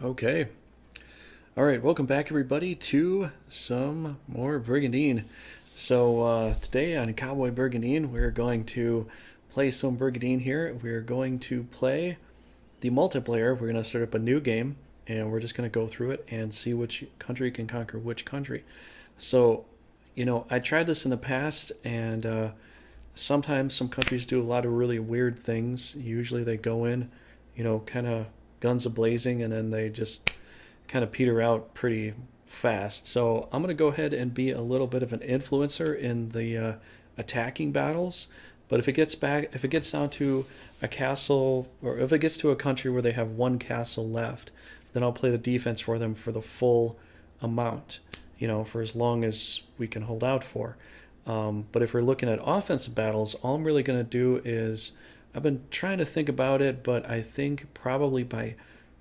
Okay. All right. Welcome back, everybody, to some more Brigandine. Today on Cowboy Brigandine, we're going to play some Brigandine here. We're going to play the multiplayer. We're going to start up a new game, and we're just going to go through it and see which country can conquer which country. So, I tried this in the past, and sometimes some countries do a lot of really weird things. Usually they go in, kind of guns a blazing, and then they just kind of peter out pretty fast. So I'm going to go ahead and be a little bit of an influencer in the attacking battles. But if it gets down to a castle, or if it gets to a country where they have one castle left, then I'll play the defense for them for the full amount, for as long as we can hold out for. But if we're looking at offensive battles, all I'm really going to do is I've been trying to think about it, but I think probably by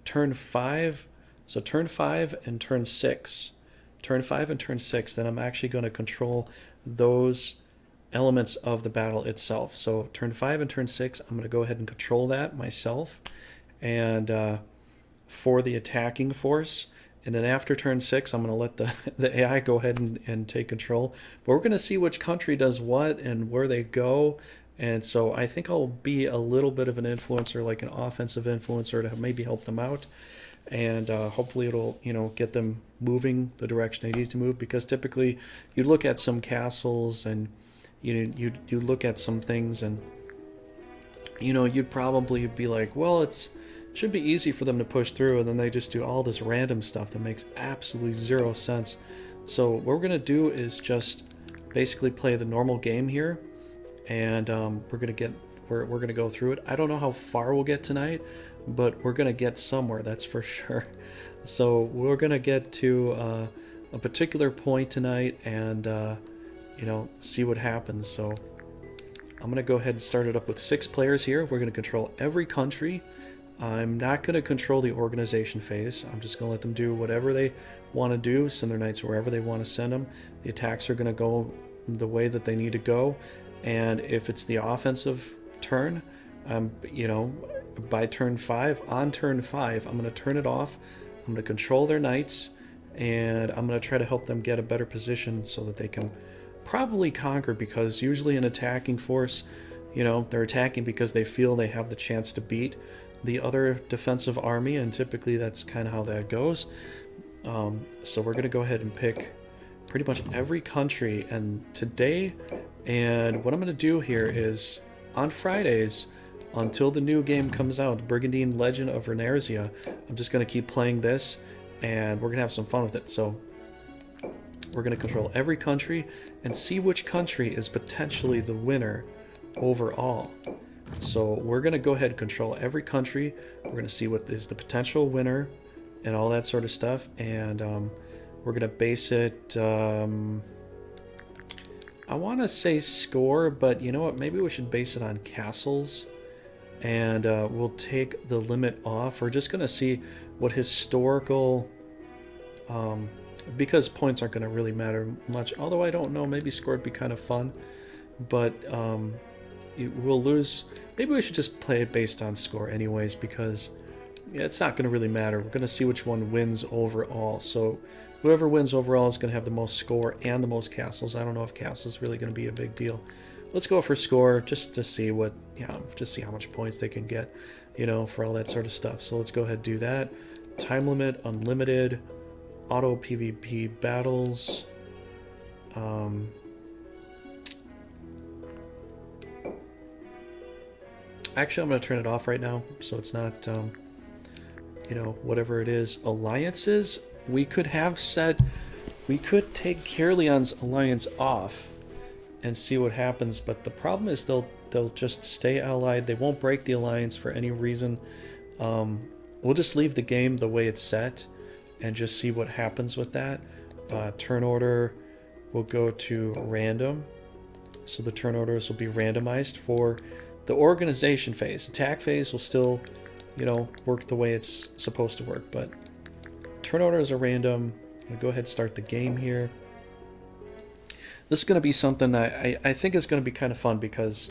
turn five. So turn five and turn six. Turn five and turn six, then I'm actually going to control those elements of the battle itself. So turn five and turn six, I'm going to go ahead and control that myself. And for the attacking force. And then after turn six, I'm going to let the AI go ahead and take control. But we're going to see which country does what and where they go. And so I think I'll be a little bit of an influencer, like an offensive influencer, to maybe help them out. And hopefully it'll get them moving the direction they need to move, because typically you look at some castles and you look at some things, and you'd probably be like, well, it should be easy for them to push through, and then they just do all this random stuff that makes absolutely zero sense. So what we're gonna do is just basically play the normal game here, and we're gonna go through it. I don't know how far we'll get tonight, but we're gonna get somewhere, that's for sure. So we're gonna get to a particular point tonight, and see what happens. So I'm gonna go ahead and start it up with 6 players here. We're gonna control every country. I'm not gonna control the organization phase. I'm just gonna let them do whatever they want to do, send their knights wherever they want to send them. The attacks are gonna go the way that they need to go, and if it's the offensive turn, by turn 5, I'm going to turn it off. I'm going to control their knights, and I'm going to try to help them get a better position so that they can probably conquer, because usually an attacking force, they're attacking because they feel they have the chance to beat the other defensive army, and typically that's kind of how that goes. So we're going to go ahead and pick pretty much every country and today, and what I'm going to do here is on Fridays, until the new game comes out, Brigandine Legend of Renarzia, I'm just going to keep playing this, and we're going to have some fun with it. So we're going to control every country and see which country is potentially the winner overall. So we're going to go ahead and control every country. We're going to see what is the potential winner and all that sort of stuff, and we're going to base it... I want to say score, but you know what? Maybe we should base it on castles. And we'll take the limit off. We're just going to see what historical... because points aren't going to really matter much. Although I don't know, maybe score would be kind of fun. But we'll lose... Maybe we should just play it based on score anyways, because it's not going to really matter. We're going to see which one wins overall. So whoever wins overall is going to have the most score and the most castles. I don't know if castles is really going to be a big deal. Let's go for score, just to see what, just see how much points they can get, for all that sort of stuff. So let's go ahead and do that. Time limit, unlimited, auto PvP battles. Actually, I'm going to turn it off right now, so it's not, whatever it is. Alliances, we could take Caerleon's alliance off and see what happens, but the problem is they'll just stay allied. They won't break the alliance for any reason. We'll just leave the game the way it's set and just see what happens with that. Turn order will go to random, so the turn orders will be randomized for the organization phase. Attack phase will still work the way it's supposed to work, but turn orders are random. I'm gonna go ahead and start the game here. This is going to be something I think is going to be kind of fun, because,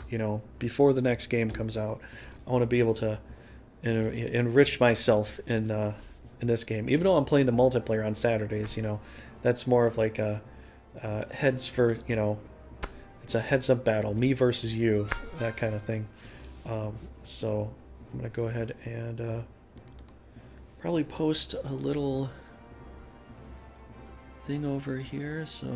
before the next game comes out, I want to be able to enrich myself in in this game. Even though I'm playing the multiplayer on Saturdays, that's more of like a heads for, it's a heads-up battle, me versus you, that kind of thing. So I'm going to go ahead and probably post a little thing over here, so...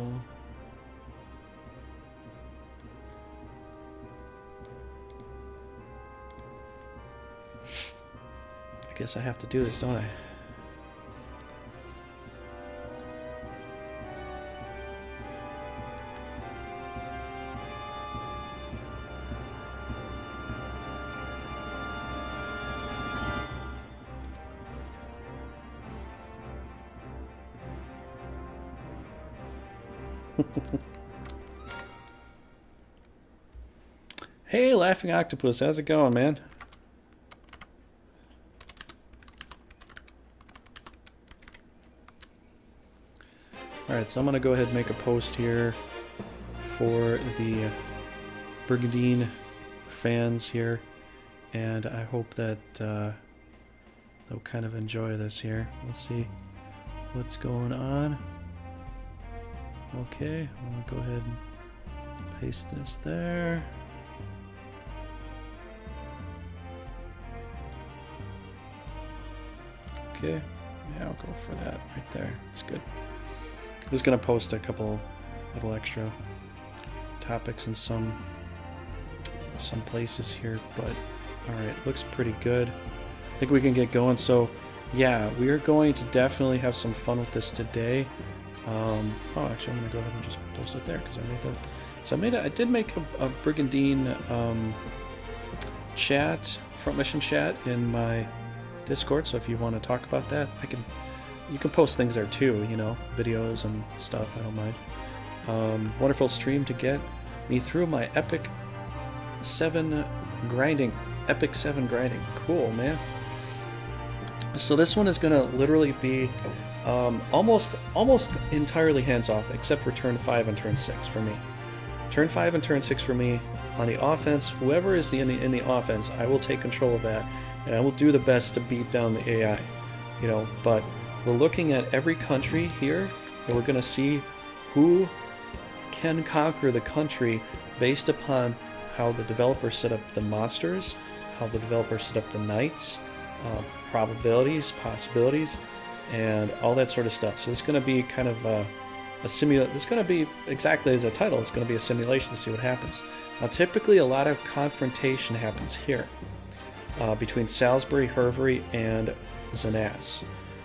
I guess I have to do this, don't I? Hey, Laughing Octopus, how's it going, man? Alright, so I'm going to go ahead and make a post here for the Brigandine fans here, and I hope that they'll kind of enjoy this here. We'll see what's going on. Okay, I'm going to go ahead and paste this there. Okay, yeah, I'll go for that right there. It's good. I'm just going to post a couple little extra topics in some places here, but alright, looks pretty good. I think we can get going. So yeah, we are going to definitely have some fun with this today. Oh, actually I'm going to go ahead and just post it there because I made that. So I did make a Brigandine chat, front mission chat in my Discord, so if you want to talk about that, you can post things there too, videos and stuff, I don't mind. Wonderful stream to get me through my Epic 7 grinding. Epic 7 grinding. Cool, man. So this one is going to literally be almost entirely hands-off, except for turn 5 and turn 6 for me. Turn 5 and turn 6 for me. On the offense, whoever is in the offense, I will take control of that, and I will do the best to beat down the AI. But we're looking at every country here, and we're going to see who can conquer the country based upon how the developers set up the monsters, how the developers set up the knights, probabilities, possibilities, and all that sort of stuff. So it's going to be kind of a simulation. It's going to be exactly as a title. It's going to be a simulation to see what happens. Now, typically, a lot of confrontation happens here between Salisbury, Hervey, and Zanas,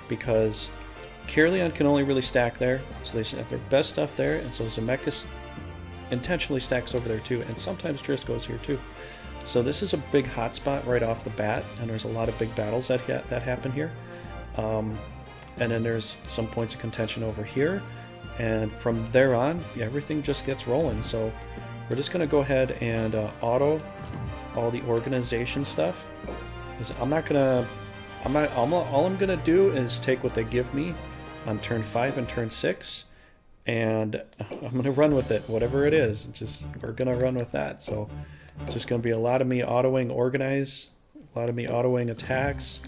because Caerleon can only really stack there, so they have their best stuff there, and so Zemeckis intentionally stacks over there too, and sometimes Trist goes here too. So this is a big hotspot right off the bat, and there's a lot of big battles that happen here. And then there's some points of contention over here, and from there on, everything just gets rolling. So we're just going to go ahead and auto all the organization stuff. All I'm gonna do is take what they give me on turn 5 and turn 6, and I'm gonna run with it, whatever it is. We're gonna run with that. So it's just gonna be a lot of me autoing organize, a lot of me autoing attacks,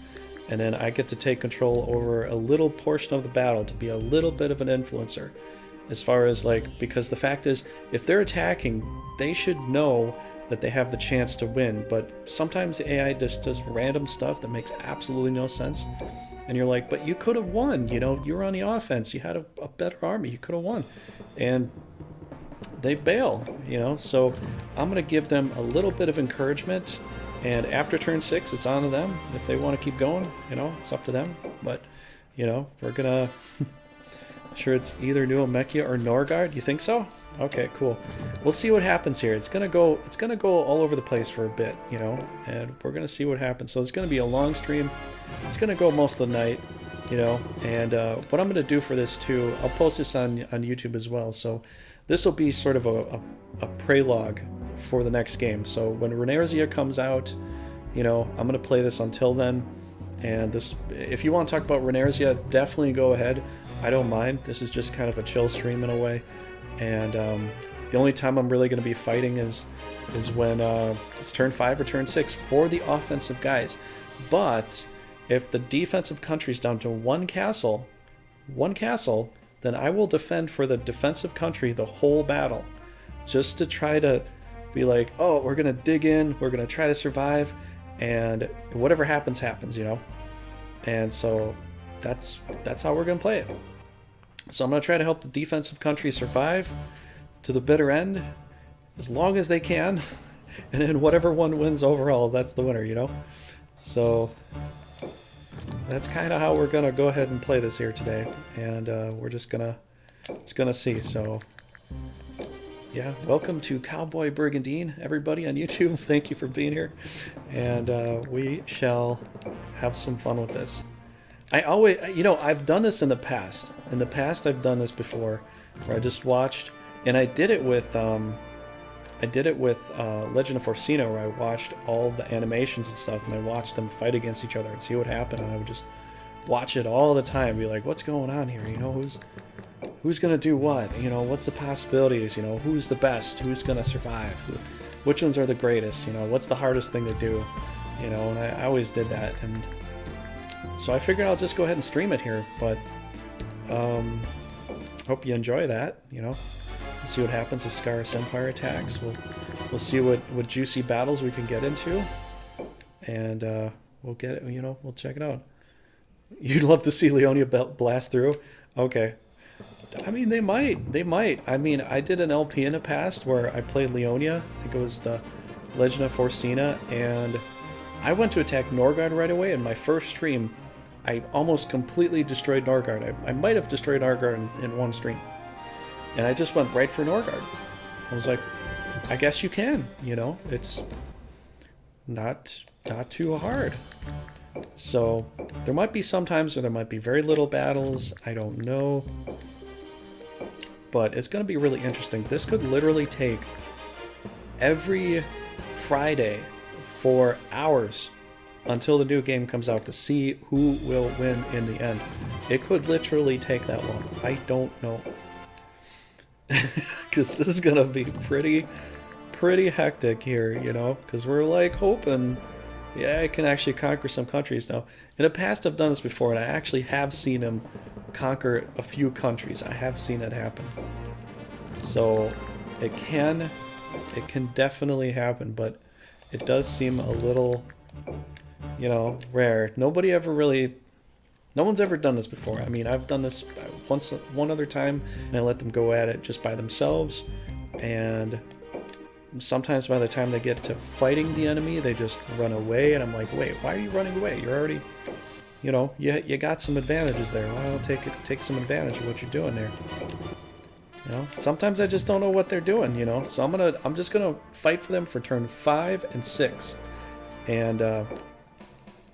and then I get to take control over a little portion of the battle to be a little bit of an influencer, as far as because the fact is, if they're attacking, they should know that they have the chance to win, but sometimes the AI just does random stuff that makes absolutely no sense, and you're like, but you could have won, you were on the offense, you had a better army, you could have won, and they bail, so I'm going to give them a little bit of encouragement, and after turn 6, it's on to them. If they want to keep going, it's up to them, but, we're going to, sure it's either New Mechia or Norgard, you think so? Okay, cool. We'll see what happens here. It's gonna go all over the place for a bit, and we're gonna see what happens. So it's gonna be a long stream. It's gonna go most of the night, and what I'm gonna do for this too, I'll post this on YouTube as well. So this will be sort of a prologue for the next game. So when Renarzia comes out, I'm gonna play this until then. And if you want to talk about Renarzia, definitely go ahead. I don't mind. This is just kind of a chill stream in a way. And the only time I'm really going to be fighting is when it's turn 5 or turn 6 for the offensive guys. But if the defensive country's down to one castle, then I will defend for the defensive country the whole battle, just to try to be like, oh, we're gonna dig in, we're gonna try to survive, and whatever happens, happens, you know. And so that's how we're gonna play it. So I'm gonna try to help the defensive country survive to the bitter end, as long as they can, and then whatever one wins overall, that's the winner, you know. So that's kind of how we're gonna go ahead and play this here today, and we're just gonna see. So yeah, welcome to Cowboy Brigandine, everybody on YouTube. Thank you for being here, and we shall have some fun with this. I always, you know, I've done this in the past. In the past, I've done this before, where I just watched, and I did it with Legend of Orsino, where I watched all the animations and stuff, and I watched them fight against each other and see what happened, and I would just watch it all the time, be like, what's going on here? You know, who's gonna do what? You know, what's the possibilities? You know, who's the best? Who's gonna survive? Which ones are the greatest? You know, what's the hardest thing to do? You know, and I always did that, and so I figured I'll just go ahead and stream it here, but hope you enjoy that, you know. We'll see what happens as Scarus Empire attacks. We'll see what juicy battles we can get into, and we'll get it, you know, we'll check it out. You'd love to see Leonia blast through? Okay. I mean, they might. I mean, I did an LP in the past where I played Leonia. I think it was the Legend of Orsino, and I went to attack Norgard right away. In my first stream, I almost completely destroyed Norgard. I might have destroyed Norgard in one stream. And I just went right for Norgard. I was like, I guess you can, you know? It's not too hard. So there might be some times where there might be very little battles. I don't know. But it's going to be really interesting. This could literally take every Friday for hours until the new game comes out to see who will win in the end. It could literally take that long. I don't know. Because this is going to be pretty hectic here, you know? Because we're like hoping, yeah, I can actually conquer some countries now. In the past, I've done this before, and I actually have seen him conquer a few countries. I have seen it happen. So it can definitely happen, but it does seem a little, you know, rare. No one's ever done this before. I mean, I've done this one other time, and I let them go at it just by themselves, and sometimes by the time they get to fighting the enemy, they just run away, and I'm like, wait, why are you running away? You're already, you know, you got some advantages there. Why don't take some advantage of what you're doing there? You know, sometimes I just don't know what they're doing, you know, so I'm just gonna fight for them for turn 5 and 6, and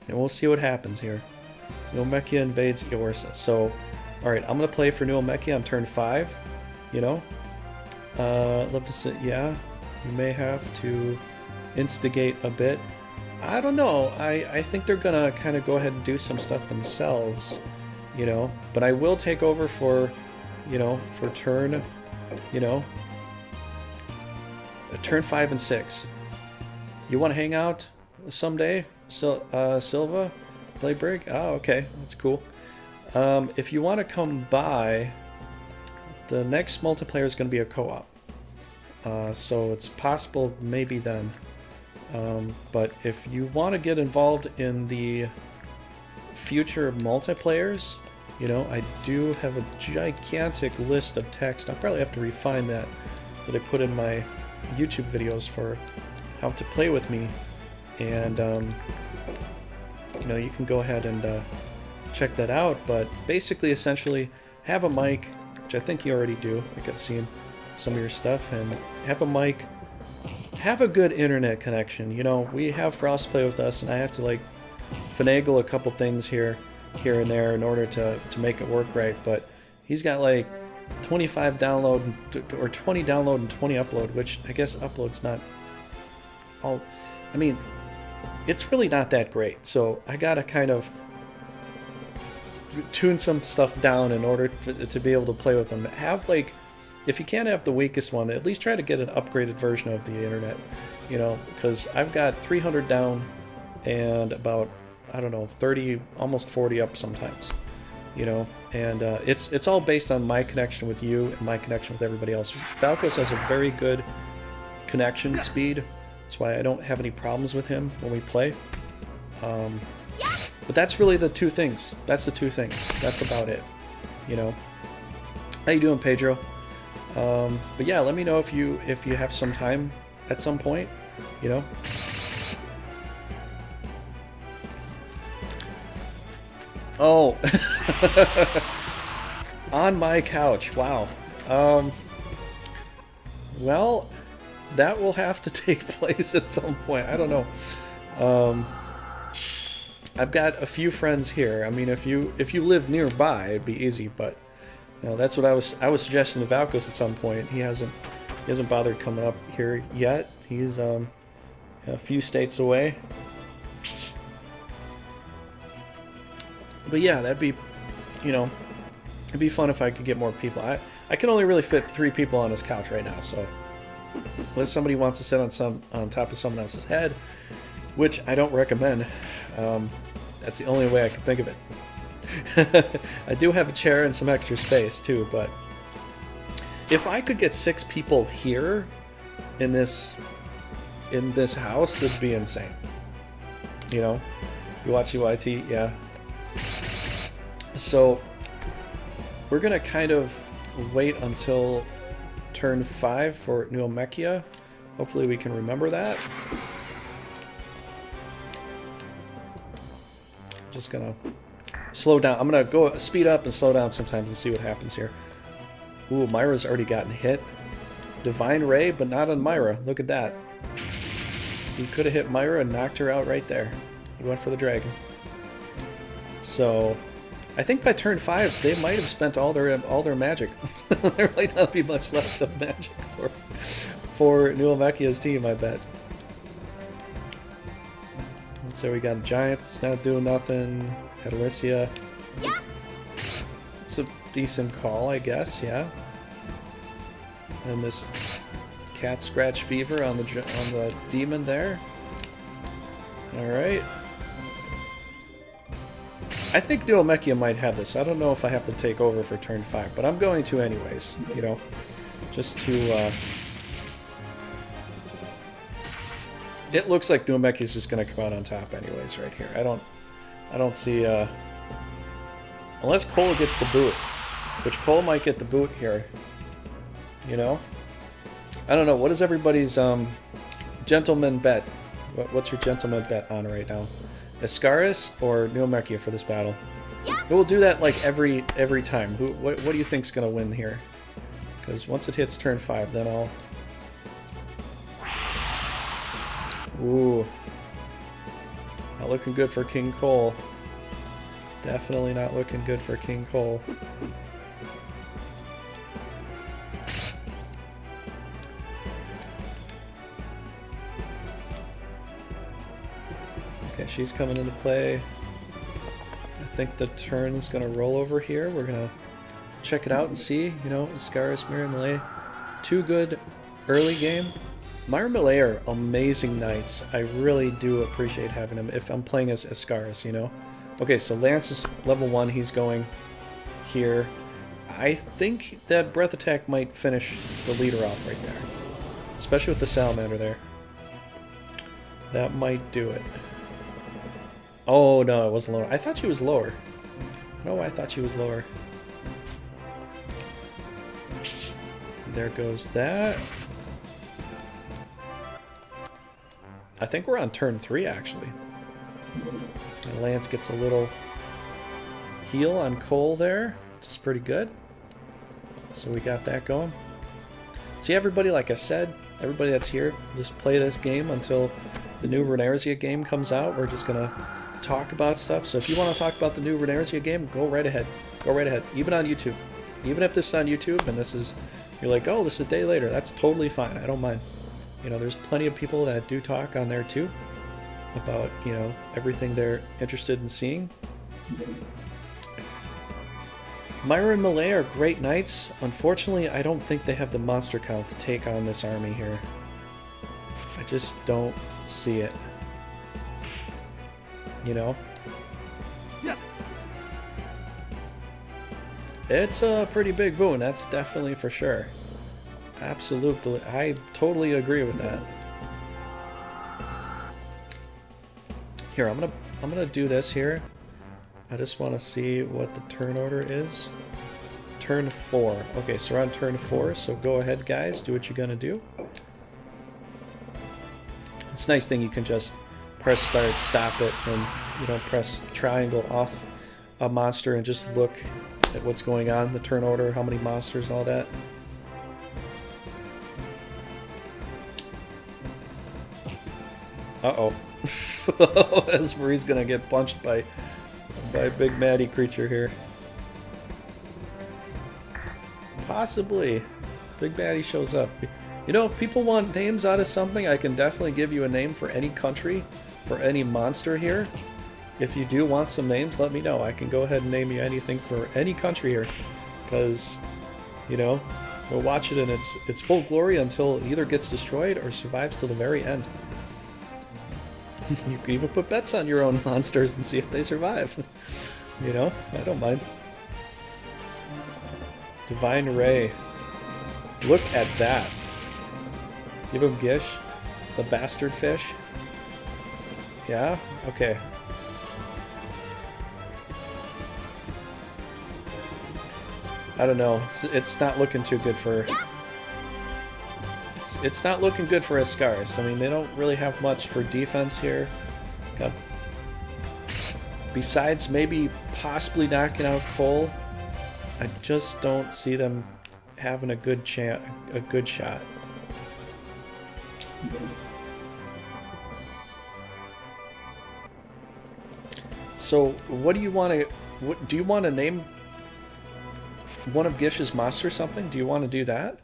we'll see what happens here. Neomechia invades Eorsa. So, alright, I'm going to play for Neomechia on turn 5, you know. Love to see, yeah, you may have to instigate a bit. I don't know, I think they're going to kind of go ahead and do some stuff themselves, you know. But I will take over for, you know, for turn, you know, turn 5 and 6. You want to hang out someday, Silva? Play Brig? Oh, okay. That's cool. If you want to come by, the next multiplayer is going to be a co-op. So it's possible maybe then. But if you want to get involved in the future multiplayers, you know, I do have a gigantic list of text. I'll probably have to refine that I put in my YouTube videos for how to play with me. And, you know, you can go ahead and check that out, but basically, essentially, have a mic, which I think you already do, like I've seen some of your stuff, and have a mic, have a good internet connection. You know, we have Frost play with us, and I have to, like, finagle a couple things here and there in order to make it work right, but he's got, like, 25 download, or 20 download and 20 upload, which I guess upload's not all, I mean, it's really not that great, so I gotta kind of tune some stuff down in order to be able to play with them. Have, like, if you can't have the weakest one, at least try to get an upgraded version of the internet, you know, because I've got 300 down and about I don't know, 30, almost 40 up sometimes, you know, and it's all based on my connection with you and my connection with everybody else. Valkos has a very good connection speed. That's why I don't have any problems with him when we play. But that's really the two things. That's the two things. That's about it, you know. How you doing, Pedro? But yeah, let me know if you have some time at some point, you know. Oh, on my couch. Wow. Well, that will have to take place at some point. I don't know. I've got a few friends here. I mean, if you live nearby, it'd be easy. But you know, that's what I was suggesting to Valkos at some point. He hasn't bothered coming up here yet. He's a few states away. But yeah, that'd be, you know, it'd be fun if I could get more people. I can only really fit 3 people on this couch right now, so unless somebody wants to sit on top of someone else's head, which I don't recommend. That's the only way I can think of it. I do have a chair and some extra space too, but if I could get 6 people here in this house, it'd be insane. You know, you watch UIT, yeah. So we're gonna kind of wait until turn 5 for Nuomechia. Hopefully we can remember that. Just gonna slow down. I'm gonna go speed up and slow down sometimes and see what happens here. Ooh, Myra's already gotten hit. Divine Ray, but not on Myra. Look at that. He could have hit Myra and knocked her out right there. He went for the dragon. So I think by turn 5 they might have spent all their magic. There might not be much left of magic for Nuomechia's team, I bet. So we got a giant, it's not doing nothing. Had Alicia. Yeah. It's a decent call, I guess, yeah. And this cat scratch fever on the demon there. Alright. I think Nuomechia might have this. I don't know if I have to take over for turn 5, but I'm going to anyways, you know. Just to it looks like Nuomechia's just gonna come out on top anyways right here. I don't see unless Cole gets the boot. Which Cole might get the boot here. You know? I don't know, what is everybody's gentleman bet? What's your gentleman bet on right now? Ascaris or Nuomechia for this battle? Yeah. We'll do that like every time. What do you think's gonna win here? Because once it hits turn 5, then I'll... Ooh. Not looking good for King Cole. Definitely not looking good for King Cole. Okay, she's coming into play. I think the turn's gonna roll over here. We're gonna check it out and see, you know, Ascaris, Myra Melee. 2 good early game. Myra Melee are amazing knights. I really do appreciate having them if I'm playing as Ascaris, you know. Okay, so Lance is level 1, he's going here. I think that Breath Attack might finish the leader off right there. Especially with the Salamander there. That might do it. Oh, no, it wasn't lower. I thought she was lower. No, I thought she was lower. There goes that. I think we're on turn 3, actually. And Lance gets a little heal on Cole there, which is pretty good. So we got that going. See, everybody, like I said, everybody that's here, just play this game until the new Renarzia game comes out. We're just going to talk about stuff. So if you want to talk about the new Renarzia game, go right ahead. Go right ahead. Even on YouTube. Even if this is on YouTube and this is, you're like, oh, this is a day later, that's totally fine. I don't mind. You know, there's plenty of people that do talk on there too about, you know, everything they're interested in seeing. Myra and Melee are great knights. Unfortunately, I don't think they have the monster count to take on this army here. I just don't see it. You know? It's a pretty big boon, that's definitely for sure. Absolutely, I totally agree with that. Here, I'm gonna do this here. I just want to see what the turn order is. Turn 4. Okay, so we're on turn 4, so go ahead, guys, do what you're gonna do. It's a nice thing you can just press start, stop it, and you don't press triangle off a monster and just look at what's going on, the turn order, how many monsters, all that. Uh-oh. Esmerie's gonna get punched by a big Maddie creature here. Possibly. Big Baddie shows up. You know, if people want names out of something, I can definitely give you a name for any country, for any monster here. If you do want some names, let me know. I can go ahead and name you anything for any country here. Because, you know, we'll watch it in its full glory until it either gets destroyed or survives till the very end. You can even put bets on your own monsters and see if they survive. You know, I don't mind. Divine Ray. Look at that. Give him Gish. The bastard fish. Yeah? Okay. I don't know. It's not looking too good for... It's not looking good for Ascaris. I mean, they don't really have much for defense here. Got... Besides maybe possibly knocking out Cole, I just don't see them having a good shot. So, what do you want to... Do you want to name one of Gish's monsters something? Do you want to do that?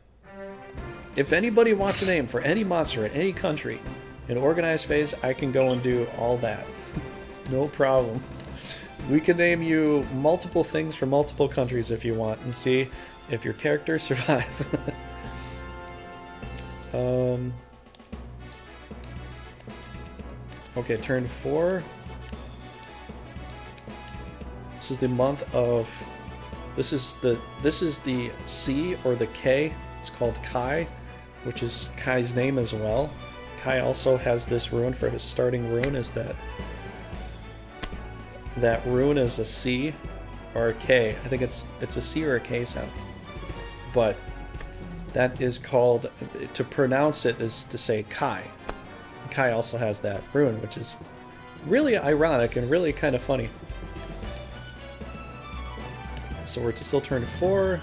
If anybody wants a name for any monster in any country in organized phase, I can go and do all that. No problem. We can name you multiple things for multiple countries if you want and see if your characters survive. Okay, turn 4. This is the month of... This is the C or the K. It's called Kai, which is Kai's name as well. Kai also has this rune for his starting rune. Is that rune is a C or a K? I think it's a C or a K sound. But that is called, to pronounce it is to say Kai. Kai also has that rune, which is really ironic and really kind of funny. So we're still turn 4.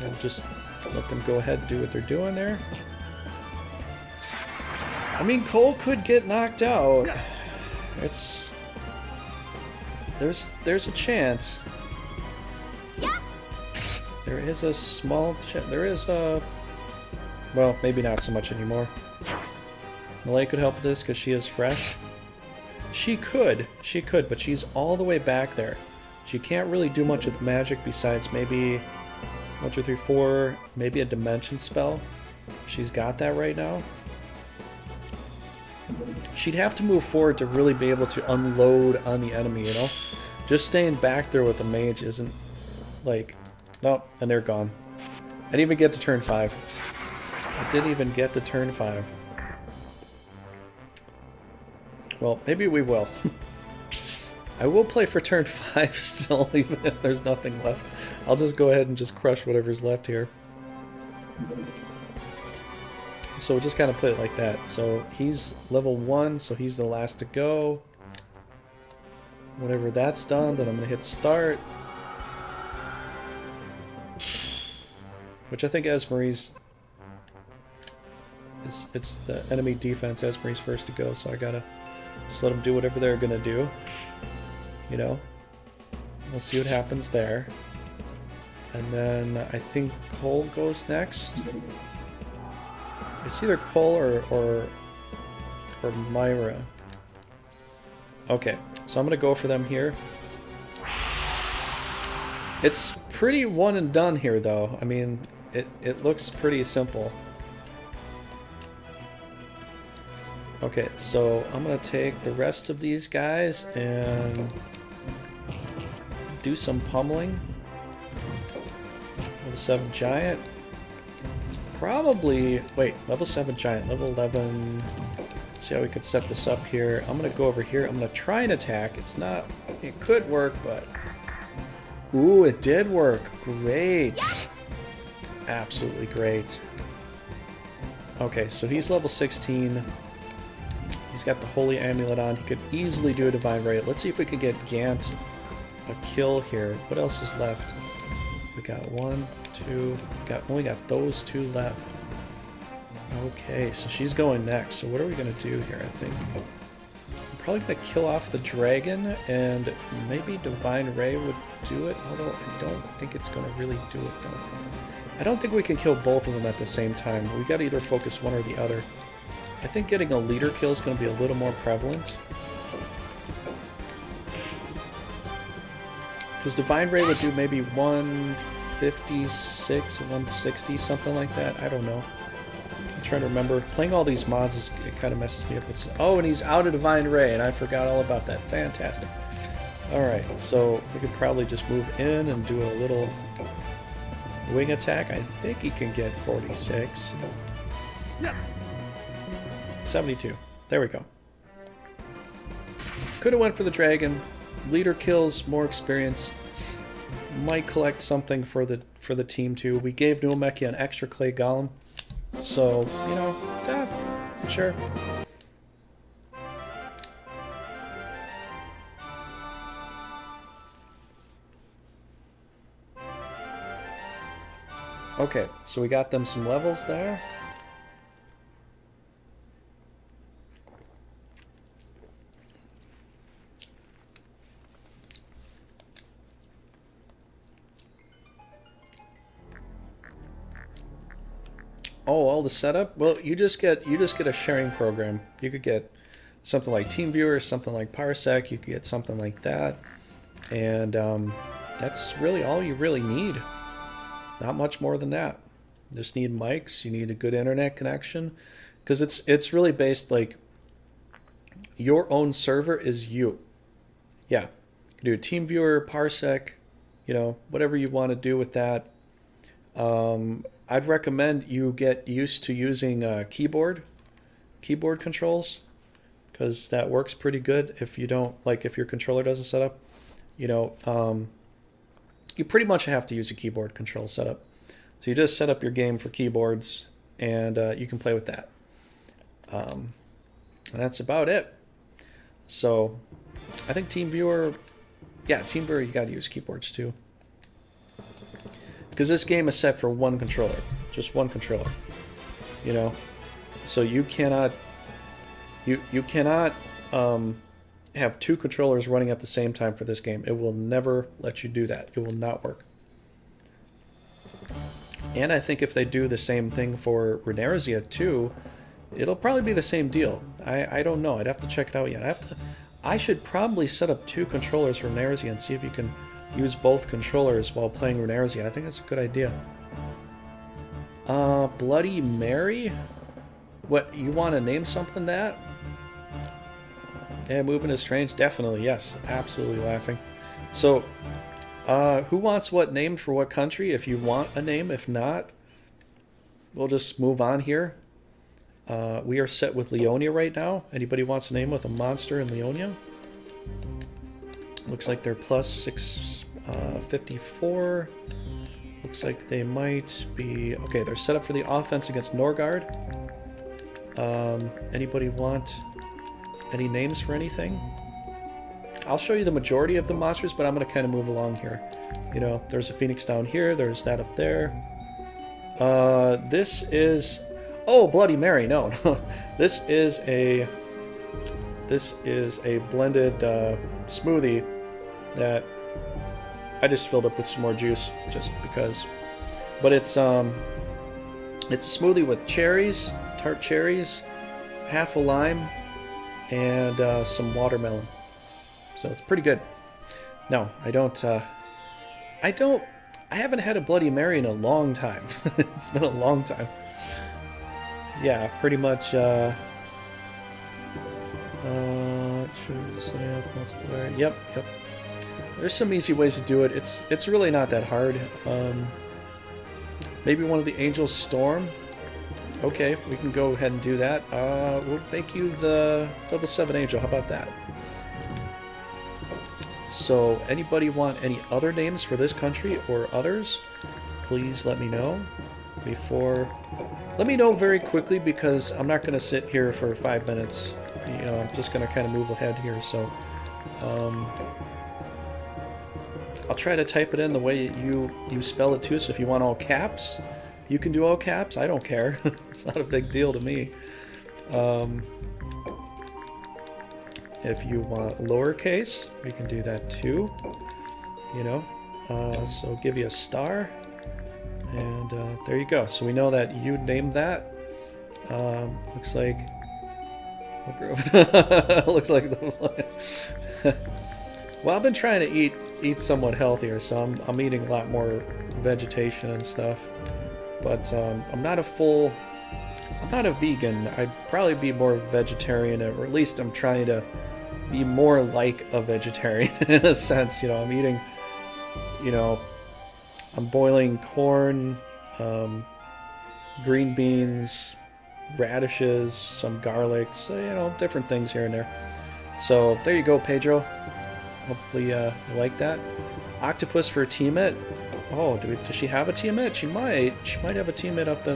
And just let them go ahead and do what they're doing there. I mean, Cole could get knocked out. It's... There's a chance. There is a small chance. There is a... Well, maybe not so much anymore. Malay could help with this because she is fresh. She could, but she's all the way back there. She can't really do much with magic besides maybe 1, 2, 3, 4, maybe a dimension spell. She's got that right now. She'd have to move forward to really be able to unload on the enemy, you know? Just staying back there with the mage isn't like... Nope, and they're gone. I didn't even get to turn 5. I didn't even get to turn 5. Well, maybe we will. I will play for turn 5 still, even if there's nothing left. I'll just go ahead and just crush whatever's left here. So we'll just kind of play it like that. So he's level 1, so he's the last to go. Whenever that's done, then I'm going to hit start. Which I think Esmerie's... It's the enemy defense. Esmerie's first to go, so I gotta just let them do whatever they're going to do. You know, we'll see what happens there. And then I think Cole goes next. It's either Cole or Myra. Okay, so I'm gonna go for them here. It's pretty one and done here, though. I mean, it looks pretty simple. Okay, so I'm gonna take the rest of these guys and do some pummeling. Level 7 giant. Probably, wait, level 7 giant, level 11. Let's see how we could set this up here. I'm going to go over here. I'm going to try and attack. It's not, it could work, but... Ooh, it did work. Great. Absolutely great. Okay, so he's level 16. He's got the Holy Amulet on. He could easily do a Divine Ray. Let's see if we can get Gant a kill here. What else is left? We got 1, 2. Only got those 2 left. Okay, so she's going next. So what are we going to do here, I think? I'm probably going to kill off the dragon, and maybe Divine Ray would do it, although I don't think it's going to really do it, though. I don't think we can kill both of them at the same time. We got to either focus one or the other. I think getting a leader kill is going to be a little more prevalent. Because Divine Ray would do maybe 156 or 160, something like that. I don't know. I'm trying to remember. Playing all these mods, it kind of messes me up. Oh, and he's out of Divine Ray, and I forgot all about that. Fantastic. Alright, so we could probably just move in and do a little wing attack. I think he can get 46. Yeah. 72. There we go. Could have went for the dragon. Leader kills, more experience. Might collect something for the team too. We gave Nuomeki an extra clay golem, so you know, sure. Okay, so we got them some levels there. Oh, all the setup? Well, you just get a sharing program. You could get something like TeamViewer, something like Parsec. You could get something like that, and that's really all you really need. Not much more than that. You just need mics. You need a good internet connection, because it's really based like your own server is you. Yeah, you can do a TeamViewer, Parsec, you know, whatever you want to do with that. I'd recommend you get used to using keyboard controls, because that works pretty good. If you don't, like, if your controller doesn't set up, you know, you pretty much have to use a keyboard control setup. So you just set up your game for keyboards, and you can play with that. And that's about it. So I think TeamViewer, yeah, TeamViewer, you got to use keyboards too. Because this game is set for one controller, just one controller, you know, so you cannot have 2 controllers running at the same time for this game. It will never let you do that. It will not work. And I think if they do the same thing for Runerzia too, it'll probably be the same deal. I don't know. I'd have to check it out yet. I should probably set up 2 controllers for Runerzia and see if you can use both controllers while playing Runerzia. I think that's a good idea. Bloody Mary? What, you want to name something that? Yeah, movement is strange. Definitely, yes. Absolutely laughing. So, who wants what named for what country? If you want a name, if not, we'll just move on here. We are set with Leonia right now. Anybody wants a name with a monster in Leonia? Looks like they're plus 654. Looks like they might be... Okay, they're set up for the offense against Norgard. Anybody want any names for anything? I'll show you the majority of the monsters, but I'm going to kind of move along here. You know, there's a Phoenix down here. There's that up there. This is... Oh, Bloody Mary. No. This is a blended smoothie that I just filled up with some more juice just because. But it's a smoothie with cherries, tart cherries, half a lime, and some watermelon. So it's pretty good. No, I haven't had a Bloody Mary in a long time. It's been a long time. Yeah, pretty much. Yep. There's some easy ways to do it. It's really not that hard. Maybe one of the Angels Storm. Okay, we can go ahead and do that. We'll make you the level 7 Angel. How about that? So, anybody want any other names for this country or others? Please let me know before... Let me know very quickly, because I'm not going to sit here for 5 minutes. You know, I'm just going to kind of move ahead here, so... I'll try to type it in the way you spell it too, so if you want all caps, you can do all caps. I don't care. It's not a big deal to me. If you want lowercase, we can do that too. You know, so give you a star, and there you go. So we know that you named that. Looks like. Looks like the. Well, I've been trying to eat somewhat healthier, so I'm eating a lot more vegetation and stuff. But I'm not a vegan. I'd probably be more vegetarian, or at least I'm trying to be more like a vegetarian in a sense. You know, I'm eating, you know, I'm boiling corn, green beans, radishes, some garlic, so, you know, different things here and there. So there you go, Pedro. Hopefully you like that. Octopus for a teammate. Oh, does she have a teammate? She might. She might have a teammate up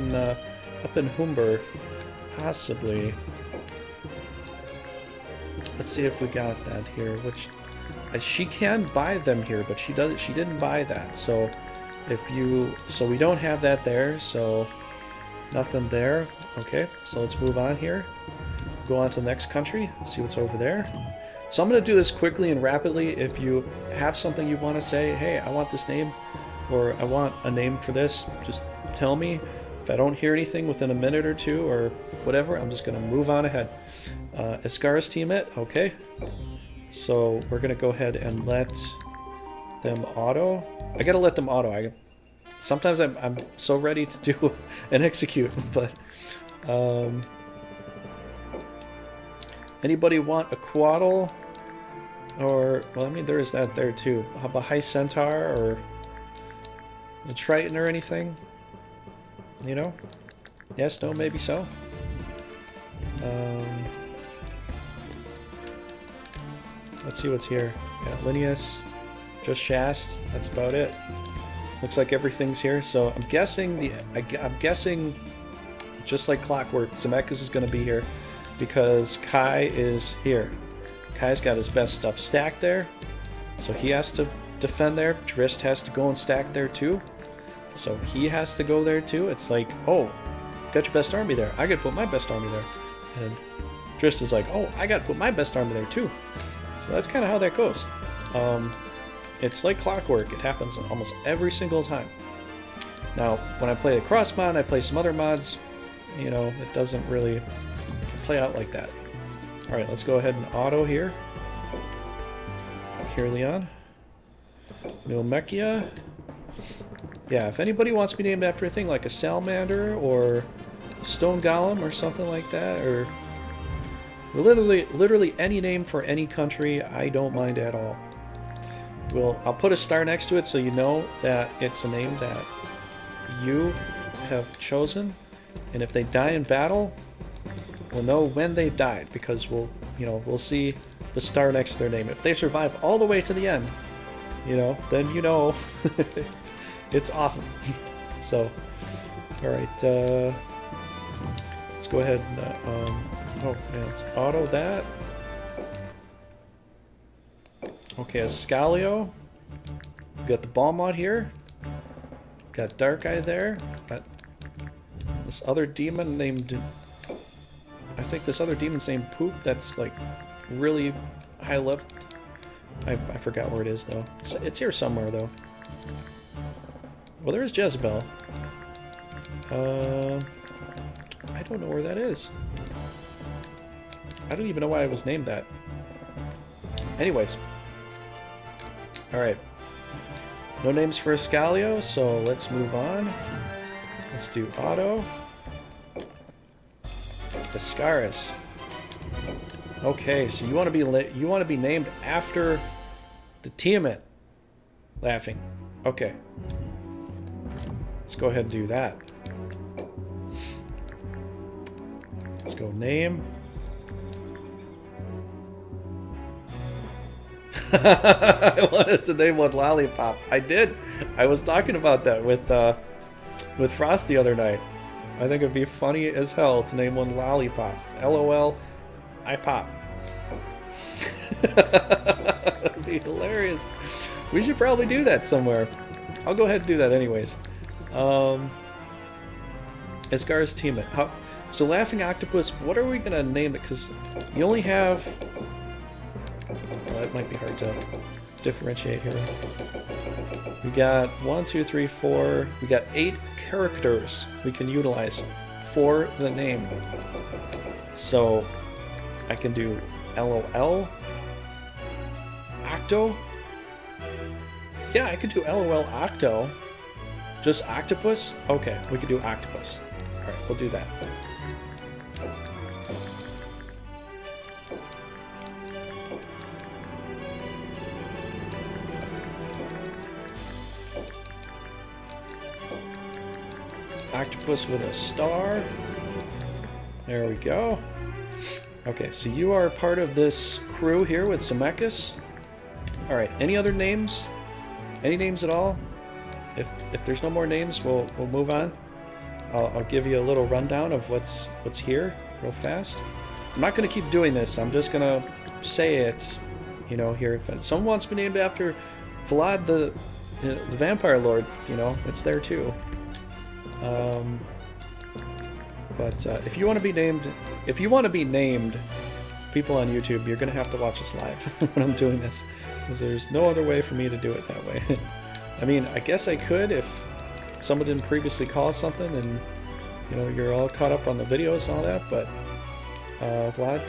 in Humber, possibly. Let's see if we got that here. Which she can buy them here, but she didn't buy that. So we don't have that there. So nothing there. Okay, so let's move on here. Go on to the next country. See what's over there. So I'm going to do this quickly and rapidly. If you have something you want to say, hey, I want this name, or I want a name for this, just tell me. If I don't hear anything within a minute or two or whatever, I'm just going to move on ahead. Escara's teammate, okay. So we're going to go ahead and let them auto. I got to let them auto. Sometimes I'm so ready to do and execute, but... anybody want a Quaddle? Or, well, I mean, there is that there too. How about High Centaur or a Triton or anything? You know? Yes, no, maybe so. Let's see what's here. Yeah, Linnaeus, just Shast. That's about it. Looks like everything's here. So I'm guessing I'm guessing, just like clockwork, Zemeckis is going to be here because Kai is here. Kai's got his best stuff stacked there, so he has to defend there. Drist has to go and stack there too, so he has to go there too. It's like, oh, got your best army there. I gotta put my best army there. And Drist is like, oh, I gotta put my best army there too. So that's kind of how that goes. It's like clockwork. It happens almost every single time. Now, when I play a cross mod, I play some other mods, you know, it doesn't really play out like that. Alright, let's go ahead and auto here. Kirlian. Milmechia. Yeah, if anybody wants to be named after a thing like a salamander or a stone golem or something like that, or literally any name for any country, I don't mind at all. I'll put a star next to it so you know that it's a name that you have chosen, and if they die in battle, we'll know when they died, because we'll see the star next to their name. If they survive all the way to the end, you know, then you know it's awesome. So, all right, let's go ahead and oh man, let's auto that. Okay, Escalio. We've got the ball mod here. Got Dark Eye there. Got this other demon named... I think this other demon's named Poop. That's like really high level. I forgot where it is though. It's here somewhere though. Well, there's Jezebel. I don't know where that is. I don't even know why I was named that. Anyways. Alright. No names for Escalio, so let's move on. Let's do auto. Ascaris. Okay, so you want to be named after the Tiamat. Laughing. Okay. let's go ahead and do that. Let's go name. I wanted to name one Lollipop. I did. I was talking about that with Frost the other night. I think it'd be funny as hell to name one Lollipop. LOL, I pop. That'd be hilarious. We should probably do that somewhere. I'll go ahead and do that anyways. Asgar's team. So Laughing Octopus, what are we gonna name it? Because you only have... Well, that might be hard to differentiate here. We got 1, 2, 3, 4. We got 8 characters we can utilize for the name. So I can do LOL, Octo. Yeah, I could do LOL Octo. Just Octopus? Okay, we could do Octopus. Alright, we'll do that. Octopus with a star. There we go. Okay, so you are part of this crew here with Zemeckis. Alright, any other names? Any names at all? If there's no more names, we'll move on. I'll give you a little rundown of what's here real fast. I'm not going to keep doing this. I'm just going to say it, you know, here. If someone wants to be named after Vlad the Vampire Lord, you know, it's there too. But if you want to be named, people on YouTube, you're going to have to watch us live when I'm doing this, because there's no other way for me to do it that way. I mean, I guess I could if someone didn't previously call something and, you know, you're all caught up on the videos and all that, but Vlad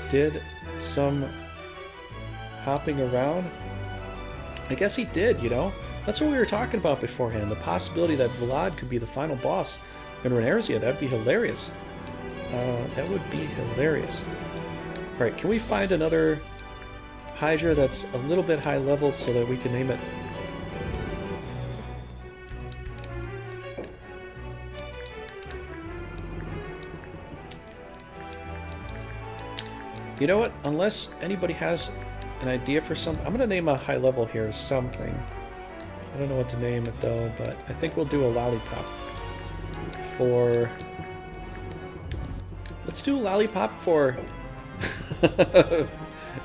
did some hopping around. I guess he did, you know? That's what we were talking about beforehand, the possibility that Vlad could be the final boss in Runerzia. That'd be hilarious. That would be hilarious. Alright, can we find another Hydra that's a little bit high level so that we can name it? You know what? Unless anybody has an idea for something, I'm going to name a high level here something. I don't know what to name it though, but I think we'll do a Lollipop. Let's do a Lollipop for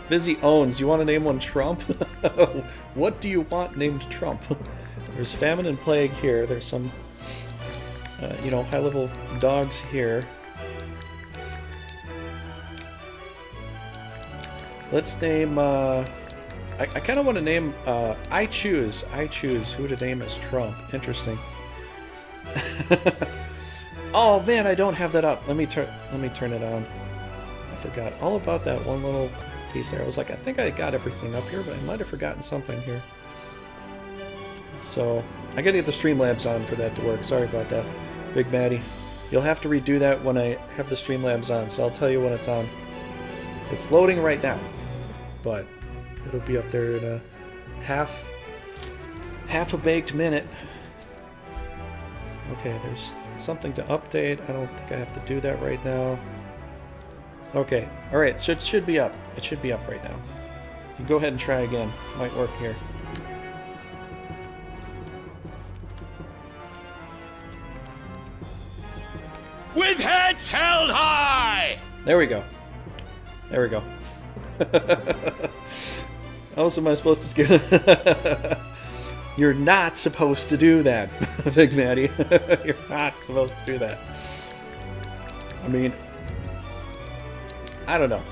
Vizzy Owns. You want to name one Trump? What do you want named Trump? There's Famine and Plague here. There's some, you know, high-level dogs here. Let's name, I kind of want to name, I choose who to name as Trump. Interesting. Oh man, I don't have that up. Let me turn it on. I forgot all about that one little piece there. I was like, I think I got everything up here, but I might have forgotten something here. So I gotta get the Streamlabs on for that to work. Sorry about that, Big Maddie. You'll have to redo that when I have the Streamlabs on, so I'll tell you when it's on. It's loading right now, but it'll be up there in a half a baked minute. Okay, there's something to update. I don't think I have to do that right now. Okay, alright, so it should be up. It should be up right now. You can go ahead and try again. Might work here. With heads held high! There we go. There we go. How else am I supposed to skip? You're not supposed to do that, Big Maddie. You're not supposed to do that. I mean, I don't know.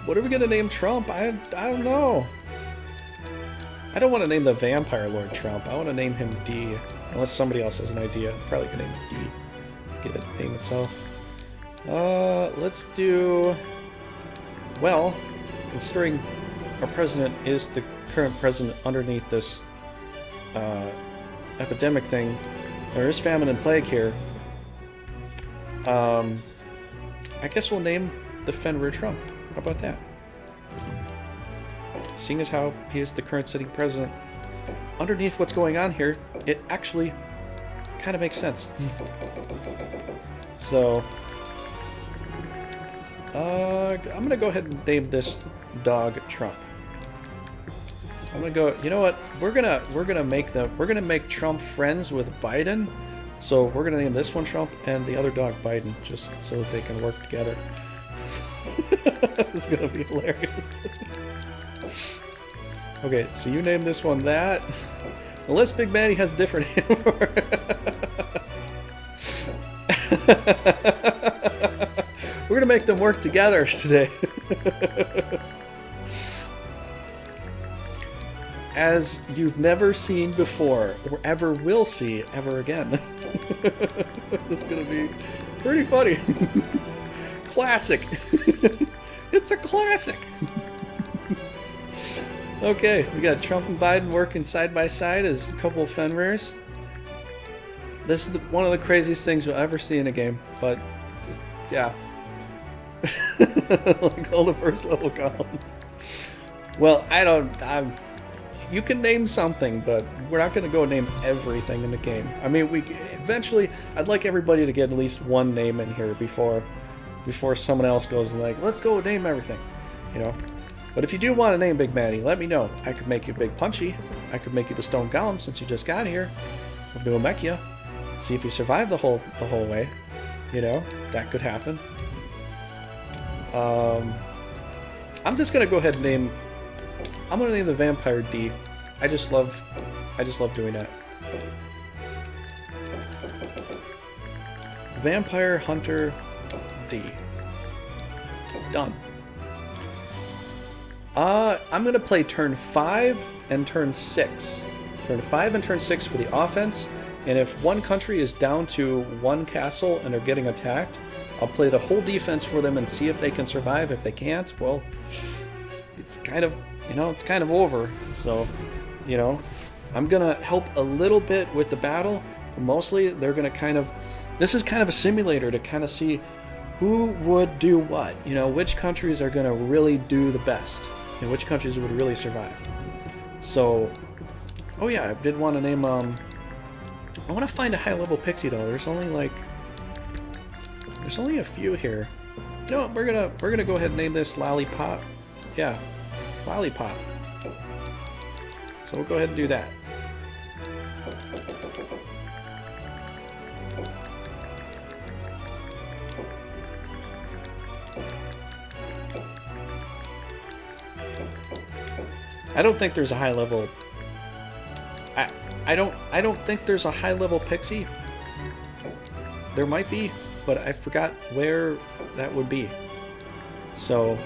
What are we gonna name Trump? I don't know. I don't want to name the Vampire Lord Trump. I want to name him D. Unless somebody else has an idea. I'm probably gonna name him D. Give it the name itself. Let's do... Well, considering our president is the current president underneath this epidemic thing, there is famine and plague here. I guess we'll name the Fenrir Trump. How about that? Seeing as how he is the current sitting president, underneath what's going on here, it actually kind of makes sense. So, I'm gonna go ahead and name this dog Trump. I'm gonna go. You know what? We're gonna make Trump friends with Biden. So we're gonna name this one Trump and the other dog Biden, just so that they can work together. It's gonna be hilarious. Okay, so you name this one that. Unless Big Matty has a different name for it. We're gonna make them work together today. As you've never seen before, or ever will see ever again. It's gonna be pretty funny. Classic. It's a classic. Okay, we got Trump and Biden working side by side as a couple of Fenrir's. This is one of the craziest things you'll ever see in a game, but yeah. Like all the first level columns. Well, you can name something, but we're not going to go name everything in the game. I mean, eventually, I'd like everybody to get at least one name in here before someone else goes and like, let's go name everything, you know. But if you do want to name Big Matty, let me know. I could make you Big Punchy. I could make you the Stone Golem since you just got here. I'll do a mech you. See if you survive the whole way. You know, that could happen. I'm just gonna go ahead and name. I'm gonna name the Vampire D. I just love doing that. Vampire Hunter D. Done. I'm gonna play turn 5 and turn 6. Turn 5 and turn 6 for the offense, and if one country is down to one castle and they're getting attacked, I'll play the whole defense for them and see if they can survive. If they can't, well, it's kind of, you know, it's kind of over. So, you know, I'm gonna help a little bit with the battle, but mostly they're gonna kind of, this is kind of a simulator to kind of see who would do what, you know, which countries are gonna really do the best and which countries would really survive. So, oh yeah, I did want to name, I want to find a high level pixie though. There's only a few here. You know what, we're gonna go ahead and name this Lollipop. Yeah, Lollipop. So we'll go ahead and do that. I don't think there's a high level. I don't think there's a high level pixie. There might be, but I forgot where that would be. So,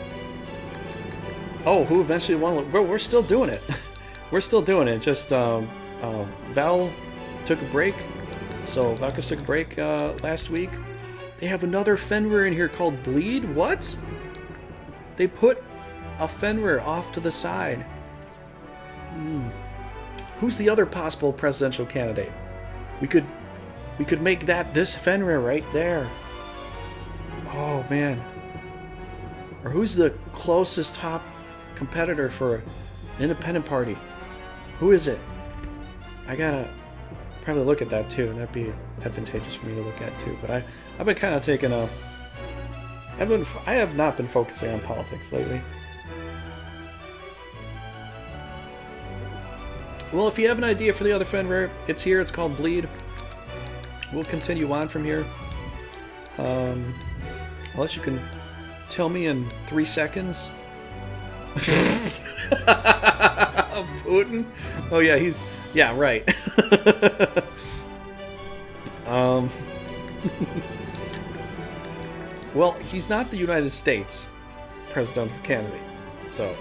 oh, who eventually won? Bro, we're still doing it. We're still doing it. Just Val took a break. So Valkus took a break last week. They have another Fenrir in here called Bleed. What? They put a Fenrir off to the side. Who's the other possible presidential candidate? We could make that this Fenrir right there. Oh man. Or who's the closest top competitor for an independent party? Who is it? I gotta probably look at that too. That'd be advantageous for me to look at too. But I've been kind of taking a. I have not been focusing on politics lately. Well, if you have an idea for the other Fenrir, it's here. It's called Bleed. We'll continue on from here. Unless you can tell me in 3 seconds. Putin? Oh yeah, yeah, right. Well, he's not the United States presidential candidate, so.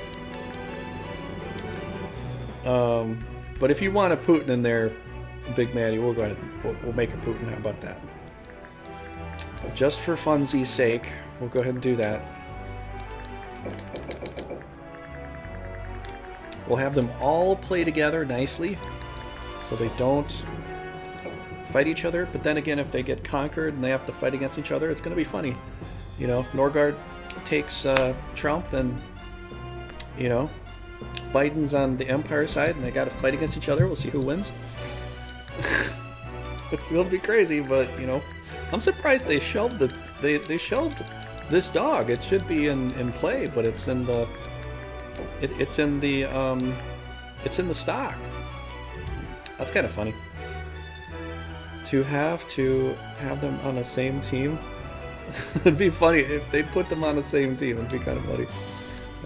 But if you want a Putin in there, Big Matty, we'll go ahead. We'll make a Putin. How about that? Just for funsies' sake, we'll go ahead and do that. We'll have them all play together nicely, so they don't fight each other. But then again, if they get conquered and they have to fight against each other, it's going to be funny. You know, Norgard takes Trump, and you know, Biden's on the Empire side, and they got to fight against each other. We'll see who wins. It's gonna be crazy, but you know, I'm surprised they shelved they shelved this dog. It should be in play, but it's in the it's in the stock. That's kind of funny. To have them on the same team. It'd be funny if they put them on the same team. It'd be kind of funny.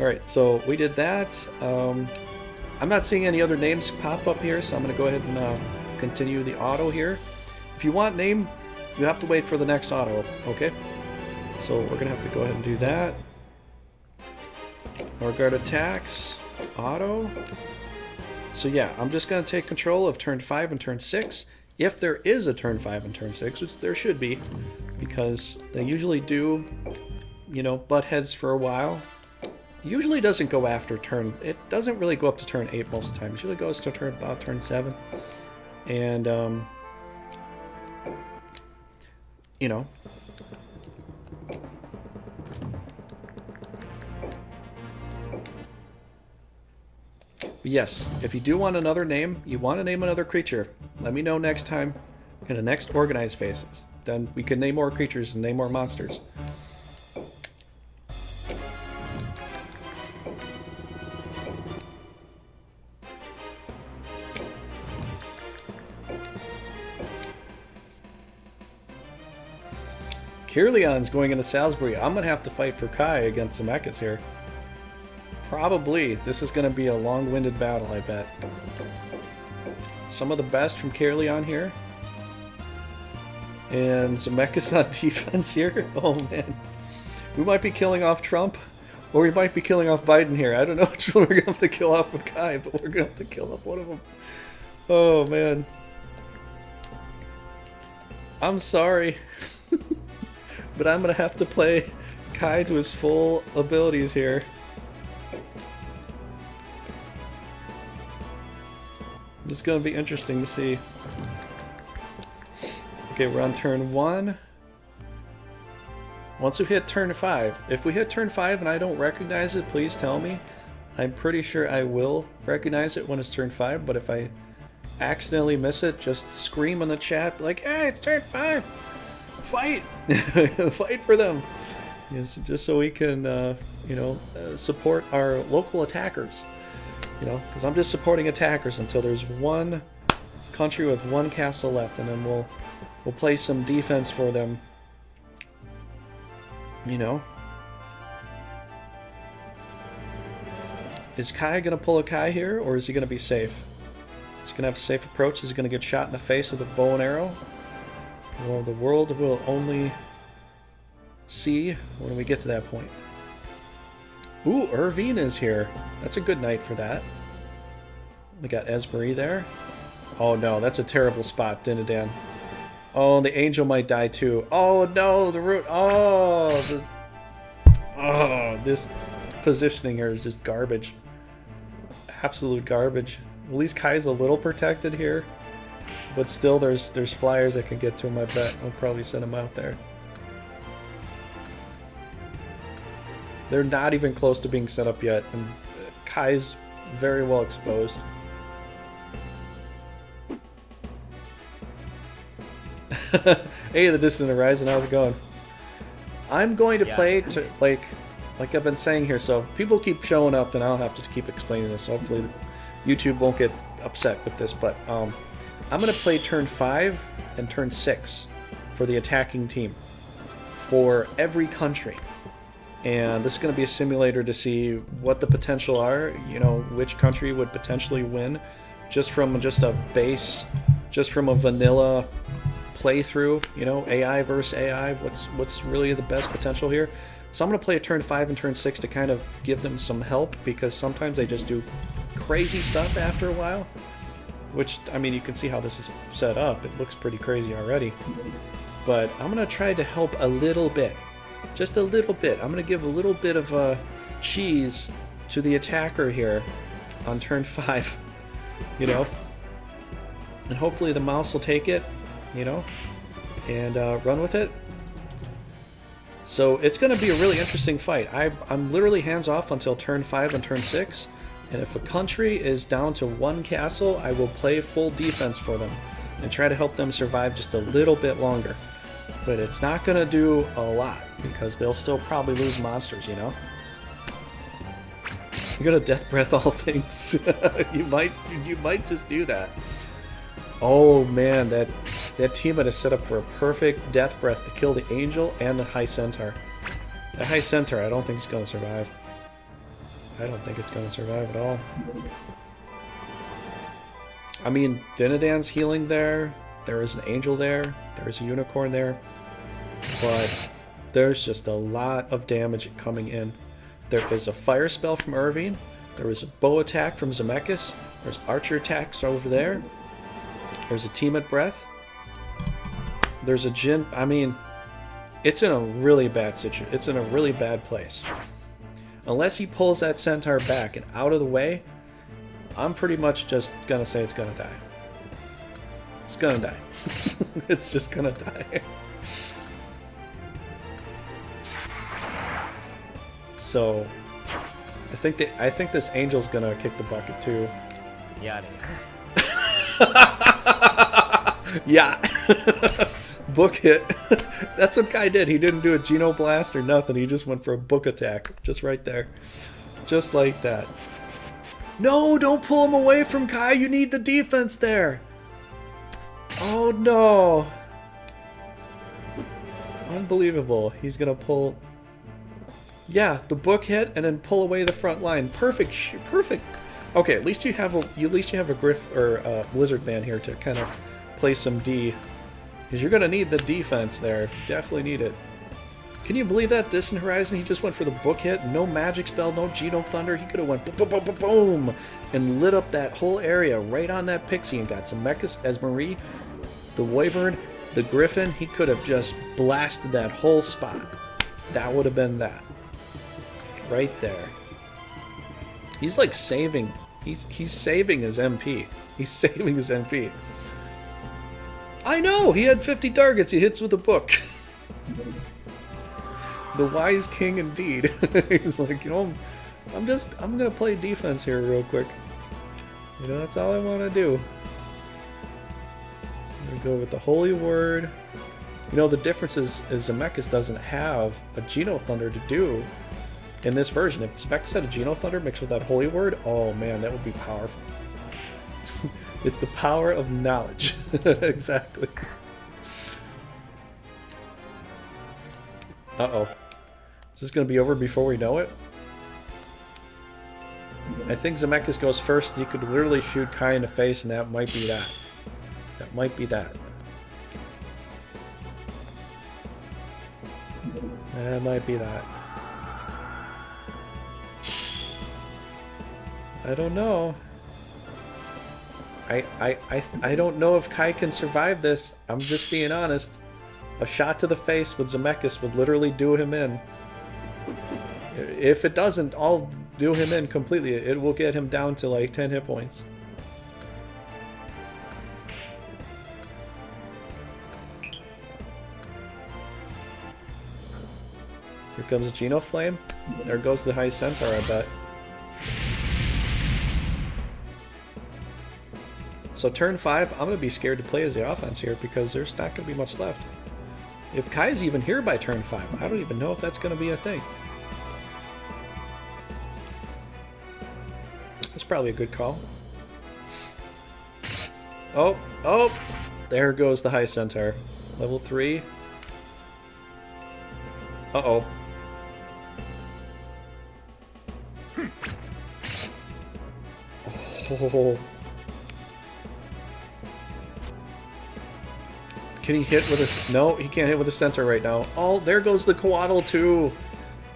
All right, so we did that. I'm not seeing any other names pop up here, so I'm going to go ahead and continue the auto here. If you want name, you have to wait for the next auto, okay? So we're going to have to go ahead and do that. Guard attacks, auto. So yeah, I'm just going to take control of turn 5 and turn 6. If there is a turn 5 and turn 6, which there should be, because they usually do, you know, butt heads for a while. Usually doesn't go after turn, it doesn't really go up to turn 8 most of the time. It usually goes to about turn 7. And, you know. Yes, if you do want another name, you want to name another creature, let me know next time in the next organized phase. Then we can name more creatures and name more monsters. Kirlian's going into Salisbury. I'm going to have to fight for Kai against the mechas here. Probably. This is going to be a long-winded battle, I bet. Some of the best from Kirlian here. And Zemeckis on defense here. Oh, man. We might be killing off Trump, or we might be killing off Biden here. I don't know which one we're going to have to kill off with Kai, but we're going to have to kill off one of them. Oh, man. I'm sorry. But I'm going to have to play Kai to his full abilities here. It's going to be interesting to see. Okay, we're on turn 1. Once we hit turn 5. If we hit turn 5 and I don't recognize it, please tell me. I'm pretty sure I will recognize it when it's turn 5, but if I accidentally miss it, just scream in the chat like, hey, it's turn 5! Fight! Fight for them! Yes, just so we can, you know, support our local attackers. You know, because I'm just supporting attackers until there's one country with one castle left, and then we'll play some defense for them. You know. Is Kai gonna pull a Kai here, or is he gonna be safe? Is he gonna have a safe approach? Is he gonna get shot in the face with a bow and arrow? Well, the world will only see when we get to that point. Ooh, Irvine is here. That's a good night for that. We got Esmery there. Oh no, that's a terrible spot, Dinadan. Oh, the angel might die too. Oh no, the root. Oh, this positioning here is just garbage. It's absolute garbage. At least Kai's a little protected here, but still, there's flyers that can get to him. I bet we'll probably send him out there. They're not even close to being set up yet, and Kai's very well exposed. Hey, the Distant Horizon, how's it going? I'm going to play to like I've been saying here, so people keep showing up, and I'll have to keep explaining this. So hopefully, YouTube won't get upset with this, but I'm going to play turn 5 and turn 6 for the attacking team for every country. And this is going to be a simulator to see what the potential are, you know, which country would potentially win just from a base, just from a vanilla playthrough, you know, AI versus AI, what's really the best potential here. So I'm going to play a turn 5 and turn 6 to kind of give them some help, because sometimes they just do crazy stuff after a while, which, I mean, you can see how this is set up. It looks pretty crazy already. But I'm going to try to help a little bit. Just a little bit. I'm going to give a little bit of a cheese to the attacker here on turn 5, you know? And hopefully the mouse will take it, you know, and run with it. So it's going to be a really interesting fight. I'm literally hands off until turn 5 and turn 6, And if a country is down to 1 castle, I will play full defense for them and try to help them survive just a little bit longer. But it's not going to do a lot because they'll still probably lose monsters, you know? You're going to death breath all things. you might just do that. Oh man, that Tiamat is set up for a perfect death breath to kill the angel and the high centaur. The high centaur I don't think is going to survive. I don't think it's going to survive at all. I mean, Dinadan's healing there. There is an angel there. There's a unicorn there. But there's just a lot of damage coming in. There is a fire spell from Irving. There is a bow attack from Zemeckis. There's archer attacks over there. There's a Tiamat breath. There's a Jin. I mean, it's in a really bad situation. It's in a really bad place. Unless he pulls that centaur back and out of the way, I'm pretty much just gonna say it's gonna die. It's gonna die. It's just gonna die. So, I think this angel's gonna kick the bucket too. Yada. Yeah. Book hit. That's what Kai did. He didn't do a Geno Blast or nothing. He just went for a book attack. Just right there. Just like that. No, don't pull him away from Kai. You need the defense there. Oh, no. Unbelievable. He's going to pull... Yeah, the book hit and then pull away the front line. Perfect. Perfect. Okay, at least you have a Griff or a Blizzard man here to kind of play some D. Because you're going to need the defense there. Definitely need it. Can you believe that? Distant Horizon, he just went for the book hit. No magic spell, no Geno Thunder. He could have went boom, boom, boom, boom, boom, and lit up that whole area right on that pixie and got Zemeckis, Esmerie, the Wyvern, the Griffin. He could have just blasted that whole spot. That would have been that. Right there. He's like saving. He's saving his MP. He's saving his MP. I know! He had 50 targets. He hits with a book. The wise king indeed. He's like, you know, I'm gonna play defense here real quick. You know, that's all I want to do. I'm gonna go with the holy word. You know, the difference is Zemeckis doesn't have a Geno Thunder to do in this version. If Zemeckis had a Geno Thunder mixed with that holy word, oh man, that would be powerful. It's the power of knowledge. Exactly. Uh-oh. Is this going to be over before we know it? I think Zemeckis goes first. You could literally shoot Kai in the face, and that might be that. That might be that. That might be that. I don't know. I don't know if Kai can survive this. I'm just being honest. A shot to the face with Zemeckis would literally do him in. If it doesn't, I'll do him in completely. It will get him down to like 10 hit points. Here comes Geno Flame. There goes the High Centaur, I bet. So turn 5, I'm going to be scared to play as the offense here because there's not going to be much left. If Kai's even here by turn 5, I don't even know if that's going to be a thing. That's probably a good call. Oh, oh! There goes the High Centaur. Level 3. Uh-oh. Oh. Can he hit with a... No, he can't hit with a centaur right now. Oh, there goes the Quaddle too.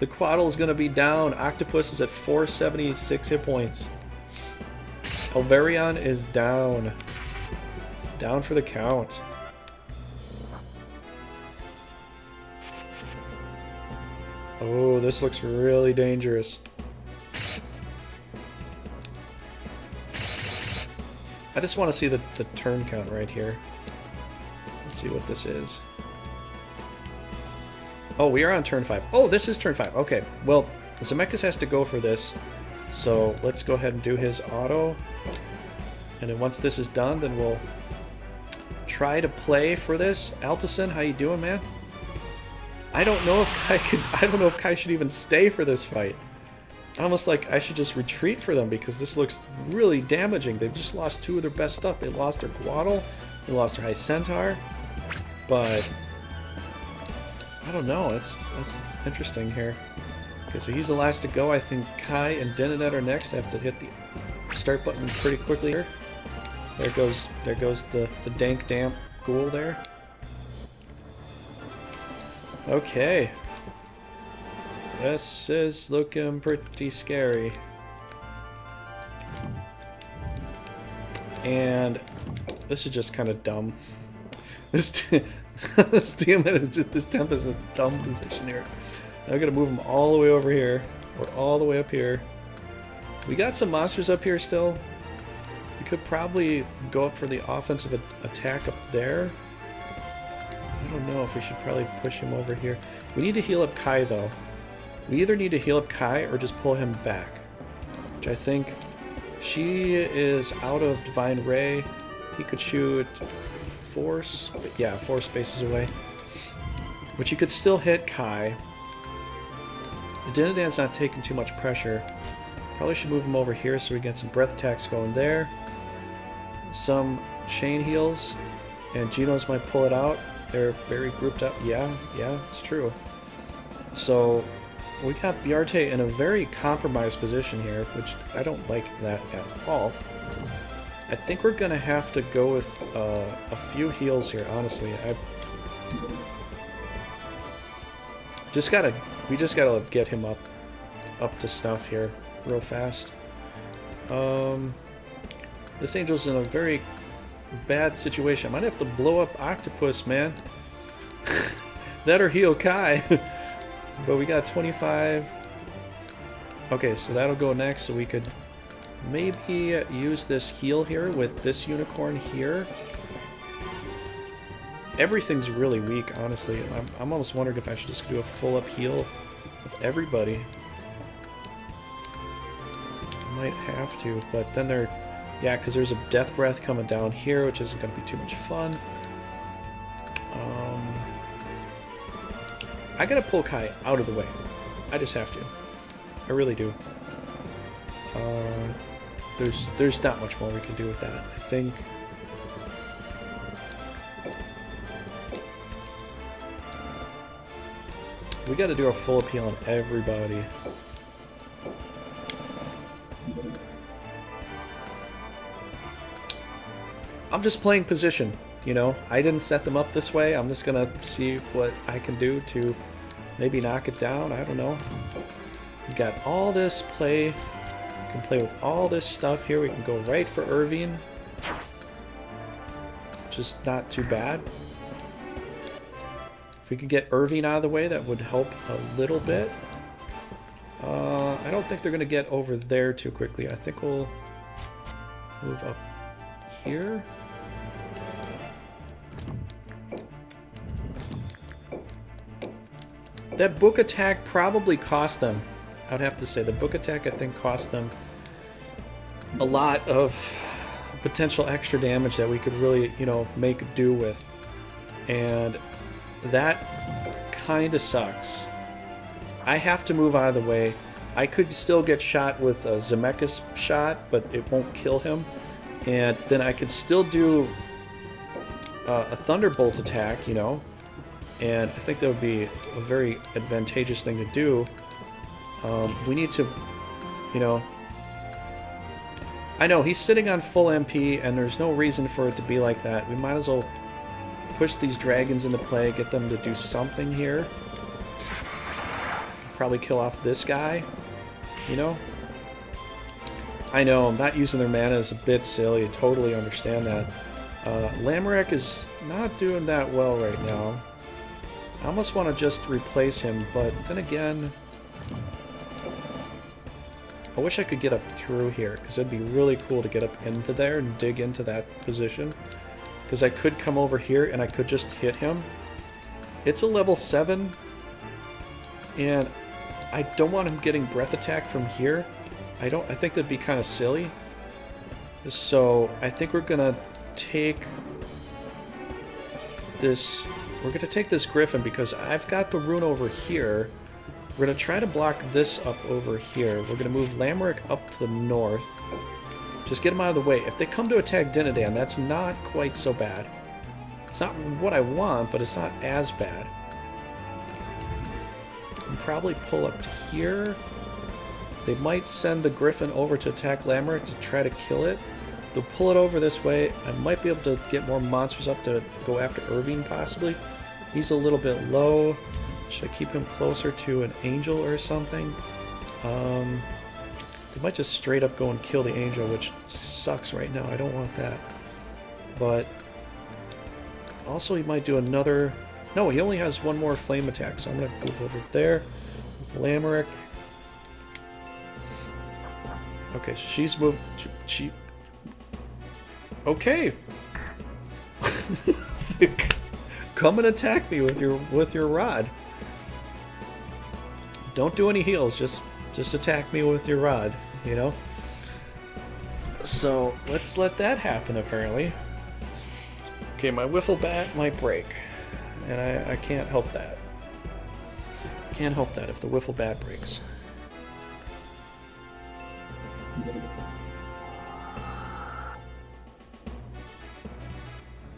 The Quaddle is going to be down. Octopus is at 476 hit points. Elverion is down. Down for the count. Oh, this looks really dangerous. I just want to see the turn count right here. Let's see what this is. Oh, we are on turn 5. Oh, this is turn 5. Okay, well, Zemeckis has to go for this. So let's go ahead and do his auto. And then once this is done, then we'll try to play for this. Altison, how you doing, man? I don't know if Kai should even stay for this fight. Almost like I should just retreat for them because this looks really damaging. They've just lost 2 of their best stuff. They lost their Guadal, they lost their High Centaur, but I don't know. That's interesting here. Okay, so he's the last to go. I think Kai and Dinanet are next. I have to hit the start button pretty quickly here. There goes the dank damp ghoul there. Okay. This is looking pretty scary. And this is just kind of dumb. This demon is just, this temp is a dumb position here. Now I gotta move him all the way over here, or all the way up here. We got some monsters up here still. We could probably go up for the offensive attack up there. I don't know if we should probably push him over here. We need to heal up Kai though. We either need to heal up Kai or just pull him back. Which I think she is out of Divine Ray. He could shoot 4 spaces away. But you could still hit Kai. Dinadan's not taking too much pressure. Probably should move him over here so we get some breath attacks going there. Some chain heals. And Genos might pull it out. They're very grouped up. Yeah, it's true. So we got Biarte in a very compromised position here, which I don't like that at all. I think we're gonna have to go with a few heals here, honestly. We just gotta get him up to snuff here real fast. This angel's in a very bad situation. I might have to blow up Octopus, man. That or heal Kai. But we got 25. Okay, so that'll go next, so we could maybe use this heal here with this unicorn here. Everything's really weak, honestly. I'm almost wondering if I should just do a full up heal of everybody. I might have to, but then they're... Yeah, because there's a Death Breath coming down here, which isn't going to be too much fun. I gotta pull Kai out of the way. I just have to. I really do. There's not much more we can do with that. I think... we gotta do a full appeal on everybody. I'm just playing position, you know? I didn't set them up this way. I'm just gonna see what I can do to maybe knock it down. I don't know. We've got all this play. We can play with all this stuff here. We can go right for Irvine, which is not too bad. If we could get Irvine out of the way, that would help a little bit. I don't think they're going to get over there too quickly. I think we'll move up here. That book attack probably cost them. I'd have to say the book attack, I think, cost them a lot of potential extra damage that we could really, you know, make do with. And that kind of sucks. I have to move out of the way. I could still get shot with a Zemeckis shot, but it won't kill him. And then I could still do a Thunderbolt attack, you know. And I think that would be a very advantageous thing to do. We need to, you know... I know, he's sitting on full MP, and there's no reason for it to be like that. We might as well push these dragons into play, get them to do something here. Probably kill off this guy, you know? I know, not using their mana is a bit silly. I totally understand that. Lamorak is not doing that well right now. I almost want to just replace him, but then again... I wish I could get up through here, because it'd be really cool to get up into there and dig into that position. Because I could come over here and I could just hit him. It's a level 7, and I don't want him getting breath attack from here. I think that'd be kind of silly. So I think we're gonna take this. We're gonna take this Griffin because I've got the rune over here. We're gonna try to block this up over here. We're gonna move Lamerick up to the north. Just get them out of the way. If they come to attack Dinadan, that's not quite so bad. It's not what I want, but it's not as bad. And probably pull up to here. They might send the Griffin over to attack Lamerick to try to kill it. They'll pull it over this way. I might be able to get more monsters up to go after Irving, possibly. He's a little bit low. Should I keep him closer to an angel or something? They might just straight up go and kill the angel, which sucks right now. I don't want that. But also he might do another... No, he only has one more flame attack, so I'm going to move over there with Lamerick. Okay, so she's moved... She... Okay! Come and attack me with your rod. Don't do any heals, just attack me with your rod, you know? So, let's let that happen, apparently. Okay, my wiffle bat might break. And I can't help that. Can't help that if the wiffle bat breaks.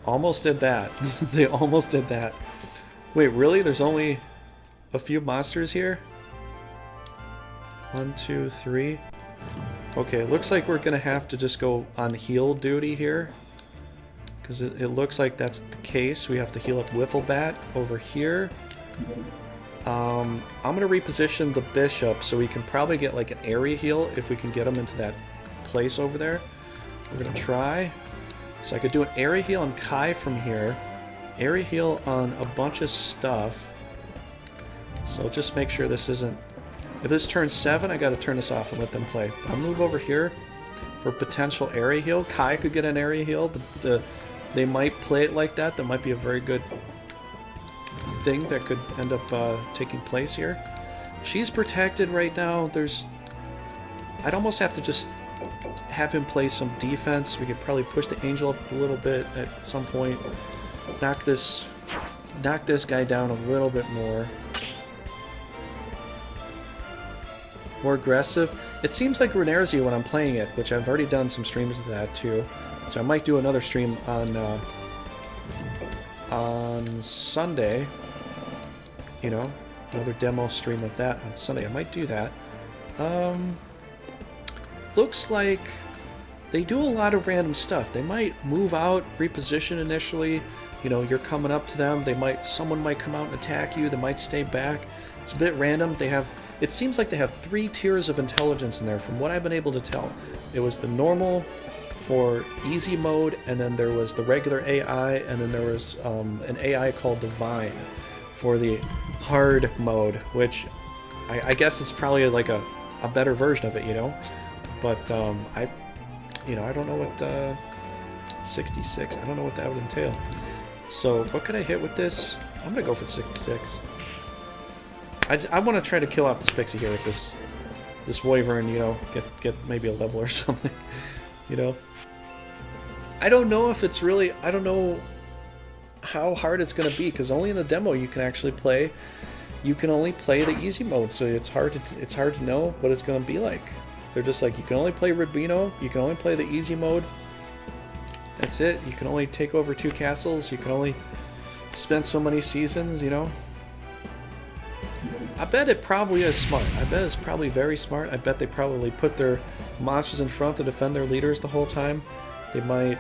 Almost did that. They almost did that. Wait, really? There's only a few monsters here? 1, 2, 3. Okay, it looks like we're gonna have to just go on heal duty here. Because it looks like that's the case. We have to heal up Wifflebat over here. I'm going to reposition the Bishop so we can probably get like an area heal if we can get him into that place over there. We're going to try. So I could do an area heal on Kai from here. Area heal on a bunch of stuff. So just make sure this isn't... If this turns 7, I got to turn this off and let them play. I'll move over here for potential area heal. Kai could get an area heal. They might play it like that. That might be a very good thing that could end up taking place here. She's protected right now. I'd almost have to just have him play some defense. We could probably push the angel up a little bit at some point. Knock this guy down a little bit more. More aggressive. It seems like Renerzi when I'm playing it, which I've already done some streams of that too. So I might do another stream on Sunday. You know, another demo stream of that on Sunday. I might do that. Looks like they do a lot of random stuff. They might move out, reposition initially. You know, you're coming up to them. Someone might come out and attack you. They might stay back. It's a bit random. It seems like they have 3 tiers of intelligence in there, from what I've been able to tell. It was the normal for easy mode, and then there was the regular AI, and then there was an AI called Divine for the hard mode, which I guess is probably like a better version of it, you know. But I don't know what 66. I don't know what that would entail. So what could I hit with this? I'm gonna go for 66. I want to try to kill off this pixie here with this wyvern, you know, get maybe a level or something, you know. I don't know if it's really, I don't know how hard it's going to be, because only in the demo you can actually play, you can only play the easy mode, so it's hard to know what it's going to be like. They're just like, you can only play Rubino, you can only play the easy mode, that's it. You can only take over 2 castles, you can only spend so many seasons, you know. I bet it probably is smart. I bet it's probably very smart. I bet they probably put their monsters in front to defend their leaders the whole time. They might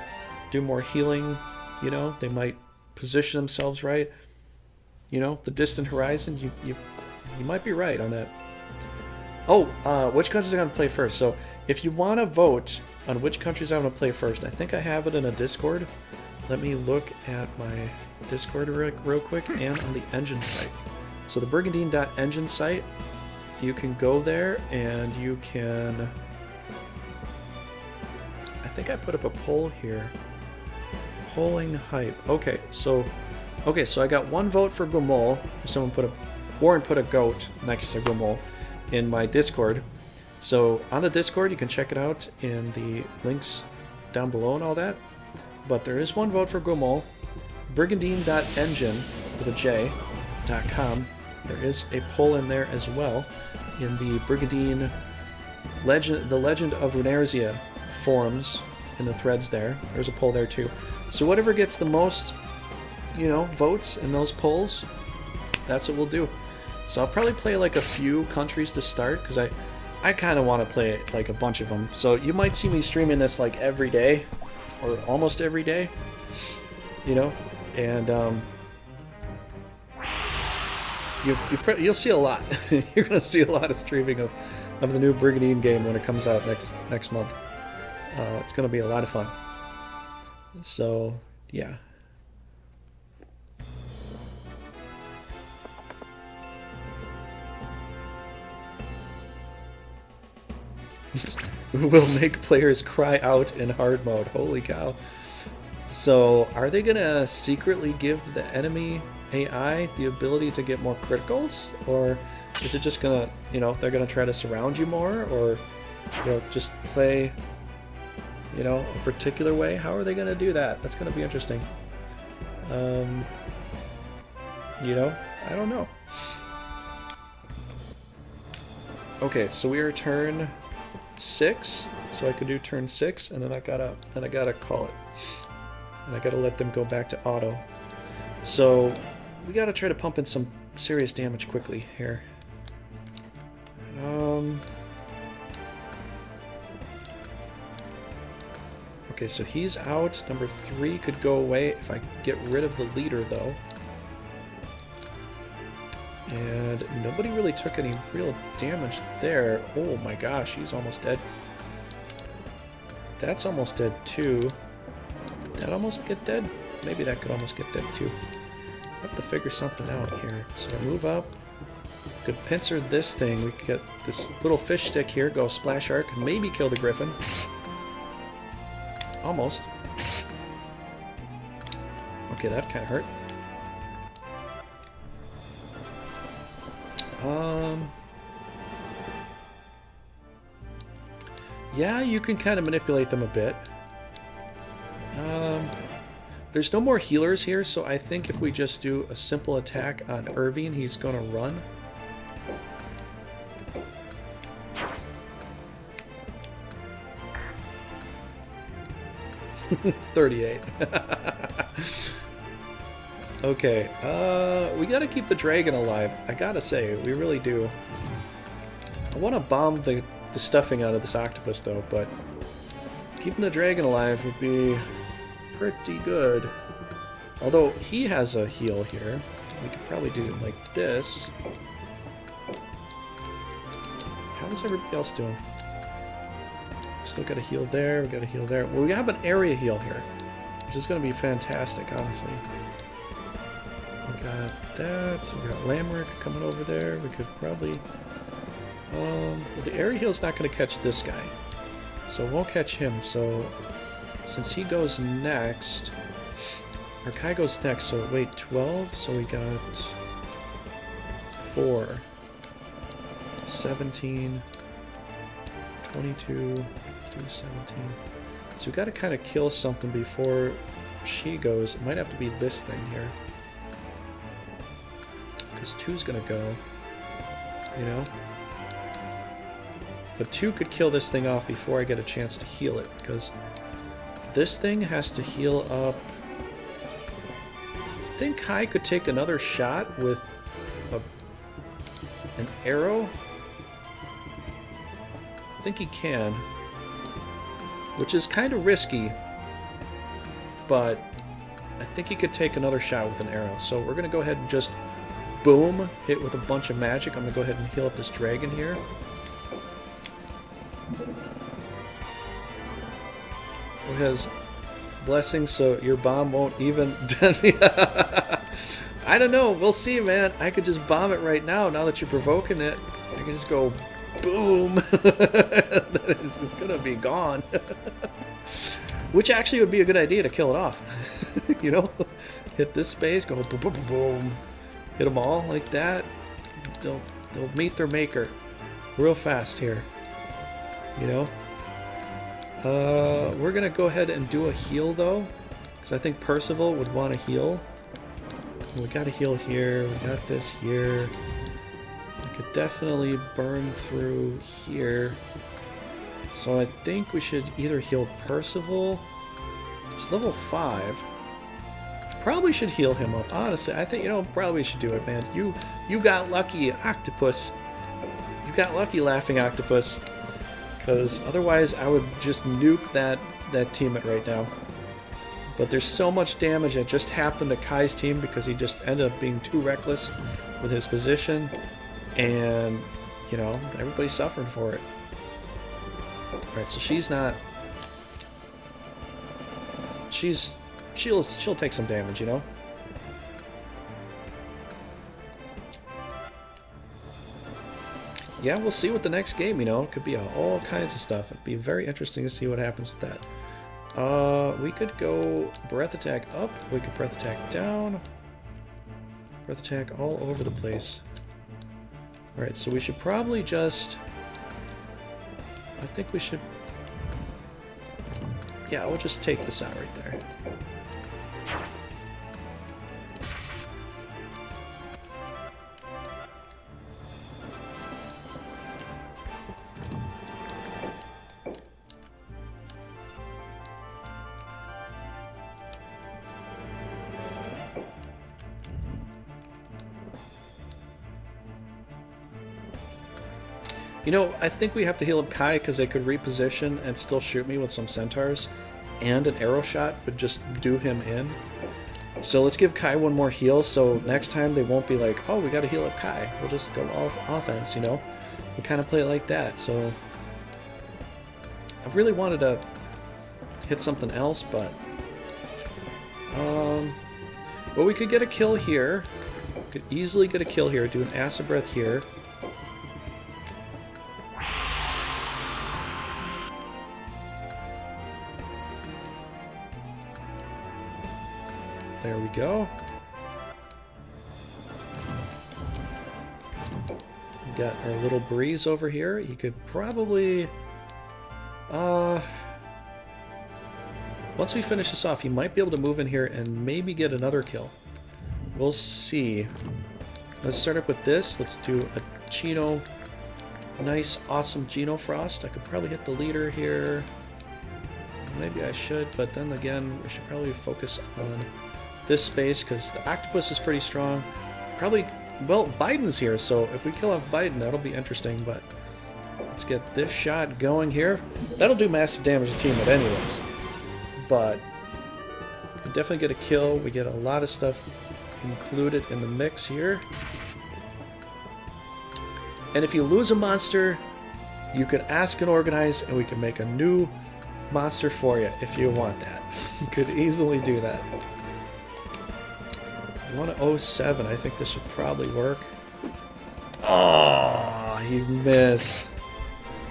do more healing, you know. They might position themselves right. You know, the distant horizon, you might be right on that. Oh, which countries are going to play first? So if you want to vote on which countries I'm going to play first, I think I have it in a Discord. Let me look at my Discord real quick, and on the engine site. So the Brigandine.engine site, you can go there and you can... I think I put up a poll here. Polling hype. Okay, so I got 1 vote for Gomol. Warren put a goat next to Gomol in my Discord. So on the Discord, you can check it out in the links down below and all that. But there is one vote for Guimol. Brigandine.engine with a J.com. There is a poll in there as well in the Brigandine Legend, the Legend of Runerzia forums in the threads there. There's a poll there too. So whatever gets the most, votes in those polls, that's what we'll do. So I'll probably play like a few countries to start because I kind of want to play like a bunch of them. So you might see me streaming this like every day or almost every day, and you'll see a lot. You're gonna see a lot of streaming of the new Brigandine game when it comes out next month. It's gonna be a lot of fun. So yeah. Will make players cry out in hard mode. Holy cow. So are they gonna secretly give the enemy AI the ability to get more criticals, or is it just gonna, they're gonna try to surround you more, or just play, a particular way? How are they gonna do that? That's gonna be interesting. I don't know. Okay, so we are turn 6, so I could do turn 6, and then I gotta call it, and I gotta let them go back to auto. So we gotta try to pump in some serious damage quickly here. Okay, so he's out. Number 3 could go away if I get rid of the leader, though. And nobody really took any real damage there. Oh my gosh, he's almost dead. That's almost dead too. Did that almost get dead? Maybe that could almost get dead too. I have to figure something out here. So I move up. Could pincer this thing. We could get this little fish stick here, go splash arc, maybe kill the griffin. Almost. Okay, that kind of hurt. Yeah, you can kind of manipulate them a bit. There's no more healers here, so I think if we just do a simple attack on Irving, he's gonna run. $38. Okay, we gotta keep the dragon alive. I gotta say, we really do. I want to bomb the stuffing out of this octopus, though, but keeping the dragon alive would be pretty good. Although he has a heal here. We could probably do it like this. How's everybody else doing? Still got a heal there, we got a heal there. Well, we have an area heal here, which is going to be fantastic, honestly. We got that, we got Lamric coming over there. We could probably... well, the area heal's not going to catch this guy, so it won't catch him. So since he goes next, or Kai goes next, so wait, 12, so we got 4, 17, 22, 17. So we got to kind of kill something before she goes. It might have to be this thing here, because 2's gonna go, But 2 could kill this thing off before I get a chance to heal it, because this thing has to heal up. I think Kai could take another shot with an arrow. I think he can, which is kind of risky, but I think he could take another shot with an arrow. So we're going to go ahead and just boom, hit with a bunch of magic. I'm going to go ahead and heal up this dragon here. It has blessings, so your bomb won't even... I don't know. We'll see, man. I could just bomb it right now that you're provoking it. I can just go boom. It's going to be gone. Which actually would be a good idea to kill it off. Hit this space, go boom, boom, boom, boom. Hit them all like that. They'll meet their maker real fast here. you know. We're gonna go ahead and do a heal though, because I think Percival would want to heal. We got a heal here. We got this here. We could definitely burn through here. So I think we should either heal Percival. He's level 5. Probably should heal him up. Honestly, I think, you know, probably should do it, man. You got lucky, Octopus. You got lucky, Laughing Octopus. Because otherwise I would just nuke that teammate right now. But there's so much damage that just happened to Kai's team because he just ended up being too reckless with his position. And, you know, everybody's suffering for it. Alright, so she's not... She'll take some damage, you know? Yeah, we'll see with the next game, you know? It could be all kinds of stuff. It'd be very interesting to see what happens with that. We could go breath attack up. We could breath attack down. Breath attack all over the place. Alright, so we should probably just... I think we should... Yeah, we'll just take this out right there. You know, I think we have to heal up Kai because they could reposition and still shoot me with some centaurs, and an arrow shot would just do him in. So let's give Kai one more heal, so next time they won't be like, oh, we got to heal up Kai. We'll just go all offense, you know? We kind of play it like that, so... I really wanted to hit something else, but... Well, we could get a kill here. We could easily get a kill here, do an acid breath here. There we go. We got our little breeze over here. He could probably... Once we finish this off, he might be able to move in here and maybe get another kill. We'll see. Let's start up with this. Let's do a Geno... Nice, awesome Geno Frost. I could probably hit the leader here. Maybe I should, but then again, we should probably focus on... this space, because the octopus is pretty strong. Probably, well, Biden's here, so if we kill off Biden, that'll be interesting, but let's get this shot going here. That'll do massive damage to teammate anyways. But we definitely get a kill. We get a lot of stuff included in the mix here. And if you lose a monster, you can ask and organize, and we can make a new monster for you if you want that. You could easily do that. 107. I think this should probably work. Oh, he missed.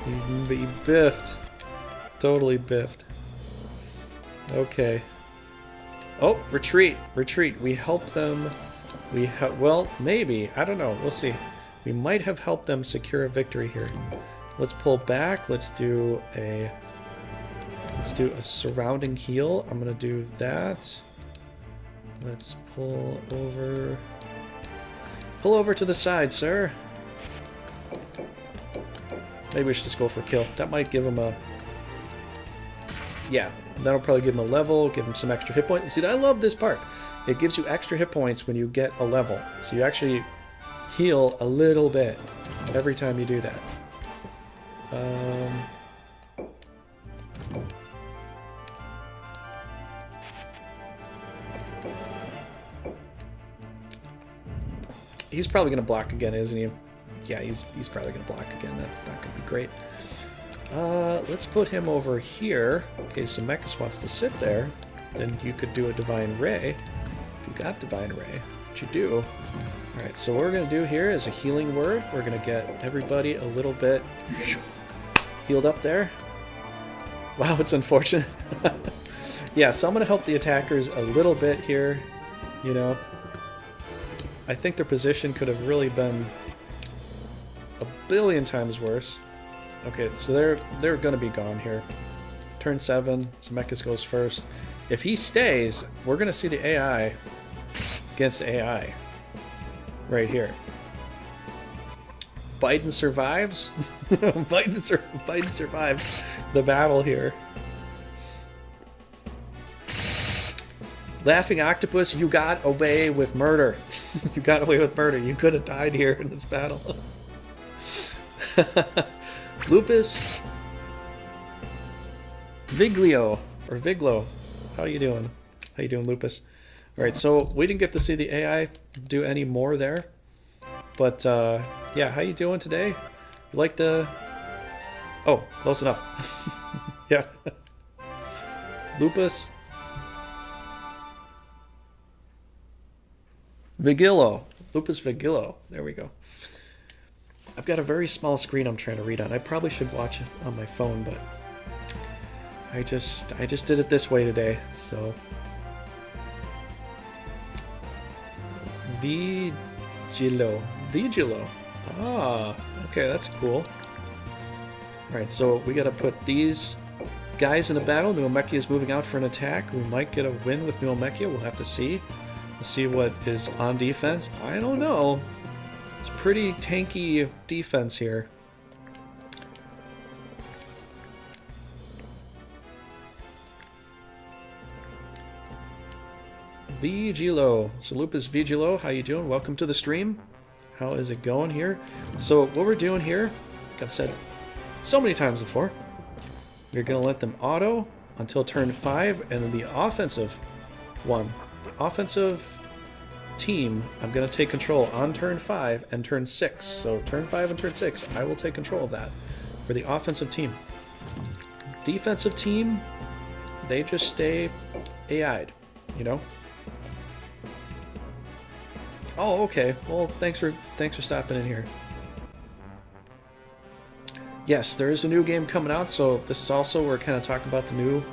He biffed. Totally biffed. Okay. Oh, retreat. Retreat. We helped them. Well, maybe. I don't know. We'll see. We might have helped them secure a victory here. Let's pull back. Let's do a surrounding heal. I'm going to do that. Let's pull over. Pull over to the side, sir. Maybe we should just go for a kill. That might give him a... Yeah, that'll probably give him a level, give him some extra hit points. See, I love this part. It gives you extra hit points when you get a level. So you actually heal a little bit every time you do that. He's probably going to block again, isn't he? Yeah, he's probably going to block again. That's not going to be great. Let's put him over here. Okay, so Mechas wants to sit there. Then you could do a Divine Ray. If you got Divine Ray, which you do. Alright, so what we're going to do here is a healing word. We're going to get everybody a little bit healed up there. Wow, it's unfortunate. Yeah, so I'm going to help the attackers a little bit here, you know. I think their position could have really been a billion times worse. Okay, so they're gonna be gone here. Turn 7, Zemeckis goes first. If he stays, we're gonna see the AI against the AI right here. Biden survives. Biden survived the battle here. Laughing Octopus, you got away with murder. You got away with murder. You could have died here in this battle. Lupus Viglio, or Viglo. How you doing? How you doing, Lupus? Alright, so we didn't get to see the AI do any more there. But, yeah, how you doing today? You like the... Oh, close enough. Yeah. Lupus Vigillo. Lupus Vigillo. There we go. I've got a very small screen I'm trying to read on. I probably should watch it on my phone, but I just did it this way today, so. Vigillo. Ah, okay, that's cool. Alright, so we gotta put these guys in a battle. Nuomechia is moving out for an attack. We might get a win with Nuomechia. We'll have to see. We'll see what is on defense. I don't know. It's pretty tanky defense here. Vigilo. So Lupus Vigilo, how you doing? Welcome to the stream. How is it going here? So what we're doing here, like I've said so many times before, we're going to let them auto until turn 5, and then the offensive one, the offensive team, I'm going to take control on turn 5 and turn 6. So turn 5 and turn 6, I will take control of that for the offensive team. Defensive team, they just stay AI'd, you know? Oh, okay. Well, thanks for stopping in here. Yes, there is a new game coming out, so this is also, we're kind of talking about the new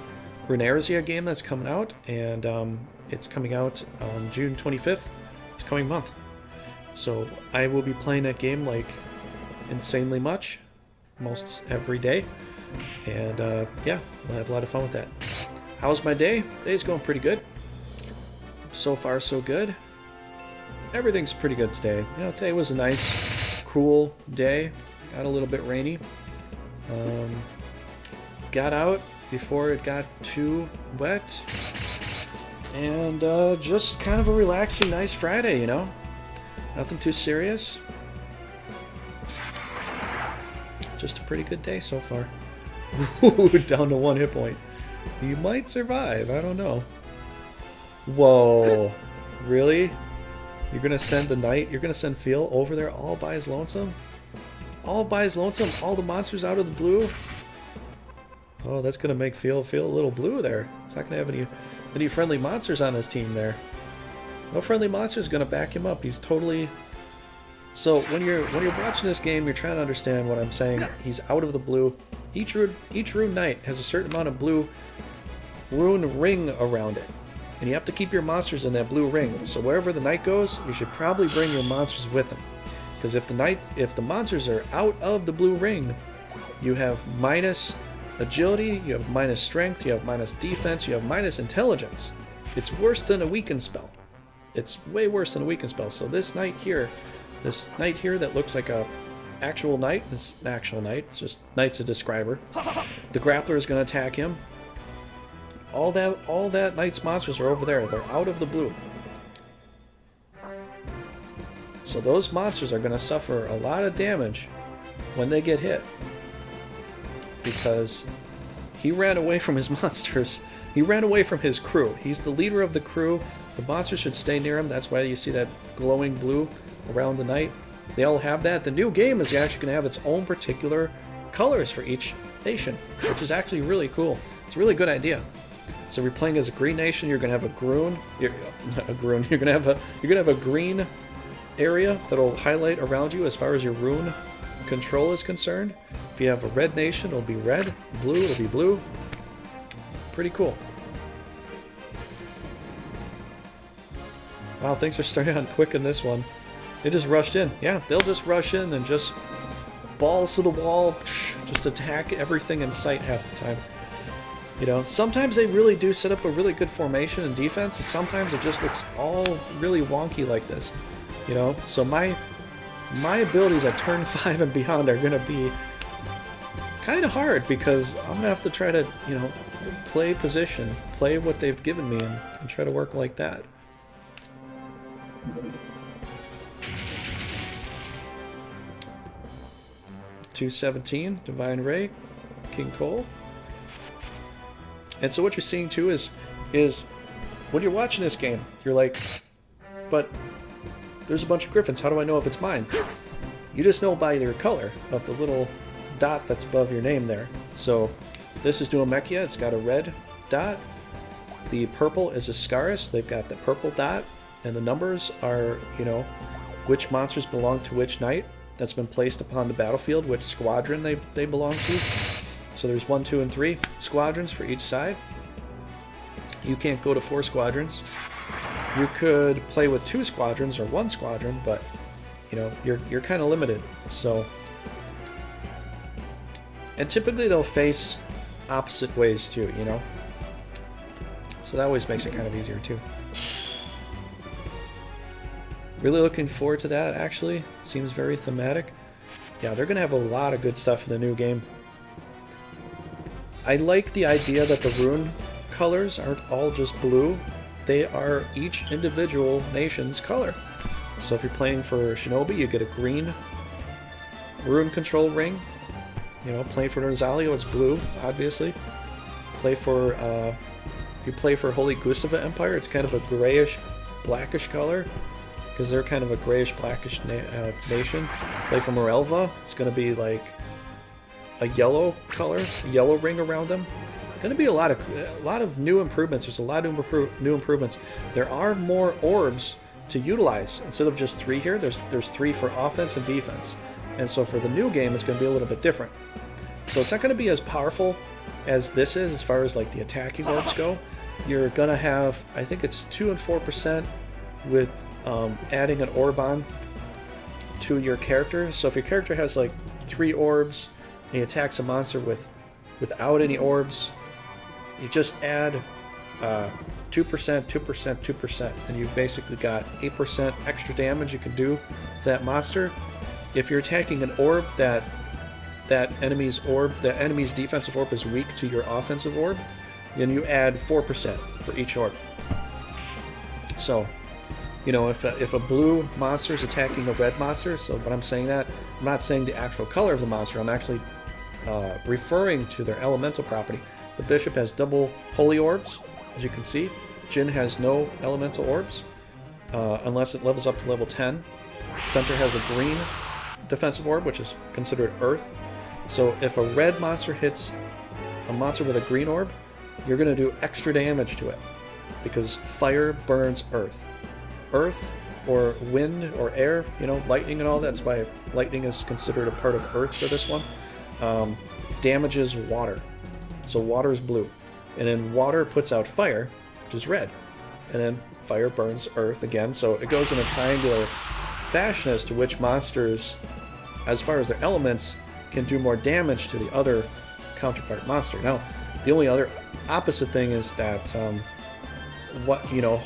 Runerzia game that's coming out, and it's coming out on June 25th, this coming month. So I will be playing that game like insanely much, most every day, and yeah, we'll have a lot of fun with that. How's my day? Today's going pretty good. So far, so good. Everything's pretty good today. You know, today was a nice, cool day. Got a little bit rainy. Got out before it got too wet. And just kind of a relaxing, nice Friday, you know? Nothing too serious. Just a pretty good day so far. Down to 1 hit point. You might survive, I don't know. Whoa. Really? You're gonna send the knight, you're gonna send Phil over there all by his lonesome? All by his lonesome? All the monsters out of the blue? Oh, that's gonna make Phil feel a little blue there. He's not gonna have any friendly monsters on his team there. No friendly monsters gonna back him up. He's totally... So when you're watching this game, you're trying to understand what I'm saying. He's out of the blue. Each rune knight has a certain amount of blue rune ring around it. And you have to keep your monsters in that blue ring. So wherever the knight goes, you should probably bring your monsters with him. Because if the monsters are out of the blue ring, you have minus agility, you have minus strength, you have minus defense, you have minus intelligence. It's worse than a weaken spell. It's way worse than a weaken spell. So this knight here that looks like a actual knight, is an actual knight. It's just knight's a describer. The grappler is going to attack him. All that knight's monsters are over there. They're out of the blue. So those monsters are going to suffer a lot of damage when they get hit. Because he ran away from his monsters. He ran away from his crew. He's the leader of the crew. The monsters should stay near him. That's why you see that glowing blue around the knight. They all have that. The new game is actually going to have its own particular colors for each nation, which is actually really cool. It's a really good idea. So if you're playing as a green nation, you're going to have a groon. You're going to have a green area that'll highlight around you as far as your rune control is concerned. If you have a red nation, it'll be red. Blue, it'll be blue. Pretty cool. Wow, things are starting on quick in this one. They just rushed in. Yeah, they'll just rush in and just balls to the wall, just attack everything in sight half the time. You know, sometimes they really do set up a really good formation and defense, and sometimes it just looks all really wonky like this. You know, so my abilities at turn 5 and beyond are going to be kind of hard because I'm going to have to try to, you know, play position, play what they've given me, and try to work like that. $217, Divine Ray, King Cole. And so what you're seeing too is when you're watching this game, you're like, but there's a bunch of griffins, how do I know if it's mine? You just know by their color of the little dot that's above your name there. So this is Duomechia, it's got a red dot. The purple is Ascaris, they've got the purple dot, and the numbers are, you know, which monsters belong to which knight that's been placed upon the battlefield, which squadron they belong to. So there's 1, 2, and 3 squadrons for each side. You can't go to 4 squadrons. You could play with 2 squadrons or 1 squadron, but you know, you're kind of limited. So, and typically they'll face opposite ways too, you know. So that always makes it kind of easier too. Really looking forward to that, actually. Seems very thematic. Yeah, they're going to have a lot of good stuff in the new game. I like the idea that the rune colors aren't all just blue. They are each individual nation's color. So if you're playing for Shinobi, you get a green rune control ring. You know, playing for Rosalio, it's blue, obviously. Play for, if you play for Holy Gustava Empire, it's kind of a grayish, blackish color, because they're kind of a grayish, blackish nation. Play for Morelva, it's going to be like a yellow color, a yellow ring around them. Going to be a lot of new improvements. There's a lot of new improvements. There are more orbs to utilize. Instead of just 3 here, there's 3 for offense and defense. And so for the new game, it's going to be a little bit different. So it's not going to be as powerful as this is as far as like the attacking orbs go. You're going to have, I think it's 2 and 4% with adding an orb on to your character. So if your character has like 3 orbs and he attacks a monster without any orbs, you just add 2%, 2%, 2%, and you've basically got 8% extra damage you can do to that monster. If you're attacking an orb that enemy's defensive orb is weak to your offensive orb, then you add 4% for each orb. So, you know, if a blue monster is attacking a red monster, so when I'm saying that, I'm not saying the actual color of the monster, I'm actually referring to their elemental property. The bishop has double holy orbs, as you can see. Jin has no elemental orbs, unless it levels up to level 10. Center has a green defensive orb, which is considered earth. So if a red monster hits a monster with a green orb, you're going to do extra damage to it, because fire burns earth. Earth or wind or air, you know, lightning and all, that's why lightning is considered a part of earth for this one, damages water. So water is blue. And then water puts out fire, which is red. And then fire burns earth again. So it goes in a triangular fashion as to which monsters, as far as their elements, can do more damage to the other counterpart monster. Now, the only other opposite thing is that,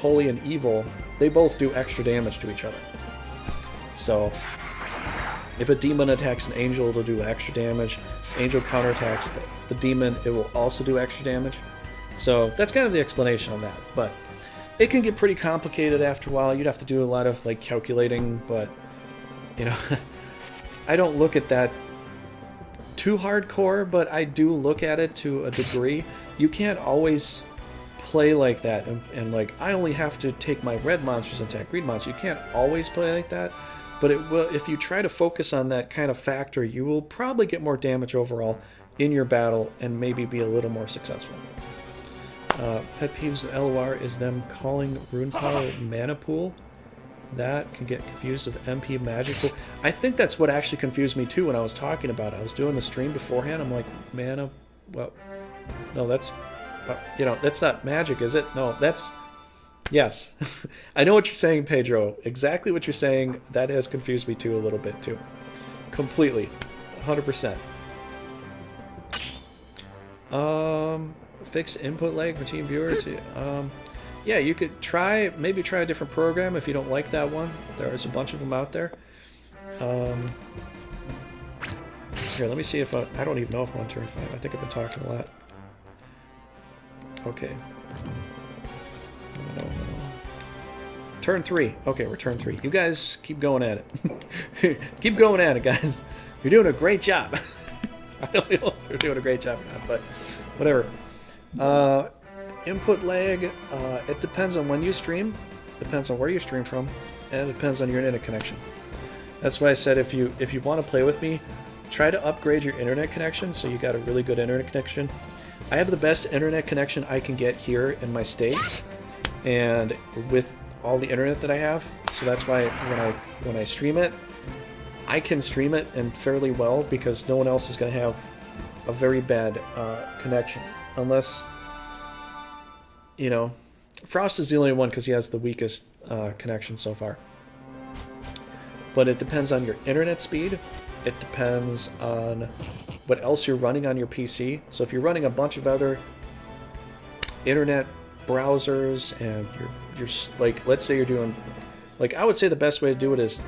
holy and evil, they both do extra damage to each other. So, if a demon attacks an angel, it'll do extra damage. Angel counterattacks the demon, it will also do extra damage. So, that's kind of the explanation on that. But it can get pretty complicated after a while. You'd have to do a lot of like calculating, but you know, I don't look at that too hardcore, but I do look at it to a degree. You can't always play like that and like, I only have to take my red monsters and attack green monsters. You can't always play like that, but it will, if you try to focus on that kind of factor, you will probably get more damage overall in your battle and maybe be a little more successful. Pet peeves of LOR is them calling rune power mana pool. That can get confused with MP magic pool. I think that's what actually confused me too when I was talking about it. I was doing the stream beforehand. I'm like, mana, well, no, that's, that's not magic, is it? No, that's, yes. I know what you're saying, Pedro. Exactly what you're saying. That has confused me too a little bit too. Completely. 100%. Fix input lag for team viewer to yeah, you could maybe try a different program if you don't like that one. There's a bunch of them out there. Here, let me see if I don't even know if I'm on turn 5. I think I've been talking a lot. Okay. No. Turn 3. Okay, we're turn 3. You guys keep going at it. Keep going at it, guys. You're doing a great job. I don't know if they're doing a great job or not, but whatever. Input lag, it depends on when you stream, depends on where you stream from, and it depends on your internet connection. That's why I said if you want to play with me, try to upgrade your internet connection so you got a really good internet connection. I have the best internet connection I can get here in my state, and with all the internet that I have, so that's why when I stream it, I can stream it and fairly well because no one else is going to have a very bad connection, unless, you know, Frost is the only one because he has the weakest connection so far. But it depends on your internet speed. It depends on what else you're running on your PC. So if you're running a bunch of other internet browsers and you're like, let's say you're doing, like, I would say the best way to do it is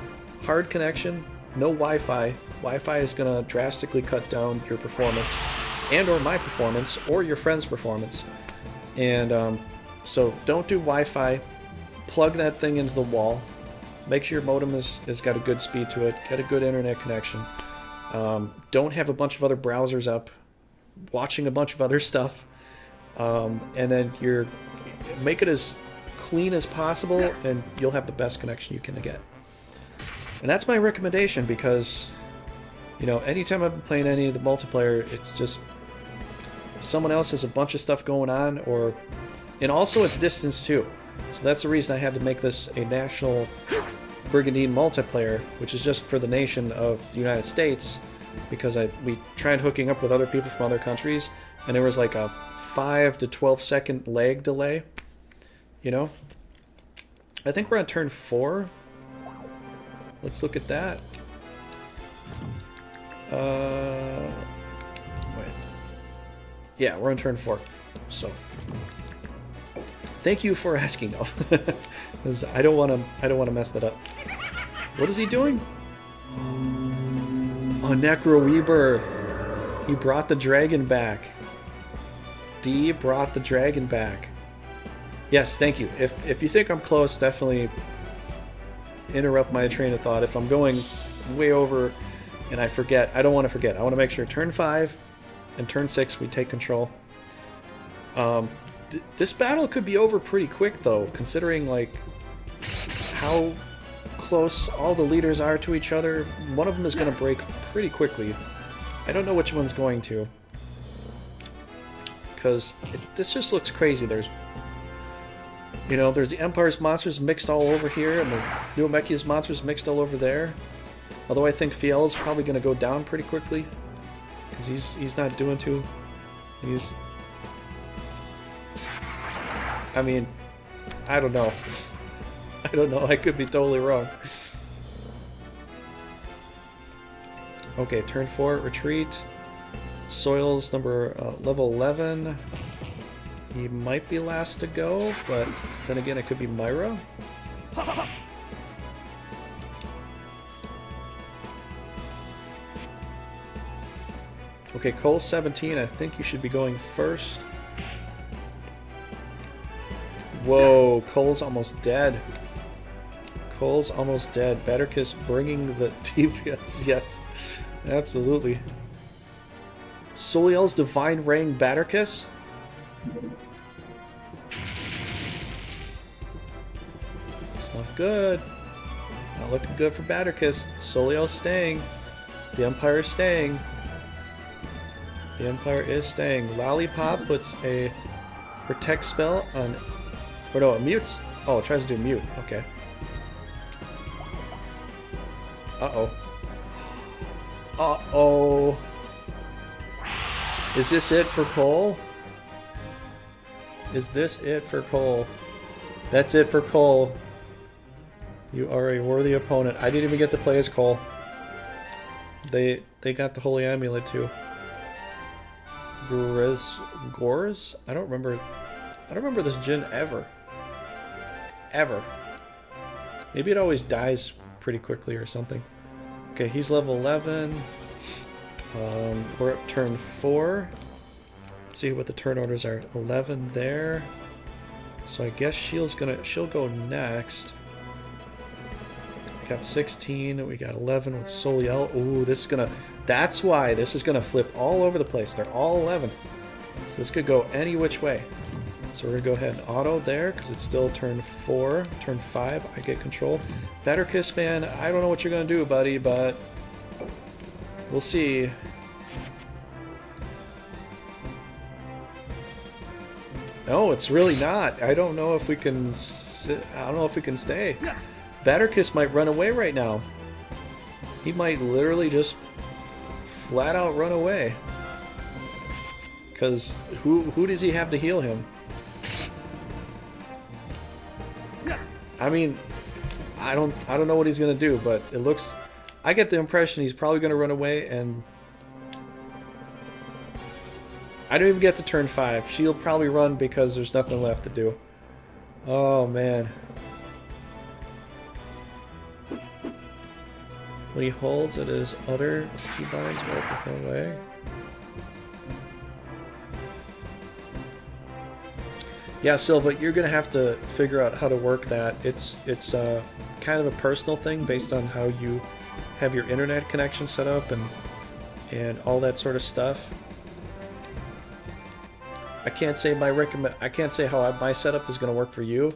hard connection, no Wi-Fi. Wi-Fi is going to drastically cut down your performance and or my performance or your friend's performance. And so don't do Wi-Fi. Plug that thing into the wall. Make sure your modem has got a good speed to it. Get a good internet connection. Don't have a bunch of other browsers up, watching a bunch of other stuff. And then make it as clean as possible, and you'll have the best connection you can get. And that's my recommendation because, you know, anytime I've been playing any of the multiplayer, it's just someone else has a bunch of stuff going on, and also it's distance too. So that's the reason I had to make this a national Brigandine multiplayer, which is just for the nation of the United States, because we tried hooking up with other people from other countries, and there was like a 5 to 12 second lag delay. You know? I think we're on turn 4. Let's look at that. Wait. Yeah, we're on turn 4. So thank you for asking, though. I don't want to mess that up. What is he doing? Oh, Necro Rebirth. He brought the dragon back. D brought the dragon back. Yes, thank you. If you think I'm close, definitely interrupt my train of thought. If I'm going way over and I forget, I don't want to forget. I want to make sure turn 5 and turn 6 we take control. This battle could be over pretty quick, though, considering like how close all the leaders are to each other. One of them is going to break pretty quickly. I don't know which one's going to, because this just looks crazy. There's the Empire's monsters mixed all over here, and the New Namekia's monsters mixed all over there. Although I think Fiel's probably going to go down pretty quickly, because he's not doing too. I mean, I don't know. I don't know. I could be totally wrong. Okay, turn 4, retreat. Soils number level 11. He might be last to go, but then again, it could be Myra. Okay, Cole 17. I think you should be going first. Whoa, Cole's almost dead. Cole's almost dead. Batterkiss bringing the DPS. Yes, absolutely. Soliel's Divine Rang Batterkiss. It's not good. Not looking good for Batterkiss. Soliel's staying. The Empire is staying. The Empire is staying. Lollipop puts a protect spell on... Or no, it mutes. Oh, it tries to do mute. Okay. Uh-oh. Uh-oh. Is this it for Cole? Is this it for Cole? That's it for Cole. You are a worthy opponent. I didn't even get to play as Cole. They got the holy amulet too. Gores? I don't remember this Jin ever. Ever. Maybe it always dies pretty quickly or something. Okay, he's level 11. We're at turn 4. Let's see what the turn orders are. 11 there. So I guess she'll go next. We got 16. We got 11 with Soliel. Ooh, that's why this is gonna flip all over the place. They're all 11. So this could go any which way. So we're gonna go ahead and auto there because it's still turn 4. Turn 5, I get control. Better Kiss Man, I don't know what you're gonna do, buddy, but we'll see. No, it's really not. I don't know if we can. I don't know if we can stay. Batterkiss might run away right now. He might literally just flat out run away. Because who does he have to heal him? I mean, I don't know what he's gonna do, but it looks. I get the impression he's probably gonna run away, and I don't even get to turn 5. She'll probably run because there's nothing left to do. Oh man. When he holds it, his other keybinds work with no way. Yeah, Silva, you're gonna have to figure out how to work that. It's kind of a personal thing based on how you have your internet connection set up and all that sort of stuff. I can't say how my setup is going to work for you.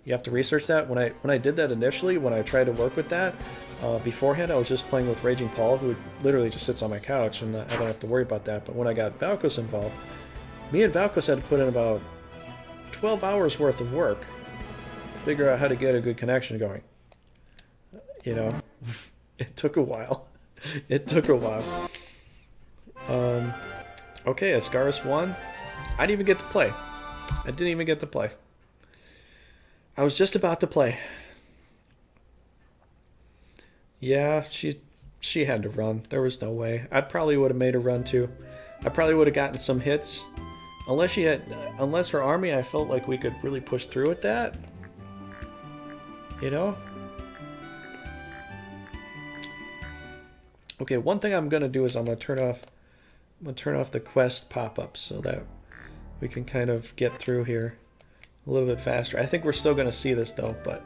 You have to research that. When I did that initially, when I tried to work with that beforehand, I was just playing with Raging Paul, who literally just sits on my couch, and I don't have to worry about that. But when I got Valkos involved, me and Valkos had to put in about 12 hours worth of work to figure out how to get a good connection going. You know, it took a while. It took a while. Okay, Ascaris won. I didn't even get to play. I didn't even get to play. I was just about to play. Yeah, she had to run. There was no way. I probably would have made her run too. I probably would have gotten some hits. Unless her army, I felt like we could really push through with that. You know? Okay, one thing I'm gonna do is I'm gonna turn off the quest pop-ups so that we can kind of get through here a little bit faster. I think we're still gonna see this though, but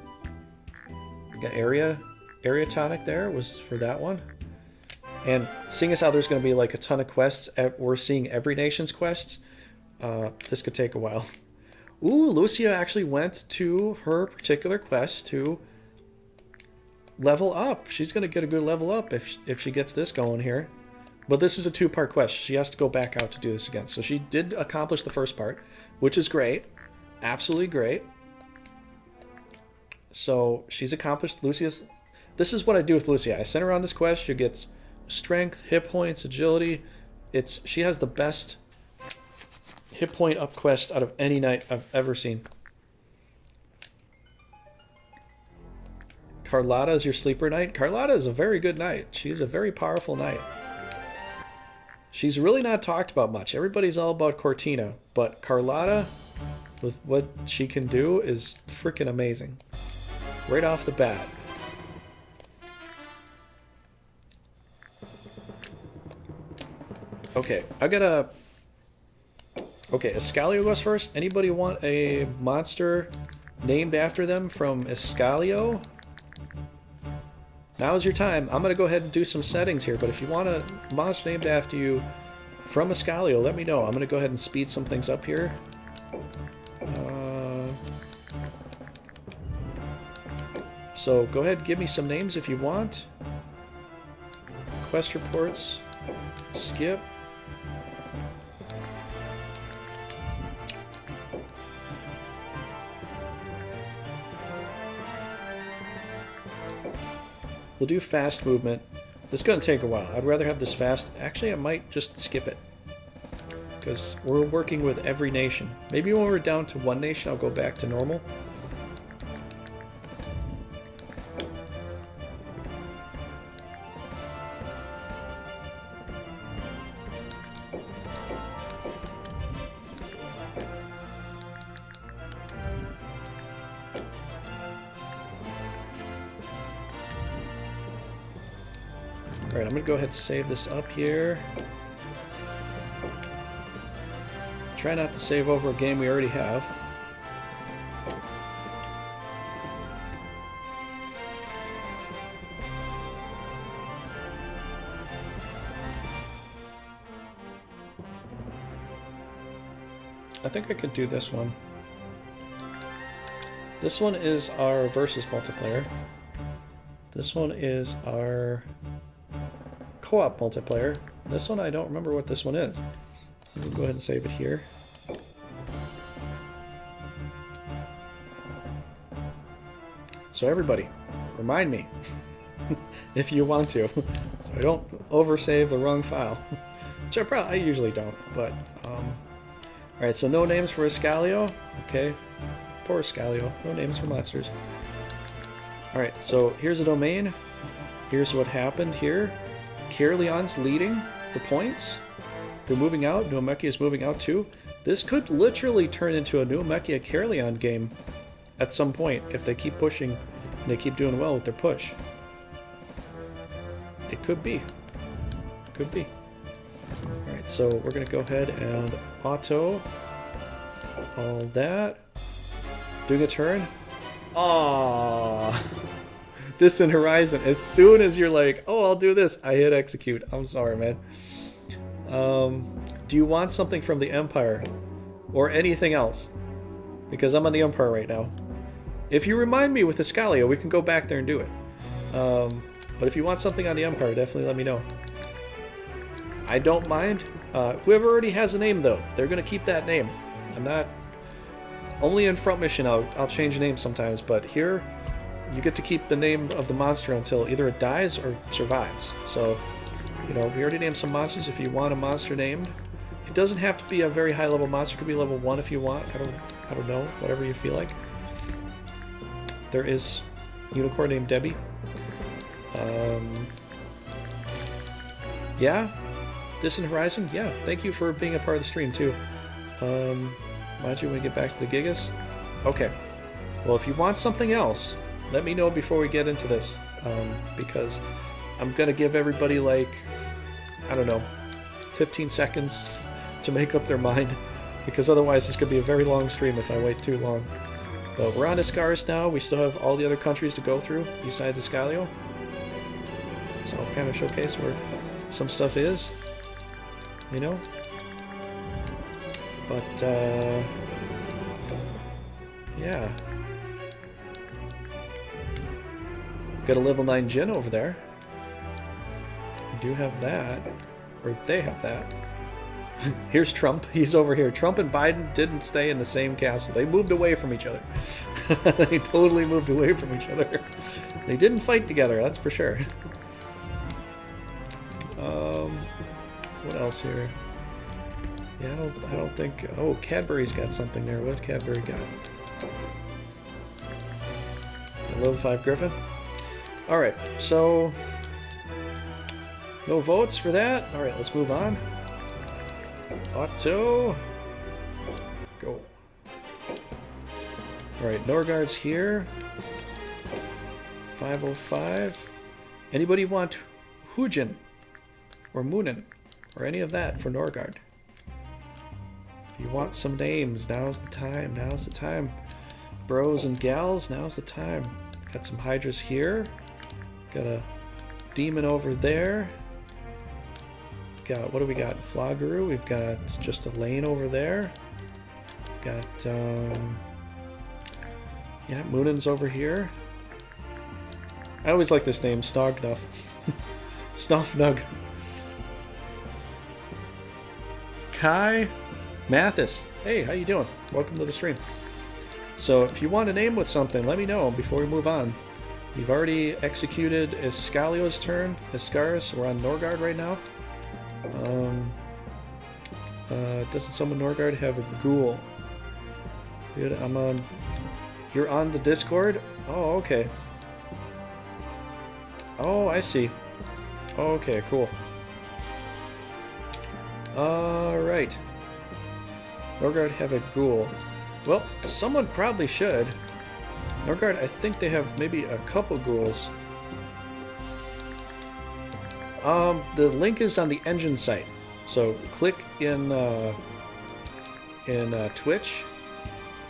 we got area tonic there was for that one. And seeing as how there's gonna be like a ton of quests, we're seeing every nation's quests. This could take a while. Ooh, Lucia actually went to her particular quest to level up. She's gonna get a good level up if she gets this going here. But this is a 2-part quest. She has to go back out to do this again. So she did accomplish the first part, which is great. Absolutely great. So she's accomplished Lucia's. This is what I do with Lucia. I send her on this quest. She gets strength, hit points, agility. She has the best hit point up quest out of any knight I've ever seen. Carlotta is your sleeper knight. Carlotta is a very good knight. She's a very powerful knight. She's really not talked about much. Everybody's all about Cortina, but Carlotta, with what she can do, is freaking amazing. Right off the bat. Okay, Okay, Escalio goes first. Anybody want a monster named after them from Escalio? Now's your time. I'm going to go ahead and do some settings here, but if you want a monster named after you from Escalio, let me know. I'm going to go ahead and speed some things up here. So go ahead and give me some names if you want. Quest reports. Skip. We'll do fast movement. This is going to take a while. I'd rather have this fast. Actually, I might just skip it. Because we're working with every nation. Maybe when we're down to one nation, I'll go back to normal. Alright, I'm going to go ahead and save this up here. Try not to save over a game we already have. I think I could do this one. This one is our versus multiplayer. This one is our co-op multiplayer. This one, I don't remember what this one is. We'll go ahead and save it here. So everybody, remind me if you want to, so I don't oversave the wrong file. Which I usually don't, but alright, so no names for Escalio. Okay. Poor Escalio. No names for monsters. Alright, so here's a domain. Here's what happened here. Caerleon's leading the points. They're moving out. Nuomechia is moving out too. This could literally turn into a Nuomechia Caerleon game at some point if they keep pushing and they keep doing well with their push. It could be. Could be. Alright, so we're going to go ahead and auto all that. Doing a turn. Aww. Distant Horizon. As soon as you're like, oh, I'll do this, I hit execute. I'm sorry, man. Do you want something from the Empire? Or anything else? Because I'm on the Empire right now. If you remind me with Escalio, we can go back there and do it. But if you want something on the Empire, definitely let me know. I don't mind. Whoever already has a name, though, they're going to keep that name. I'm not... Only in Front Mission I'll change names sometimes, but here you get to keep the name of the monster until either it dies or survives. So, you know, we already named some monsters. If you want a monster named, it doesn't have to be a very high level monster. It could be level 1 if you want. I don't know, whatever you feel like. There is a unicorn named Debbie. Yeah, Distant Horizon. Yeah, thank you for being a part of the stream too. Why don't you when we get back to the Gigas? Okay. Well, if you want something else, let me know before we get into this. Because I'm going to give everybody, like, I don't know, 15 seconds to make up their mind. Because otherwise this could be a very long stream if I wait too long. But we're on Iscaris now. We still have all the other countries to go through besides Escalio. So I'll kind of showcase where some stuff is. You know? But, yeah. Got a level 9 Jin over there. We do have that. Or they have that. Here's Trump. He's over here. Trump and Biden didn't stay in the same castle. They moved away from each other. They totally moved away from each other. They didn't fight together, that's for sure. What else here? Yeah, I don't think... Oh, Cadbury's got something there. What's Cadbury got? A level 5 Griffin? Alright, so... No votes for that? Alright, let's move on. Auto. Go. Alright, Norgard's here. 505. Anybody want Hujin? Or Moonin? Or any of that for Norgard? If you want some names, now's the time. Now's the time. Bros and gals, now's the time. Got some Hydras here. Got a demon over there. Got, what do we got? Flaguru. We've got just a lane over there. Got, yeah, Moonin's over here. I always like this name, Snognuff. Snuffnug. Kai Mathis. Hey, how you doing? Welcome to the stream. So if you want a name with something, let me know before we move on. We've already executed Escalio's turn. Iscaris, we're on Norgard right now. Doesn't someone Norgard have a ghoul? Dude, I'm on... You're on the Discord? Oh, okay. Oh, I see. Okay, cool. Alright. Norgard have a ghoul. Well, someone probably should. Norgard, I think they have maybe a couple ghouls. The link is on the engine site. So click in Twitch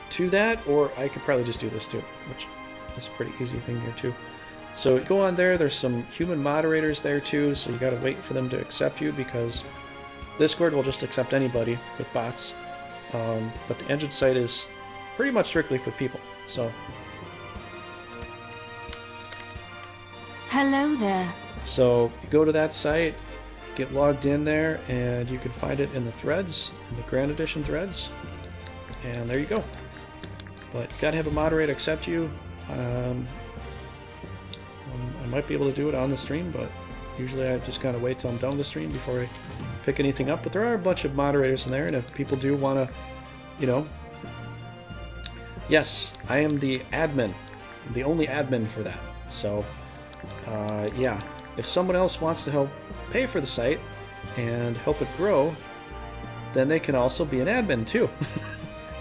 to that, or I could probably just do this too, which is a pretty easy thing here too. So go on there. There's some human moderators there too, so you got to wait for them to accept you because Discord will just accept anybody with bots. But the engine site is pretty much strictly for people. So. Hello there. So you go to that site, get logged in there, and you can find it in the threads, in the Grand Edition threads, and there you go. But you gotta have a moderator accept you. I might be able to do it on the stream, but usually I just kind of wait till I'm done with the stream before I pick anything up. But there are a bunch of moderators in there, and if people do want to, you know, yes, I am the admin, the only admin for that. So, yeah, if someone else wants to help pay for the site and help it grow, then they can also be an admin too.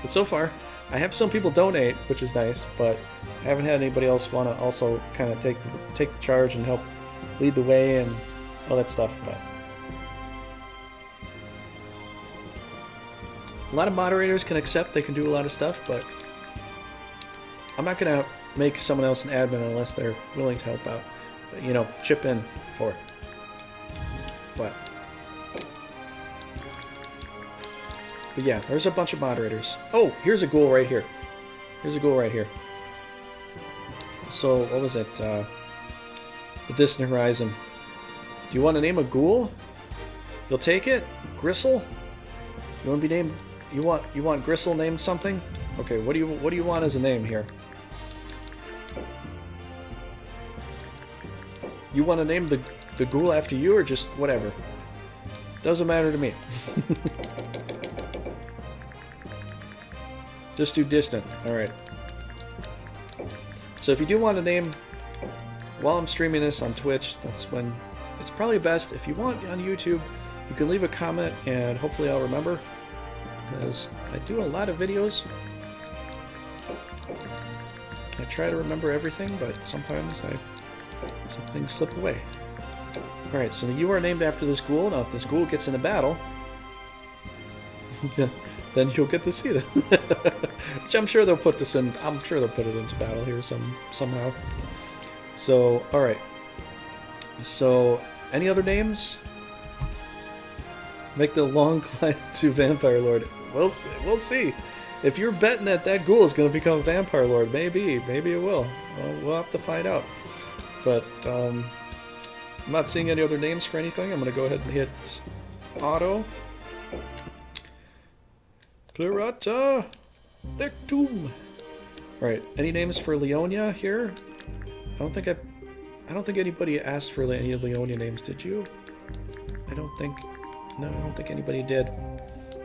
But so far, I have some people donate, which is nice, but I haven't had anybody else want to also kind of take the charge and help lead the way and all that stuff. But a lot of moderators can accept, they can do a lot of stuff, but I'm not going to make someone else an admin unless they're willing to help out, you know, chip in for it. But yeah, there's a bunch of moderators. Oh, here's a ghoul right here. Here's a ghoul right here. So, what was it? The Distant Horizon. Do you want to name a ghoul? You'll take it? Gristle? You want to be named? You want Gristle named something? Okay, what do you want as a name here? You want to name the ghoul after you, or just whatever? Doesn't matter to me. Just do Distant. Alright. So if you do want to name, while I'm streaming this on Twitch, that's when it's probably best. If you want on YouTube, you can leave a comment and hopefully I'll remember, because I do a lot of videos. I try to remember everything, but sometimes some things slip away. Alright, so you are named after this ghoul. Now if this ghoul gets in a battle, then you'll get to see this. Which I'm sure they'll put this in. I'm sure they'll put it into battle here somehow. So, alright. So, any other names? Make the long climb to Vampire Lord. We'll see. If you're betting that ghoul is going to become Vampire Lord, maybe it will. We'll have to find out. But, I'm not seeing any other names for anything. I'm going to go ahead and hit auto. Clarata Lectum. Alright, any names for Leonia here? I don't think anybody asked for any Leonia names, did you? No, I don't think anybody did.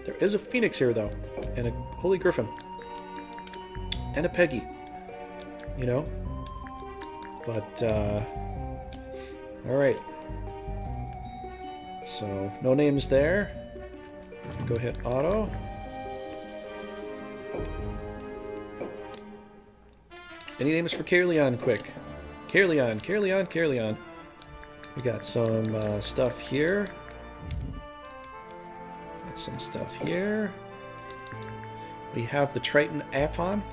There is a Phoenix here though, and a Holy Griffin. And a Peggy. You know? But alright. So no names there. Go hit auto. Any names for Carleon, quick? Carleon. We got some stuff here. Got some stuff here. We have the Triton Aphon.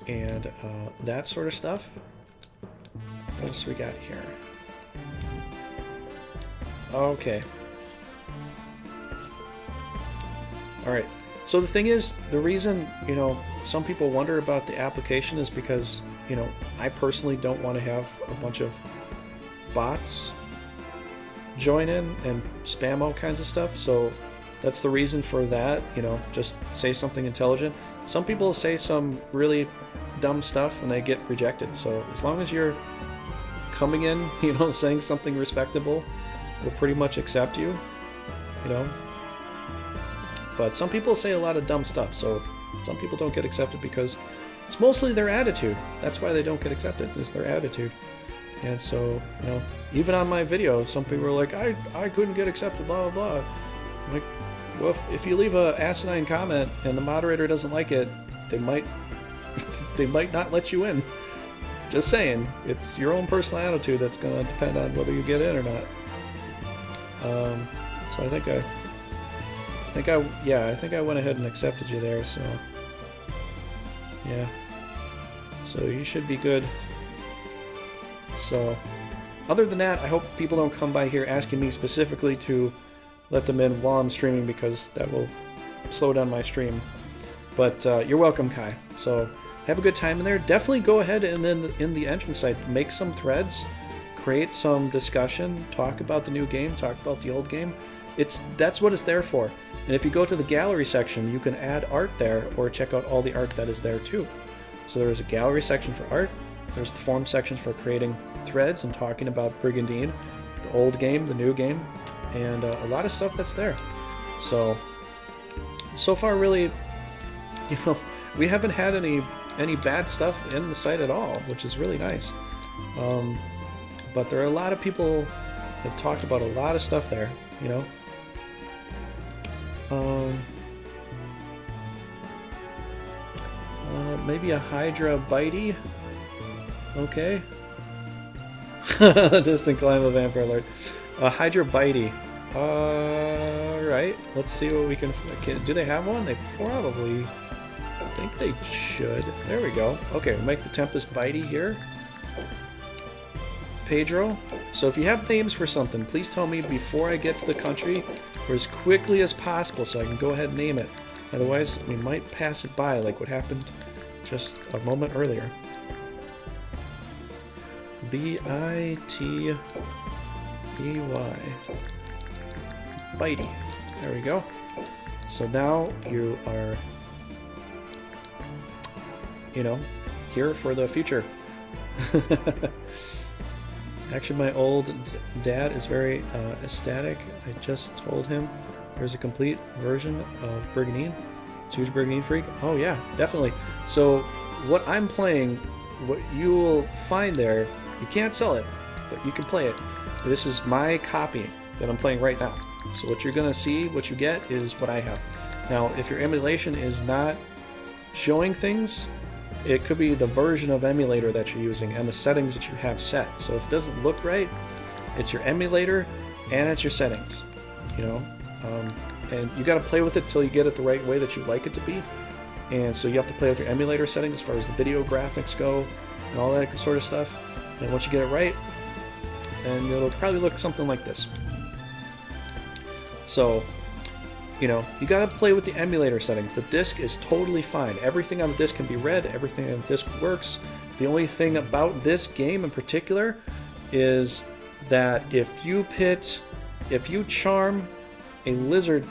And that sort of stuff. What else we got here? Okay. Alright. So the thing is, the reason, you know, some people wonder about the application is because, you know, I personally don't want to have a bunch of bots join in and spam all kinds of stuff. So that's the reason for that, you know, just say something intelligent. Some people say some really dumb stuff and they get rejected. So as long as you're coming in, you know, saying something respectable, we'll pretty much accept you, you know. But some people say a lot of dumb stuff, so some people don't get accepted because it's mostly their attitude. That's why they don't get accepted, is their attitude. And so, you know, even on my video, some people are like, I couldn't get accepted, blah, blah, blah. I'm like, well, if you leave a asinine comment and the moderator doesn't like it, they might not let you in. Just saying, it's your own personal attitude that's going to depend on whether you get in or not. So I think I went ahead and accepted you there. So yeah, so you should be good. So other than that, I hope people don't come by here asking me specifically to let them in while I'm streaming, because that will slow down my stream. But you're welcome, Kai. So have a good time in there. Definitely go ahead and then in the engine site, make some threads, create some discussion, talk about the new game, talk about the old game. That's what it's there for. And if you go to the gallery section, you can add art there or check out all the art that is there too. So there's a gallery section for art. There's the forum section for creating threads and talking about Brigandine, the old game, the new game, and a lot of stuff that's there. So far, really, we haven't had any bad stuff in the site at all, which is really nice. But there are a lot of people that have talked about a lot of stuff there, maybe a Hydra bitey. Okay. Distant climb of vampire alert. Hydra bitey. Alright. Let's see what we can... Do they have one? They probably... I think they should. There we go. Okay, we'll make the Tempest bitey here. Pedro. So if you have names for something, please tell me before I get to the country, or as quickly as possible, so I can go ahead and name it. Otherwise, we might pass it by, like what happened just a moment earlier. B-I-T-B-Y. Bitey. There we go. So now you are, here for the future. Actually, my old dad is very ecstatic. I just told him there's a complete version of Brigandine. It's a huge Brigandine freak. Oh yeah, definitely. So what I'm playing, what you will find there, you can't sell it, but you can play it. This is my copy that I'm playing right now. So what you're gonna see, what you get, is what I have. Now, if your emulation is not showing things, it could be the version of emulator that you're using and the settings that you have set. So if it doesn't look right, it's your emulator and it's your settings, and you got to play with it till you get it the right way that you like it to be. And so you have to play with your emulator settings as far as the video graphics go and all that sort of stuff. And once you get it right, and it'll probably look something like this. So you got to play with the emulator settings. The disc is totally fine. Everything on the disc can be read. Everything on the disc works. The only thing about this game in particular is that if you charm a lizard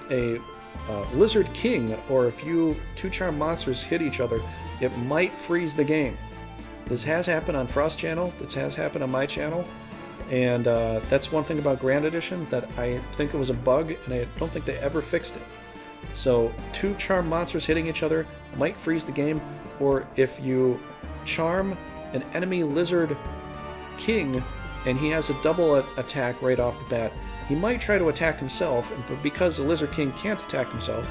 king, or if two charm monsters hit each other, it might freeze the game. This has happened on Frost channel. This has happened on my channel. And that's one thing about Grand Edition that I think it was a bug, and I don't think they ever fixed it. So two charm monsters hitting each other might freeze the game, or if you charm an enemy lizard king and he has a double attack right off the bat, he might try to attack himself, but because the lizard king can't attack himself,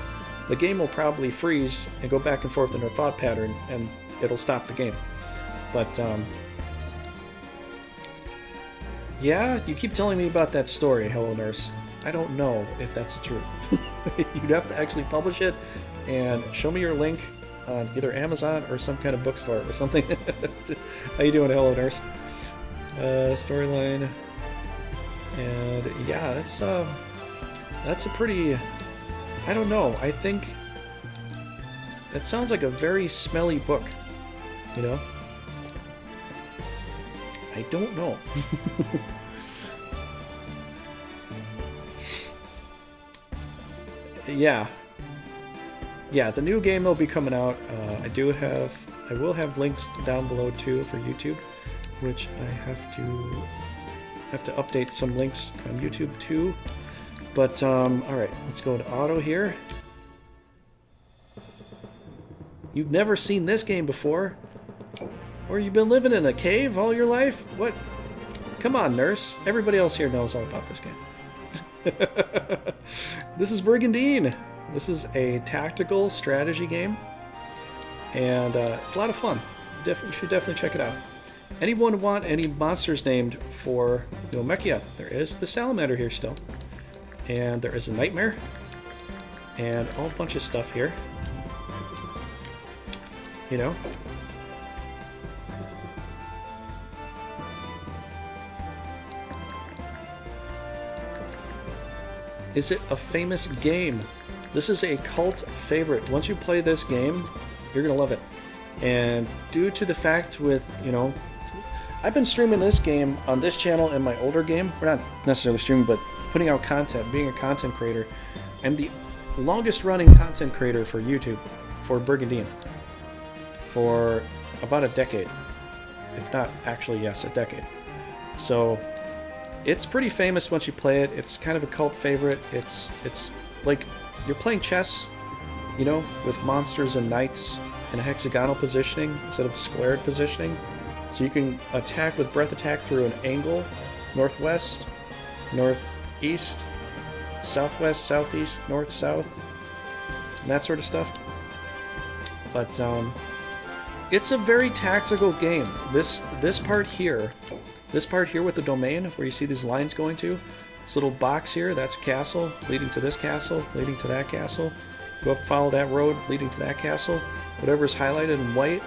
the game will probably freeze and go back and forth in a thought pattern, and it'll stop the game. But yeah, you keep telling me about that story, Hello Nurse. I don't know if that's the truth. You'd have to actually publish it and show me your link on either Amazon or some kind of bookstore or something. How you doing, Hello Nurse? Storyline. And yeah, that's a pretty... I don't know. I think that sounds like a very smelly book, I don't know. Yeah, the new game will be coming out. I will have links down below too for YouTube, which I have to update some links on YouTube too. But all right, let's go to auto here. You've never seen this game before? Or you've been living in a cave all your life? What? Come on, Nurse. Everybody else here knows all about this game. This is Brigandine. This is a tactical strategy game. And it's a lot of fun. You should definitely check it out. Anyone want any monsters named for Neomechia? There is the Salamander here still. And there is a Nightmare. And a whole bunch of stuff here. You know? Is it a famous game? This is a cult favorite. Once you play this game, you're gonna love it. And due to the fact with, I've been streaming this game on this channel and my older game. We're not necessarily streaming, but putting out content, being a content creator. I'm the longest running content creator for YouTube, for Brigandine, for about a decade. If not, actually, yes, a decade. So, it's pretty famous once you play it. It's kind of a cult favorite. It's like you're playing chess, with monsters and knights in a hexagonal positioning instead of a squared positioning. So you can attack with breath attack through an angle, northwest, northeast, southwest, southeast, north, south, and that sort of stuff. But it's a very tactical game. This part here with the domain, where you see these lines going to, this little box here, that's a castle, leading to this castle, leading to that castle. Go up, follow that road, leading to that castle. Whatever's highlighted in white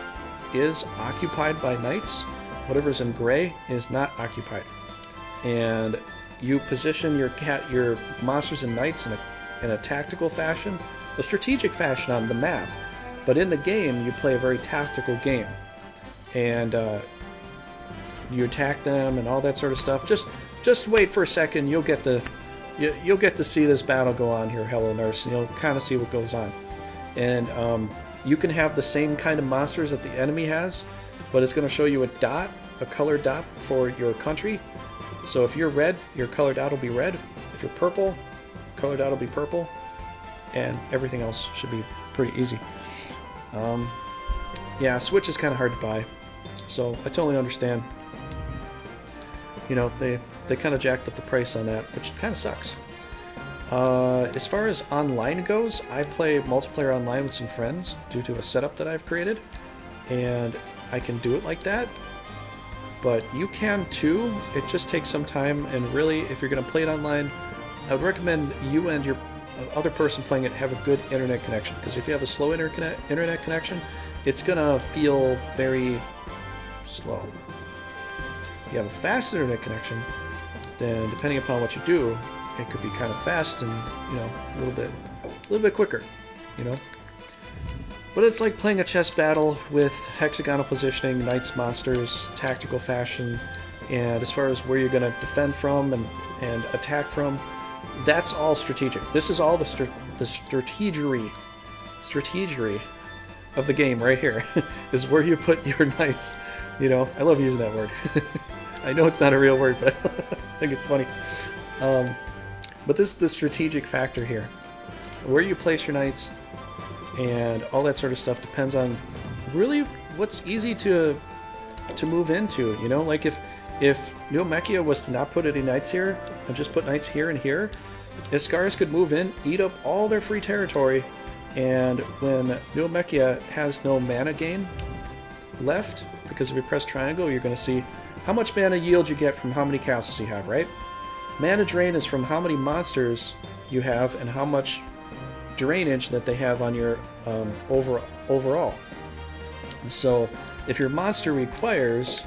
is occupied by knights. Whatever's in gray is not occupied. And you position your monsters and knights in a tactical fashion, a strategic fashion on the map. But in the game, you play a very tactical game. And you attack them and all that sort of stuff. Just wait for a second. You'll get to see this battle go on here, Hello Nurse, and you'll kind of see what goes on. And you can have the same kind of monsters that the enemy has, but it's going to show you a color dot for your country. So if you're red, your color dot will be red. If you're purple, color dot will be purple, and everything else should be pretty easy. Yeah, Switch is kind of hard to buy, so I totally understand. They kind of jacked up the price on that, which kind of sucks. As far as online goes, I play multiplayer online with some friends due to a setup that I've created, and I can do it like that. But you can too. It just takes some time, and really, if you're going to play it online, I would recommend you and your other person playing it have a good internet connection, because if you have a slow internet connection, it's going to feel very slow. If you have a fast internet connection, then depending upon what you do, it could be kind of fast and a little bit quicker, But it's like playing a chess battle with hexagonal positioning, knights, monsters, tactical fashion, and as far as where you're going to defend from and attack from, that's all strategic. This is all the strategery of the game right here, is where you put your knights. I love using that word. I know it's not a real word, but I think it's funny. But this is the strategic factor here. Where you place your knights and all that sort of stuff depends on really what's easy to move into. Like if Neomechia was to not put any knights here and just put knights here and here, Iskaris could move in, eat up all their free territory, and when Neomechia has no mana gain left, because if you press triangle, you're going to see how much mana yield you get from how many castles you have, right? Mana drain is from how many monsters you have and how much drainage that they have on your overall. So if your monster requires,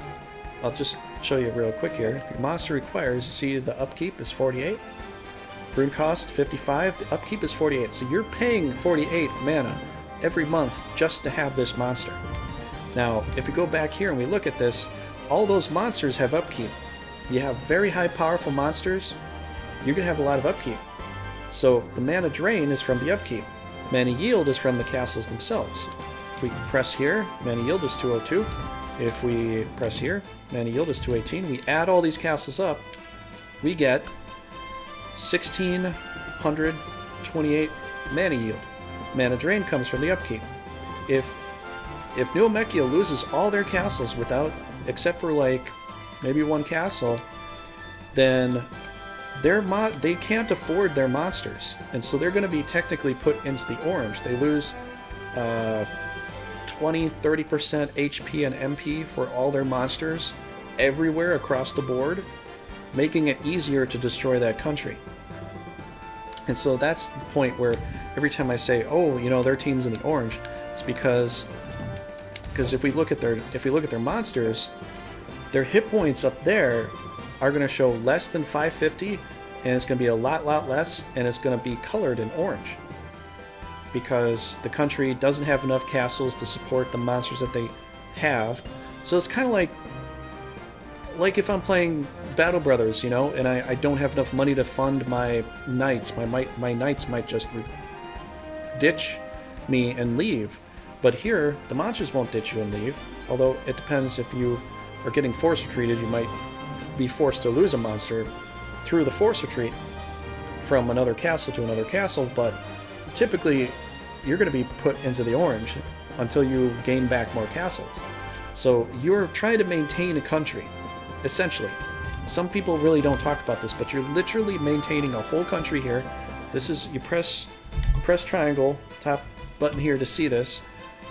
I'll just show you real quick here. If your monster requires, you see the upkeep is 48. Rune cost 55, the upkeep is 48. So you're paying 48 mana every month just to have this monster. Now, if we go back here and we look at this, all those monsters have upkeep. You have very high powerful monsters, you're going to have a lot of upkeep. So the mana drain is from the upkeep. Mana yield is from the castles themselves. If we press here, mana yield is 202. If we press here, mana yield is 218. We add all these castles up, we get 1628 mana yield. Mana drain comes from the upkeep. If Neomechia loses all their castles except for like maybe one castle, then they can't afford their monsters, and so they're going to be technically put into the orange. They lose 20-30% HP and MP for all their monsters everywhere across the board, making it easier to destroy that country. And so that's the point where every time I say, oh, you know, their team's in the orange, it's because if we look at their monsters, their hit points up there are going to show less than 550, and it's going to be a lot less, and it's going to be colored in orange because the country doesn't have enough castles to support the monsters that they have. So it's kind of like if I'm playing Battle Brothers, you know, and I don't have enough money to fund my knights. My knights might just ditch me and leave. But here, the monsters won't ditch you and leave. Although it depends, if you are getting force retreated, you might be forced to lose a monster through the force retreat from another castle to another castle, but typically you're going to be put into the orange until you gain back more castles. So you're trying to maintain a country, essentially. Some people really don't talk about this, but you're literally maintaining a whole country here. This is, you press triangle, top button here to see this.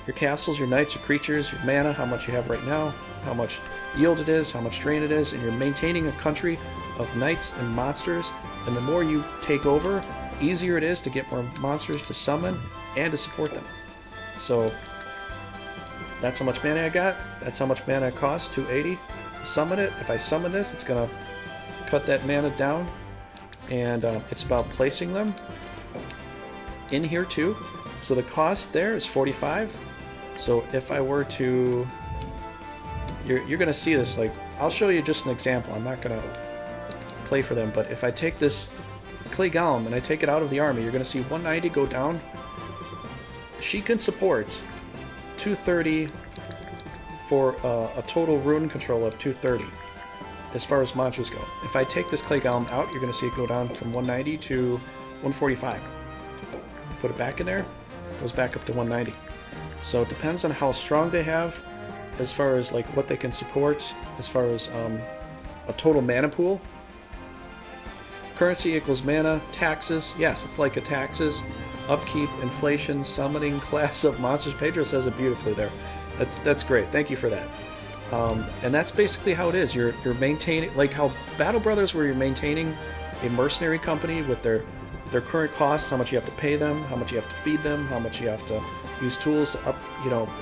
Your castles, your knights, your creatures, your mana, how much you have right now, how much yield it is, how much drain it is, and you're maintaining a country of knights and monsters. And the more you take over, easier it is to get more monsters to summon and to support them. So that's how much mana I got. That's how much mana it costs, 280 to summon it. If I summon this, it's going to cut that mana down. And it's about placing them in here too. So the cost there is 45. So if I were to, you're going to see this, like, I'll show you just an example. I'm not going to play for them, but if I take this Clay Golem and I take it out of the army, you're going to see 190 go down. She can support 230 for a total rune control of 230 as far as monsters go. If I take this Clay Golem out, you're going to see it go down from 190 to 145. Put it back in there, goes back up to 190. So it depends on how strong they have as far as like what they can support, as far as a total mana pool. Currency equals mana, taxes, yes, it's like a taxes, upkeep, inflation, summoning, class of monsters. Pedro says it beautifully there. That's great, thank you for that. And that's basically how it is. You're maintaining, like how Battle Brothers, where you're maintaining a mercenary company with their current costs, how much you have to pay them, how much you have to feed them, how much you have to use tools to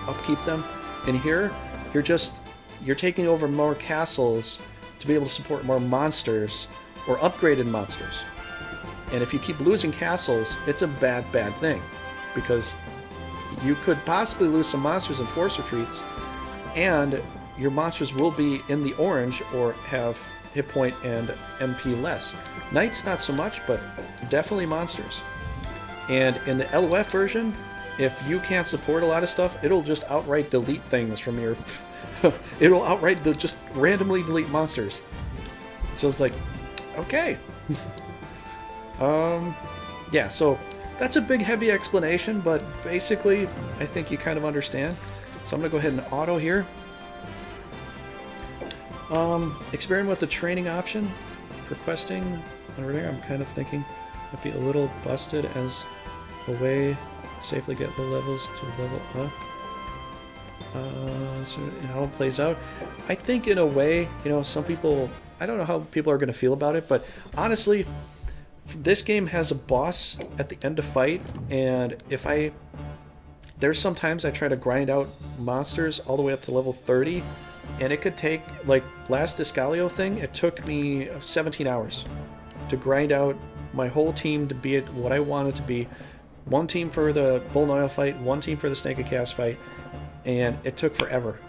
upkeep them. And here, you're taking over more castles to be able to support more monsters or upgraded monsters. And if you keep losing castles, it's a bad thing, because you could possibly lose some monsters in force retreats, and your monsters will be in the orange or have hit point and MP less. Knights not so much, but definitely monsters. And in the LOF version, if you can't support a lot of stuff, it'll just outright delete things from your it'll outright just randomly delete monsters. So it's like, okay. Yeah, so that's a big heavy explanation, but basically I think you kind of understand. So I'm gonna go ahead and auto here. Experiment with the training option for questing and everything. I'm kind of thinking might be a little busted as a way to safely get low levels to level up. So how it plays out. I think in a way, some people, I don't know how people are going to feel about it, but honestly, this game has a boss at the end of fight, and there's sometimes I try to grind out monsters all the way up to level 30, and it could take, like last Discalio thing, it took me 17 hours to grind out my whole team to be at what I wanted to be. One team for the Bull Noil fight, one team for the Snake of Chaos fight, and it took forever.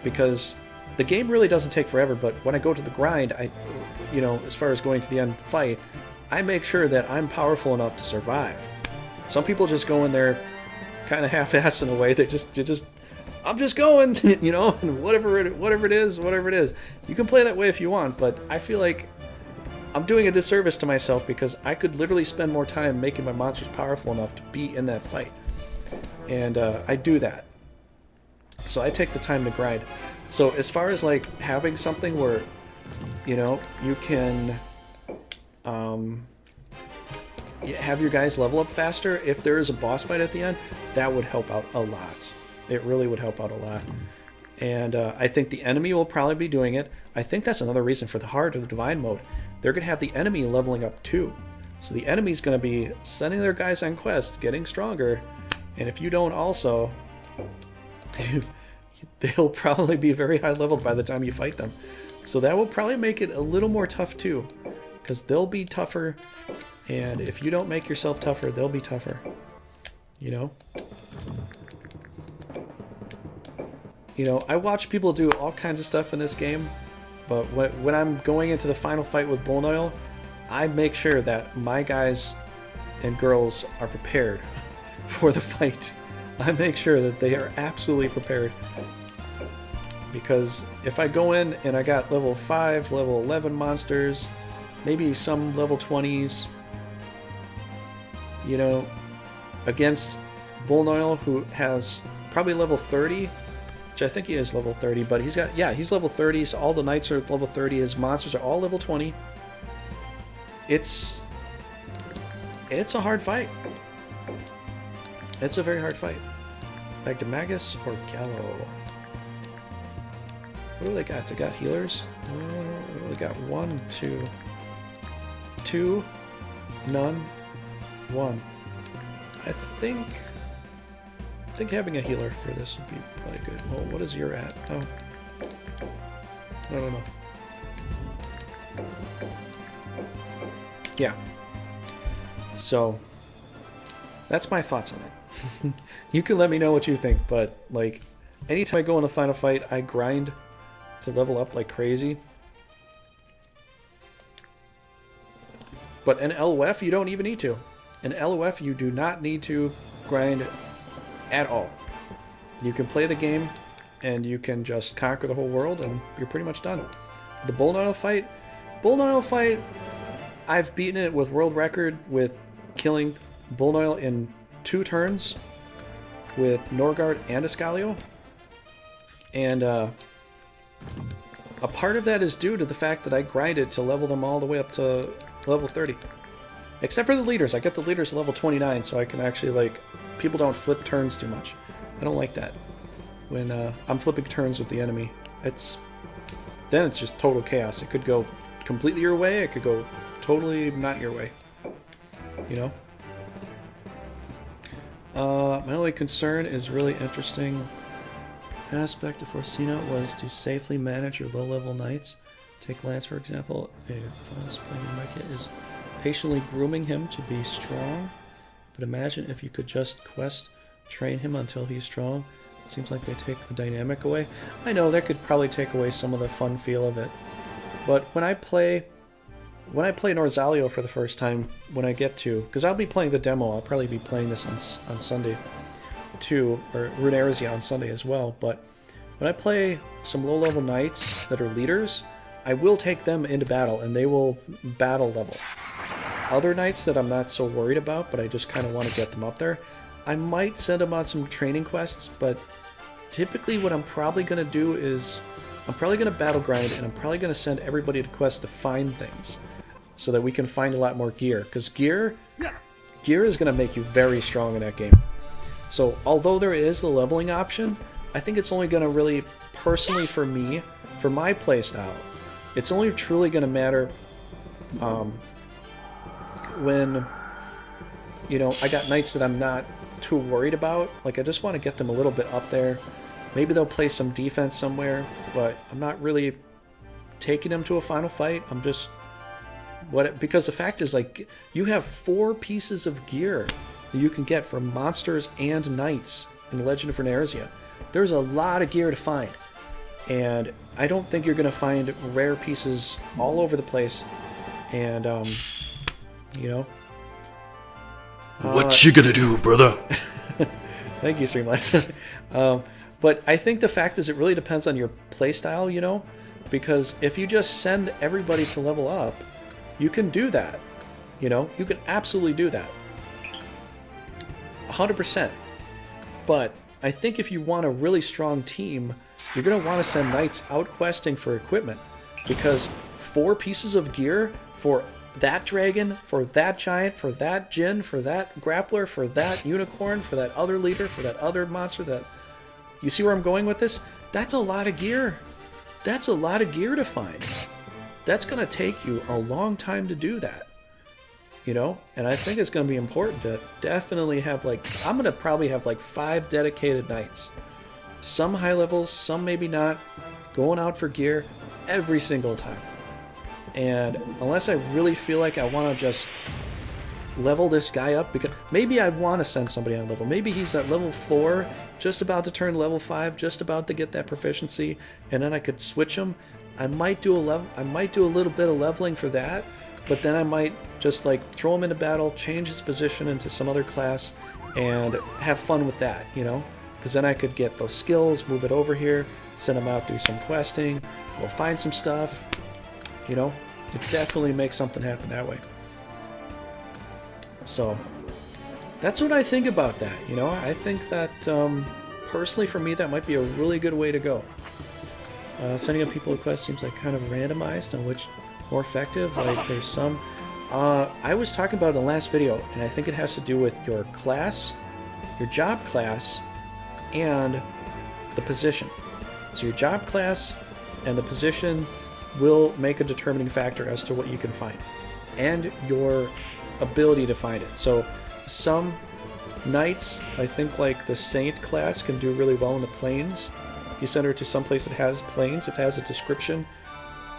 Because the game really doesn't take forever, but when I go to the grind, as far as going to the end fight, I make sure that I'm powerful enough to survive. Some people just go in there kind of half-assed in a way. I'm just going, and whatever it is. You can play that way if you want, but I feel like I'm doing a disservice to myself because I could literally spend more time making my monsters powerful enough to be in that fight. And I do that. So I take the time to grind. So as far as like having something where, you can have your guys level up faster, if there is a boss fight at the end, that would help out a lot. It really would help out a lot. And I think the enemy will probably be doing it. I think that's another reason for the hard or the divine mode. They're going to have the enemy leveling up too. So the enemy's going to be sending their guys on quests, getting stronger. And if you don't also, they'll probably be very high leveled by the time you fight them. So that will probably make it a little more tough too. Because they'll be tougher. And if you don't make yourself tougher, they'll be tougher. You know? You know, I watch people do all kinds of stuff in this game, but when I'm going into the final fight with Bullnoil, I make sure that my guys and girls are prepared for the fight. I make sure that they are absolutely prepared. Because if I go in and I got level 5, level 11 monsters, maybe some level 20s, you know, against Bullnoil, who has probably level 30, which I think he is level 30, but he's got, yeah, he's level 30, so all the knights are level 30, his monsters are all level 20. It's a hard fight. It's a very hard fight. Back to Magus or Gallo? What do they got? They got healers? They got 1, 2. 2, none, 1. I think having a healer for this would be probably good. Well, what is your at? Oh. No. Yeah. So, that's my thoughts on it. You can let me know what you think, but, like, anytime I go in a final fight, I grind to level up like crazy. But in LOF, you don't even need to. In LOF, you do not need to grind at all. You can play the game, and you can just conquer the whole world, and you're pretty much done. The Bullnoil fight, I've beaten it with world record with killing Bullnoil in 2 turns with Norgard and Escalio. And a part of that is due to the fact that I grinded to level them all the way up to level 30. Except for the leaders. I get the leaders level 29, so I can actually, like, people don't flip turns too much. I don't like that. When I'm flipping turns with the enemy, then it's just total chaos. It could go completely your way, it could go totally not your way. You know? My only concern is really interesting aspect of Forcina was to safely manage your low-level knights. Take Lance, for example. A fast playing Micah is patiently grooming him to be strong. But imagine if you could just quest train him until he's strong. It seems like they take the dynamic away. I know that could probably take away some of the fun feel of it. But when I play Norzalio for the first time, when I get to, because I'll be playing the demo, I'll probably be playing this on Sunday too, or Rune Erisia on Sunday as well, but when I play some low-level knights that are leaders, I will take them into battle, and they will battle level. Other knights that I'm not so worried about, but I just kind of want to get them up there, I might send them on some training quests, but typically what I'm probably going to do is I'm probably going to battle grind, and I'm probably going to send everybody to quests to find things so that we can find a lot more gear, because gear is going to make you very strong in that game. So although there is the leveling option, I think it's only going to really, personally for me, for my playstyle, it's only truly going to matter when, you know, I got knights that I'm not too worried about. Like, I just want to get them a little bit up there. Maybe they'll play some defense somewhere, but I'm not really taking them to a final fight. I'm just... because the fact is, like, you have 4 pieces of gear that you can get from monsters and knights in Legend of Runeterra. There's a lot of gear to find, and I don't think you're going to find rare pieces all over the place. And you know, What you gonna do, brother? Thank you, Streamlines. But I think the fact is, it really depends on your playstyle, you know, because if you just send everybody to level up, you can do that. You know, you can absolutely do that. 100%. But I think if you want a really strong team, you're going to want to send knights out questing for equipment, because 4 pieces of gear for that dragon, for that giant, for that djinn, for that grappler, for that unicorn, for that other leader, for that other monster, that You see where I'm going with this? That's a lot of gear. That's a lot of gear to find. That's going to take you a long time to do that. You know? And I think it's going to be important to definitely have like... I'm going to probably have like 5 dedicated nights. Some high levels, some maybe not. Going out for gear every single time. And unless I really feel like I want to just level this guy up, because maybe I want to send somebody on a level. Maybe he's at level 4, just about to turn level 5, just about to get that proficiency, and then I could switch him. I might do a little bit of leveling for that, but then I might just like throw him into battle, change his position into some other class, and have fun with that, you know? Because then I could get those skills, move it over here, send him out, do some questing, go find some stuff, you know? It definitely makes something happen that way. So, that's what I think about that, you know? I think that, personally for me, that might be a really good way to go. Sending out people requests seems like kind of randomized on which more effective. Like, there's some... I was talking about it in the last video, and I think it has to do with your class, your job class, and the position. So your job class and the position will make a determining factor as to what you can find, and your ability to find it. So some knights, I think like the Saint class, can do really well in the plains. You send her to some place that has plains, it has a description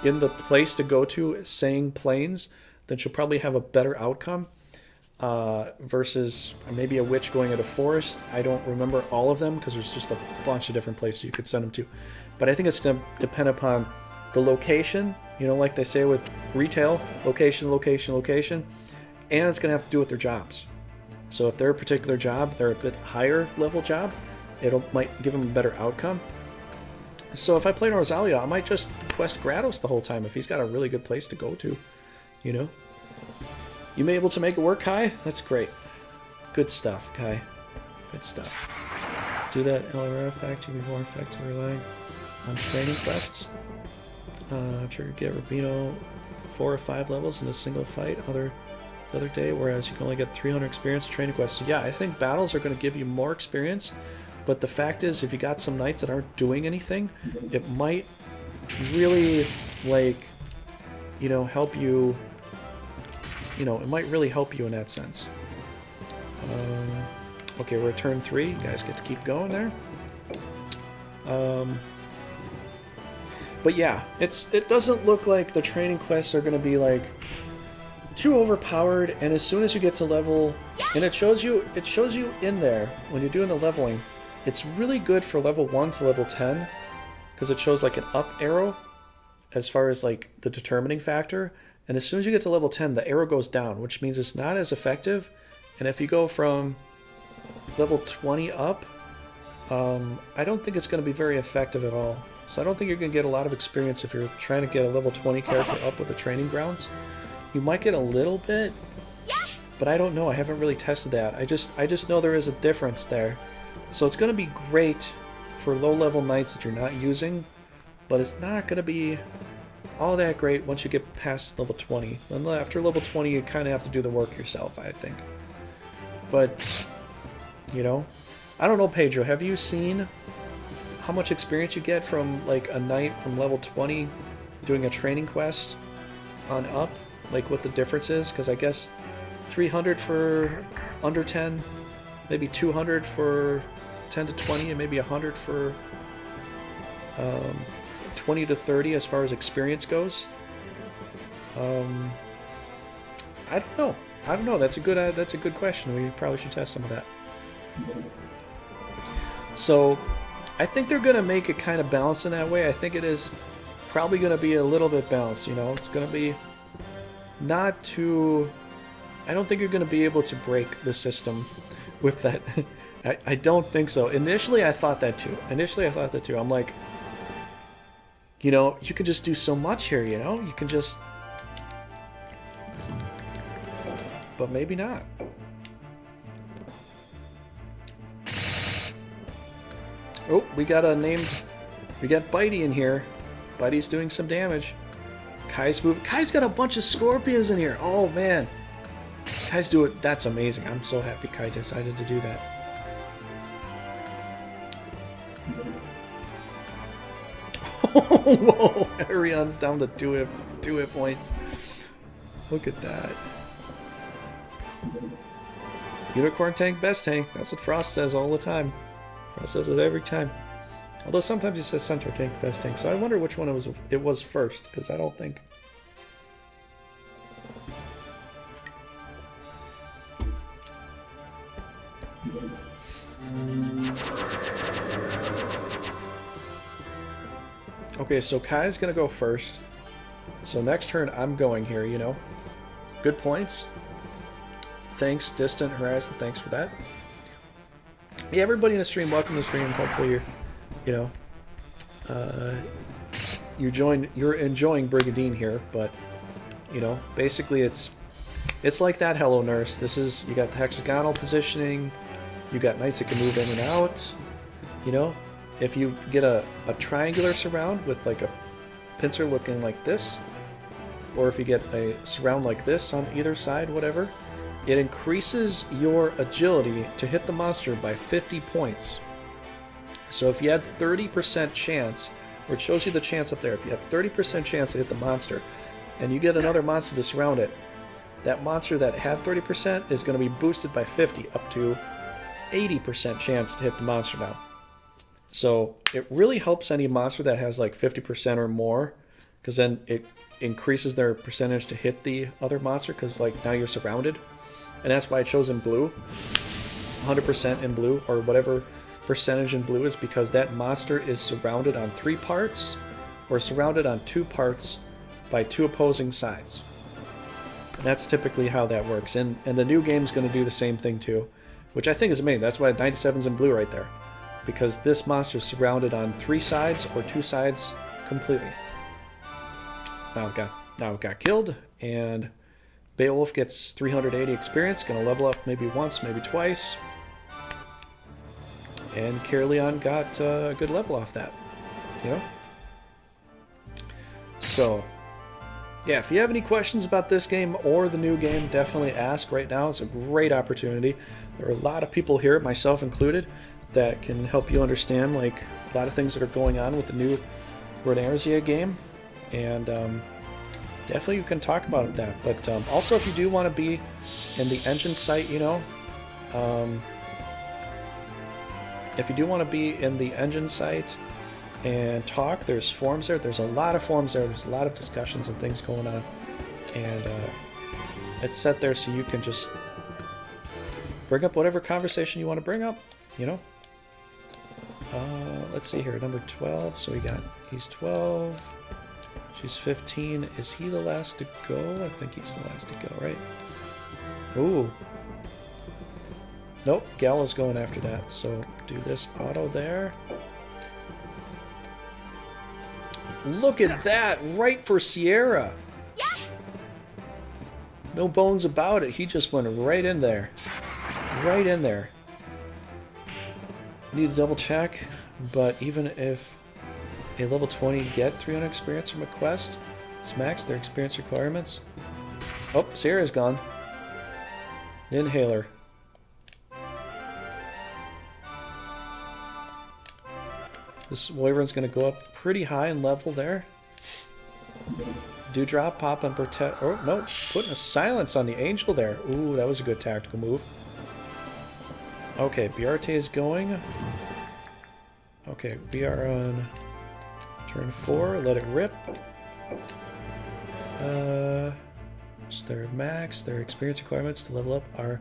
in the place to go to saying plains, then she'll probably have a better outcome versus maybe a witch going into forest. I don't remember all of them because there's just a bunch of different places you could send them to. But I think it's going to depend upon the location, you know, like they say with retail, location, location, location, and it's going to have to do with their jobs. So if they're a particular job, they're a bit higher level job, might give them a better outcome. So if I play Rosalia, I might just quest Grados the whole time if he's got a really good place to go to, you know? You may be able to make it work, Kai? That's great. Good stuff, Kai. Good stuff. Let's do that LRF effect. You can be more effective relying on training quests. Trigger get Rubino 4 or 5 levels in a single fight the other day, whereas you can only get 300 experience in training quests. So yeah, I think battles are going to give you more experience, but the fact is, if you got some knights that aren't doing anything, it might really, like, you know, help you, you know, it might really help you in that sense. Okay, we're at turn 3. You guys get to keep going there. But yeah, it doesn't look like the training quests are going to be like too overpowered, and as soon as you get to level, and it shows you in there when you're doing the leveling, it's really good for level 1 to level 10 because it shows like an up arrow as far as like the determining factor, and as soon as you get to level 10 the arrow goes down, which means it's not as effective. And if you go from level 20 up, I don't think it's going to be very effective at all. So I don't think you're going to get a lot of experience if you're trying to get a level 20 character up with the training grounds. You might get a little bit, but I don't know. I haven't really tested that. I just know there is a difference there. So it's going to be great for low-level knights that you're not using, but it's not going to be all that great once you get past level 20. And after level 20, you kind of have to do the work yourself, I think. But, you know, I don't know, Pedro, have you seen how much experience you get from, like, a knight from level 20 doing a training quest on up? Like, what the difference is? Because I guess 300 for under 10, maybe 200 for 10 to 20, and maybe 100 for 20 to 30 as far as experience goes. I don't know. That's a good question. We probably should test some of that. So I think they're going to make it kind of balanced in that way. I think it is probably going to be a little bit balanced, you know. It's going to be not too... I don't think you're going to be able to break the system with that. I don't think so. Initially, I thought that too. I'm like, you know, you could just do so much here, you know? You can just... But maybe not. Oh, we got Bitey in here. Bitey's doing some damage. Kai's moving. Kai's got a bunch of scorpions in here. Oh, man. Kai's doing... That's amazing. I'm so happy Kai decided to do that. Whoa, Arion's down to two hit points. Look at that. Unicorn tank, best tank. That's what Frost says all the time. Frost says it every time. Although sometimes he says Centaur tank, best tank. So I wonder which one it was first, because I don't think. Okay, so Kai's gonna go first. So next turn I'm going here, you know. Good points. Thanks, Distant Horizon, thanks for that. Yeah, everybody in the stream, welcome to the stream. Hopefully you're, you know, you're enjoying Brigandine here, but, you know, basically it's like that Hello Nurse. This is, you got the hexagonal positioning, you got knights that can move in and out, you know. If you get a triangular surround with like a pincer looking like this, or if you get a surround like this on either side, whatever, it increases your agility to hit the monster by 50 points. So if you had 30% chance, or it shows you the chance up there, if you have 30% chance to hit the monster, and you get another monster to surround it, that monster that had 30% is going to be boosted by 50, up to 80% chance to hit the monster now. So it really helps any monster that has like 50% or more, because then it increases their percentage to hit the other monster, because like now you're surrounded. And that's why it shows in blue, 100% in blue, or whatever percentage in blue is, because that monster is surrounded on 3 parts, or surrounded on 2 parts by 2 opposing sides. And that's typically how that works. And the new game's going to do the same thing too, which I think is amazing. That's why 97's in blue right there, because this monster is surrounded on 3 sides or 2 sides completely. Now it got killed, and Beowulf gets 380 experience, gonna level up maybe once, maybe twice. And Caerleon got a good level off that, you know? So, yeah, if you have any questions about this game or the new game, definitely ask right now. It's a great opportunity. There are a lot of people here, myself included, that can help you understand like a lot of things that are going on with the new Runerzia game. And definitely you can talk about that. But also, if you do want to be in the engine site, you know, if you do want to be in the engine site and talk, there's forums there. There's a lot of forums there. There's a lot of discussions and things going on. And it's set there so you can just bring up whatever conversation you want to bring up, you know. Let's see here, number 12. So he's 12. She's 15. Is he the last to go? I think he's the last to go, right? Ooh. Nope, Gallo's going after that. So do this auto there. Look at that! Right for Sierra! Yeah. No bones about it. He just went right in there. Right in there. Need to double check, but even if a level 20 get 300 experience from a quest, max their experience requirements. Oh, Sierra's gone. Inhaler. This Wyvern's going to go up pretty high in level there. Dewdrop, pop, and protect. Oh, no. Putting a silence on the Angel there. Ooh, that was a good tactical move. Okay, Biarte is going. Okay, we are on turn 4. Let it rip. So their max, their experience requirements to level up are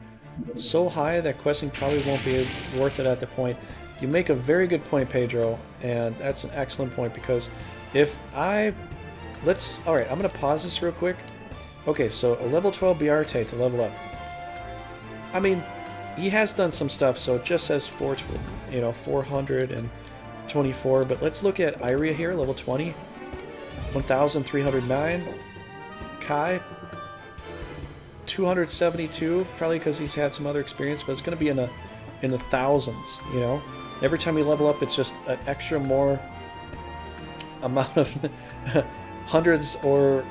so high that questing probably won't be worth it at the point. You make a very good point, Pedro, and that's an excellent point, because if I... Alright, I'm going to pause this real quick. Okay, so a level 12 Biarte to level up. I mean, he has done some stuff, so it just says 424, but let's look at Iria here, level 20. 1,309. Kai, 272, probably because he's had some other experience, but it's going to be in the thousands, you know? Every time you level up, it's just an extra more amount of hundreds or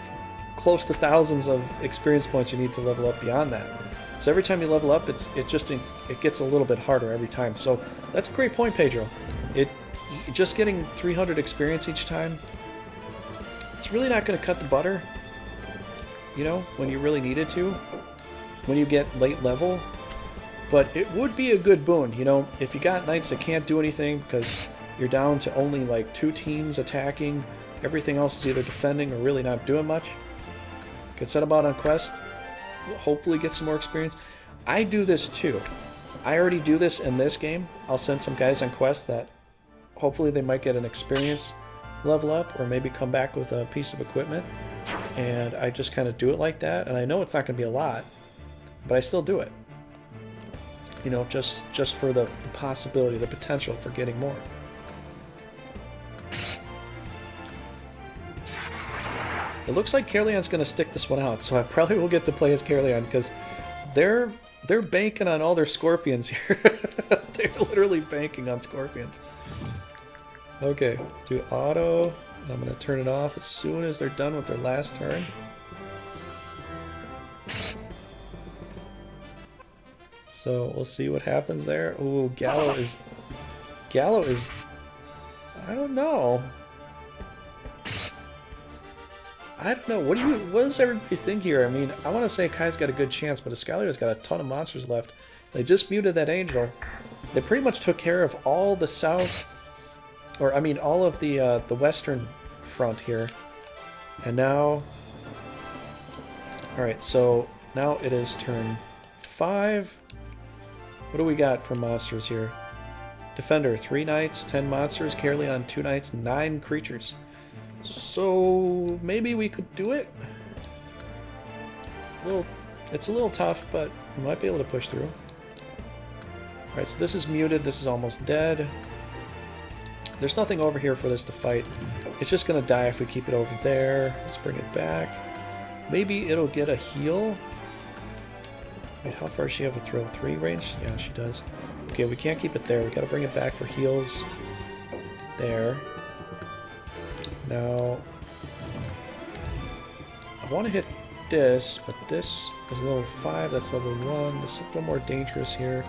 close to thousands of experience points you need to level up beyond that. So every time you level up, it gets a little bit harder every time. So that's a great point, Pedro. Just getting 300 experience each time It's really not going to cut the butter, you know, when you really needed to, when you get late level. But it would be a good boon, you know, if you got knights that can't do anything because you're down to only like 2 teams attacking, everything else is either defending or really not doing much. Could set about on quest, hopefully get some more experience. I do this too. I already do this in this game. I'll send some guys on quest that hopefully they might get an experience level up or maybe come back with a piece of equipment. And I just kind of do it like that. And I know it's not going to be a lot, but I still do it. You know, just for the possibility, the potential for getting more. It looks like Caerleon's going to stick this one out, so I probably will get to play as Caerleon because they're banking on all their scorpions here. They're literally banking on scorpions. Okay, do auto, and I'm going to turn it off as soon as they're done with their last turn. So we'll see what happens there. Ooh, Gallo is, I don't know. What does everybody think here? I mean, I want to say Kai's got a good chance, but Escalier's got a ton of monsters left. They just muted that angel. They pretty much took care of all the south, or I mean, all of the western front here. And now, all right, so now it is turn 5. What do we got for monsters here? Defender, 3 knights, 10 monsters. Caerleon, 2 knights, 9 creatures. So maybe we could do it. It's a little tough, but we might be able to push through. All right, so this is muted. This is almost dead. There's nothing over here for this to fight. It's just gonna die if we keep it over there. Let's bring it back. Maybe it'll get a heal. Wait, how far does she have a throw? 3 range? Yeah, she does. Okay, we can't keep it there. We gotta bring it back for heals. There. Now, I want to hit this, but this is level 5, that's level 1. This is a little more dangerous here.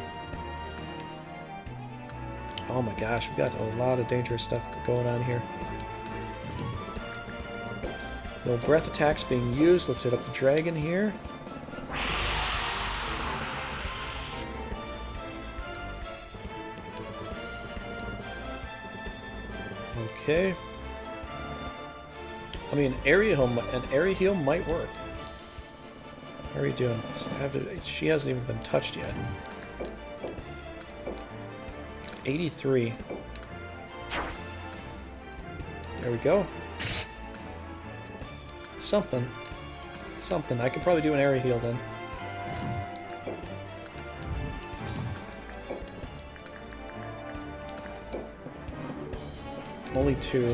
Oh my gosh, we got a lot of dangerous stuff going on here. No breath attacks being used. Let's hit up the dragon here. Okay. I mean, an area heal might work. How are you doing? She hasn't even been touched yet. 83. There we go. Something. Something. I could probably do an area heal then. Only 2.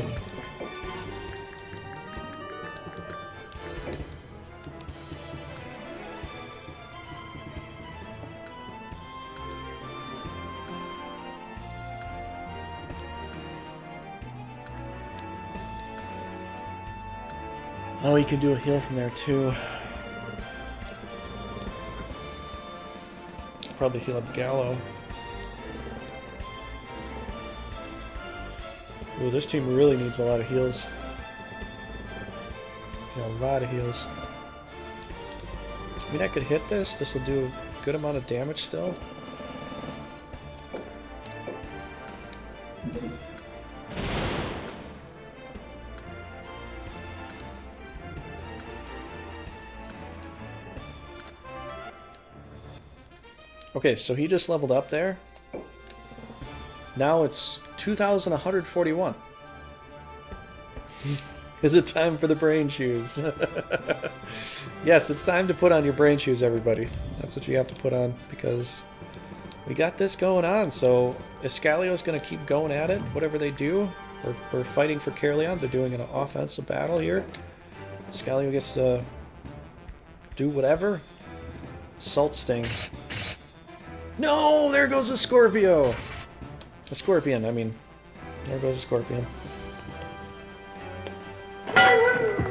Oh, you can do a heal from there too. Probably heal up Gallo. Ooh, this team really needs a lot of heals. Yeah, a lot of heals. I mean, I could hit this. This will do a good amount of damage still. Okay, so he just leveled up there. Now it's 2,141. Is it time for the brain shoes? Yes, it's time to put on your brain shoes, everybody. That's what you have to put on, because we got this going on. So Escalio's going to keep going at it, whatever they do. We're fighting for Caerleon. They're doing an offensive battle here. Escalio gets to do whatever. Salt Sting. No! There goes a Scorpio! A Scorpion, I mean. There goes a Scorpion.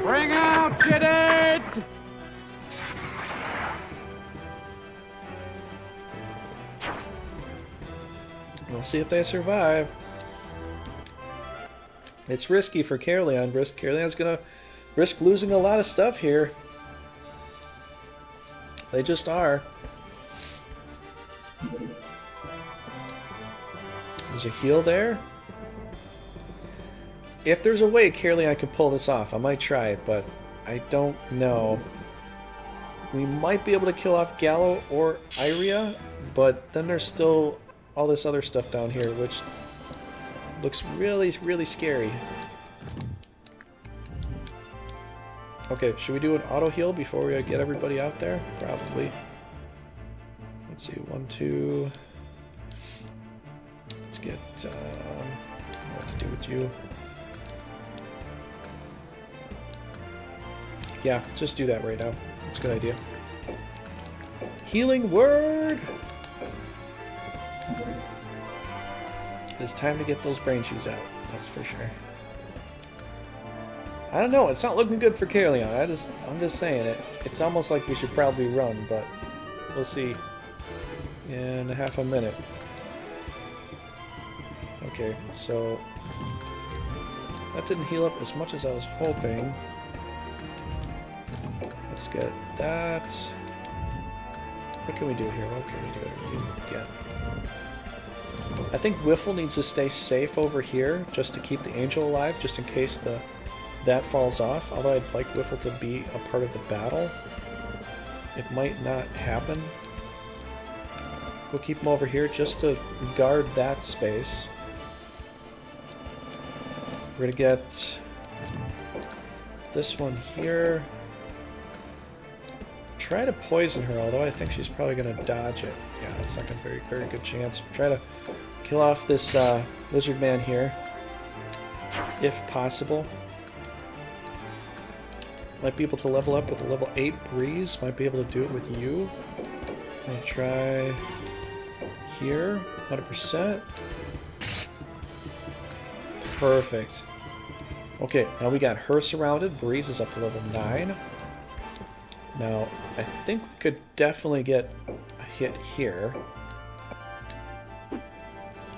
Bring out your dead! We'll see if they survive. It's risky for Caerleon. Caerleon's gonna risk losing a lot of stuff here. They just are. There's a heal there. If there's a way Caroline could pull this off, I might try it, but I don't know. We might be able to kill off Gallo or Iria, but then there's still all this other stuff down here, which looks really, really scary. Okay, should we do an auto heal before we get everybody out there? Probably. Let's see, 1, 2. Let's get, I don't know what to do with you. Yeah, just do that right now. That's a good idea. Healing word! It's time to get those brain shoes out, that's for sure. I don't know, it's not looking good for Caroline. I'm just saying it. It's almost like we should probably run, but we'll see in half a minute. Okay, so that didn't heal up as much as I was hoping. Let's get that. What can we do here? What can we do? Yeah. I think Wiffle needs to stay safe over here just to keep the angel alive, just in case that falls off. Although I'd like Wiffle to be a part of the battle. It might not happen. We'll keep him over here just to guard that space. We're gonna get this one here. Try to poison her, although I think she's probably gonna dodge it. Yeah, that's not a very, very good chance. Try to kill off this lizard man here, if possible. Might be able to level up with a level 8 Breeze. Might be able to do it with you. I'm gonna try here, 100%. Perfect. Okay, now we got her surrounded. Breeze is up to level 9. Now, I think we could definitely get a hit here.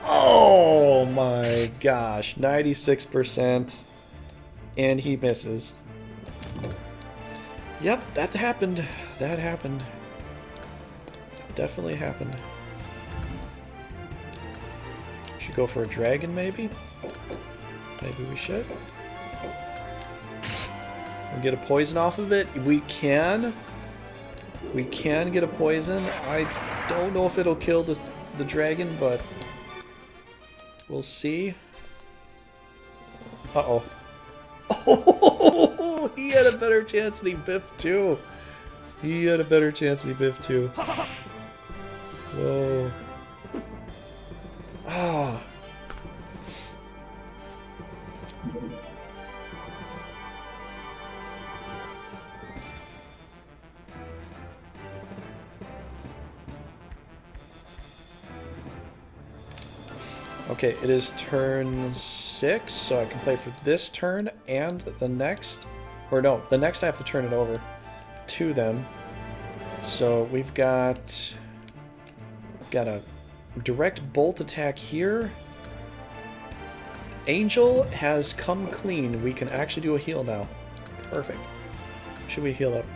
Oh my gosh, 96%. And he misses. Yep, that happened. That happened. Definitely happened. Should go for a dragon, maybe? Maybe we should. We'll get a poison off of it. We can. We can get a poison. I don't know if it'll kill the dragon, but we'll see. Uh-oh. Oh, he had a better chance than he biffed too. He had a better chance than he biffed too. Whoa. Ah. Okay, it is turn 6, so I can play for this turn and the next. Or no, the next I have to turn it over to them. So we've got a direct bolt attack here. Angel has come clean. We can actually do a heal now. Perfect. Should we heal up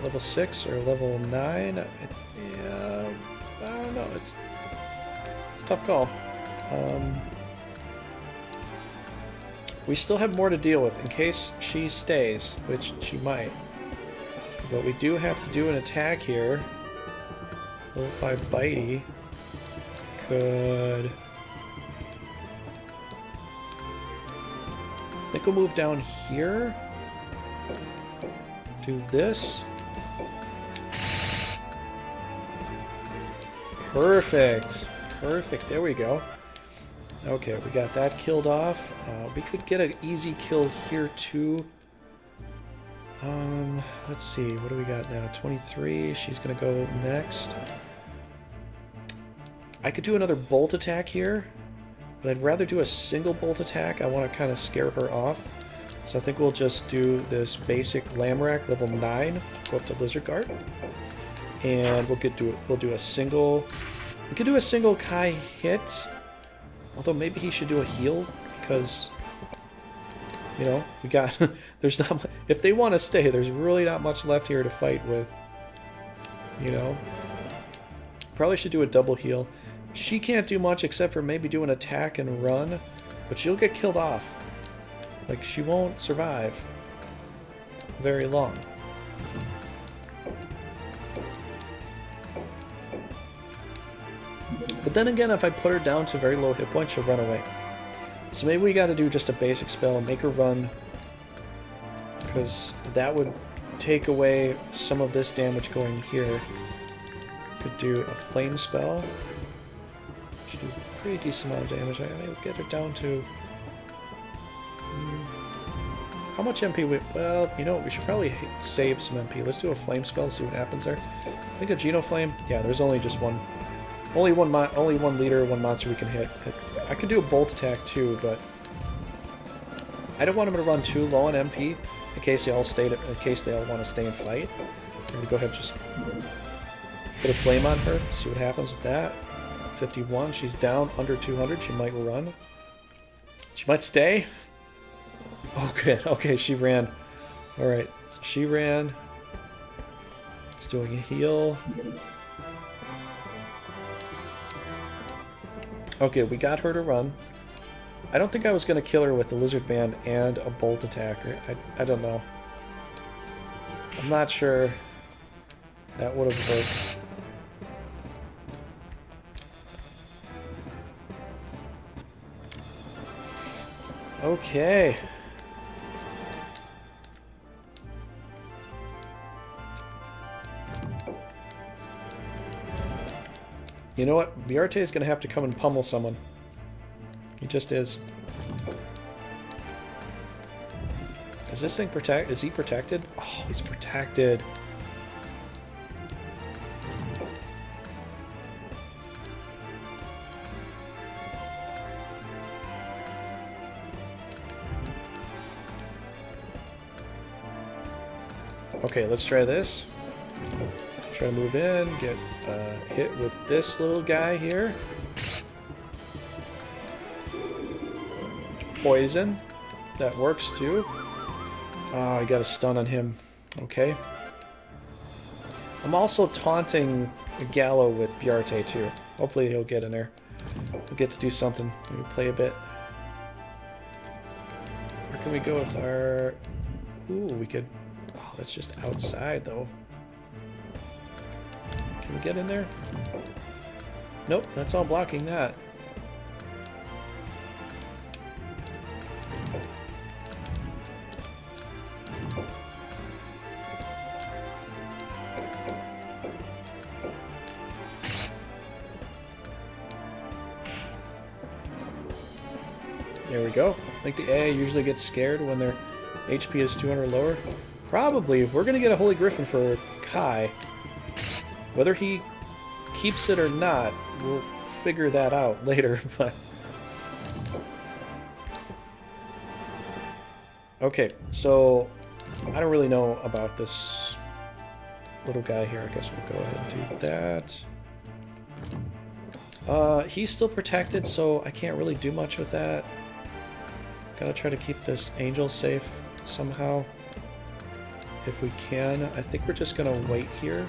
level 6 or level 9? Yeah, I don't know. It's a tough call. We still have more to deal with in case she stays, which she might. But we do have to do an attack here. Level 5 Bitey could... I think we'll move down here. Do this. Perfect. Perfect. There we go. Okay, we got that killed off. We could get an easy kill here too. Let's see. What do we got now? 23. She's gonna go next. I could do another bolt attack here, but I'd rather do a single bolt attack. I want to kind of scare her off. So I think we'll just do this basic Lamrack level 9. Go up to Lizard Guard, and we'll do a single. We could do a single Kai hit. Although maybe he should do a heal, because You know, we got... there's not... If they want to stay, there's really not much left here to fight with. You know? Probably should do a double heal. She can't do much except for maybe do an attack and run, but she'll get killed off. Like, she won't survive very long. But then again, if I put her down to very low hit points, she'll run away. So maybe we gotta do just a basic spell, make her run, because that would take away some of this damage going here. Could do a flame spell. Should do a pretty decent amount of damage. I may get her down to... How much MP we... Well, you know, we should probably save some MP. Let's do a flame spell, see what happens there. I think a Genoflame... Yeah, there's only just one... Only one leader, one monster we can hit. I could do a bolt attack too, but... I don't want him to run too low on MP in case they all want to stay and fight. I'm going to go ahead and just put a flame on her, see what happens with that. 51, she's down under 200, she might run. She might stay. Okay, okay, she ran. Alright, so she ran. She's doing a heal. Okay, we got her to run. I don't think I was going to kill her with the Lizard Band and a Bolt Attacker. I don't know. I'm not sure that would have worked. Okay. You know what? Biarte is going to have to come and pummel someone. He just is. Is this thing is he protected? Oh, he's protected. Okay, let's try this. Try to move in, get hit with this little guy here. Poison. That works too. Oh, I got a stun on him. Okay. I'm also taunting Gallo with Biarte too. Hopefully he'll get in there. We'll get to do something. Maybe play a bit. Where can we go with our... Ooh, we could... Oh, that's just outside though. Can we get in there? Nope, that's all blocking that. There we go. I think the AI usually gets scared when their HP is 200 or lower. Probably. We're going to get a Holy Griffin for Kai. Whether he keeps it or not, we'll figure that out later. But okay, so I don't really know about this little guy here. I guess we'll go ahead and do that. He's still protected, so I can't really do much with that. Gotta try to keep this angel safe somehow, if we can. I think we're just gonna wait here.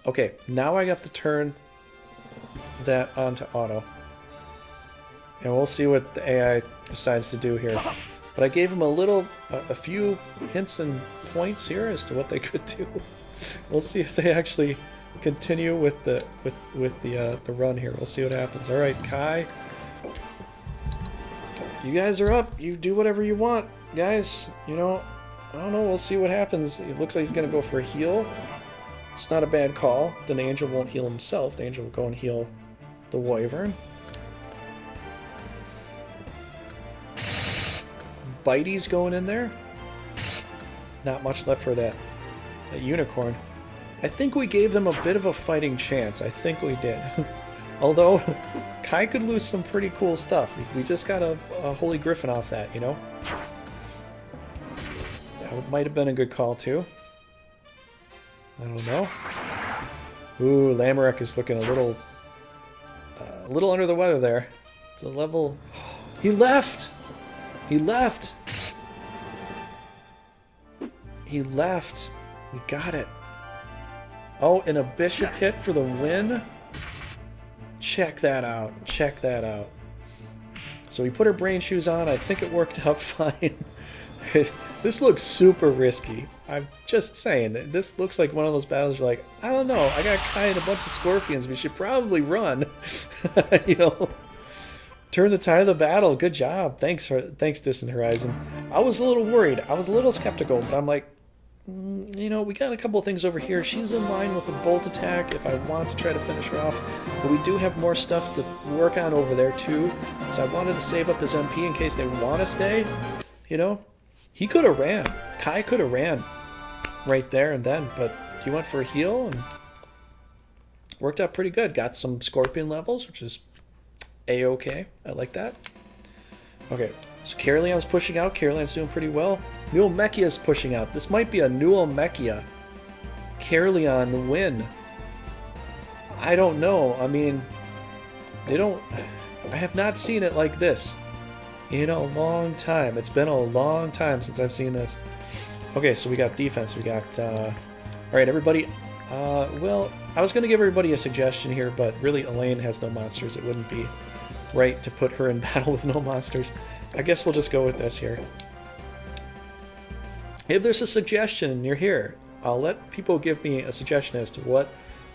Okay, now I have to turn that onto auto. And we'll see what the AI decides to do here. But I gave him a few hints and points here as to what they could do. We'll see if they actually continue with the run here. We'll see what happens. All right, Kai. You guys are up. You do whatever you want, guys. You know, I don't know. We'll see what happens. It looks like he's going to go for a heal. It's not a bad call. Then the angel won't heal himself. The angel will go and heal the wyvern. Bitey's going in there. Not much left for that unicorn. I think we gave them a bit of a fighting chance. I think we did. Although, Kai could lose some pretty cool stuff. We just got a Holy Griffin off that, you know? That might have been a good call, too. I don't know. Ooh, Lamarek is looking a little under the weather there. It's a level... He left! He left. He left. We got it. Oh, and a bishop hit for the win. Check that out. Check that out. So we put our brain shoes on. I think it worked out fine. This looks super risky. I'm just saying. This looks like one of those battles you're like, I don't know. I got Kai and a bunch of scorpions. We should probably run. You know? Turn the tide of the battle. Good job. Thanks, Distant Horizon. I was a little worried. I was a little skeptical, but I'm like, you know, we got a couple of things over here. She's in line with a bolt attack if I want to try to finish her off. But we do have more stuff to work on over there, too. So I wanted to save up his MP in case they want to stay. You know? He could have ran. Kai could have ran right there and then. But he went for a heal and worked out pretty good. Got some scorpion levels, which is A-okay. I like that. Okay, so Caroleon's pushing out. Caroleon's doing pretty well. Newell Mechia's pushing out. This might be a Newell Mechia Caroleon win. I don't know. I mean, they don't... I have not seen it like this in a long time. It's been a long time since I've seen this. Okay, so we got defense. We got... Alright, everybody. Well, I was going to give everybody a suggestion here, but really Elaine has no monsters. It wouldn't be right to put her in battle with no monsters. I guess we'll just go with this here. If there's a suggestion and you're here, I'll let people give me a suggestion as to what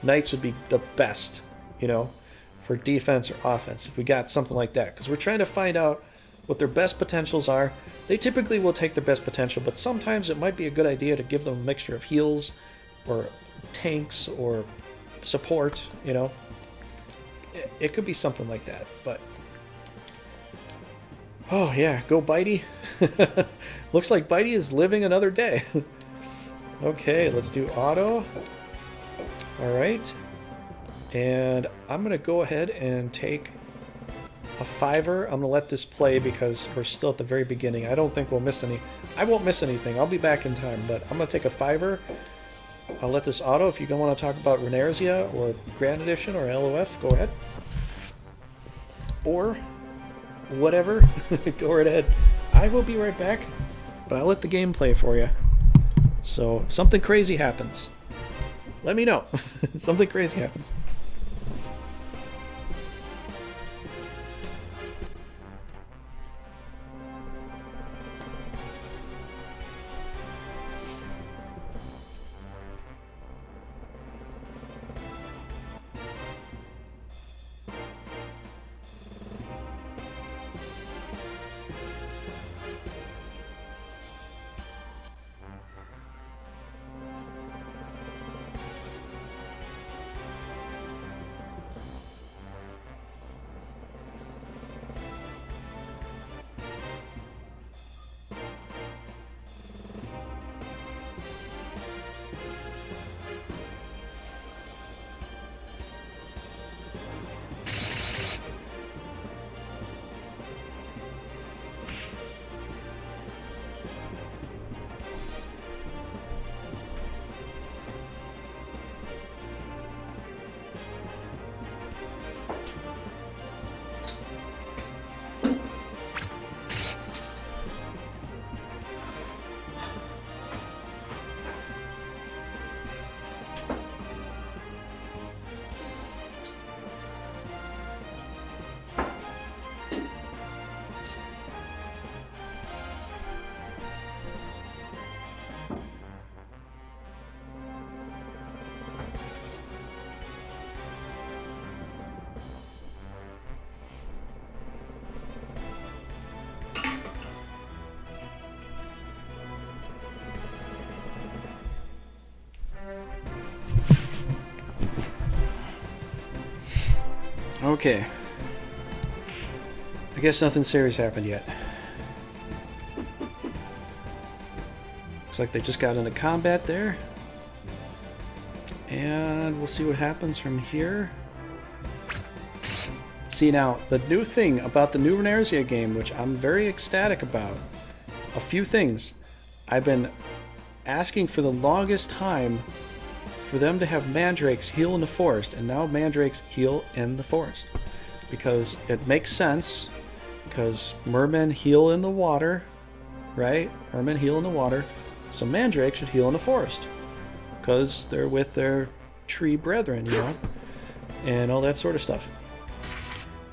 knights would be the best, you know, for defense or offense, if we got something like that. Because we're trying to find out what their best potentials are. They typically will take their best potential, but sometimes it might be a good idea to give them a mixture of heals or tanks or support, you know. It could be something like that, but... Oh, yeah, go Bitey. Looks like Bitey is living another day. Okay, let's do auto. Alright. And I'm going to go ahead and take a 5er. I'm going to let this play because we're still at the very beginning. I don't think we'll miss any. I won't miss anything. I'll be back in time, but I'm going to take a 5er. I'll let this auto. If you don't want to talk about Renarzia or Grand Edition or LOF, go ahead. Or whatever, go right ahead. I will be right back, but I'll let the game play for you. So if something crazy happens, let me know. Something crazy happens. Okay. I guess nothing serious happened yet. Looks like they just got into combat there. And we'll see what happens from here. See, now, the new thing about the new Renarzia game, which I'm very ecstatic about, a few things. I've been asking for the longest time for them to have mandrakes heal in the forest, and now mandrakes heal in the forest. Because it makes sense, Because mermen heal in the water, right? Mermen heal in the water. So mandrake should heal in the forest. Because they're with their tree brethren, you know? And all that sort of stuff.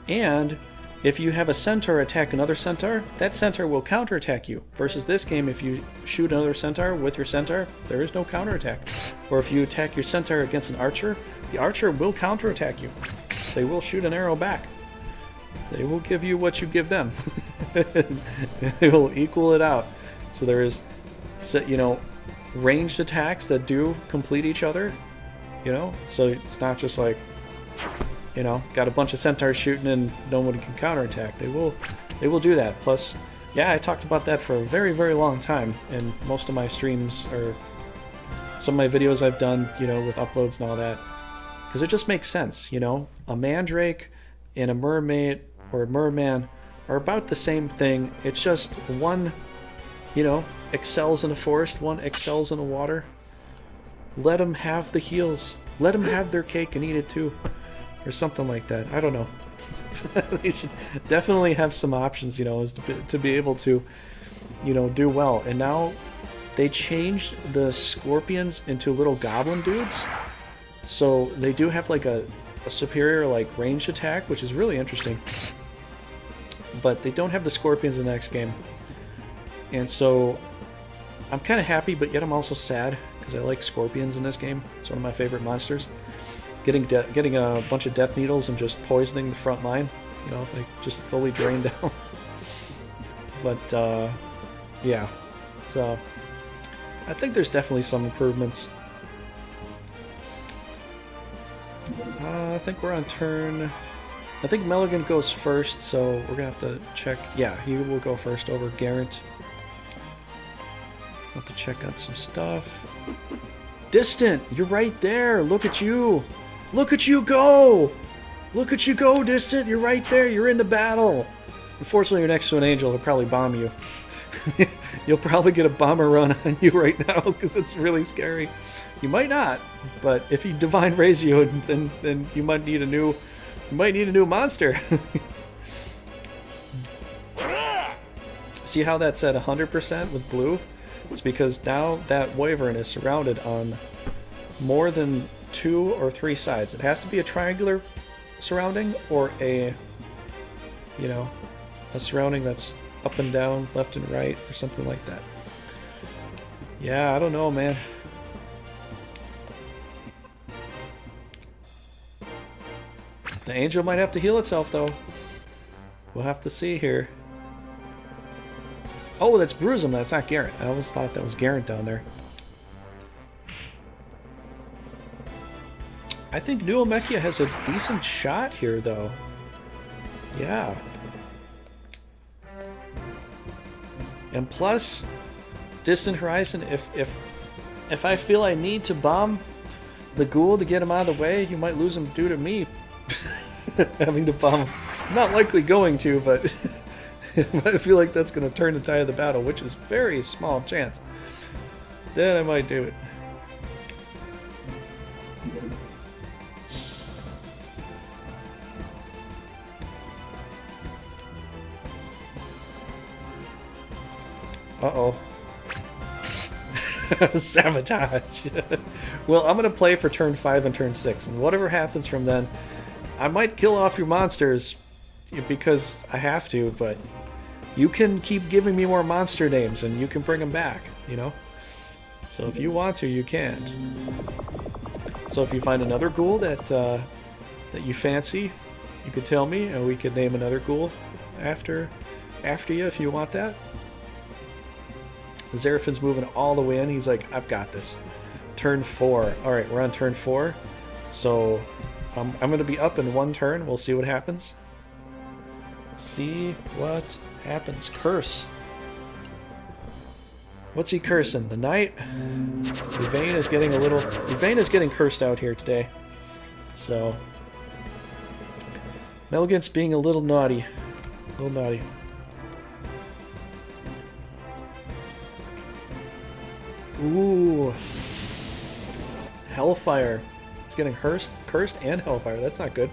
And if you have a centaur attack another centaur, that centaur will counterattack you. Versus this game, if you shoot another centaur with your centaur, there is no counterattack. Or if you attack your centaur against an archer, the archer will counterattack you. They will shoot an arrow back. They will give you what you give them. They will equal it out. So there is, you know, ranged attacks that do complete each other, you know? So it's not just like, you know, got a bunch of centaurs shooting and nobody can counterattack. They will do that. Plus, yeah, I talked about that for a very, very long time in most of my streams or some of my videos I've done, you know, with uploads and all that. Because it just makes sense, you know? A mandrake and a mermaid or a merman are about the same thing. It's just one, you know, excels in the forest, one excels in the water. Let them have the heals. Let them have their cake and eat it too. Or something like that. I don't know. They should definitely have some options, you know, to be able to, you know, do well. And now they changed the scorpions into little goblin dudes. So they do have like a superior like ranged attack, which is really interesting. But they don't have the scorpions in the next game. And so I'm kind of happy, but yet I'm also sad because I like scorpions in this game. It's one of my favorite monsters. Getting a bunch of death needles and just poisoning the front line, you know, if they just slowly drain down. But yeah, so I think there's definitely some improvements. I think we're on turn. I think Milligan goes first, so we're gonna have to check. Yeah, he will go first over Garrett. Have to check out some stuff. Distant, you're right there. Look at you. Look at you go. Look at you go, Distant. You're right there. You're in the battle. Unfortunately, you're next to an angel. He'll probably bomb you. You'll probably get a bomber run on you right now because it's really scary. You might not, but if he divine raise you, then you might need a new monster. See how that's at 100% with blue? It's because now that wyvern is surrounded on more than 2 or 3 sides. It has to be a triangular surrounding or a, you know, a surrounding that's up and down, left and right, or something like that. Yeah, I don't know, man. The angel might have to heal itself, though. We'll have to see here. Oh, that's Bruisem. That's not Garrett. I always thought that was Garrett down there. I think New Omechia has a decent shot here, though. Yeah. And plus, Distant Horizon, if I feel I need to bomb the ghoul to get him out of the way, you might lose him due to me having to bomb him. I'm not likely going to, but I feel like that's going to turn the tide of the battle, which is very small chance. Then I might do it. Uh-oh. Sabotage. Well, I'm going to play for turn 5 and turn 6, and whatever happens from then, I might kill off your monsters because I have to, but you can keep giving me more monster names and you can bring them back, you know? So if you want to, you can. So if you find another ghoul that you fancy, you could tell me, and we could name another ghoul after you if you want that. Zerafin's moving all the way in. He's like, I've got this. Turn 4. Alright, we're on turn 4. So I'm going to be up in 1 turn. We'll see what happens. See what happens. Curse. What's he cursing? The knight? Yvain is getting Yvain is getting cursed out here today. So Melgant's being a little naughty. A little naughty. Ooh. Hellfire. He's getting cursed and Hellfire. That's not good.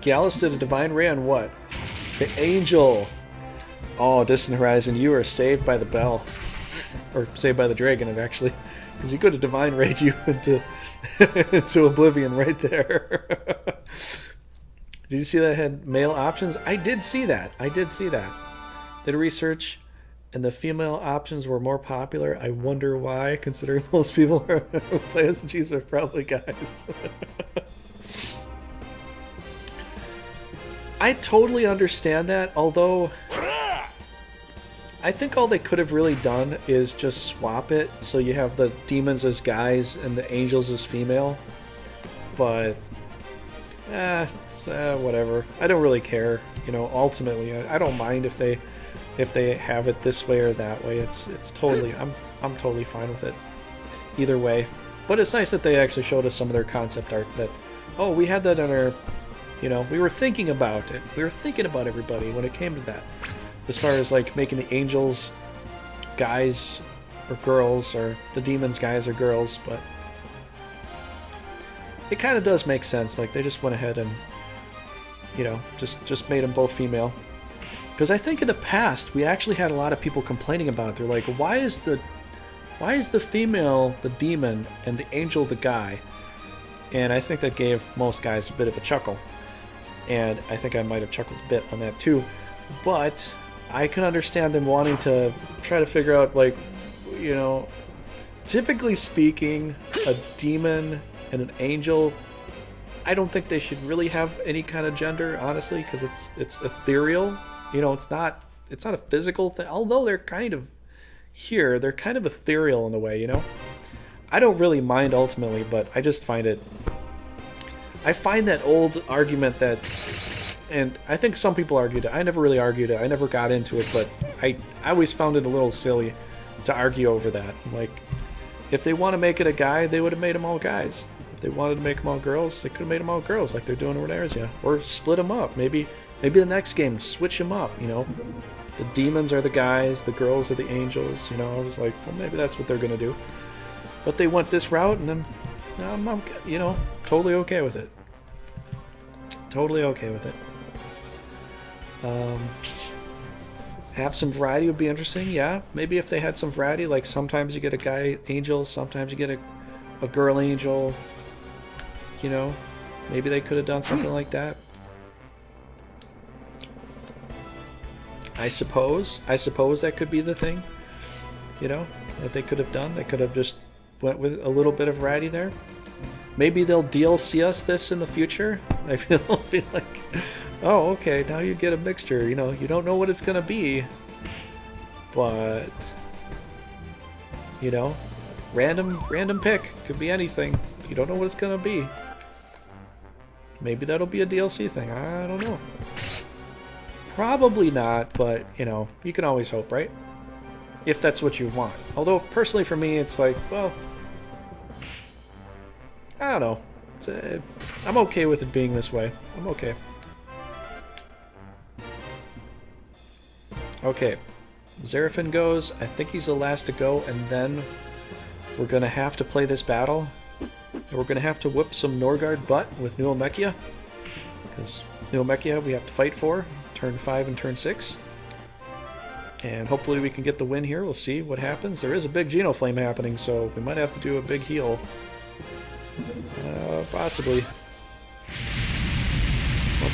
Gallus did a divine ray on what? The angel. Oh, Distant Horizon, you are saved by the bell. Or saved by the dragon, actually. Because he could have divine rayed you into, into oblivion right there. Did you see that it had male options? I did see that. I did see that. Did research, and the female options were more popular. I wonder why, considering most people who play SMGs are probably guys. I totally understand that, although I think all they could have really done is just swap it so you have the demons as guys and the angels as female. But it's whatever. I don't really care. You know, ultimately, I don't mind if they have it this way or that way. It's totally I'm totally fine with it either way. But it's nice that they actually showed us some of their concept art. That we had that on our. You know, we were thinking about it. We were thinking about everybody when it came to that. As far as, like, making the angels guys or girls, or the demons guys or girls, but it kind of does make sense. Like, they just went ahead and, you know, just made them both female. Because I think in the past, we actually had a lot of people complaining about it. They're like, why is the female the demon and the angel the guy? And I think that gave most guys a bit of a chuckle. And I think I might have chuckled a bit on that too. But I can understand them wanting to try to figure out, like, you know, typically speaking, a demon and an angel, I don't think they should really have any kind of gender, honestly, because it's ethereal. You know, it's not a physical thing. Although they're kind of here, they're kind of ethereal in a way, you know? I don't really mind ultimately, but I just find it... I find that old argument that, and I think some people argued it. I never really argued it. I never got into it, but I always found it a little silly to argue over that. Like, if they want to make it a guy, they would have made them all guys. If they wanted to make them all girls, they could have made them all girls, like they're doing over there, yeah. Or split them up. Maybe the next game, switch them up. You know, the demons are the guys, the girls are the angels. You know, I was like, well, maybe that's what they're gonna do. But they went this route, and then I'm you know, totally okay with it. Totally okay with it. Have some variety would be interesting, yeah. Maybe if they had some variety, like sometimes you get a guy angel, sometimes you get a girl angel. You know, maybe they could have done something like that. I suppose that could be the thing. You know, that they could have done. They could have just went with a little bit of variety there. Maybe they'll DLC us this in the future. I feel they'll be like, oh, okay, now you get a mixture. You know, you don't know what it's gonna be, but you know, random pick, could be anything. You don't know what it's gonna be. Maybe that'll be a DLC thing. I don't know. Probably not, but you know, you can always hope, right? If that's what you want. Although personally for me, it's like, well, I don't know. I'm okay with it being this way. I'm okay. Okay. Zerafin goes. I think he's the last to go, and then we're going to have to play this battle. And we're going to have to whip some Norgard butt with Nuomechia. Because Nuomechia we have to fight for. Turn 5 and turn 6. And hopefully we can get the win here. We'll see what happens. There is a big Genoflame happening, so we might have to do a big heal. Possibly. 1,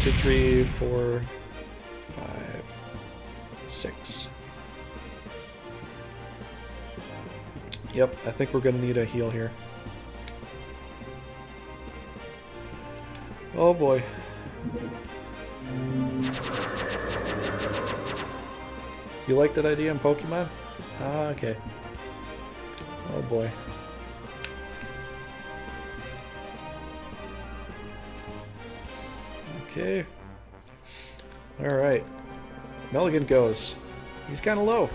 2, 3, 4, 5, 6. Yep, I think we're going to need a heal here. Oh boy. You like that idea in Pokemon? Ah, okay. Oh boy. Okay. Alright. Milligan goes. He's kind of low.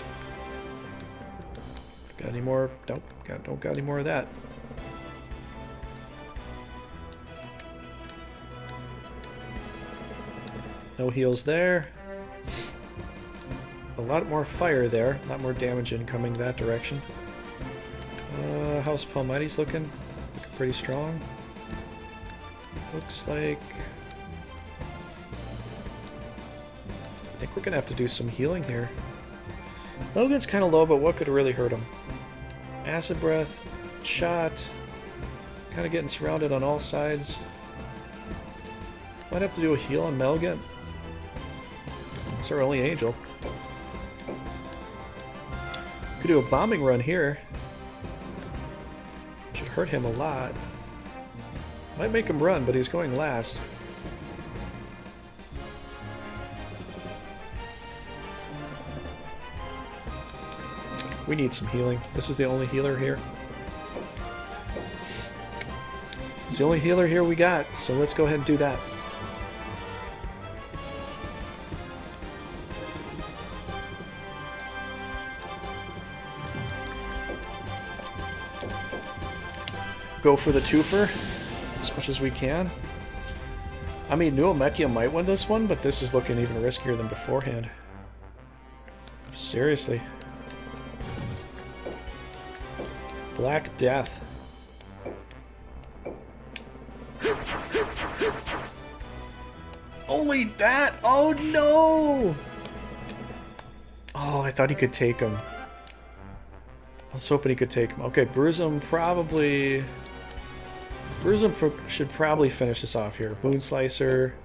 Got any more? Don't got any more of that. No heals there. A lot more fire there. A lot more damage incoming that direction. How's Palmighty's looking pretty strong. Looks like think we're going to have to do some healing here. Logan's kind of low, but what could really hurt him? Acid breath, shot, kind of getting surrounded on all sides. Might have to do a heal on Melgit. It's our only angel. Could do a bombing run here. Should hurt him a lot. Might make him run, but he's going last. We need some healing. This is the only healer here. It's the only healer here we got, so let's go ahead and do that. Go for the twofer as much as we can. I mean, Nuomechia might win this one, but this is looking even riskier than beforehand. Seriously. Black Death. Only that? Oh no! Oh, I thought he could take him. I was hoping he could take him. Okay, Bruisem probably... Bruisem should probably finish this off here. Moon Slicer.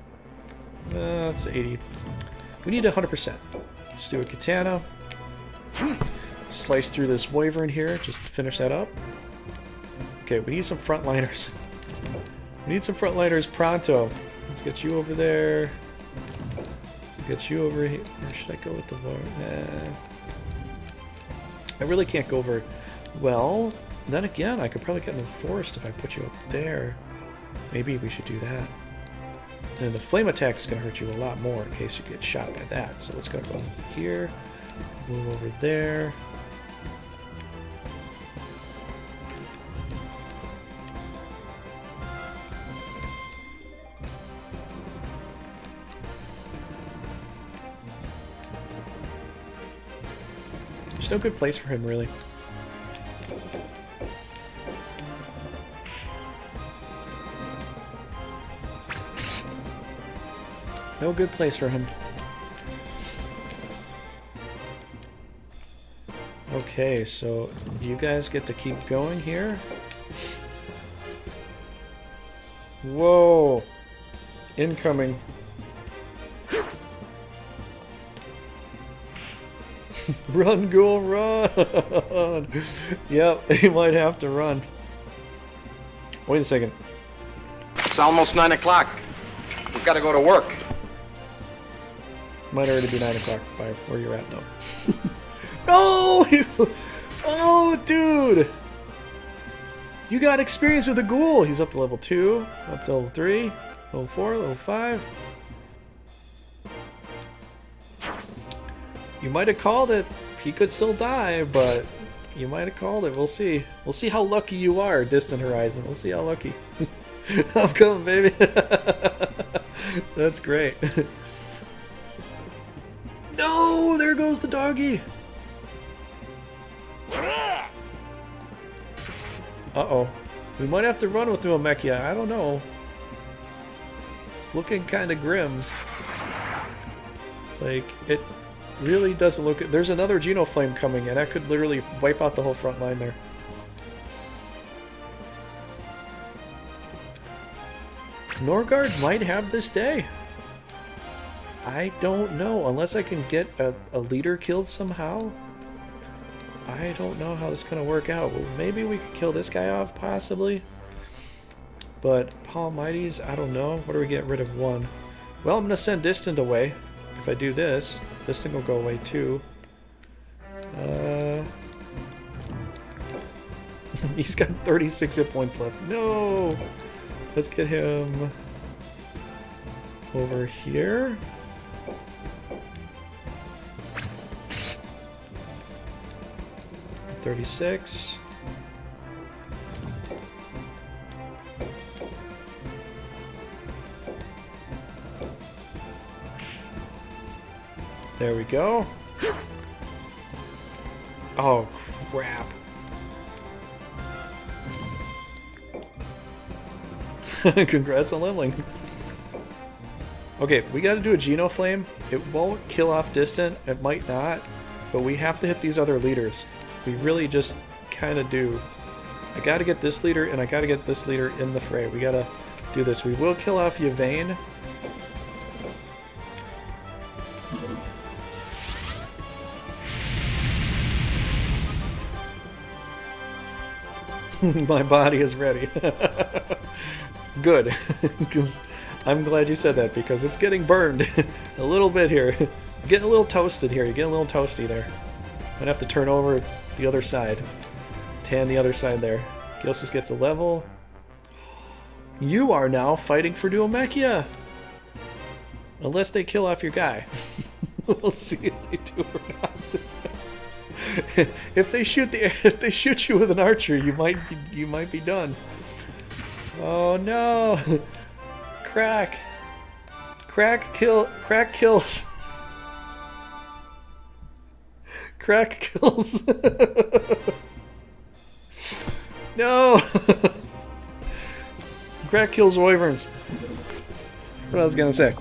That's 80. We need 100%. Just do a Katana. Slice through this Wyvern here, just to finish that up. Okay, we need some frontliners. We need some frontliners pronto. Let's get you over there. Get you over here. Or should I go with the Lord? Nah. I really can't go over... Well, then again, I could probably get in the forest if I put you up there. Maybe we should do that. And the flame attack is going to hurt you a lot more in case you get shot by that. So let's go here. Move over there. There's no good place for him, really. No good place for him. Okay, so you guys get to keep going here. Whoa! Incoming. Run, ghoul, run! Yep, he might have to run. Wait a second. It's almost 9 o'clock. We've got to go to work. Might already be 9 o'clock by where you're at, though. No! Oh, dude! You got experience with a ghoul! He's up to level 2, up to level 3, level 4, level 5. You might have called it. He could still die, but you might have called it. We'll see. We'll see how lucky you are, Distant Horizon. We'll see how lucky. I'm coming, baby. That's great. No! There goes the doggy! Uh-oh. We might have to run with Nuomechia. I don't know. It's looking kind of grim. Like, it really doesn't look... There's another Genoflame coming, and that could literally wipe out the whole front line there. Norgard might have this day. I don't know. Unless I can get a leader killed somehow. I don't know how this is going to work out. Well, maybe we could kill this guy off, possibly. But Paul Mighty's, I don't know. What do we get rid of one? Well, I'm going to send Distant away. If I do this, this thing will go away too. He's got 36 hit points left. No! Let's get him over here. $36. There we go. Oh, crap. Congrats on leveling. Okay, we got to do a Geno Flame. It won't kill off distant. It might not. But we have to hit these other leaders. We really just kind of do. I got to get this leader and I got to get this leader in the fray. We got to do this. We will kill off Yvain. My body is ready. Good. Because I'm glad you said that because it's getting burned a little bit here. Getting a little toasted here. You're getting a little toasty there. Might have to turn over the other side. Tan the other side there. Gilsis gets a level. You are now fighting for Duomechia. Unless they kill off your guy. We'll see if they do or not. If they shoot you with an archer, you might be done. Oh no! Crack kills. Crack kills. No! Crack kills wyverns. That's what I was gonna say.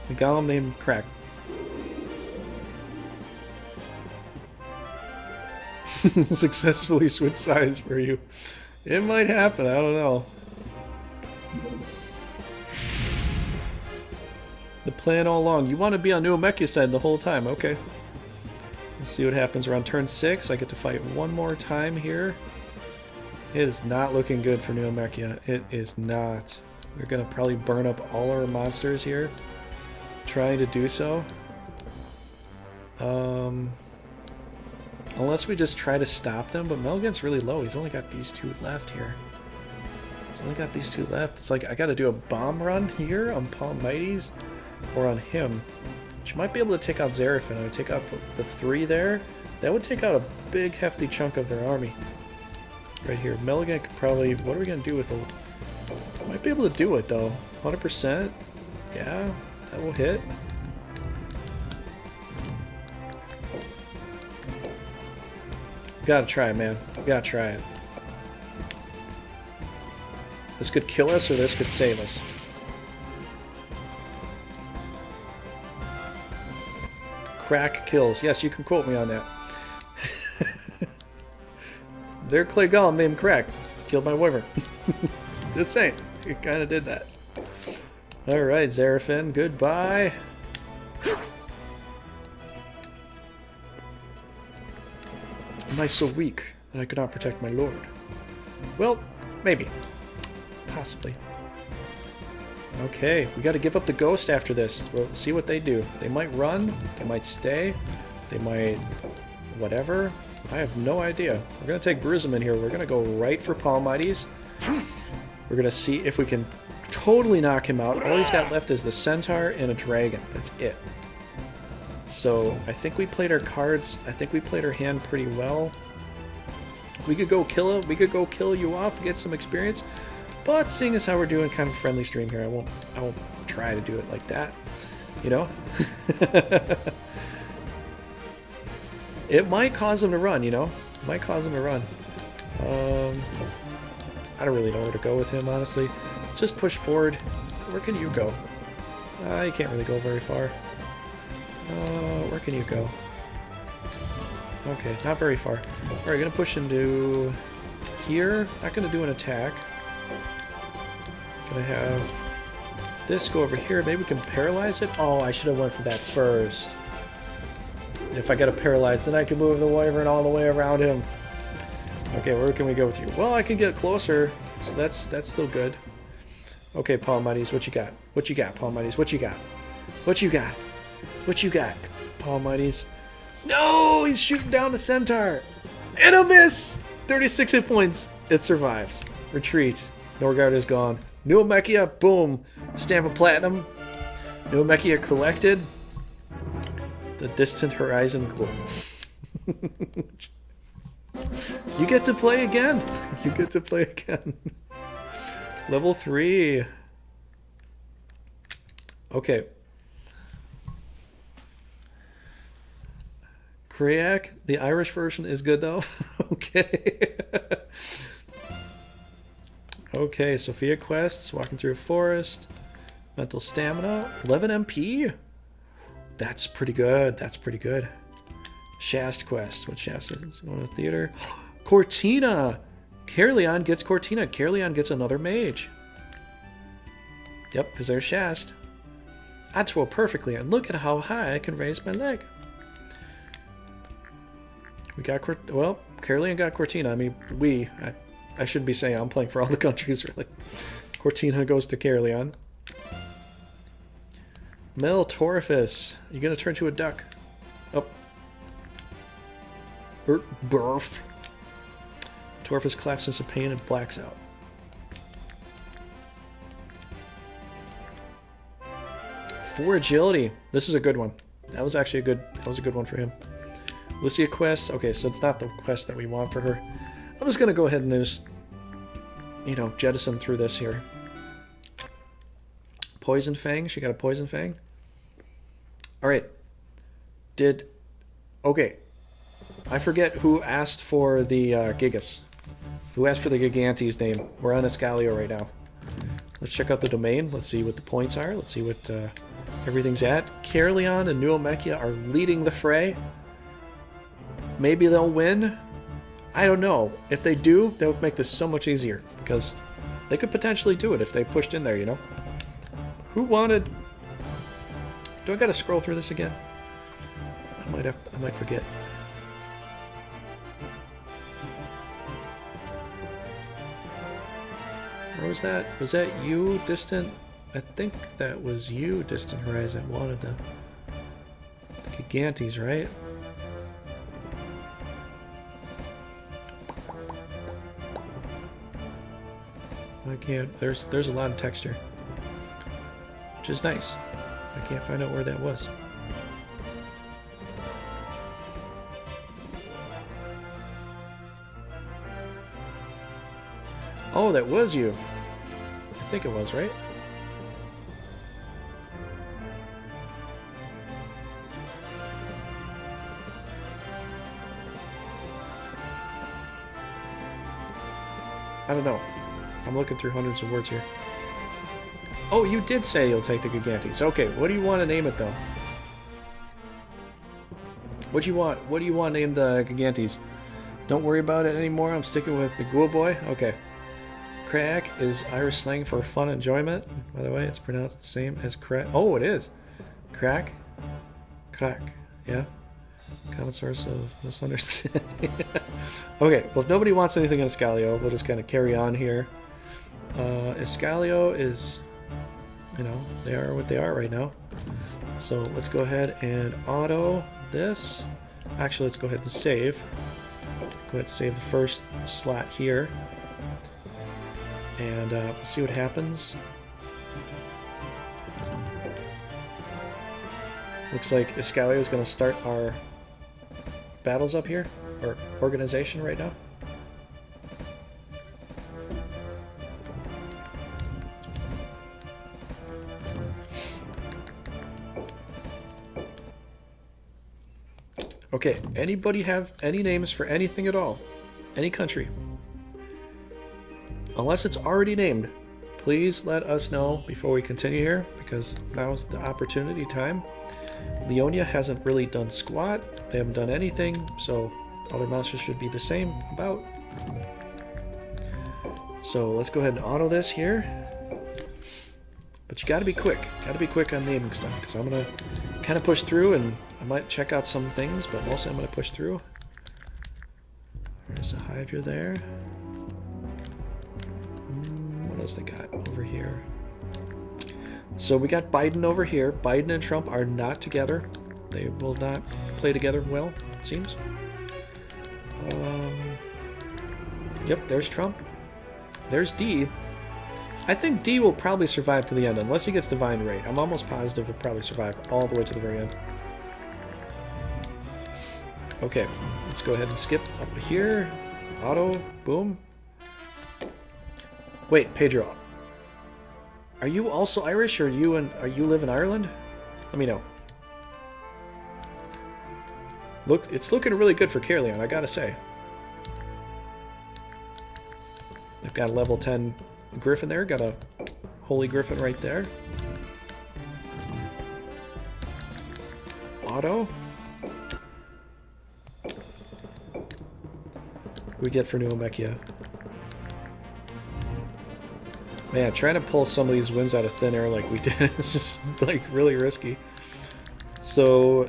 The golem named Crack. Successfully switch sides for you. It might happen, I don't know. The plan all along. You want to be on Duomechia side the whole time, okay. Let's see what happens around turn 6. I get to fight one more time here. It is not looking good for Duomechia. It is not. We're going to probably burn up all our monsters here. Trying to do so. Unless we just try to stop them, but Melgan's really low. He's only got these two left here. He's only got these two left. It's like I gotta do a bomb run here on Paul Mighty's or on him. Which might be able to take out Xerafen. I would take out the 3 there. That would take out a big hefty chunk of their army. Right here. Melgan could probably... What are we gonna do with it? Might be able to do it though. 100%. Yeah, that will hit. Gotta try it, man. Gotta try it. This could kill us or this could save us. Crack kills. Yes, you can quote me on that. Their clay golem named Crack killed my wyvern. Just saying. You kind of did that. Alright, Xerafen, goodbye. Am I so weak that I could not protect my lord? Well, maybe. Possibly. Okay, we got to give up the ghost after this. We'll see what they do. They might run. They might stay. They might... whatever. I have no idea. We're going to take Bruiseman here. We're going to go right for Palmides. We're going to see if we can totally knock him out. All he's got left is the Centaur and a Dragon. That's it. So, I think we played our cards. I think we played our hand pretty well. We could go kill him. We could go kill you off, get some experience. But seeing as how we're doing kind of a friendly stream here, I won't try to do it like that. You know? It might cause him to run, you know? It might cause him to run. I don't really know where to go with him, honestly. Let's just push forward. Where can you go? You can't really go very far. Where can you go? Okay, not very far. Alright, gonna push into here. Not gonna do an attack. Gonna have this go over here. Maybe we can paralyze it. Oh, I should have went for that first. If I get it paralyzed, then I can move the wyvern all the way around him. Okay, where can we go with you? Well, I can get closer, so that's still good. Okay, Palmides, what you got? What you got, Palmides? What you got? What you got? What you got, Palmides? No, he's shooting down the Centaur, and a miss. 36 hit points. It survives. Retreat. Norgard is gone. Duomechia, boom. Stamp of Platinum. Duomechia collected. The Distant Horizon Glow. You get to play again. You get to play again. Level 3. Okay. Krayak, the Irish version is good though. Okay. Okay, Sophia quests, walking through a forest, mental stamina, 11 MP. That's pretty good. That's pretty good. Shast quest. What Shast is? Going to the theater. Cortina. Caerleon gets Cortina. Caerleon gets another mage. Yep, because there's Shast. I twirl perfectly, and look at how high I can raise my leg. We got well, Caerleon got Cortina. I mean, I should be saying I'm playing for all the countries, really. Cortina goes to Caerleon. Mel Torifus. You gonna turn to a duck? Oh. Burf. Torifus collapses in pain and blacks out. For agility. This is a good one. That was actually that was a good one for him. Lucia quest. Okay, so it's not the quest that we want for her. I'm just gonna go ahead and just, you know, jettison through this here. Poison Fang. She got a Poison Fang. Alright. Okay. I forget who asked for the Gigas. Who asked for the Gigante's name? We're on Escalio right now. Let's check out the domain. Let's see what the points are. Let's see what everything's at. Caerleon and Nuomechia are leading the fray. Maybe they'll win. I don't know. If they do, that would make this so much easier. Because they could potentially do it if they pushed in there, you know? Who wanted... Do I gotta scroll through this again? I might forget. Where was that? Was that you, Distant? I think that was you, Distant Horizon. Wanted the Gigantes, right? I can't. There's a lot of texture, which is nice. I can't find out where that was. Oh, that was you. I think it was, right? I don't know. I'm looking through hundreds of words here. Oh, you did say you'll take the Gigantes. Okay, what do you want to name it, though? What do you want? What do you want to name the Gigantes? Don't worry about it anymore. I'm sticking with the Ghoul Boy. Okay. Crack is Irish slang for fun enjoyment. By the way, it's pronounced the same as crack. Oh, it is. Crack. Crack. Yeah. Common source of misunderstanding. Okay, well, if nobody wants anything in Escalio, we'll just kind of carry on here. Escalio is, you know, they are what they are right now. So let's go ahead and auto this. Actually, let's go ahead and save. Go ahead and save the first slot here. And we'll see what happens. Looks like Escalio is going to start our battles up here, or organization right now. Okay, anybody have any names for anything at all? Any country? Unless it's already named, please let us know before we continue here, because now is the opportunity time. Leonia hasn't really done squat. They haven't done anything, so other monsters should be the same about. So let's go ahead and auto this here. But you gotta be quick. Gotta be quick on naming stuff, because I'm gonna kind of push through, and I might check out some things, but mostly I'm gonna push through. There's a Hydra there. What else they got over here? So we got Biden over here. Biden and Trump are not together. They will not play together well, it seems. Yep, there's Trump. There's D. I think D will probably survive to the end, unless he gets Divine Rate. I'm almost positive he'll probably survive all the way to the very end. Okay, let's go ahead and skip up here. Auto, boom. Wait, Pedro. Are you also Irish, or are you live in Ireland? Let me know. Look, it's looking really good for Caerleon, I gotta say. They've got a level 10 Griffin there. Got a Holy Griffin right there. Auto. What do we get for Nuomechia? Man, trying to pull some of these wins out of thin air like we did is just like really risky. So,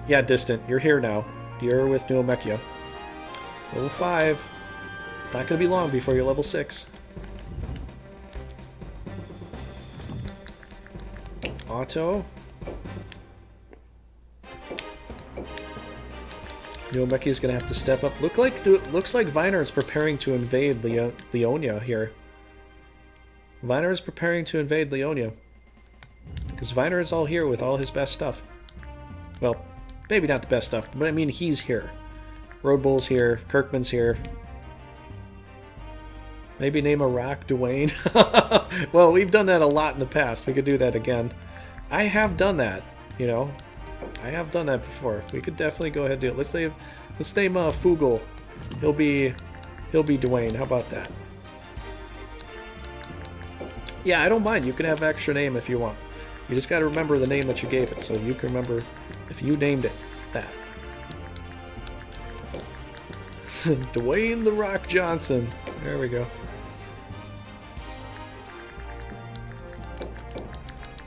yeah, Distant, you're here now. You're with Nuomechia. Level 5. It's not going to be long before you're level 6. Auto. Nuomechia is going to have to step up. Looks like Viner is preparing to invade Leonia here. Viner is preparing to invade Leonia. Because Viner is all here with all his best stuff. Well, maybe not the best stuff, but I mean he's here. Road Bull's here, Kirkman's here. Maybe name a rock Dwayne. Well, we've done that a lot in the past. We could do that again. I have done that, you know. I have done that before. We could definitely go ahead and do it. Let's name Fugel. He'll be Dwayne. How about that? Yeah, I don't mind. You can have an extra name if you want. You just got to remember the name that you gave it, so you can remember if you named it that. Dwayne The Rock Johnson. There we go.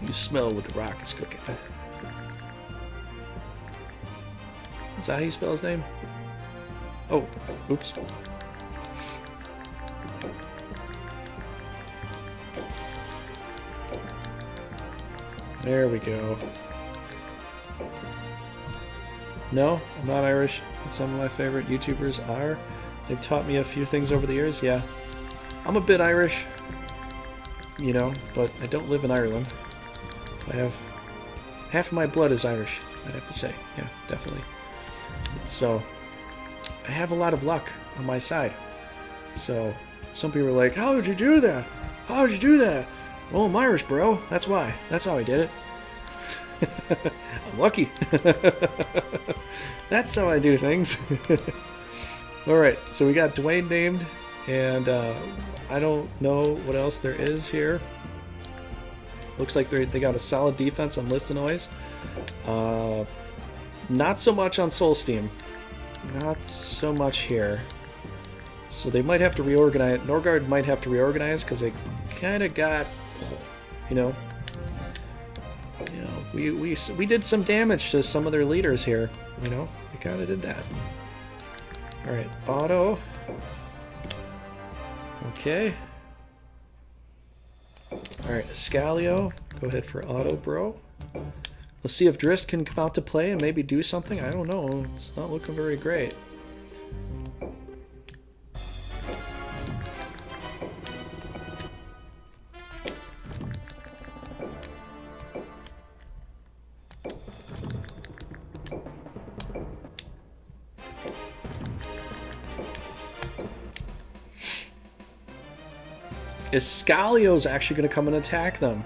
You smell what The Rock is cooking. Is that how you spell his name? Oh, oops. There we go. No, I'm not Irish. And some of my favorite YouTubers are. They've taught me a few things over the years, yeah. I'm a bit Irish, you know, but I don't live in Ireland. I have... half of my blood is Irish, I'd have to say. Yeah, definitely. So, I have a lot of luck on my side. So, some people are like, how did you do that? How did you do that? Well, I'm Irish, bro. That's why. That's how I did it. I'm lucky. That's how I do things. Alright, so we got Dwayne named, and I don't know what else there is here. Looks like they got a solid defense on Listenoise. Not so much on Soulsteam. Not so much here. So they might have to reorganize. Norgard might have to reorganize because they kind of got, you know, we did some damage to some of their leaders here. You know, we kind of did that. All right, auto. Okay. All right, Scalio. Go ahead for auto, bro. Let's see if Drist can come out to play and maybe do something. I don't know. It's not looking very great. Is Scalio's actually going to come and attack them?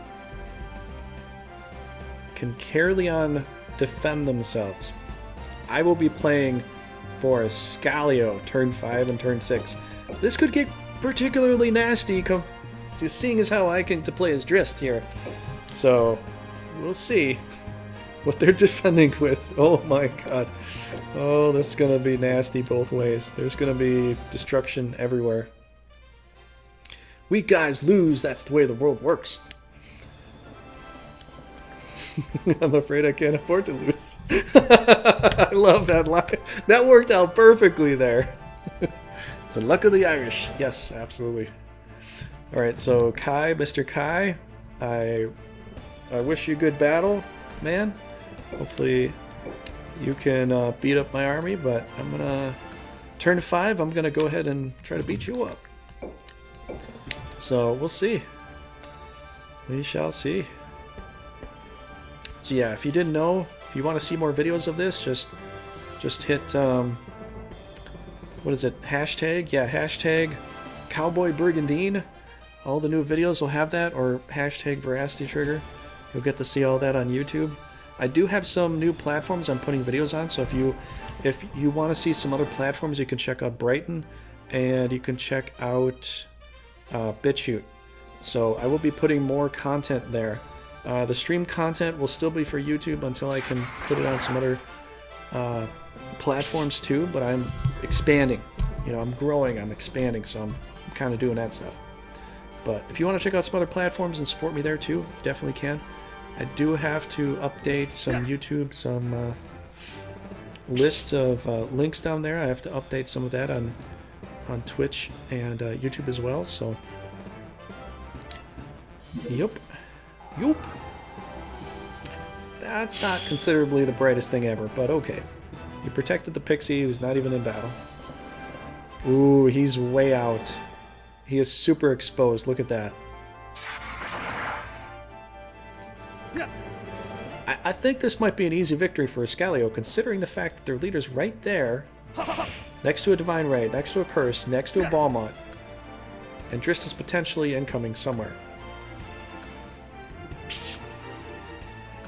Can Caerleon defend themselves? I will be playing for Scalio turn 5 and turn 6. This could get particularly nasty, seeing as how I can to play as Drist here. So, we'll see what they're defending with. Oh my god. Oh, this is going to be nasty both ways. There's going to be destruction everywhere. Weak guys lose, that's the way the world works. I'm afraid I can't afford to lose. I love that line. That worked out perfectly there. It's the luck of the Irish. Yes, absolutely. Alright, so Kai, Mr. Kai, I wish you good battle, man. Hopefully you can beat up my army, but I'm going to turn 5. I'm going to go ahead and try to beat you up. So, we'll see. We shall see. So yeah, if you didn't know, if you want to see more videos of this, just hit, what is it, hashtag? Yeah, hashtag Cowboy Brigandine. All the new videos will have that, or hashtag Veracity Trigger. You'll get to see all that on YouTube. I do have some new platforms I'm putting videos on, so if you want to see some other platforms, you can check out Brighton, and you can check out BitChute. So I will be putting more content there. The stream content will still be for YouTube until I can put it on some other platforms too, but I'm expanding. You know, I'm growing, I'm expanding, so I'm kind of doing that stuff. But if you want to check out some other platforms and support me there too, you definitely can. I do have to update some YouTube, some lists of links down there. I have to update some of that on Twitch and YouTube as well. So, yup. That's not considerably the brightest thing ever, but okay. He protected the pixie who's not even in battle. Ooh, he's way out. He is super exposed. Look at that. Yeah. I think this might be an easy victory for Escalio, considering the fact that their leader's right there, next to a Divine Ray, next to a Curse, next to a Balmont, and Drist is potentially incoming somewhere.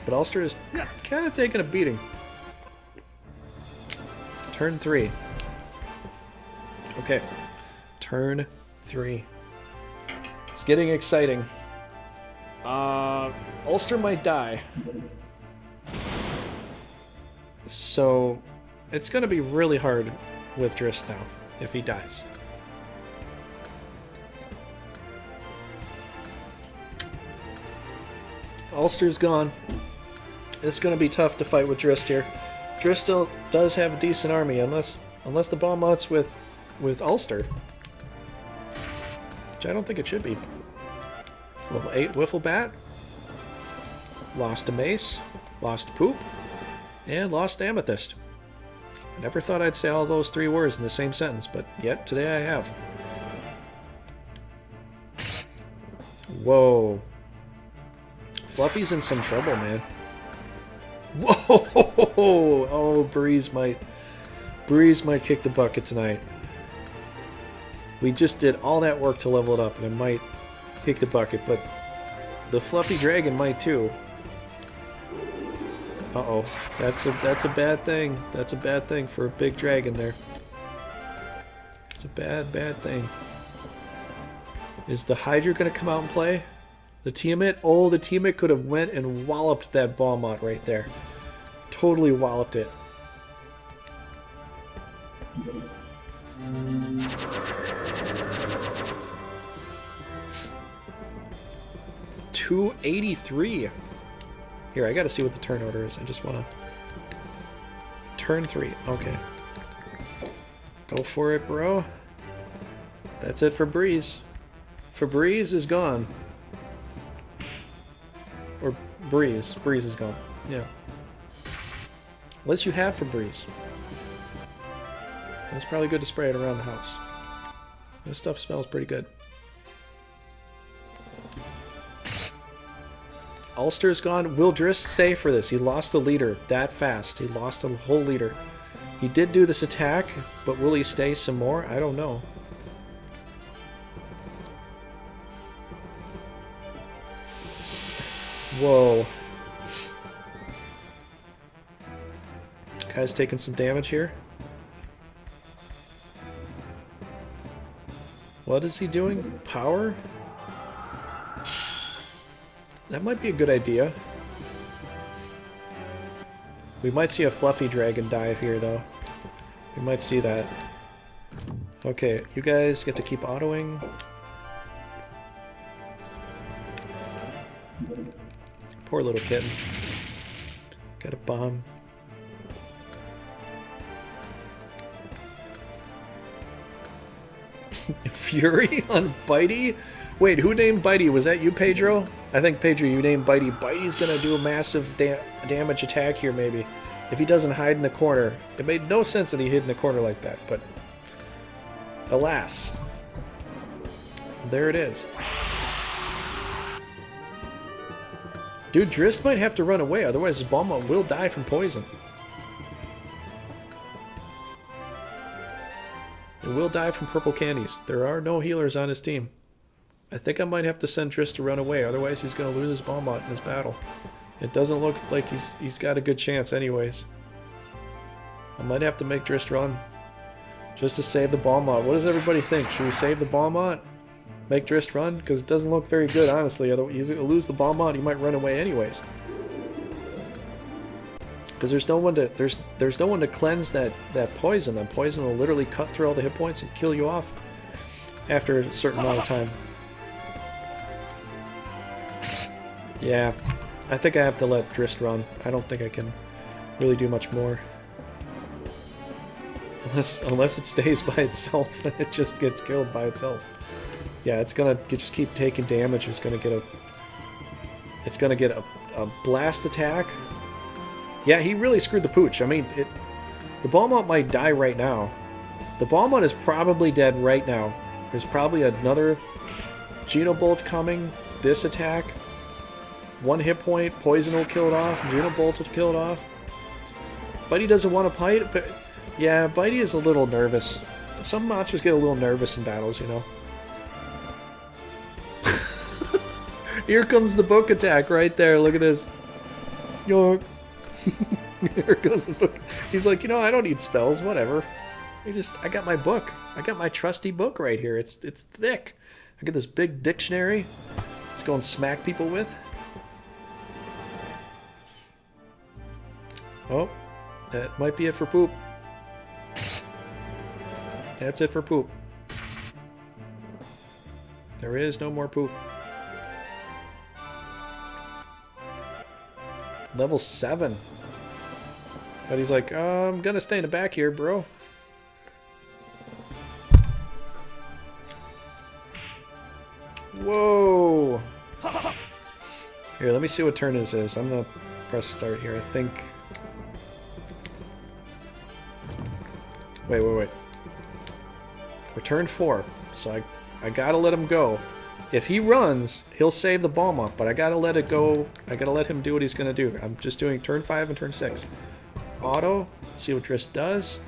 But Ulster is kind of taking a beating. Turn 3. Okay. Turn 3. It's getting exciting. Ulster might die. So, it's going to be really hard with Drist now, if he dies. Ulster's gone. It's going to be tough to fight with Drist here. Drist still does have a decent army, unless the Balmont's with Ulster. Which I don't think it should be. Level 8 Wiffle Bat. Lost a Mace. Lost a Poop. And lost Amethyst. I never thought I'd say all those 3 words in the same sentence, but yet today I have. Whoa. Fluffy's in some trouble, man. Whoa! Oh, Breeze might kick the bucket tonight. We just did all that work to level it up, and it might kick the bucket, but the Fluffy Dragon might too. Uh-oh. That's a bad thing. That's a bad thing for a big dragon there. It's a bad thing. Is the Hydra going to come out and play? The Tiamat? Oh, the Tiamat could have went and walloped that Balmont right there. Totally walloped it. $283. Here, I gotta see what the turn order is. I just wanna... Turn 3. Okay. Go for it, bro. That's it for Breeze. Febreze is gone. Or Breeze. Breeze is gone. Yeah. Unless you have Febreze. It's probably good to spray it around the house. This stuff smells pretty good. Ulster's gone. Will Drist stay for this? He lost the leader that fast. He lost a whole leader. He did do this attack, but will he stay some more? I don't know. Whoa. Guy's taking some damage here. What is he doing? Power? That might be a good idea. We might see a Fluffy Dragon dive here, though. We might see that. Okay, you guys get to keep autoing. Poor little kitten. Got a bomb. Fury on Bitey? Wait, who named Bitey? Was that you, Pedro? I think, Pedro, you named Bitey. Bitey's gonna do a massive damage attack here, maybe. If he doesn't hide in the corner. It made no sense that he hid in the corner like that, but... alas. There it is. Dude, Drist might have to run away, otherwise his Balmont will die from poison. It will die from purple candies. There are no healers on his team. I think I might have to send Drist to run away, otherwise he's going to lose his Balmont in this battle. It doesn't look like he's got a good chance anyways. I might have to make Drist run. Just to save the Balmont. What does everybody think? Should we save the Balmont? make Drist run? Because it doesn't look very good, honestly. Otherwise, he'll lose the bomb on. He might run away anyways. Because there's no one to cleanse that poison. That poison will literally cut through all the hit points and kill you off after a certain amount of time. Yeah, I think I have to let Drist run. I don't think I can really do much more. Unless it stays by itself and it just gets killed by itself. Yeah, it's gonna just keep taking damage. It's gonna get a blast attack. Yeah, he really screwed the pooch. I mean, the Balmont might die right now. The Balmont is probably dead right now. There's probably another Genobolt coming. This attack. 1 hit point. Poison will kill it off. Genobolt will kill it off. Bitey doesn't want to fight, but yeah, Bitey is a little nervous. Some monsters get a little nervous in battles, you know. Here comes the book attack right there. Look at this. Yoink. Here goes the book. He's like, you know, I don't need spells, whatever. I got my book. I got my trusty book right here. It's thick. I got this big dictionary. Let's go and smack people with. Oh, that might be it for poop. That's it for poop. There is no more poop. Level 7. But he's like, I'm gonna stay in the back here, bro. Whoa! Here, let me see what turn this is. I'm gonna press start here, I think. Wait. We're turn 4, so I gotta let him go. If he runs, he'll save the Balmont, but I gotta let it go. I gotta let him do what he's gonna do. I'm just doing turn 5 and turn 6. Auto, see what Drist does.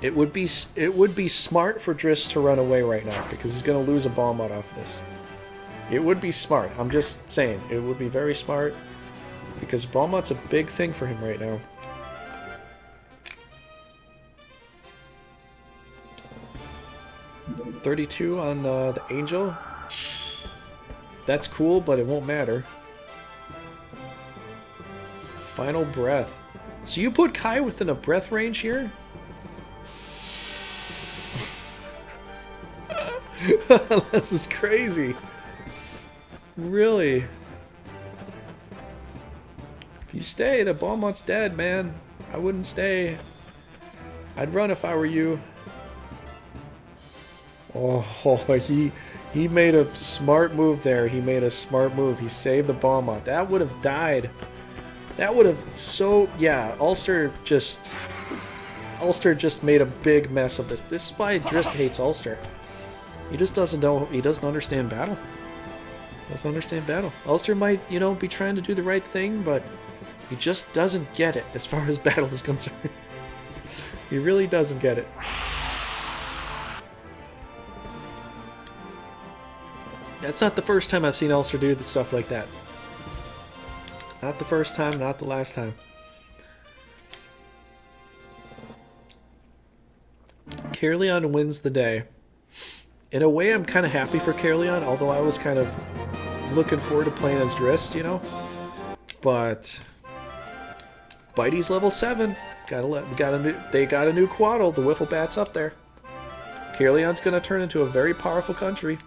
It would be smart for Drist to run away right now because he's gonna lose a Balmont off this. It would be smart. I'm just saying, it would be very smart because Balmont's a big thing for him right now. $32 on the Angel. That's cool, but it won't matter. Final breath. So you put Kai within a breath range here? This is crazy. Really? If you stay, the Balmont's dead, man. I wouldn't stay. I'd run if I were you. Oh, he made a smart move there. He made a smart move. He saved the Balmont. That would have died. That would have so... Yeah, Ulster just made a big mess of this. This is why Drist hates Ulster. He just doesn't know... He doesn't understand battle. Doesn't understand battle. Ulster might, you know, be trying to do the right thing, but he just doesn't get it as far as battle is concerned. He really doesn't get it. That's not the first time I've seen Ulster do stuff like that. Not the first time, not the last time. Caerleon wins the day. In a way, I'm kind of happy for Caerleon, although I was kind of looking forward to playing as Drist, you know? But Bitey's level 7. They got a new Quaddle. The Wiffle Bat's up there. Caerleon's going to turn into a very powerful country.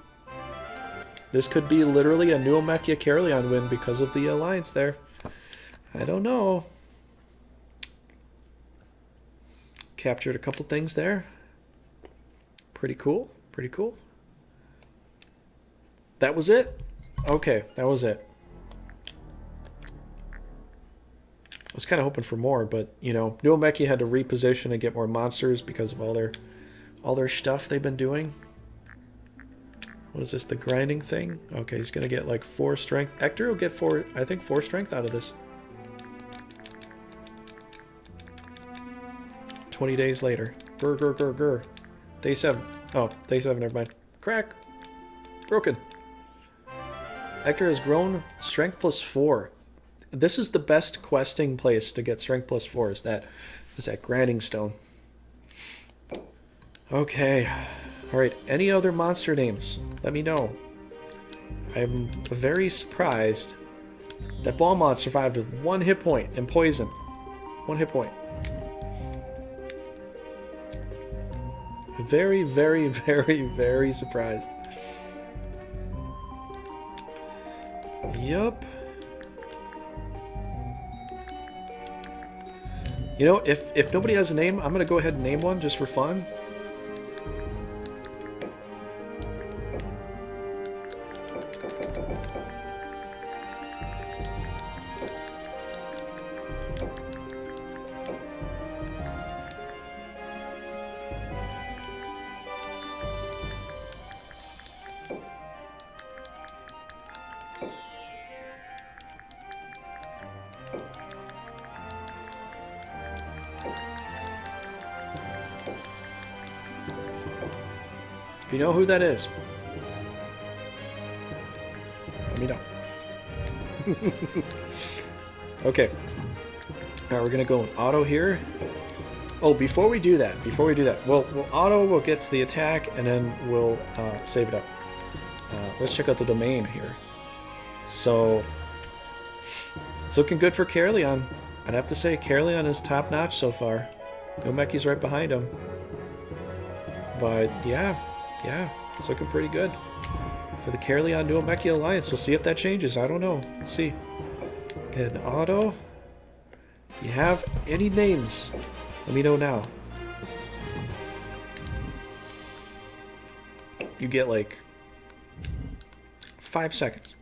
This could be literally a New Omechia Caerleon win because of the alliance there. I don't know. Captured a couple things there. Pretty cool. Pretty cool. That was it? Okay, that was it. I was kind of hoping for more, but, you know, New Omechia had to reposition and get more monsters because of all their stuff they've been doing. What is this, the grinding thing? Okay, he's going to get like 4 strength. Ector will get 4 strength out of this. 20 days later. Grr. Day 7. Oh, day 7, never mind. Crack. Broken. Ector has grown strength plus 4. This is the best questing place to get strength plus 4 is that grinding stone. Okay. Alright, any other monster names? Let me know. I'm very surprised that Balmont survived with 1 hit point and poison. 1 hit point. Very, very, very, very surprised. Yup. You know, if nobody has a name, I'm gonna go ahead and name one just for fun. If you know who that is, let me know. Okay. Alright, we're gonna go in auto here. Oh, before we do that, we'll auto, we'll get to the attack, and then we'll save it up. Let's check out the domain here. So, it's looking good for Caerleon. I'd have to say Caerleon is top-notch so far. Nomeki's right behind him. But, yeah, it's looking pretty good for the Caerleon Nomeki alliance. We'll see if that changes. I don't know. We'll see. Get an auto. You have any names? Let me know now. You get like 5 seconds.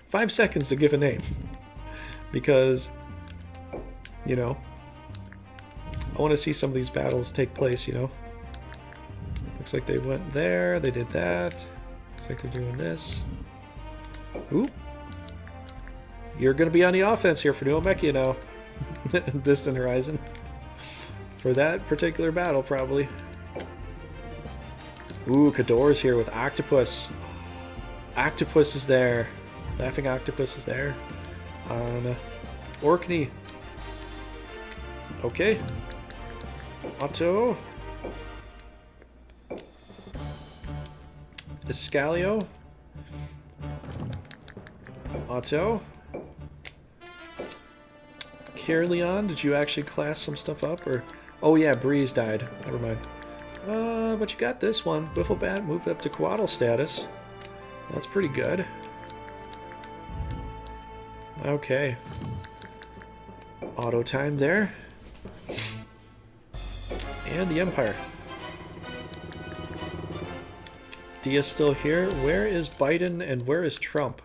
5 seconds to give a name. Because, you know, I want to see some of these battles take place, you know. Looks like they went there, they did that. Looks like they're doing this. Ooh. You're going to be on the offense here for Nomeki now. Distant Horizon. For that particular battle, probably. Ooh, Kador's here with Octopus. Octopus is there. Laughing Octopus is there. On Orkney. Okay. Otto. Escalio. Otto. Caerleon, did you actually class some stuff up? Or oh yeah, Breeze died. Never mind. But you got this one. Wifflebat moved up to Quaddle status. That's pretty good. Okay. Auto time there. And the Empire. Dia's still here. Where is Biden and where is Trump?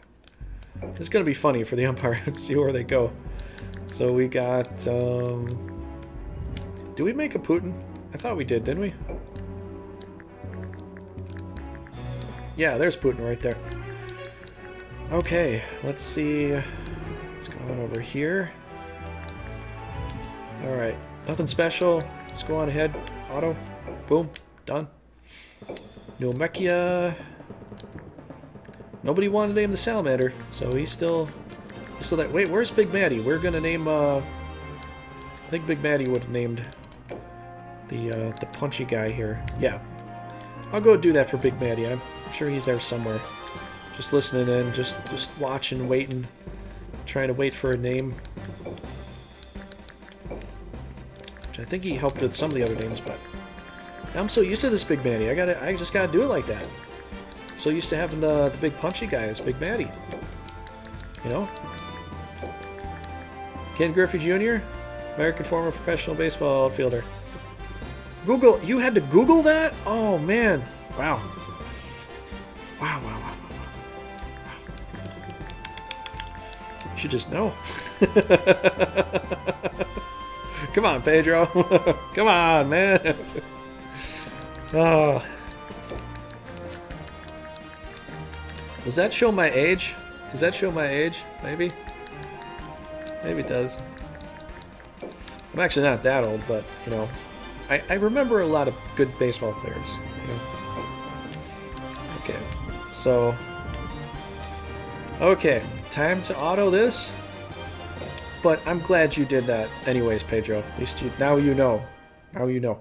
This is going to be funny for the Empire. Let's see where they go. So we got... do we make a Putin? I thought we did, didn't we? Yeah, there's Putin right there. Okay, let's see what's going on over here. Alright, nothing special. Let's go on ahead. Auto. Boom. Done. Nomechia. Nobody wanted to name the Salamander, so he's still that. Wait, where's Big Maddie? We're gonna name, I think Big Maddie would have named the punchy guy here. Yeah. I'll go do that for Big Maddie. I'm sure he's there somewhere. Just listening in, just watching, waiting, trying to wait for a name. Which I think he helped with some of the other names, but I'm so used to this Big Maddie. I just gotta do it like that. I'm so used to having the big punchy guy as Big Maddie. You know? Ken Griffey Jr., American former professional baseball outfielder. Google, you had to Google that? Oh man. Wow. Wow. You should just know. Come on, Pedro. Come on, man. Oh. Does that show my age? Does that show my age? Maybe? Maybe it does. I'm actually not that old, but, you know, I remember a lot of good baseball players, you know. Okay, so... Okay, time to auto this. But I'm glad you did that anyways, Pedro. At least now you know. Now you know.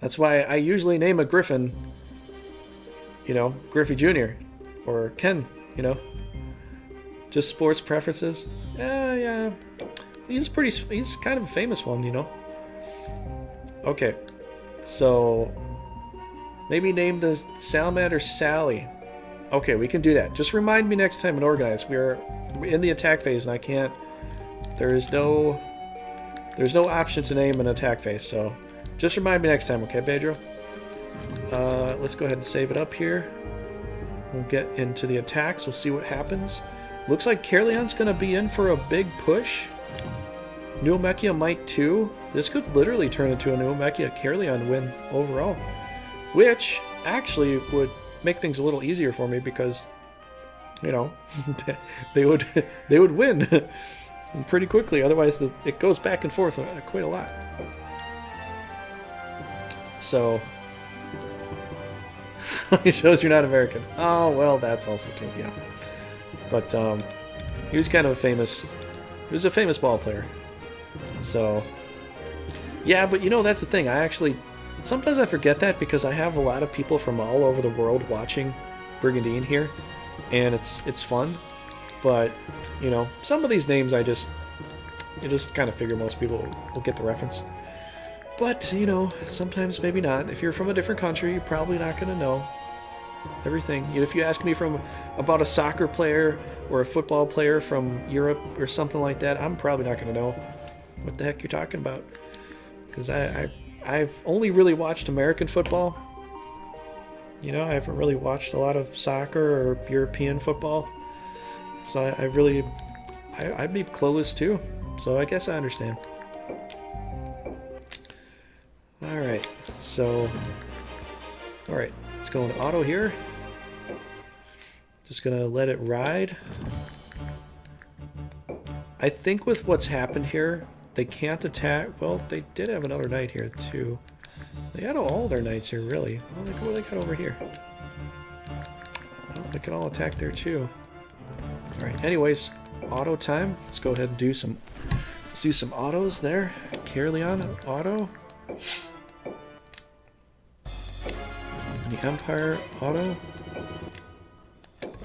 That's why I usually name a Griffin, you know, Griffey Jr. or Ken, you know. Just sports preferences. Yeah. He's kind of a famous one, you know. Okay. So maybe name the salamander Sally. Okay, we can do that. Just remind me next time and organize. We're in the attack phase and I can't. There's no option to name an attack phase, so just remind me next time, okay, Pedro? Let's go ahead and save it up here. We'll get into the attacks. We'll see what happens. Looks like Caerleon's going to be in for a big push. Neomechia might too. This could literally turn into a Neomechia Caerleon win overall, which actually would make things a little easier for me because, you know, they would win pretty quickly. Otherwise, it goes back and forth quite a lot. So it shows you're not American. Oh well, that's also too, yeah. But he was kind of a famous ball player. So yeah, but you know, that's the thing. Sometimes I forget that because I have a lot of people from all over the world watching Brigandine here, and it's fun. But you know, some of these names you just kind of figure most people will get the reference. But you know, sometimes maybe not. If you're from a different country, you're probably not going to know everything. If you ask me about a soccer player or a football player from Europe or something like that, I'm probably not going to know what the heck you're talking about, because I've only really watched American football. You know, I haven't really watched a lot of soccer or European football, so I'd be clueless too. So I guess I understand. All right, let's go into auto here. Just gonna let it ride. I think with what's happened here, they can't attack. Well, they did have another knight here too. They had all their knights here, really. Well, look what they got over here. Well, they can all attack there too. All right. Anyways, auto time. Let's go ahead and do some autos there. Caerleon auto. The Empire auto.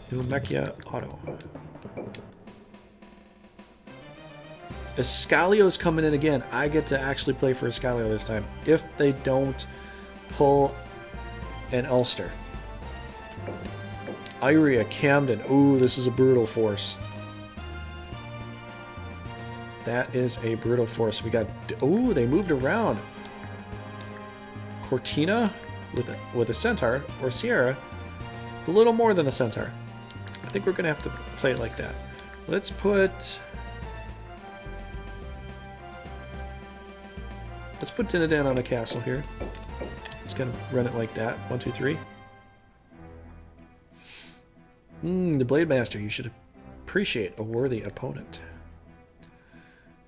Neomechia auto. Escalio's coming in again. I get to actually play for Escalio this time, if they don't pull an Ulster. Iria, Camden. Ooh, this is a brutal force. That is a brutal force. We got... Ooh, they moved around. Cortina with a centaur, or Sierra with a little more than a centaur. I think we're going to have to play it like that. Let's put Dinadan on a castle here. Just gonna run it like that. 1, 2, 3. The Blade Master. You should appreciate a worthy opponent.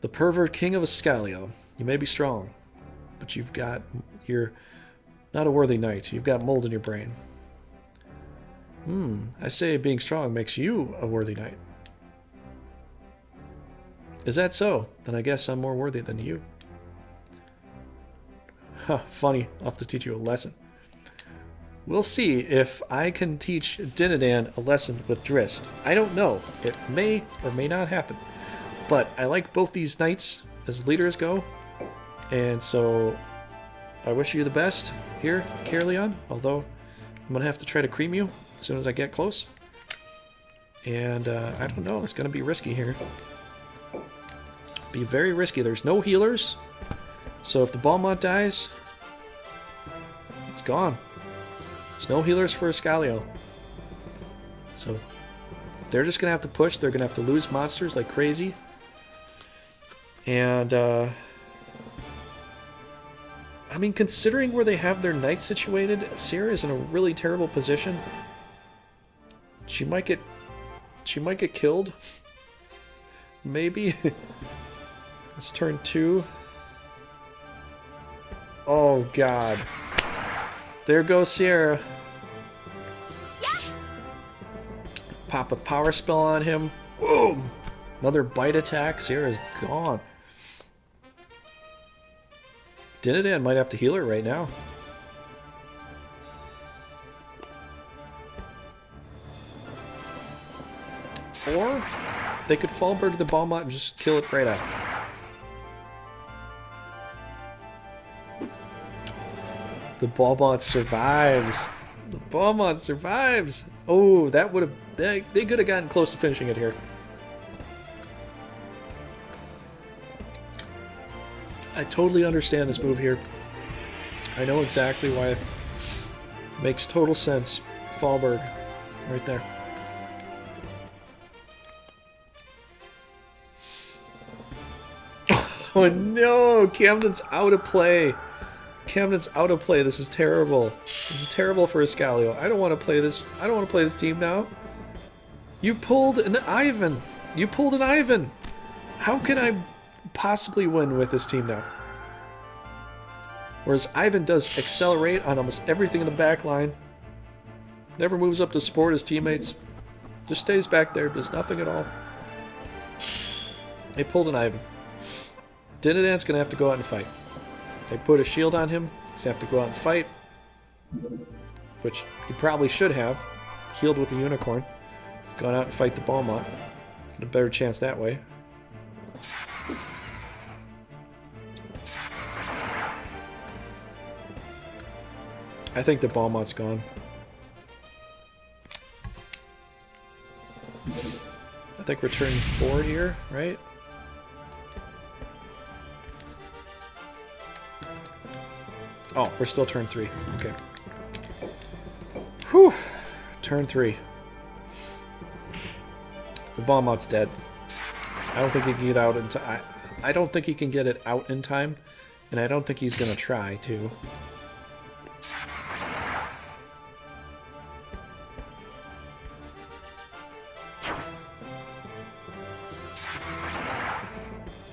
The Pervert King of Escalio. You may be strong, but you're not a worthy knight. You've got mold in your brain. I say being strong makes you a worthy knight. Is that so? Then I guess I'm more worthy than you. Huh, funny. I'll have to teach you a lesson. We'll see if I can teach Dinadan a lesson with Drist. I don't know. It may or may not happen. But I like both these knights as leaders go. And so I wish you the best here, Caerleon. Although I'm going to have to try to cream you as soon as I get close. And I don't know. It's going to be risky here. Be very risky. There's no healers. So if the Balmont dies, it's gone. There's no healers for Escalio. So they're just going to have to push. They're going to have to lose monsters like crazy. And, I mean, considering where they have their knights situated, Sierra is in a really terrible position. She might get killed. Maybe. It's turn 2. Oh, God. There goes Sierra. Yeah. Pop a power spell on him. Boom! Another bite attack. Sierra's gone. Dinadan might have to heal her right now. Or they could Fallberg the Balmont and just kill it right out. The Balmont survives. The Balmont survives. Oh, that would have... They could have gotten close to finishing it here. I totally understand this move here. I know exactly why it makes total sense. Fallberg, right there. Oh no! Camden's out of play. Camden's out of play. This is terrible. This is terrible for Escalio. I don't want to play this. I don't want to play this team now. You pulled an Ivan. You pulled an Ivan. How can I possibly win with this team now? Whereas Ivan does accelerate on almost everything in the back line. Never moves up to support his teammates. Just stays back there. Does nothing at all. They pulled an Ivan. Dinadan's going to have to go out and fight. They put a shield on him. He's going to have to go out and fight. Which he probably should have. Healed with the Unicorn. Gone out and fight the Balmont. Get a better chance that way. I think the Balmont's gone. I think we're turn 4 here, right? Oh, we're still turn 3. Okay. Whew. Turn 3. The Balmont's dead. I don't think he can get out in time. I don't think he can get it out in time, and I don't think he's gonna try to.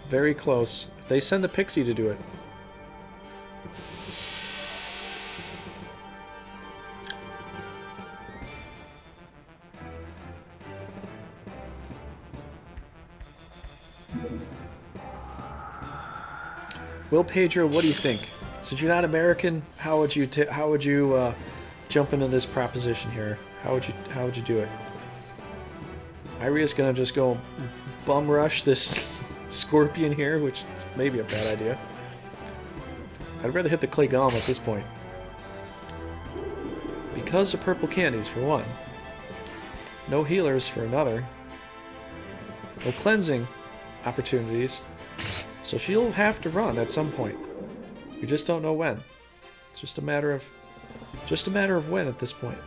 Very close. If they send the Pixie to do it. Will Pedro, what do you think? Since you're not American, how would you jump into this proposition here? How would you do it? Irie's gonna just go bum rush this Scorpion here, which may be a bad idea. I'd rather hit the Clay Golem at this point. Because of purple candies, for one. No healers for another. No cleansing opportunities. So she'll have to run at some point. We just don't know when. It's just a matter of when at this point.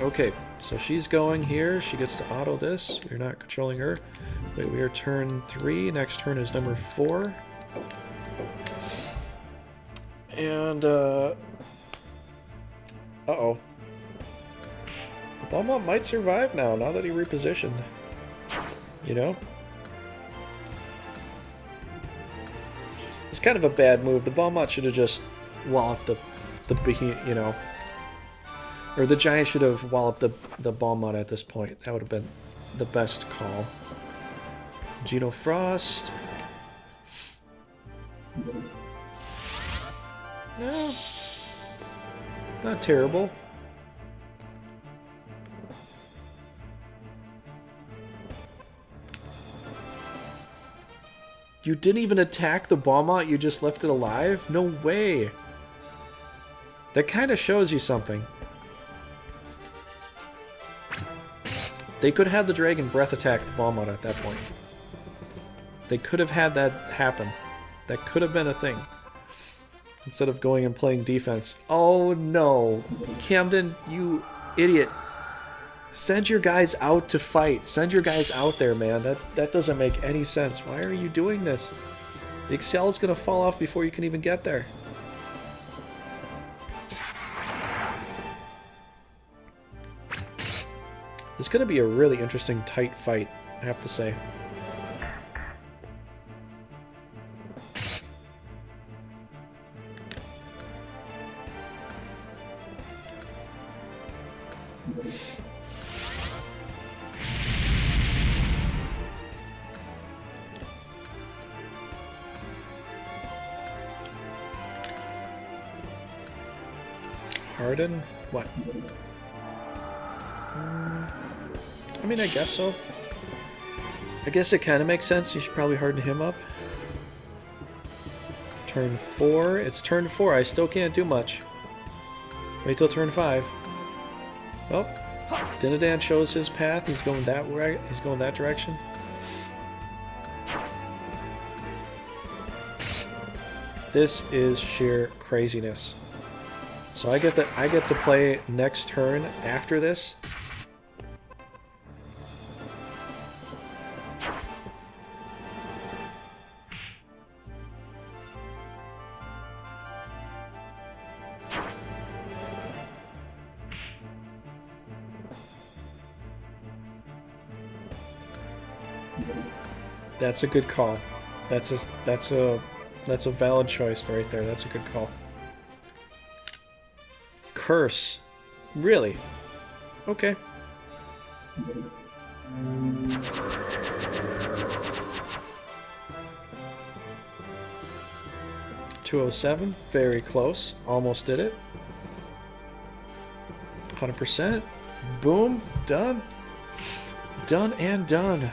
Okay, so she's going here. She gets to auto this. We're not controlling her. Wait, we are turn 3. Next turn is number 4. And, uh-oh. The Balmont might survive now that he repositioned. You know? It's kind of a bad move. The Balmont should have just walloped the you know... Or the Giant should have walloped the Balmont at this point. That would have been the best call. Geno Frost. No. Not terrible. You didn't even attack the Balmont, you just left it alive? No way. That kind of shows you something. They could have the Dragon Breath attack the Balmont at that point. They could have had that happen. That could have been a thing. Instead of going and playing defense. Oh no. Camden, you idiot. Send your guys out to fight. Send your guys out there, man. That doesn't make any sense. Why are you doing this? The Excel is going to fall off before you can even get there. It's going to be a really interesting, tight fight, I have to say. Harden? What? I mean, I guess so. I guess it kind of makes sense. You should probably harden him up. Turn 4. It's turn 4. I still can't do much. Wait till turn 5. Oh, Dinadan shows his path. He's going that way. He's going that direction. This is sheer craziness. So I get to play next turn after this. That's a good call. That's a valid choice right there. That's a good call. Curse. Really? Okay. $207. Very close. Almost did it. 100%. Boom. Done. Done and done.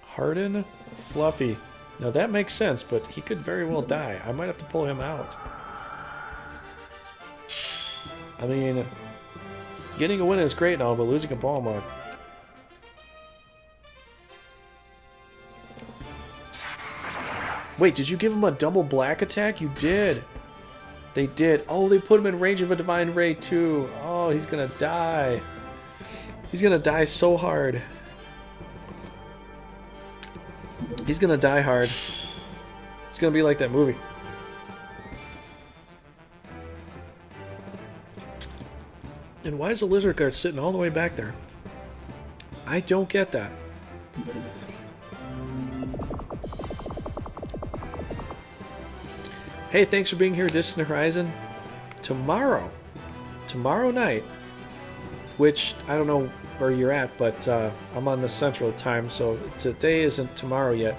Harden, Fluffy. Now that makes sense, but he could very well die. I might have to pull him out. I mean, getting a win is great now, but losing a ball mod. Wait, did you give him a double black attack? You did. They did. Oh, they put him in range of a Divine Ray too. Oh, he's gonna die. He's gonna die so hard. He's gonna die hard. It's gonna be like that movie. And why is the lizard guard sitting all the way back there? I don't get that. Hey, thanks for being here, Distant Horizon. Tomorrow night, which I don't know where you're at, but I'm on the Central Time, so today isn't tomorrow yet.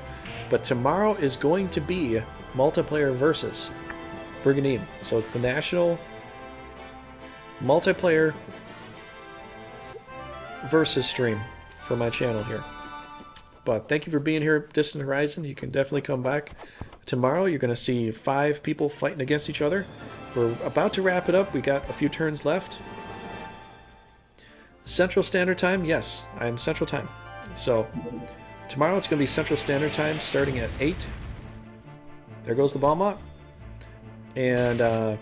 But tomorrow is going to be multiplayer versus Brigandine. So it's the national multiplayer versus stream for my channel here. But thank you for being here, Distant Horizon. You can definitely come back. Tomorrow you're going to see 5 people fighting against each other. We're about to wrap it up. We got a few turns left. Central Standard Time? Yes, I'm Central Time. So tomorrow it's going to be Central Standard Time starting at 8. There goes the ball mop. And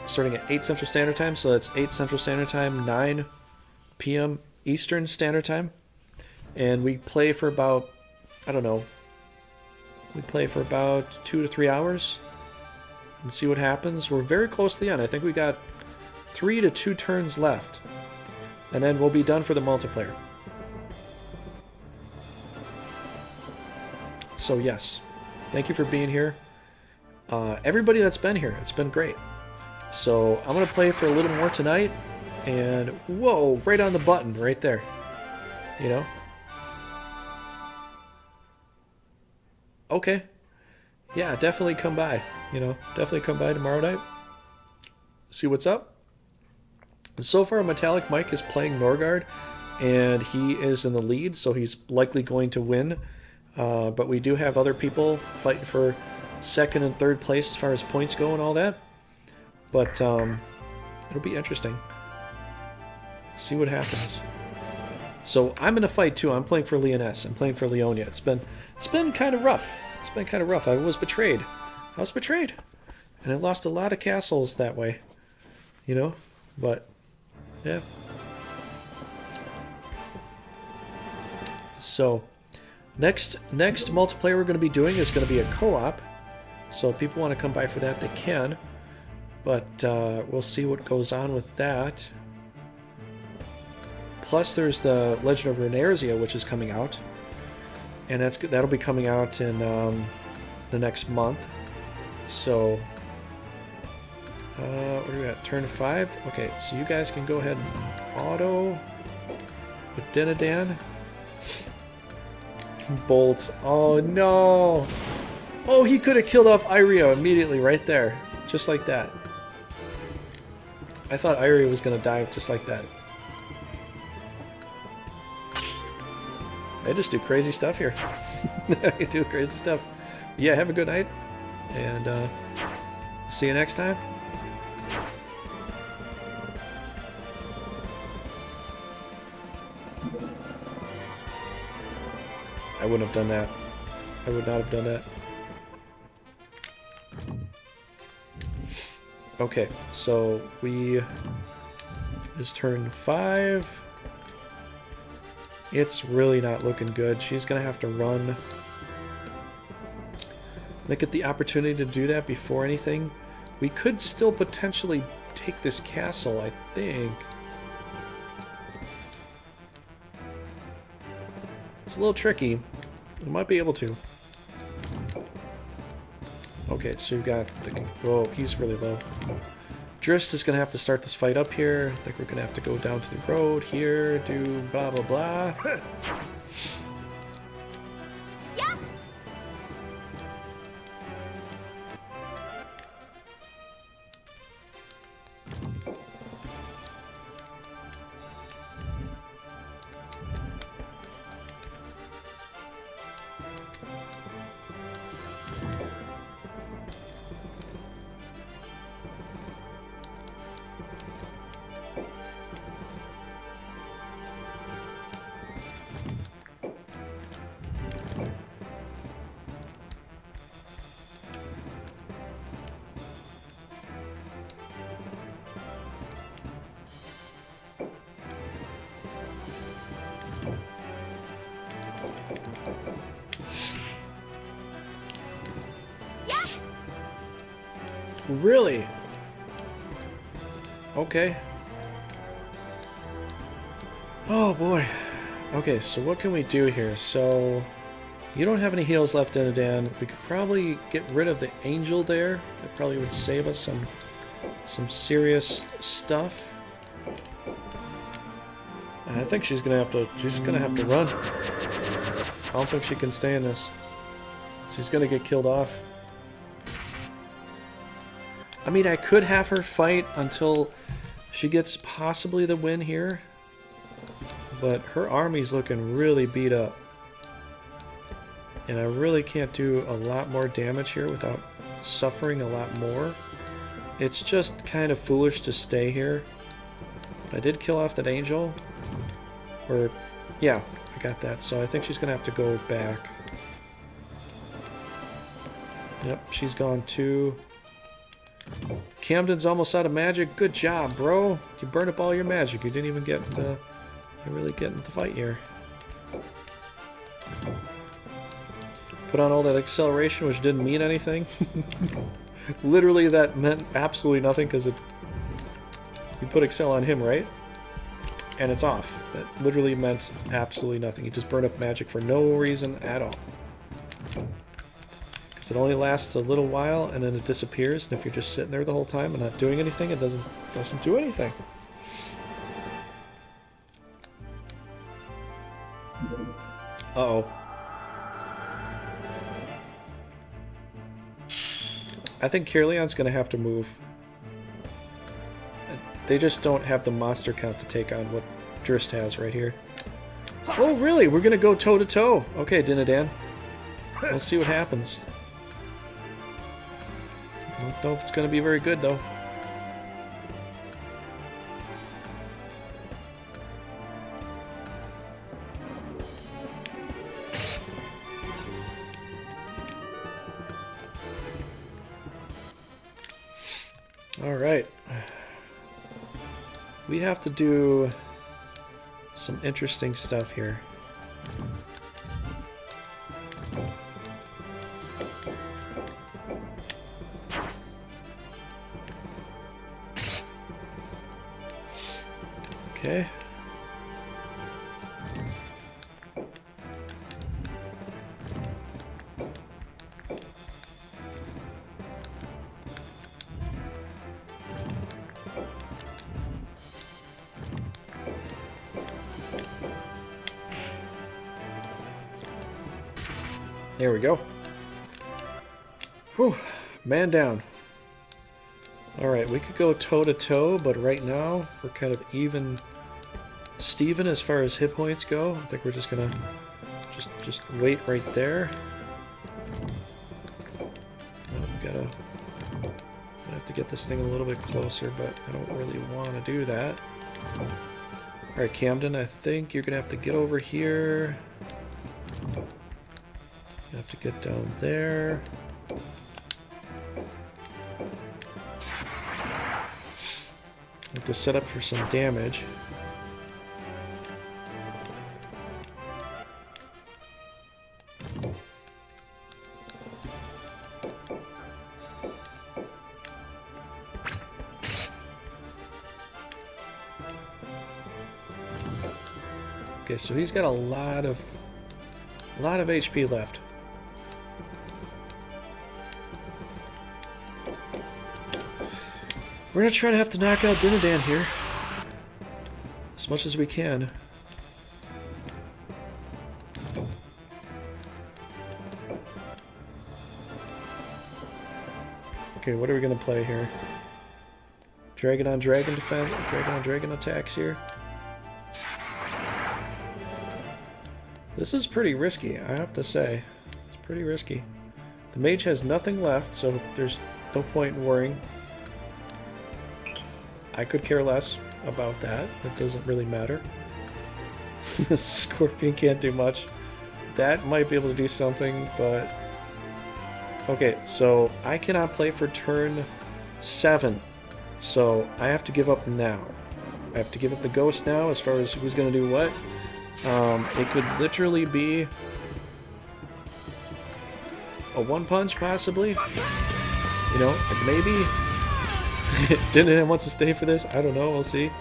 starting at 8 Central Standard Time, so that's 8 Central Standard Time, 9 p.m. Eastern Standard Time. And we play for about, I don't know, we play for about 2 to 3 hours and see what happens. We're very close to the end. I think we got 3 to 2 turns left. And then we'll be done for the multiplayer. So yes, thank you for being here. Everybody that's been here, it's been great. So I'm going to play for a little more tonight. And whoa, right on the button, right there. You know? Okay. Yeah, definitely come by. You know, definitely come by tomorrow night. See what's up. And so far, Metallic Mike is playing Norgard, and he is in the lead, so he's likely going to win. But we do have other people fighting for second and third place as far as points go and all that. But it'll be interesting. See what happens. So I'm in a fight too. I'm playing for Leoness. I'm playing for Leonia. It's been kind of rough. It's been kind of rough. I was betrayed. And I lost a lot of castles that way. You know? But yeah. So next multiplayer we're going to be doing is going to be a co-op. So if people want to come by for that, they can. But we'll see what goes on with that. Plus, there's the Legend of Runerzia, which is coming out, and that'll be coming out in the next month. So, what are we at? Turn 5. Okay, so you guys can go ahead and auto with Dinadan. Bolts. Oh no! Oh, he could have killed off Irio immediately right there. Just like that. I thought Irio was going to die just like that. They just do crazy stuff here. They do crazy stuff. Yeah, have a good night. And see you next time. I wouldn't have done that. I would not have done that. Okay, so we... It's turn 5. It's really not looking good. She's going to have to run. Look at the opportunity to do that before anything. We could still potentially take this castle, I think. It's a little tricky. We might be able to. Okay, so you've got the... Whoa, he's really low. Drist is going to have to start this fight up here. I think we're going to have to go down to the road here, do blah blah blah. Yeah. Really? Okay. Oh boy. Okay, so what can we do here? So, you don't have any heals left, Dinadan. We could probably get rid of the angel there. That probably would save us some serious stuff. And I think she's gonna have to run. I don't think she can stay in this. She's gonna get killed off. I mean, I could have her fight until she gets possibly the win here. But her army's looking really beat up. And I really can't do a lot more damage here without suffering a lot more. It's just kind of foolish to stay here. But I did kill off that angel. Or, yeah, I got that. So I think she's going to have to go back. Yep, she's gone too. Camden's almost out of magic. Good job, bro. You burned up all your magic. You didn't even get... you really get into the fight here. Put on all that acceleration, which didn't mean anything. Literally, that meant absolutely nothing because it... You put Excel on him, right? And it's off. That literally meant absolutely nothing. He just burned up magic for no reason at all. Because it only lasts a little while and then it disappears. And if you're just sitting there the whole time and not doing anything, it doesn't do anything. Uh-oh. I think Kirlian's going to have to move. They just don't have the monster count to take on what Drist has right here. Oh, really? We're going to go toe-to-toe. Okay, Dinadan. We'll see what happens. I don't know if it's going to be very good, though. Alright. We have to do some interesting stuff here. Okay. There we go. Whew. Man down. Alright, we could go toe-to-toe, but right now we're kind of even Steven as far as hit points go. I think we're just gonna just wait right there. Gotta have to get this thing a little bit closer, but I don't really want to do that. Alright, Camden, I think you're gonna have to get over here. You have to get down there. Have to set up for some damage. Okay, so he's got a lot of HP left. We're gonna try to have to knock out Dinadan here as much as we can. Okay, what are we gonna play here? Dragon on dragon defense, dragon on dragon attacks here. This is pretty risky, I have to say. It's pretty risky. The mage has nothing left, so there's no point in worrying. I could care less about that. It doesn't really matter. The Scorpion can't do much. That might be able to do something, but... Okay, so I cannot play for turn 7. So I have to give up now. I have to give up the ghost now as far as who's going to do what. It could literally be a one-punch, possibly. You know, maybe... Dinadan wants to stay for this? I don't know, we'll see.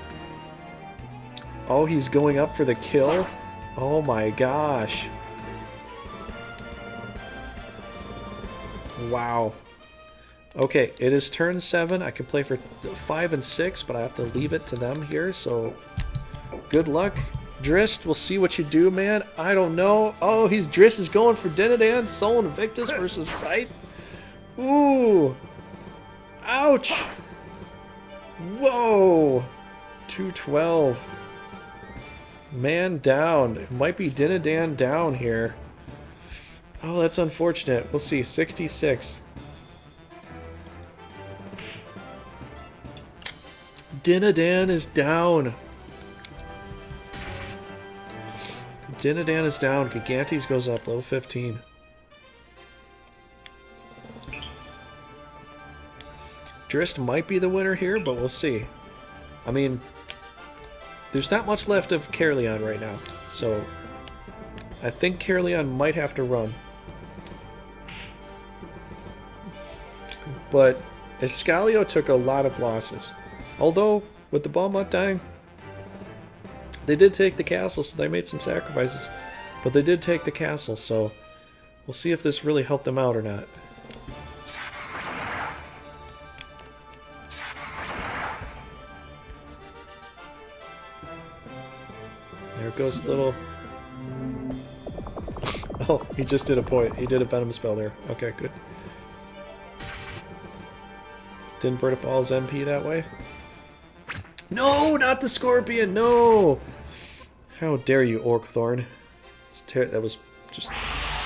Oh, he's going up for the kill? Oh my gosh. Wow. Okay, it is turn 7. I can play for 5 and 6, but I have to leave it to them here, so... Good luck. Drist, we'll see what you do, man. I don't know. Oh, Drist is going for Dinadan. Soul Invictus versus Scythe. Ooh. Ouch. Whoa. 212. Man down. It might be Dinadan down here. Oh, that's unfortunate. We'll see. 66. Dinadan is down. Dinadan is down. Gigantes goes up. Level 15. Drist might be the winner here, but we'll see. I mean, there's not much left of Caerleon right now, so I think Caerleon might have to run. But Escalio took a lot of losses. Although, with the Balmont dying, they did take the castle, so they made some sacrifices. But they did take the castle, so we'll see if this really helped them out or not. There goes little... Oh, he just did a point. He did a venom spell there. Okay, good. Didn't burn up all his MP that way. No, not the Scorpion! No! How dare you, Orcthorn. That was just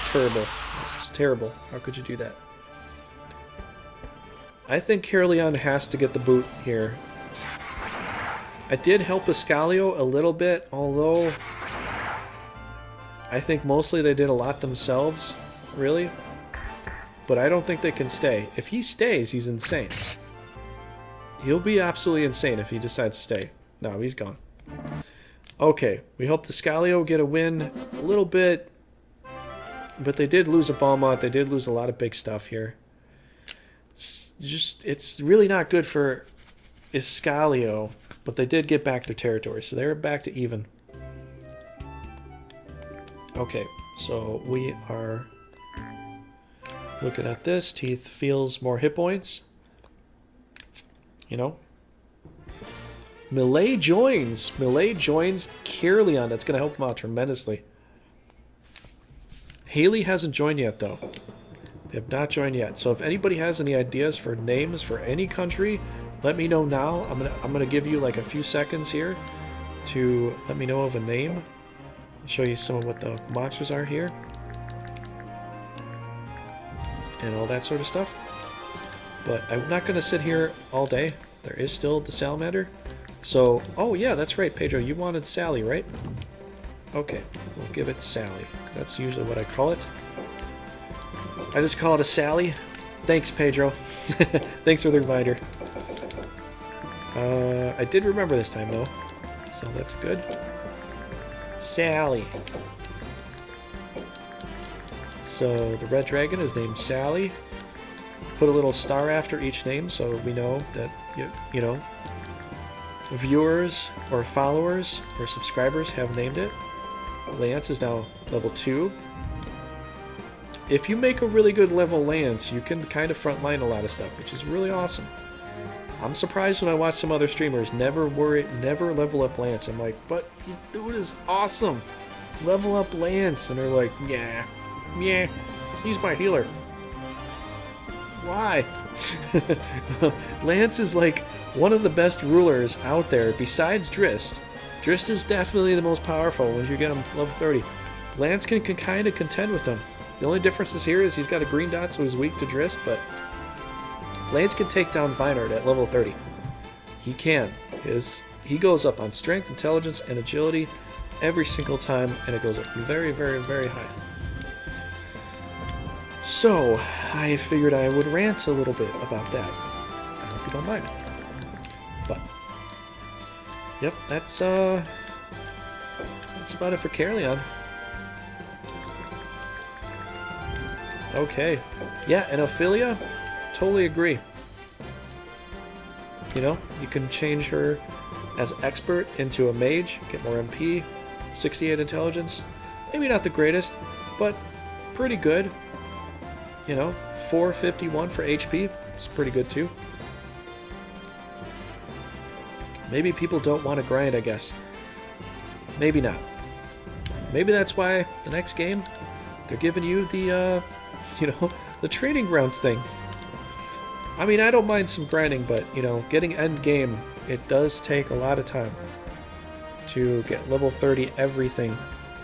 terrible. That was just terrible. How could you do that? I think Caerleon has to get the boot here. I did help Escalio a little bit, although I think mostly they did a lot themselves, really. But I don't think they can stay. If he stays, he's insane. He'll be absolutely insane if he decides to stay. No, he's gone. Okay, we hope Escalio get a win a little bit. But they did lose a Balmont. They did lose a lot of big stuff here. It's really not good for Escalio. But they did get back their territory, so they're back to even. Okay, so we are looking at this. Teeth feels more hit points. You know? Melee joins. Melee joins Caerleon. That's going to help him out tremendously. Haley hasn't joined yet, though. They have not joined yet. So if anybody has any ideas for names for any country, let me know now. I'm gonna give you like a few seconds here to let me know of a name. I'll show you some of what the monsters are here. And all that sort of stuff. But I'm not gonna sit here all day. There is still the salamander. So, oh yeah, that's right, Pedro. You wanted Sally, right? Okay, we'll give it Sally. That's usually what I call it. I just call it a Sally. Thanks, Pedro. Thanks for the reminder. I did remember this time, though. So that's good. Sally. So the red dragon is named Sally. Put a little star after each name so we know that, you know, viewers or followers or subscribers have named it. Lance is now level 2. If you make a really good level Lance, you can kind of frontline a lot of stuff, which is really awesome. I'm surprised when I watch some other streamers never level up Lance. I'm like, but this dude is awesome. Level up Lance. And they're like, yeah, he's my healer. Why? Lance is like one of the best rulers out there besides Drist. Drist is definitely the most powerful when you get him level 30. Lance can kind of contend with him. The only difference is here is he's got a green dot, so he's weak to Drist, but Lance can take down Vinard at level 30. He can. He goes up on strength, intelligence, and agility every single time, and it goes up very, very, very high. So, I figured I would rant a little bit about that. I hope you don't mind. But, yep, that's about it for Caerleon. Okay. Yeah, and Ophelia, totally agree. You know, you can change her as expert into a mage, get more MP, 68 intelligence. Maybe not the greatest, but pretty good. You know, 451 for HP. It's pretty good too. Maybe people don't want to grind, I guess. Maybe not. Maybe that's why the next game, they're giving you the, you know, the training grounds thing. I mean, I don't mind some grinding, but, you know, getting end game, it does take a lot of time to get level 30 everything.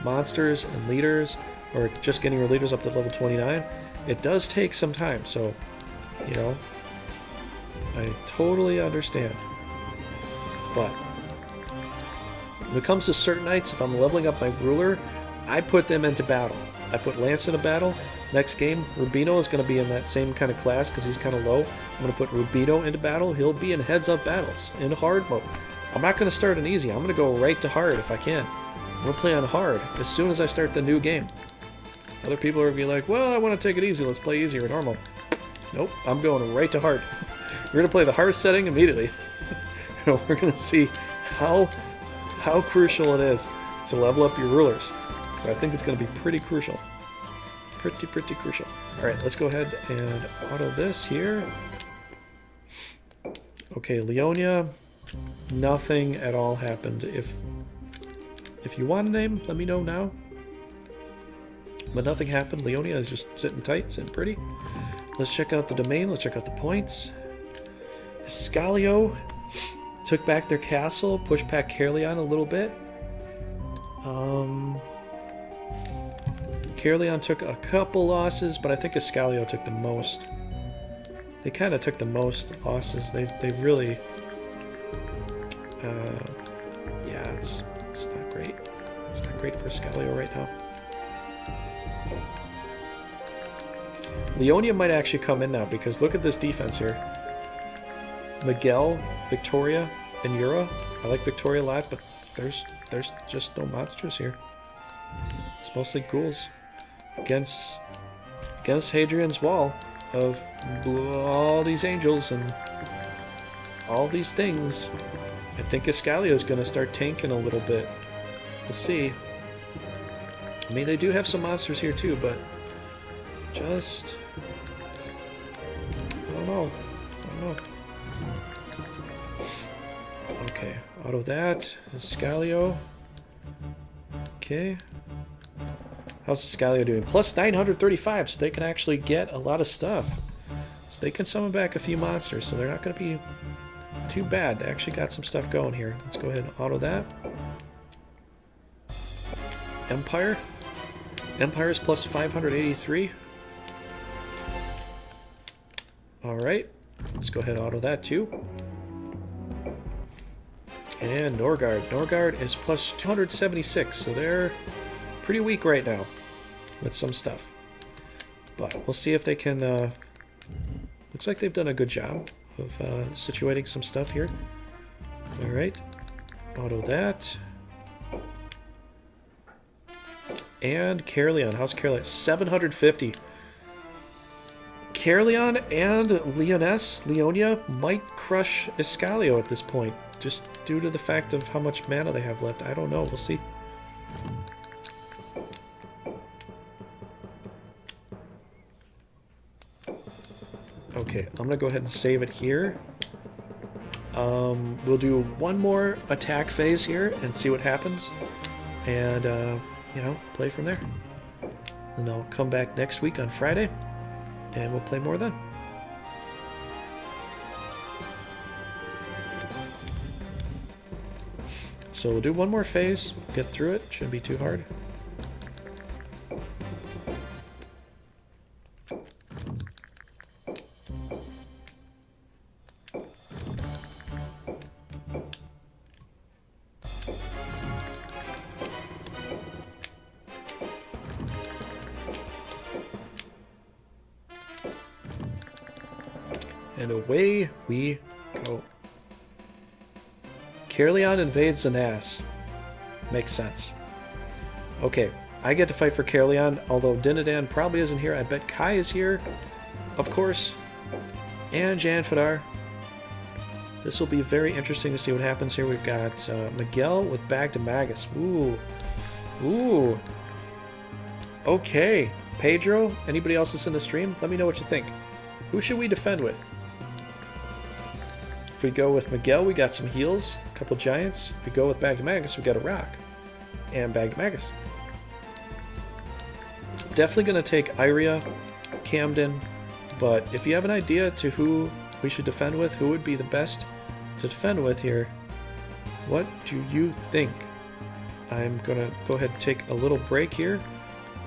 Monsters and leaders, or just getting your leaders up to level 29. It does take some time, so, you know, I totally understand. But when it comes to certain nights, if I'm leveling up my ruler, I put them into battle. I put Lance in a battle. Next game, Rubino is going to be in that same kind of class because he's kind of low. I'm going to put Rubino into battle. He'll be in heads-up battles, in hard mode. I'm not going to start in easy. I'm going to go right to hard if I can. I'm going to play on hard as soon as I start the new game. Other people are going to be like, well, I want to take it easy. Let's play easy or normal. Nope, I'm going right to hard. We're going to play the hard setting immediately. We're going to see how crucial it is to level up your rulers. Because I think it's going to be pretty crucial. Pretty crucial. Alright, let's go ahead and auto this here. Okay, Leonia. Nothing at all happened. If you want a name, let me know now. But nothing happened. Leonia is just sitting tight, sitting pretty. Let's check out the domain. Let's check out the points. Scalio took back their castle, pushed back Caerleon a little bit. Caerleon took a couple losses, but I think Escalio took the most. They kind of took the most losses. They really... yeah, it's not great. It's not great for Escalio right now. Leonia might actually come in now, because look at this defense here. Miguel, Victoria, and Yura. I like Victoria a lot, but there's just no monsters here. It's mostly ghouls. Against Hadrian's Wall of all these angels and all these things. I think Escalio is going to start tanking a little bit. We'll see. I mean, they do have some monsters here too, but just... I don't know. Okay, auto that. Escalio. Okay. How's Escalio doing? Plus 935, so they can actually get a lot of stuff. So they can summon back a few monsters, so they're not going to be too bad. They actually got some stuff going here. Let's go ahead and auto that. Empire. Empire's plus 583. Alright. Let's go ahead and auto that too. And Norgard. Norgard is plus 276, so they're pretty weak right now with some stuff. But we'll see if they can... looks like they've done a good job of situating some stuff here. Alright. Auto that. And Caerleon. How's Caerleon? 750. Caerleon and Leonia might crush Escalio at this point, just due to the fact of how much mana they have left. I don't know. We'll see. Okay, I'm going to go ahead and save it here. We'll do one more attack phase here and see what happens. And, you know, play from there. And I'll come back next week on Friday, and we'll play more then. So we'll do one more phase, get through it, shouldn't be too hard. And away we go. Caerleon invades Zanas. Makes sense. Okay, I get to fight for Caerleon, although Dinadan probably isn't here. I bet Kai is here, of course, and Janfadar. This will be very interesting to see what happens here. We've got Miguel with Bag to Magus. Ooh. Ooh. Okay. Pedro, anybody else that's in the stream, let me know what you think. Who should we defend with? If we go with Miguel, we got some heals, a couple giants. If we go with Bag to Magus, we got a rock. And Bag to Magus. Definitely going to take Iria, Camden, but if you have an idea to who we should defend with, who would be the best to defend with here, what do you think? I'm going to go ahead and take a little break here,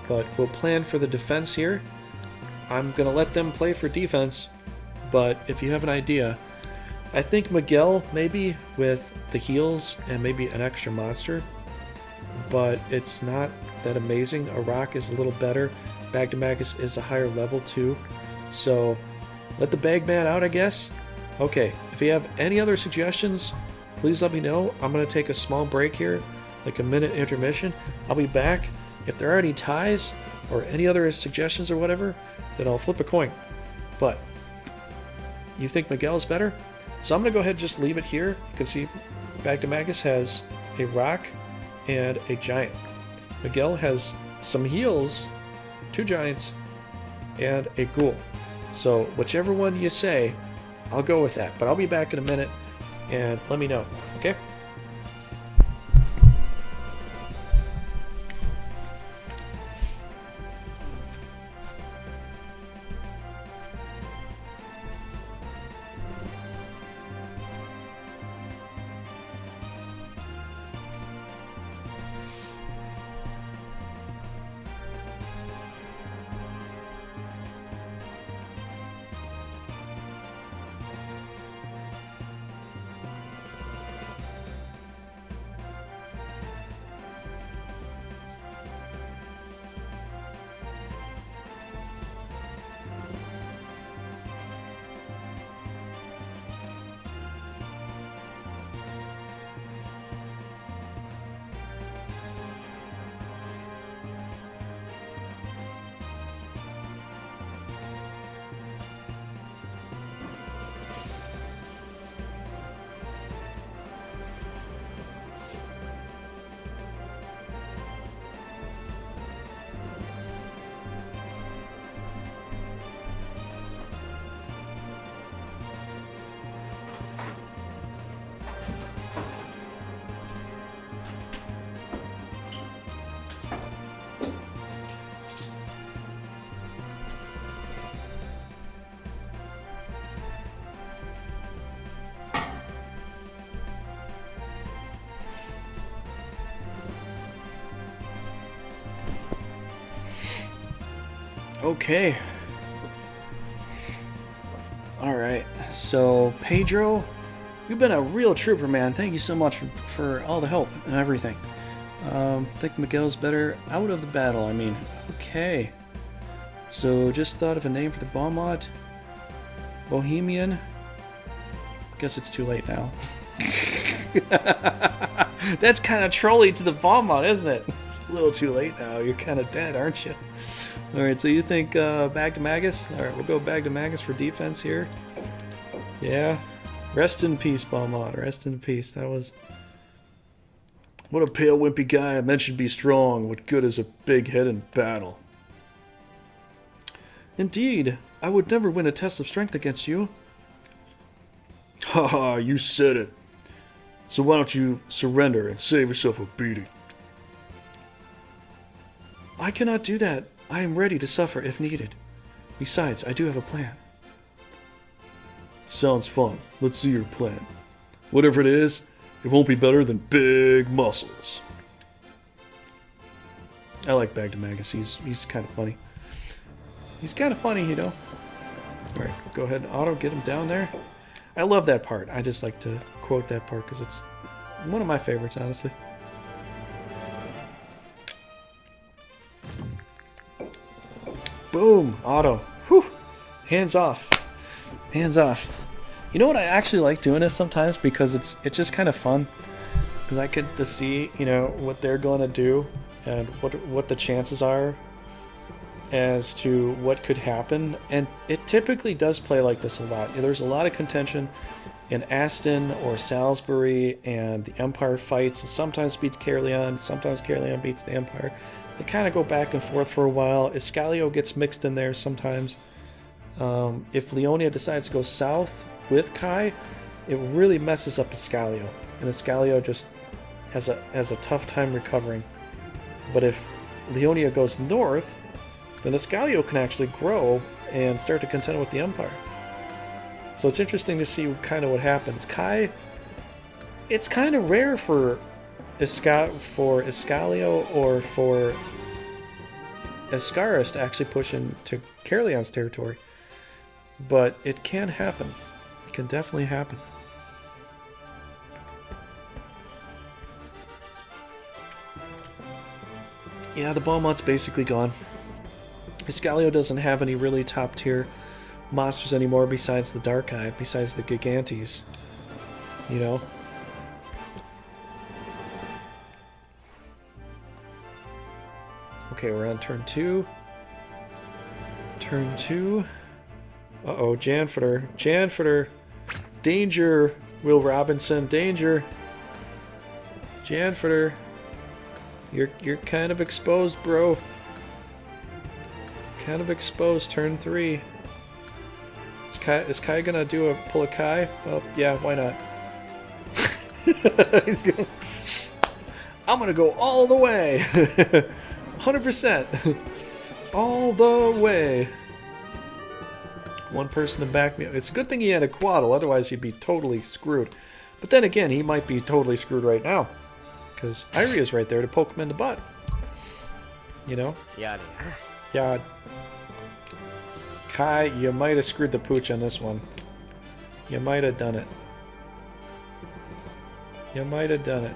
but we'll plan for the defense here. I'm going to let them play for defense, but if you have an idea, I think Miguel maybe with the heals and maybe an extra monster, but it's not that amazing. A rock is a little better. Bag to Magus is a higher level too, so let the Bagman out, I guess. Okay, if you have any other suggestions, please let me know. I'm going to take a small break here, like a minute intermission. I'll be back. If there are any ties or any other suggestions or whatever, then I'll flip a coin. But you think Miguel's better? So I'm going to go ahead and just leave it here. You can see Bag to Magus has a rock and a giant. Miguel has some heals, 2 giants, and a ghoul. So whichever one you say, I'll go with that. But I'll be back in a minute, and let me know, okay? Okay. Alright, so Pedro, you've been a real trooper, man. Thank you so much for all the help and everything. Think Miguel's better out of the battle, I mean. Okay. So, just thought of a name for the Beaumont. Bohemian. Guess it's too late now. That's kind of trolly to the Beaumont, isn't it? It's a little too late now. You're kind of dead, aren't you? Alright, so you think Bag to Magus? Alright, we'll go Bag to Magus for defense here. Yeah. Rest in peace, Beaumont. Rest in peace. That was... What a pale, wimpy guy. I mentioned be strong. What good is a big head in battle? Indeed. I would never win a test of strength against you. Haha, you said it. So why don't you surrender and save yourself a beating? I cannot do that. I am ready to suffer if needed. Besides, I do have a plan. Sounds fun. Let's see your plan. Whatever it is, it won't be better than big muscles. I like Bag to Magus. He's kind of funny. He's kind of funny, you know. Alright, go ahead and auto get him down there. I love that part. I just like to quote that part because it's one of my favorites, honestly. Boom! Auto. Whew! Hands off. Hands off. You know what? I actually like doing this sometimes because it's just kind of fun. Because I get to see, you know, what they're going to do and what the chances are as to what could happen. And it typically does play like this a lot. There's a lot of contention in Aston or Salisbury, and the Empire fights. It sometimes beats Caerleon, sometimes Caerleon beats the Empire. They kind of go back and forth for a while. Escalio gets mixed in there sometimes. If Leonia decides to go south with Kai, it really messes up Escalio, and Escalio just has a tough time recovering. But if Leonia goes north, then Escalio can actually grow and start to contend with the Empire. So it's interesting to see kind of what happens. Kai, it's kind of rare for Escalio or for Escaris to actually push into Caerleon's territory. But it can happen. It can definitely happen. Yeah, the Beaumont's basically gone. Escalio doesn't have any really top tier monsters anymore besides the Dark Eye, besides the Gigantes. You know? Okay, we're on turn 2. Turn 2. Uh-oh, Janfeter. Janfeter! Danger, Will Robinson. Danger! Janfeter. You're kind of exposed, bro. Kind of exposed. Turn 3. Is Kai gonna pull a Kai? Oh, yeah, why not? I'm gonna go all the way! 100%! All the way! One person to back me up. It's a good thing he had a Quaddle, otherwise he'd be totally screwed. But then again, he might be totally screwed right now. Because Irie's right there to poke him in the butt. You know? Yeah. Kai, you might have screwed the pooch on this one. You might have done it. You might have done it.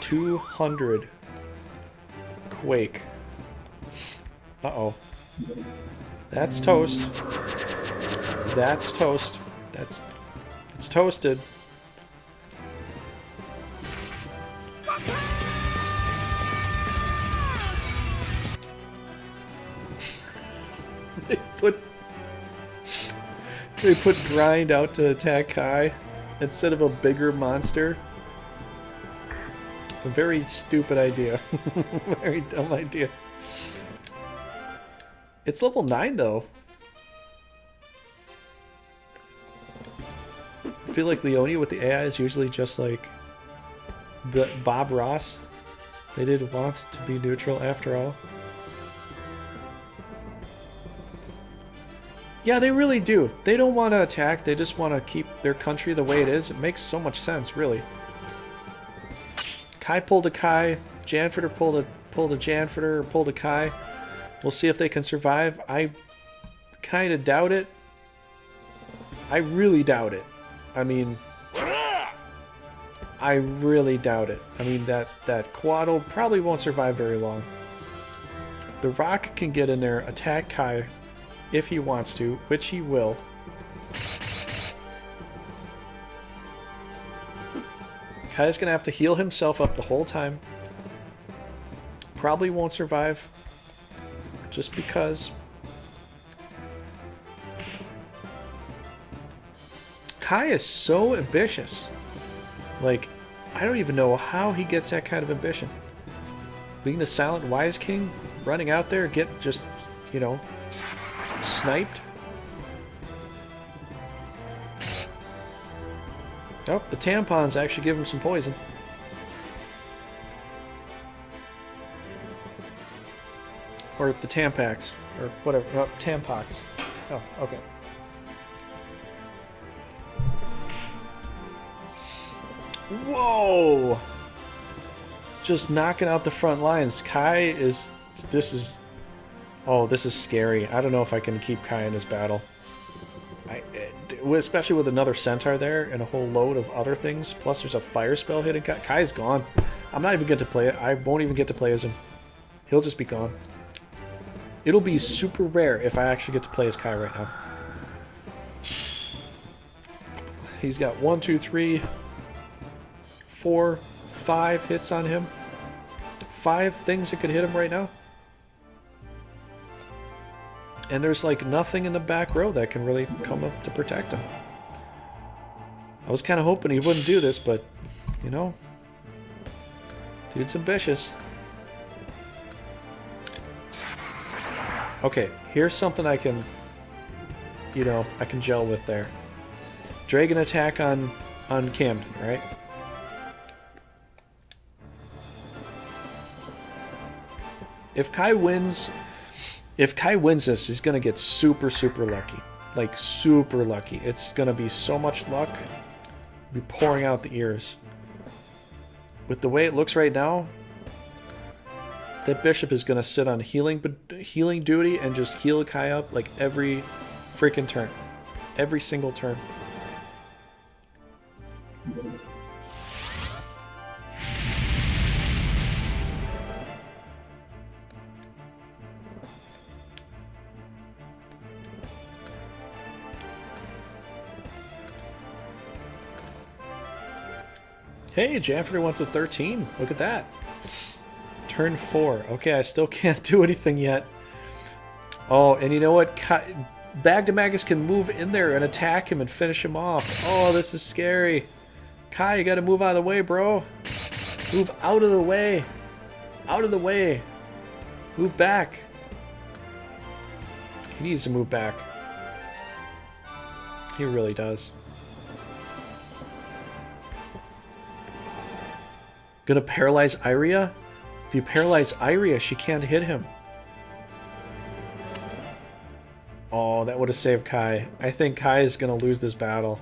200. Quake. Uh-oh. That's toast. That's toast. It's toasted. They put Grind out to attack Kai instead of a bigger monster. A very stupid idea. Very dumb idea. It's level 9 though. I feel like Leonia with the AI is usually just like Bob Ross. They did want to be neutral after all. Yeah, they really do. They don't want to attack, they just want to keep their country the way it is. It makes so much sense, really. Kai pulled a Kai, Janfeter pulled pulled a Janford or pulled a Kai. We'll see if they can survive. I kind of doubt it. I really doubt it. I mean, I really doubt it. I mean, that Quaddle probably won't survive very long. The Rock can get in there, attack Kai if he wants to, which he will. Kai's going to have to heal himself up the whole time. Probably won't survive. Just because. Kai is so ambitious. Like, I don't even know how he gets that kind of ambition. Being the Silent Wise King, running out there, get just, you know, sniped. Oh, the tampons actually give him some poison. Or the Tampax, or whatever. Oh, Tampox. Oh, okay. Whoa! Just knocking out the front lines. Kai is... This is... Oh, this is scary. I don't know if I can keep Kai in this battle. Especially with another Centaur there and a whole load of other things. Plus there's a fire spell hitting Kai. Kai's gone. I'm not even get to play it. I won't even get to play as him. He'll just be gone. It'll be super rare if I actually get to play as Kai right now. He's got 1, 2, 3, 4, 5 hits on him. 5 things that could hit him right now. And there's like nothing in the back row that can really come up to protect him. I was kind of hoping he wouldn't do this, but, you know, dude's ambitious. Okay, here's something I can, you know, I can gel with there. Dragon attack on Camden, right? If Kai wins this, he's going to get super, super lucky. Like, super lucky. It's going to be so much luck. Be pouring out the ears. With the way it looks right now, that bishop is going to sit on healing duty and just heal Kai up like every freaking turn. Every single turn. Hey, Janford went to 13. Look at that. Turn 4. Okay, I still can't do anything yet. Oh, and you know what? Bagdemagus can move in there and attack him and finish him off. Oh, this is scary. Kai, you gotta move out of the way, bro. Move out of the way. Out of the way. Move back. He needs to move back. He really does. Gonna paralyze Iria? If you paralyze Iria, she can't hit him. Oh, that would have saved Kai. I think Kai is gonna lose this battle.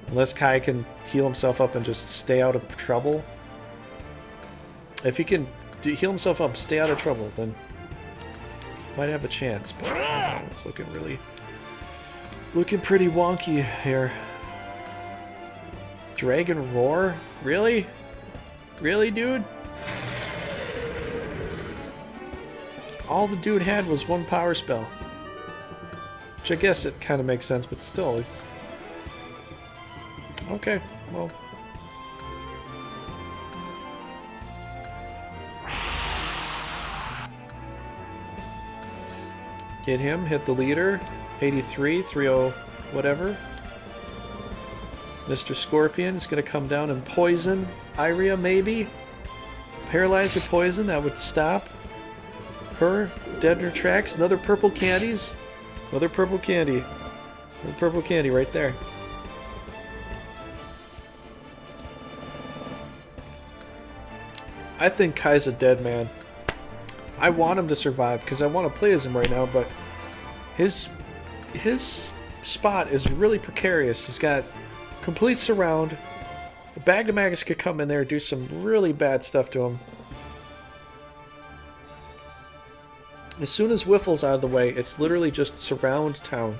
Unless Kai can heal himself up and just stay out of trouble. If he can heal himself up, stay out of trouble, then he might have a chance. But oh, it's looking pretty wonky here. Dragon Roar? Really? Really, dude? All the dude had was 1 power spell. Which I guess it kind of makes sense, but still, it's... Okay, well... Get him, hit the leader. 83, 30, whatever. Mr. Scorpion is going to come down and poison Iria, maybe? Paralyze or poison, that would stop her. Dead in her tracks. Another purple candies. Another purple candy. Another purple candy right there. I think Kai's a dead man. I want him to survive because I want to play as him right now, but his spot is really precarious. He's got complete surround. Bagdemagus could come in there and do some really bad stuff to him. As soon as Wiffle's out of the way, it's literally just surround town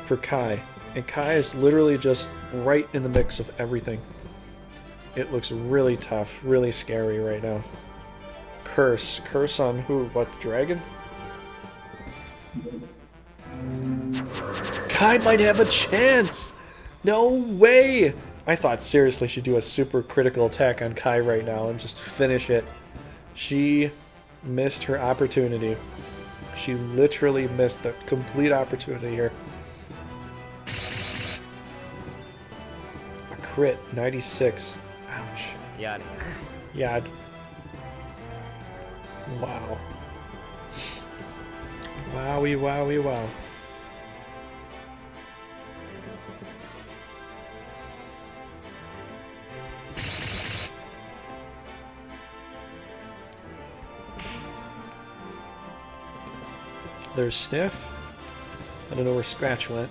for Kai. And Kai is literally just right in the mix of everything. It looks really tough, really scary right now. Curse. Curse on who? What, the dragon? Kai might have a chance! No way! I thought seriously she'd do a super critical attack on Kai right now and just finish it. She missed her opportunity. She literally missed the complete opportunity here. A crit, 96. Ouch. Yad. Yad. Wow. Wowie, wowie, wow. There's Sniff. I don't know where Scratch went.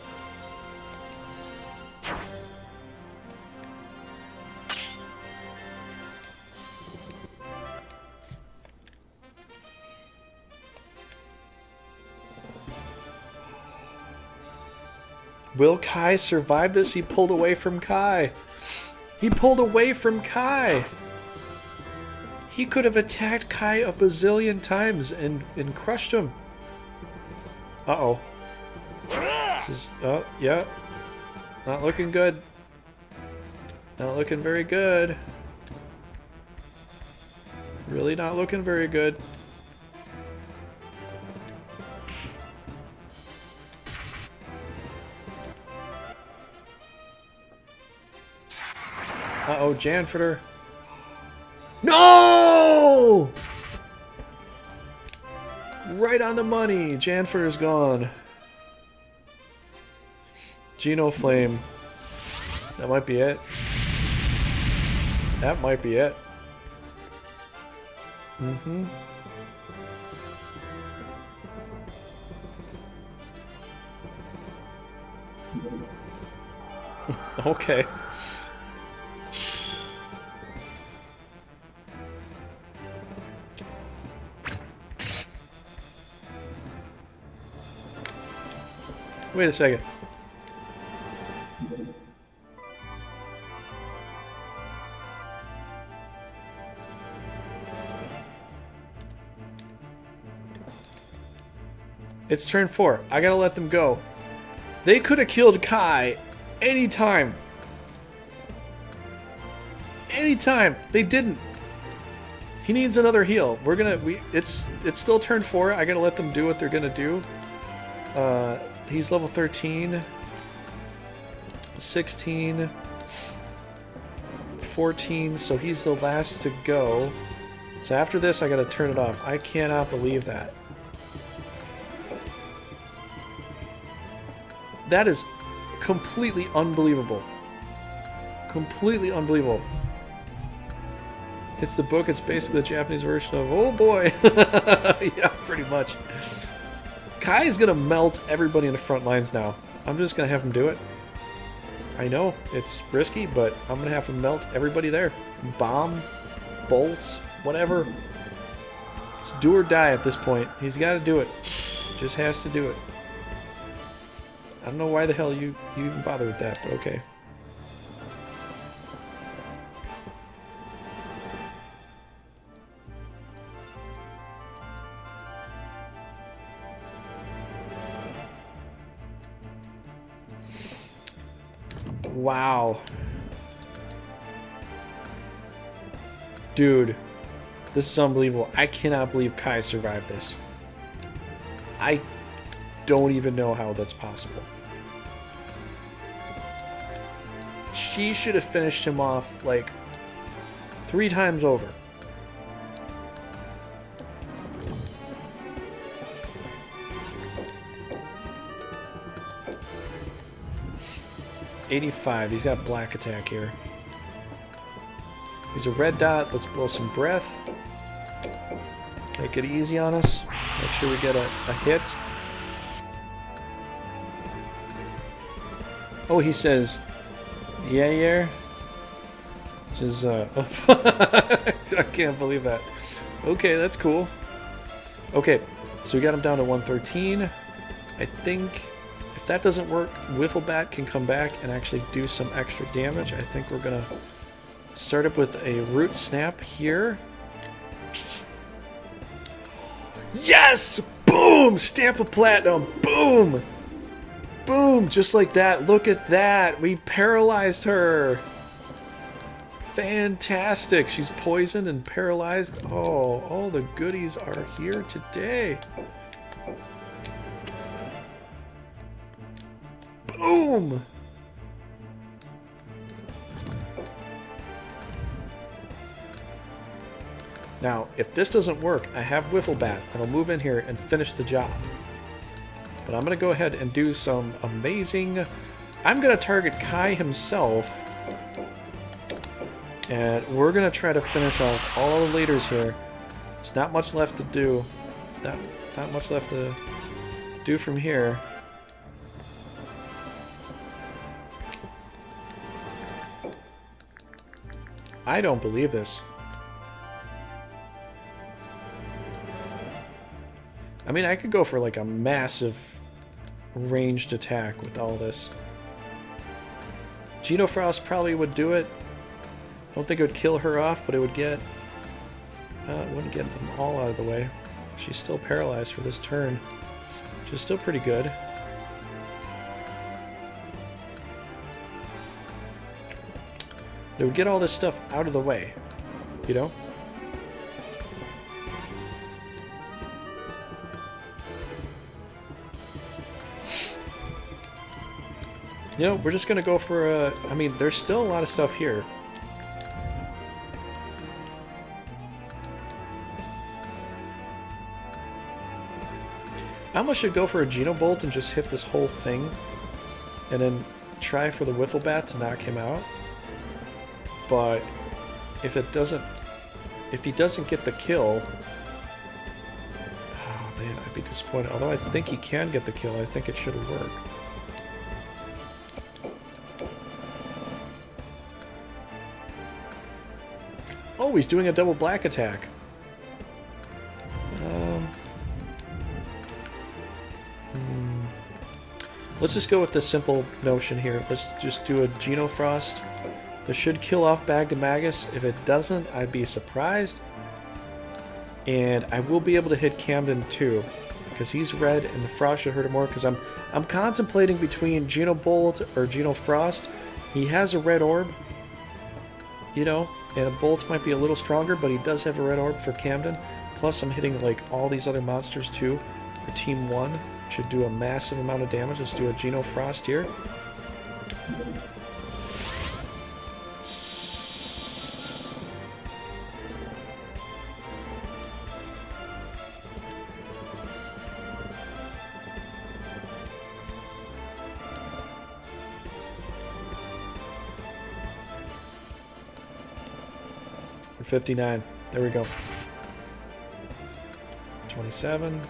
Will Kai survive this? He pulled away from Kai. He pulled away from Kai. He could have attacked Kai a bazillion times and crushed him. Uh-oh. This is... Oh, yeah. Not looking good. Not looking very good. Really not looking very good. Uh-oh, Janford. No! Right on the money. Janford's gone. Geno Flame. That might be it. That might be it. Mm-hmm. Okay. Wait a second. It's turn 4. I gotta let them go. They could have killed Kai anytime. Anytime. They didn't. He needs another heal. It's still turn 4. I gotta let them do what they're gonna do. He's level 13, 16, 14, so he's the last to go. So after this, I gotta turn it off. I cannot believe that. That is completely unbelievable. Completely unbelievable. It's the book, it's basically the Japanese version of, oh boy. Yeah, pretty much. Kai is gonna melt everybody in the front lines now. I'm just gonna have him do it. I know, it's risky, but I'm gonna have him melt everybody there. Bomb, bolts, whatever. It's do or die at this point. He's gotta do it. Just has to do it. I don't know why the hell you even bother with that, but okay. Wow. Dude, this is unbelievable. I cannot believe Kai survived this. I don't even know how that's possible. She should have finished him off like 3 times over. $85. He's got black attack here. He's a red dot. Let's blow some breath. Make it easy on us. Make sure we get a hit. Oh, he says, yeah. Which is, I can't believe that. Okay, that's cool. Okay, So we got him down to 113. I think if that doesn't work, Wifflebat can come back and actually do some extra damage. I think we're going to start up with a Root Snap here. Yes! Boom! Stamp of Platinum. Boom! Boom! Just like that. Look at that. We paralyzed her. Fantastic. She's poisoned and paralyzed. Oh, all the goodies are here today. Boom! Now, if this doesn't work, I have Wifflebat. I'll move in here and finish the job. But I'm going to go ahead and do some amazing... I'm going to target Kai himself. And we're going to try to finish off all the leaders here. There's not much left to do. It's not much left to do from here. I don't believe this. I mean, I could go for like a massive ranged attack with all this. Genofrost probably would do it. I don't think it would kill her off, but it would get... it wouldn't get them all out of the way. She's still paralyzed for this turn, which is still pretty good. It would get all this stuff out of the way, you know? You know, we're just going to go for a... I mean, there's still a lot of stuff here. I almost should go for a Genobolt and just hit this whole thing. And then try for the Wifflebat to knock him out. But if it doesn't... If he doesn't get the kill... Oh man, I'd be disappointed. Although I think he can get the kill, I think it should work. Oh, he's doing a double black attack. Let's just go with the simple notion here. Let's just do a Genofrost. This should kill off Bagdemagus. If it doesn't, I'd be surprised. And I will be able to hit Camden too, because he's red and the Frost should hurt him more. Because I'm contemplating between Genobolt or Genofrost. He has a red orb, you know, and a Bolt might be a little stronger, but he does have a red orb for Camden. Plus, I'm hitting like all these other monsters too for Team 1. Should do a massive amount of damage. Let's do a Genofrost here. For 59. There we go. 27.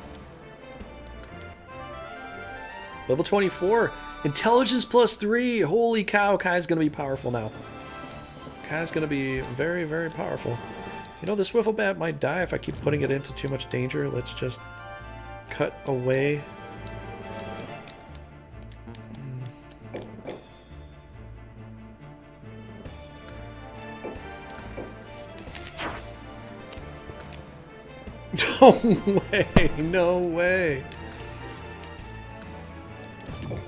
Level 24. Intelligence plus 3. Holy cow, Kai's going to be powerful now. Kai's going to be very, very powerful. You know, this Wifflebat might die if I keep putting it into too much danger. Let's just cut away. No way! No way!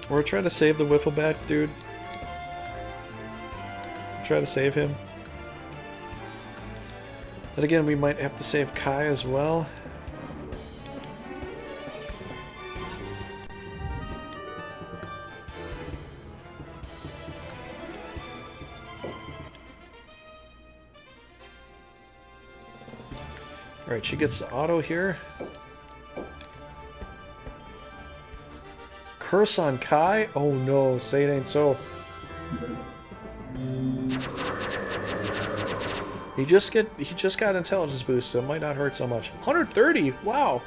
We're trying to save the Wifflebat, dude. Try to save him. Then again, we might have to save Kai as well. Alright, she gets the auto here. Curse on Kai? Oh no, say it ain't so. He just got intelligence boost, so it might not hurt so much. 130! Wow!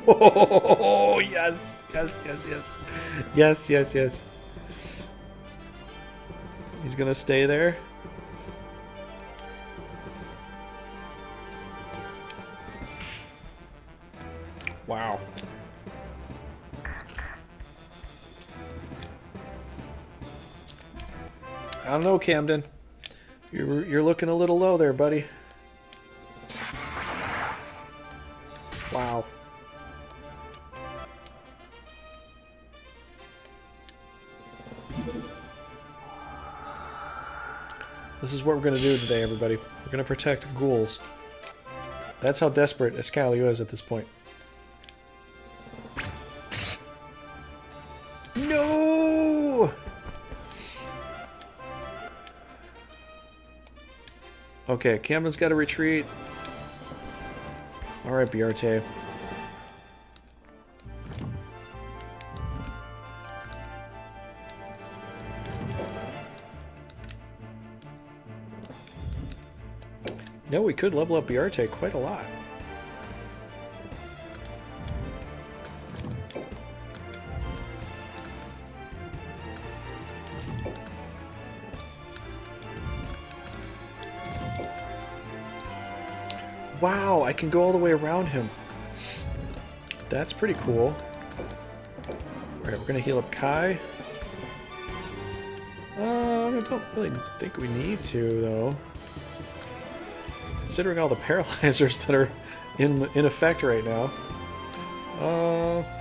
Oh yes! Yes, yes, yes. Yes, yes, yes. He's gonna stay there. Wow. I don't know, Camden. You're looking a little low there, buddy. Wow. This is what we're going to do today, everybody. We're going to protect ghouls. That's how desperate Escalio is at this point. No! Okay, Camden's got to retreat. Alright, Biarte. No, we could level up Biarte quite a lot. Wow, I can go all the way around him. That's pretty cool. Alright, we're gonna heal up Kai. I don't really think we need to, though. Considering all the paralyzers that are in effect right now.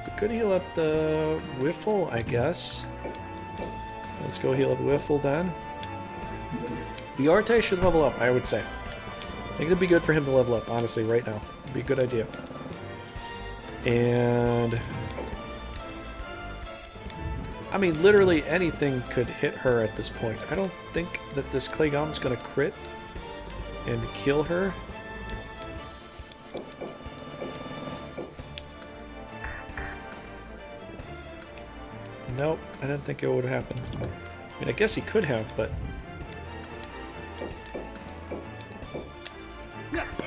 We could heal up the Wiffle, I guess. Let's go heal up Wiffle then. Biarte should level up, I would say. I think it'd be good for him to level up, honestly, right now. It'd be a good idea. And... I mean, literally anything could hit her at this point. I don't think that this Clay Golem's gonna crit and kill her. Nope, I didn't think it would happen. I mean, I guess he could have, but...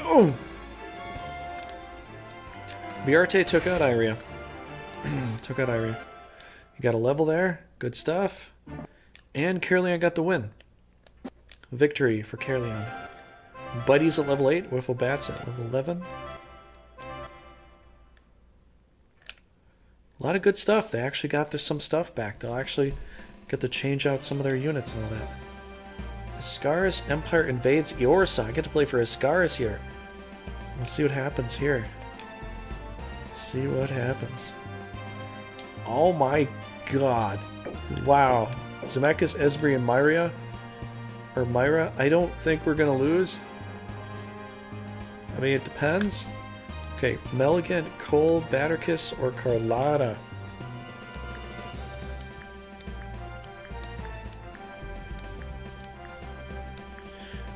Boom! Biarte took out Iria. Took out Iria. You got a level there. Good stuff. And Caerleon got the win. Victory for Caerleon. Buddy's at level 8. Wiffle Bats at level 11. A lot of good stuff. They actually got some stuff back. They'll actually get to change out some of their units and all that. Ascaris Empire invades Eorsa. I get to play for Ascaris here. Let's see what happens here. See what happens. Oh my god. Wow. Zemeckis, Esbri, and Myra. I don't think we're gonna lose. I mean, it depends. Okay, Melligant, Cole, Batterkiss, or Carlotta.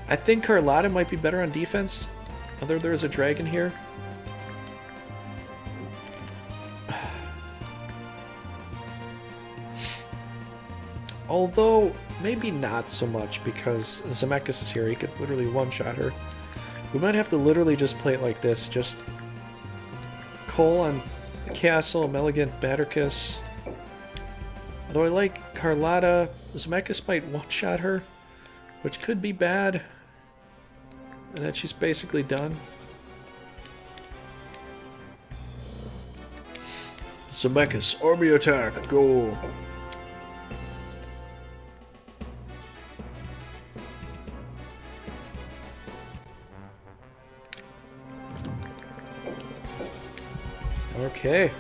I think Carlotta might be better on defense. Although there is a dragon here. Although, maybe not so much, because Zemeckis is here. He could literally one-shot her. We might have to literally just play it like this. Just Cole on the castle, Melligant, Batterkiss. Although I like Carlotta, Zemeckis might one-shot her, which could be bad. And then she's basically done. Zemeckis, army attack, go! Okay.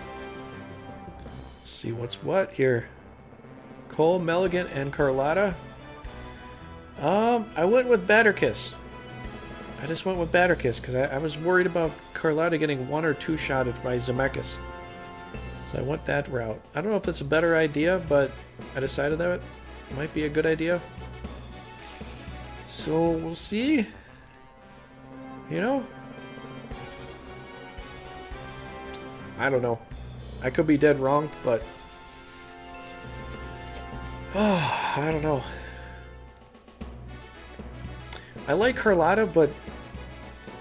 Let's see what's what here. Cole, Melligant, and Carlotta. I went with Batterkiss. I just went with Batterkiss because I was worried about Carlotta getting one or two shotted by Zemeckis. So I went that route. I don't know if that's a better idea, but I decided that it might be a good idea. So we'll see. You know? I don't know. I could be dead wrong, but... I don't know. I like Carlotta, but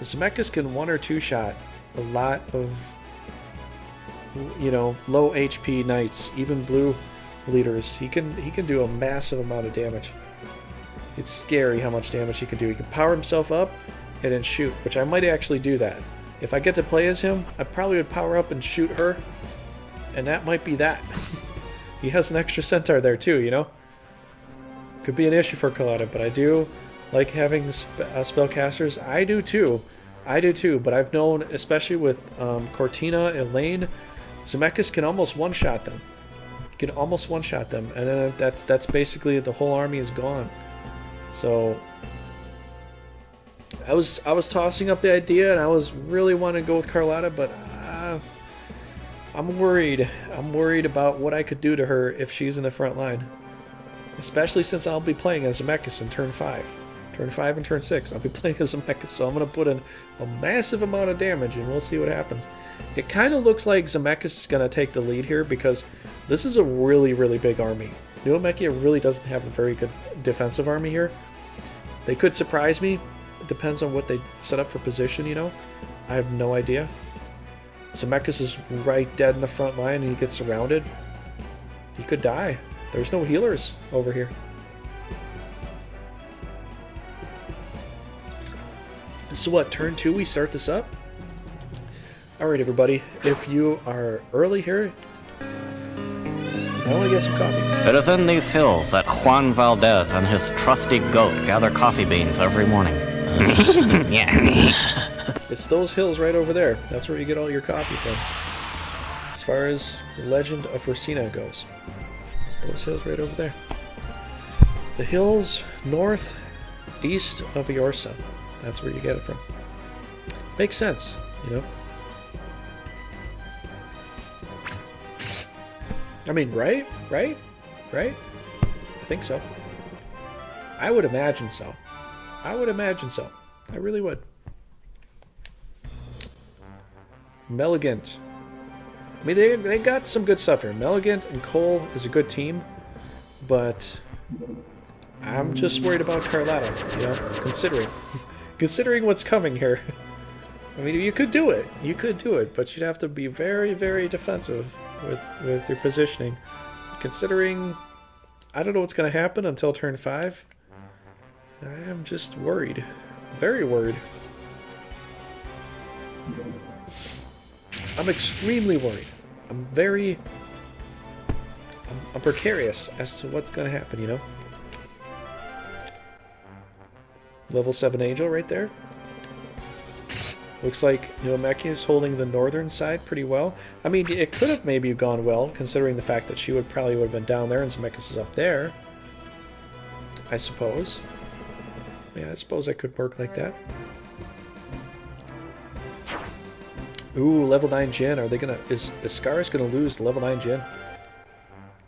Zemeckis can one or two shot a lot of, you know, low HP knights, even blue leaders. He can do a massive amount of damage. It's scary how much damage he can do. He can power himself up and then shoot, which I might actually do that. If I get to play as him, I probably would power up and shoot her, and that might be that. He has an extra centaur there too, you know? Could be an issue for Carlotta, but I do like having spellcasters. I do too. I do too, but I've known, especially with Cortina, Elaine, Zemeckis can almost one-shot them. He can almost one-shot them, and then that's basically the whole army is gone. So I was tossing up the idea, and I was really wanting to go with Carlotta, but I'm worried. I'm worried about what I could do to her if she's in the front line, especially since I'll be playing as Zemeckis in turn 5. Turn 5 and turn 6, I'll be playing as Zemeckis, so I'm going to put in a massive amount of damage, and we'll see what happens. It kind of looks like Zemeckis is going to take the lead here, because this is a really, really big army. Neomechia really doesn't have a very good defensive army here. They could surprise me. It depends on what they set up for position, you know? I have no idea. Zemeckis is right dead in the front line, and he gets surrounded. He could die. There's no healers over here. So what, turn 2 we start this up? Alright everybody, if you are early here, I want to get some coffee. It is in these hills that Juan Valdez and his trusty goat gather coffee beans every morning. Yeah. It's those hills right over there. That's where you get all your coffee from. As far as the legend of Rosina goes. Those hills right over there. The hills northeast of Eorsa. That's where you get it from. Makes sense, you know? I mean, right? Right? Right? I think so. I would imagine so. I would imagine so. I really would. Meligant. I mean, they got some good stuff here. Meligant and Cole is a good team, but I'm just worried about Carlotta, you know, considering what's coming here. I mean, you could do it. You could do it, but you'd have to be very, very defensive with your positioning. Considering, I don't know what's going to happen until turn 5. I am just worried. Very worried. I'm extremely worried. I'm precarious as to what's going to happen, you know? Level 7 Angel right there. Looks like Neomechia is holding the northern side pretty well. I mean, it could have maybe gone well, considering the fact that she would have been down there and Zemeckis is up there. I suppose. Yeah, I suppose that could work like that. Ooh, level 9 Jin. Are they gonna... Is Scaris gonna lose level 9 Jin?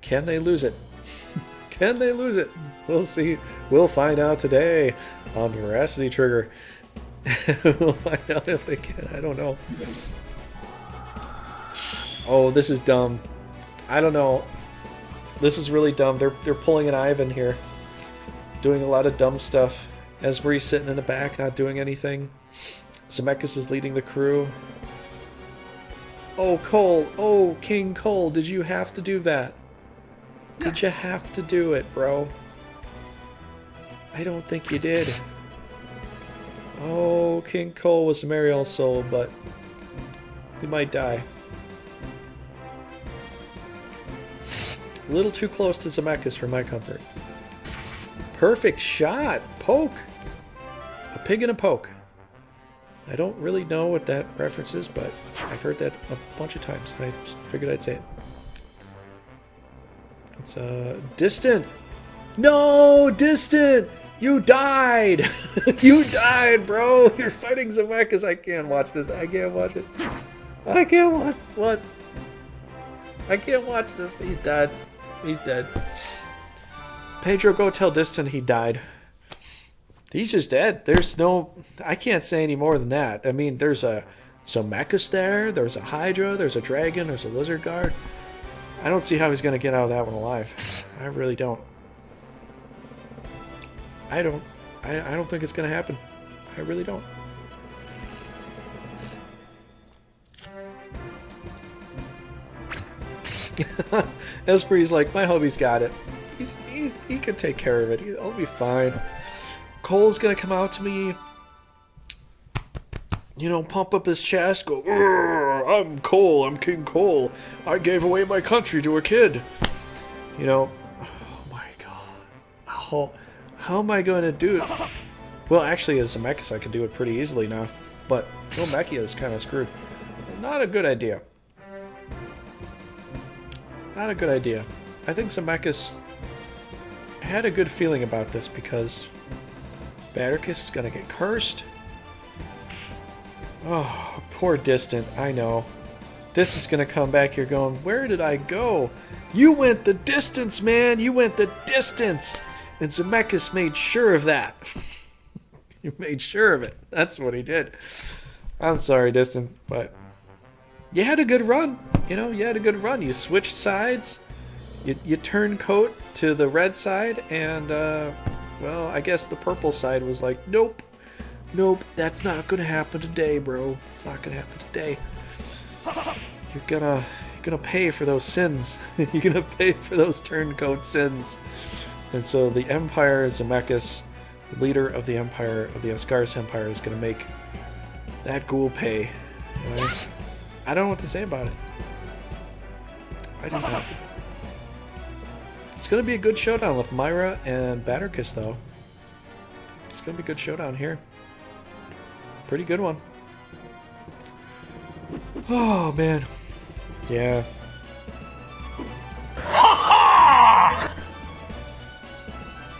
Can they lose it? Can they lose it? We'll see. We'll find out today on Veracity Trigger. We'll find out if they can. I don't know. Oh, this is dumb. I don't know. This is really dumb. They're pulling an Ivan here. Doing a lot of dumb stuff. Esmery's sitting in the back, not doing anything. Zemeckis is leading the crew. Oh, Cole. Oh, King Cole. Did you have to do that? Did you have to do it, bro? I don't think you did. Oh, King Cole was a merry old soul, but he might die. A little too close to Zemeckis for my comfort. Perfect shot! Poke! A pig and a poke. I don't really know what that reference is, but I've heard that a bunch of times. I just figured I'd say it. It's, Distant! No! Distant! You died! You died, bro! You're fighting Zemeckis. I can't watch this. I can't watch it. I can't watch... What? I can't watch this. He's dead. He's dead. Pedro, go tell Distant he died. He's just dead. There's no... I can't say any more than that. I mean, there's a Zemeckis there. There's a Hydra. There's a Dragon. There's a Lizard Guard. I don't see how he's going to get out of that one alive. I really don't. I don't think it's going to happen. I really don't. Esprie's like, my hubby's got it. He can take care of it. I'll be fine. Cole's gonna come out to me, you know, pump up his chest, go, I'm Cole, I'm King Cole. I gave away my country to a kid. You know, oh my god. How am I going to do it? Well, actually, as Zemeckis, I can do it pretty easily now. But Gomechia is kind of screwed. Not a good idea. Not a good idea. I think Zemeckis had a good feeling about this because Batterkiss is going to get cursed. Oh, poor Distant. I know. Distant's going to come back here going, where did I go? You went the distance, man! You went the distance! And Zemeckis made sure of that. He made sure of it. That's what he did. I'm sorry, Distant, but you had a good run. You know, you had a good run. You switched sides. You turned coat to the red side, and, well, I guess the purple side was like, nope. Nope, that's not gonna happen today, bro. It's not gonna happen today. You're gonna pay for those sins. You're gonna pay for those turncoat sins. And so the Empire, Zemeckis, the leader of the Empire, of the Ascaris Empire, is gonna make that ghoul pay. Right? I don't know what to say about it. I do not. It's gonna be a good showdown with Myra and Batterkiss, though. It's gonna be a good showdown here. Pretty good one. Oh, man. Yeah.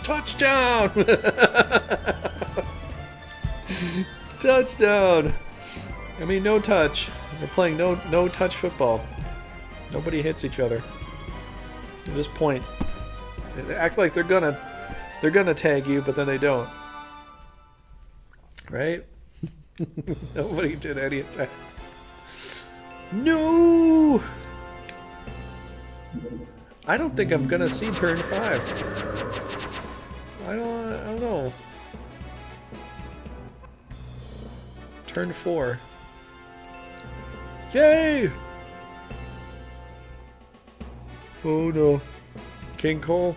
Touchdown! Touchdown! I mean, no touch. We're playing no touch football. Nobody hits each other. They just point. They act like they're gonna tag you, but then they don't. Right? Nobody did any attacks. No! I don't think I'm gonna see turn 5. I don't know. Turn 4. Yay! Oh no. King Cole.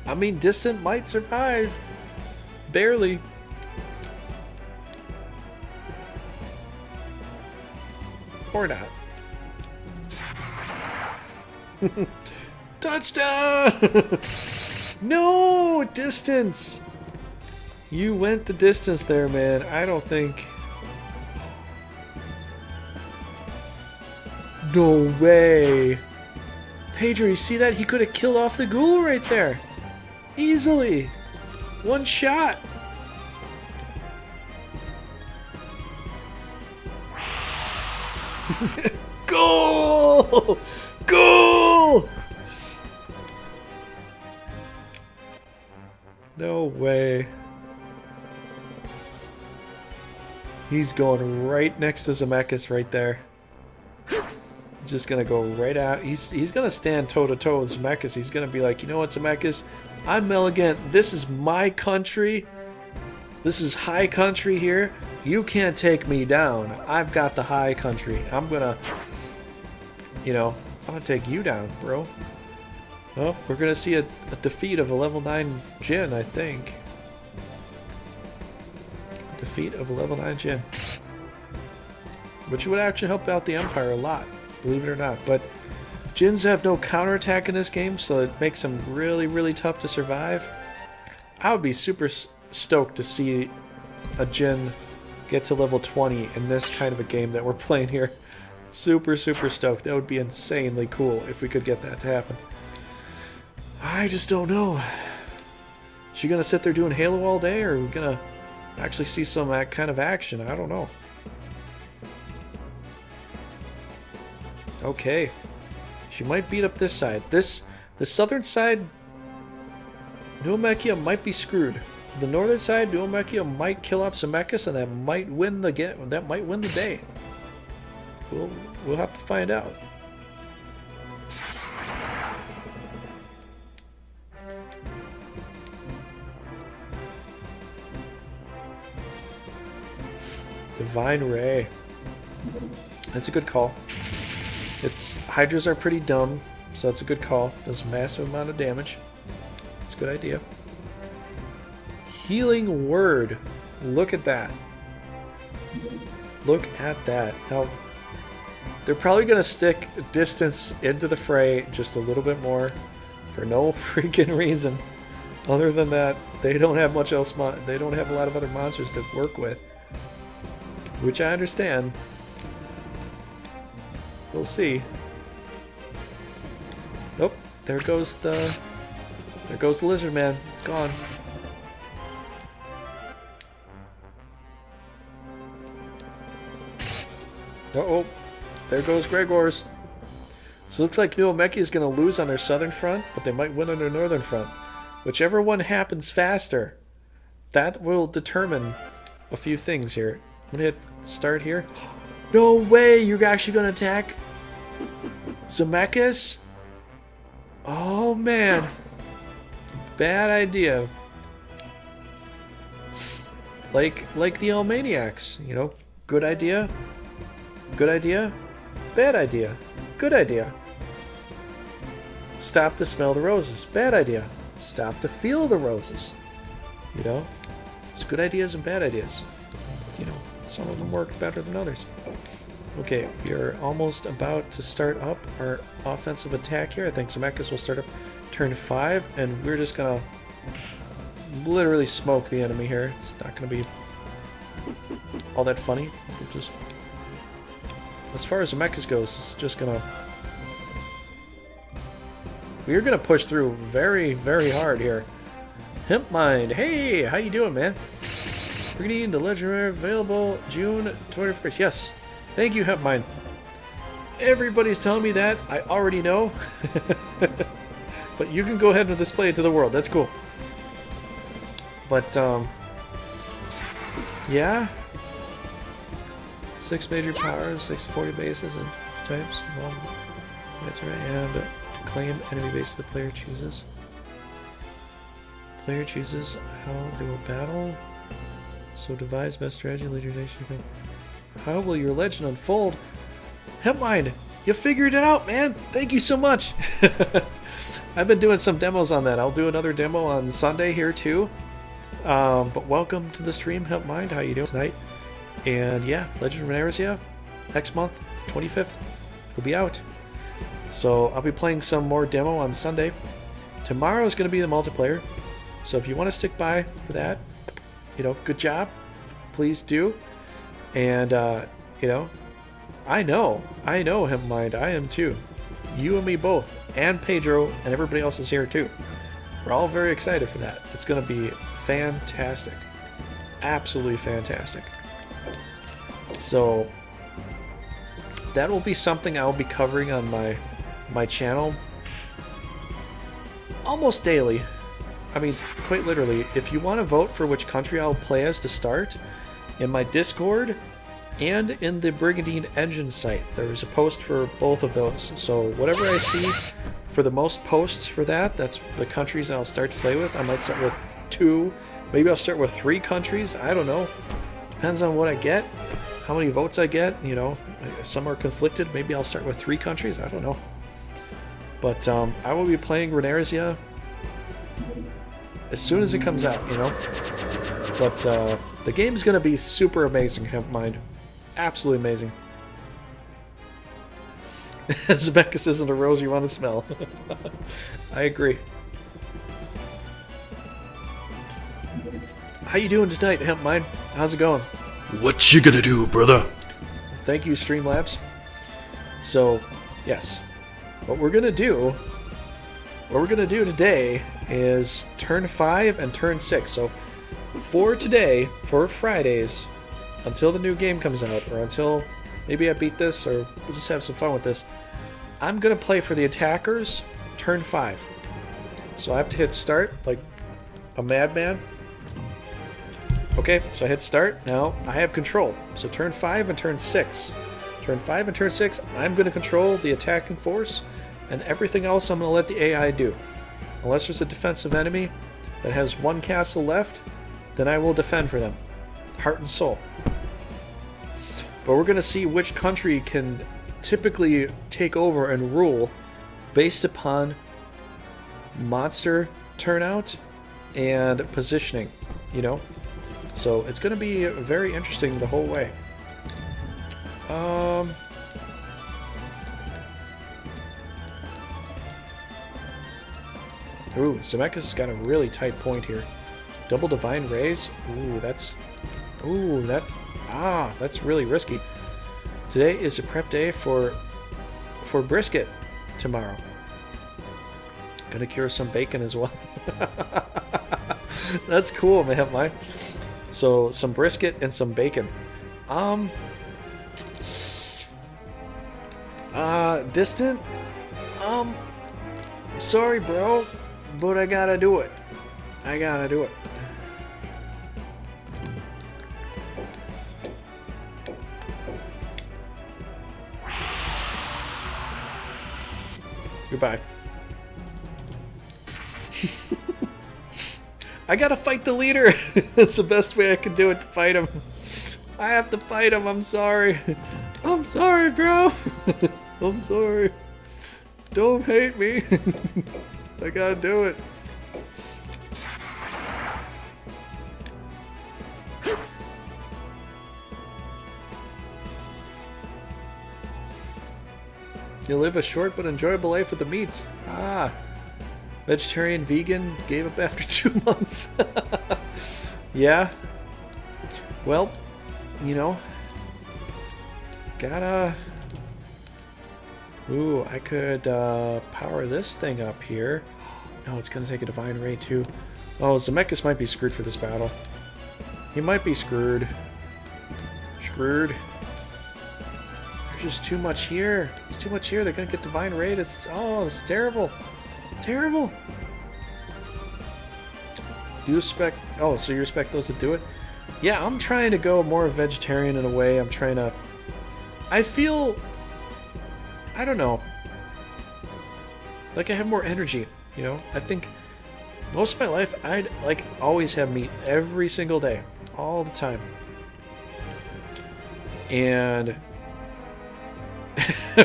I mean, Distant might survive. Barely. Or not. Touchdown! No! Distance! You went the distance there, man. I don't think... No way! Pedro, you see that? He could have killed off the ghoul right there. Easily. One shot. Goal! Goal! No way. He's going right next to Zemeckis right there. Just gonna go right out. He's gonna stand toe to toe with Zemeckis. He's gonna be like, you know what, Zemeckis? I'm Melligant. This is my country. This is high country here. You can't take me down. I've got the high country. I'm gonna, you know, I'm gonna take you down, bro. Well, we're gonna see a defeat of a level 9 Jin, I think. Defeat of a level 9 Jin. Which would actually help out the Empire a lot, believe it or not. But Jins have no counterattack in this game, so it makes them really, really tough to survive. I would be super stoked to see a Jin get to level 20 in this kind of a game that we're playing here. Super, super stoked. That would be insanely cool if we could get that to happen. I just don't know. Is she gonna sit there doing Halo all day, or are we gonna actually see some kind of action? I don't know. Okay. She might beat up this side. The southern side, Nuomechia might be screwed. The northern side, Nuomechia might kill off Zemeckis, and that might win the game. That might win the day. We'll have to find out. Divine Ray. That's a good call. Its Hydras are pretty dumb, so that's a good call. Does a massive amount of damage. It's a good idea. Healing Word. Look at that. Look at that. Now, they're probably going to stick distance into the fray just a little bit more for no freaking reason. Other than that, they don't have much else. They don't have a lot of other monsters to work with, which I understand. We'll see. Nope. There goes the lizard man. It's gone. Uh-oh. There goes Gregor's. So it looks like New Omeki is going to lose on their southern front, but they might win on their northern front. Whichever one happens faster, that will determine a few things here. I'm going to hit start here. No way! You're actually going to attack Zemeckis? Oh, man. Bad idea. Like the Almaniacs, you know? Good idea. Good idea. Bad idea. Good idea. Stop to smell the roses. Bad idea. Stop to feel the roses. You know? There's good ideas and bad ideas. You know, some of them work better than others. Okay, we're almost about to start up our offensive attack here. I think Zemeckis will start up turn 5, and we're just gonna literally smoke the enemy here. It's not gonna be all that funny. We're just, as far as Zemeckis goes, it's just gonna... We're gonna push through very, very hard here. Hemp Mind, hey, how you doing, man? Brigandine, the legendary, available June 21st. Yes, thank you, Hemp Mind. Everybody's telling me that. I already know. But you can go ahead and display it to the world. That's cool. But, yeah. 6 major powers, 640 bases and types. Well, that's right. And to claim enemy base the player chooses. Player chooses how they will battle. So devise best strategy, lead your nation. How will your legend unfold? Hempmine, you figured it out, man. Thank you so much. I've been doing some demos on that. I'll do another demo on Sunday here too. But welcome to the stream, Hempmind. How you doing tonight? And yeah, Legend of Runeterra next month, 25th, will be out. So I'll be playing some more demo on Sunday. Tomorrow is going to be the multiplayer. So if you want to stick by for that, you know, good job. Please do. And, you know, I know Hempmind. I am too. You and me both. And Pedro and everybody else is here too. We're all very excited for that. It's going to be fantastic. Absolutely fantastic. So that will be something I'll be covering on my channel almost daily. I mean, quite literally. If you want to vote for which country I'll play as to start, in my Discord and in the Brigandine engine site, there's a post for both of those. So whatever I see for the most posts for that, that's the countries I'll start to play with. I might start with 2, maybe I'll start with 3 countries. I don't know. Depends on what I get, how many votes I get. You know, some are conflicted. Maybe I'll start with 3 countries. I don't know. But I will be playing Runeterra as soon as it comes out, you know. But the game's going to be super amazing, Hempmind. Absolutely amazing. Zemeckis isn't a rose you want to smell. I agree. How you doing tonight, Hempmind? How's it going? What you gonna do, brother? Thank you, Streamlabs. So, yes. What we're gonna do today is turn 5 and turn 6. So for today, for Fridays, until the new game comes out, or until maybe I beat this, or we'll just have some fun with this, I'm gonna play for the attackers turn 5. So I have to hit start like a madman. Okay, so I hit start. Now I have control. So turn 5 and turn 6. Turn 5 and turn 6, I'm going to control the attacking force, and everything else I'm going to let the AI do. Unless there's a defensive enemy that has 1 castle left, then I will defend for them. Heart and soul. But we're going to see which country can typically take over and rule based upon monster turnout and positioning, you know? So it's going to be very interesting the whole way. Ooh, Zemeckis got a really tight point here. Double Divine Rays? That's really risky. Today is a prep day for brisket tomorrow. Gonna cure some bacon as well. That's cool, man. Mine. So some brisket and some bacon. Distant. Sorry, bro, but I gotta do it. I gotta do it. Goodbye. I gotta fight the leader. That's the best way I can do it to fight him. I have to fight him. I'm sorry. I'm sorry, bro. I'm sorry. Don't hate me. I gotta do it. You live a short but enjoyable life with the meats. Ah. Vegetarian, vegan, gave up after 2 months. Yeah. Well, you know. Gotta... Ooh, I could power this thing up here. No, it's gonna take a Divine Ray too. Oh, Zemeckis might be screwed for this battle. He might be screwed. Screwed. There's just too much here. There's too much here. They're gonna get Divine Ray. This is terrible. It's terrible. Do you respect... Oh, so you respect those that do it? Yeah, I'm trying to go more vegetarian in a way. I'm trying to... I feel... I don't know. Like I have more energy, you know? I think most of my life I'd like always have meat every single day. All the time. And...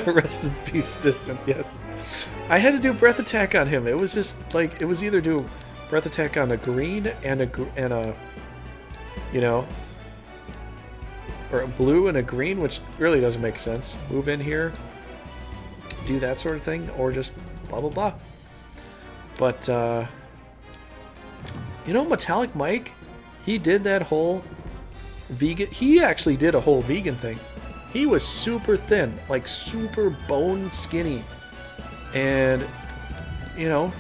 Rest in peace, Distant, yes. I had to do breath attack on him. It was just like, it was either do breath attack on a green and a you know, or a blue and a green, which really doesn't make sense. Move in here, do that sort of thing, or just blah blah blah. But you know, Metallic Mike, he did that whole vegan. He actually did a whole vegan thing. He was super thin, like super bone skinny, and you know,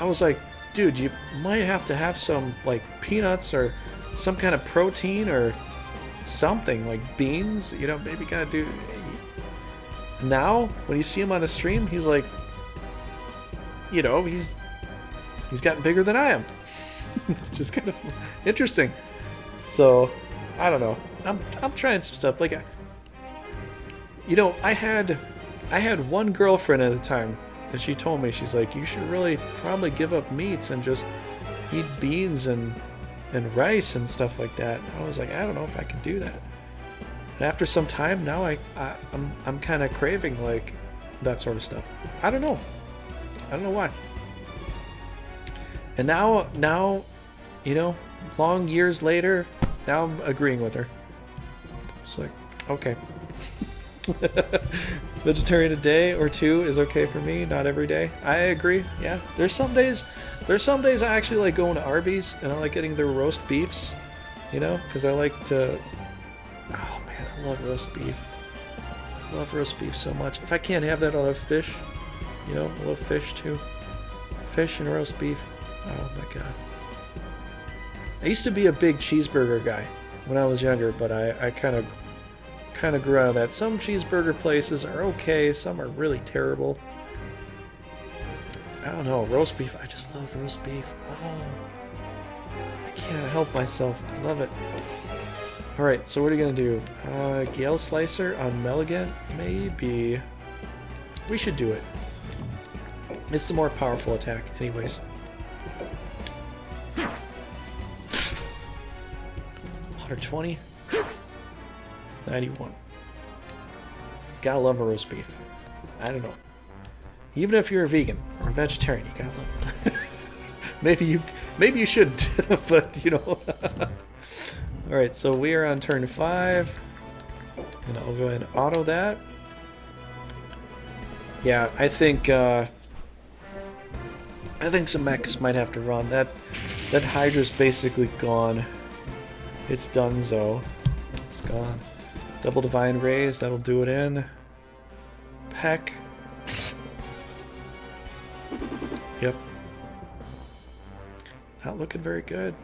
I was like, dude, you might have to have some like peanuts or some kind of protein or something, like beans, you know, maybe gotta do. Now, when you see him on a stream, he's like, you know, he's gotten bigger than I am. Just kind of interesting. So, I don't know. I'm trying some stuff. Like, you know, I had one girlfriend at the time, and she told me, she's like, you should really probably give up meats and just eat beans and rice and stuff like that. And I was like, I don't know if I can do that. And after some time, now I'm kind of craving like that sort of stuff. I don't know. I don't know why. And now, you know, long years later, now I'm agreeing with her. It's like, okay. Vegetarian a day or two is okay for me, not every day. I agree. Yeah. There's some days I actually like going to Arby's and I like getting their roast beefs, you know, because I like to. Oh man, I love roast beef. I love roast beef so much. If I can't have that, I'll have fish. You know, I love fish too. Fish and roast beef. Oh my god. I used to be a big cheeseburger guy when I was younger, but I kind of grew out of that. Some cheeseburger places are okay, some are really terrible. I don't know, roast beef, I just love roast beef. Oh, I can't help myself, I love it. Alright, so what are you going to do? Gale Slicer on Meligan? Maybe. We should do it. It's the more powerful attack anyways. $120? 91. Gotta love a roast beef. I don't know. Even if you're a vegan or a vegetarian, you gotta love it. maybe you shouldn't, but you know. Alright, so we are on turn 5. And I'll go ahead and auto that. Yeah, I think some mechs might have to run. That Hydra's basically gone. It's donezo. It's gone. Double Divine Raise, that'll do it in. Peck. Yep. Not looking very good.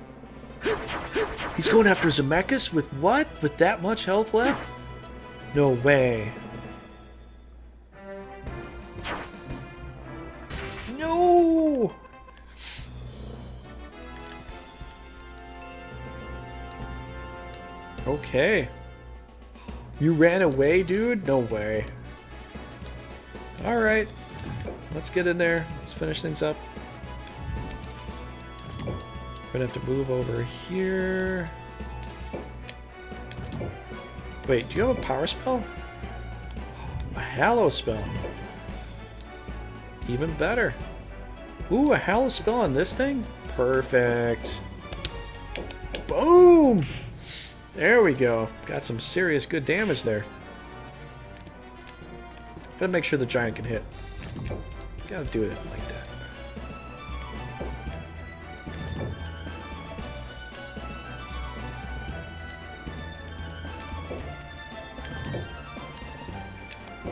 He's going after Zemeckis with what? With that much health left? No way. No! Okay. You ran away, dude? No way. Alright. Let's get in there. Let's finish things up. We're gonna have to move over here. Wait, do you have a power spell? A Hallow spell. Even better. Ooh, a Hallow spell on this thing? Perfect. Boom! There we go. Got some serious good damage there. Gotta make sure the giant can hit. Gotta do it like that.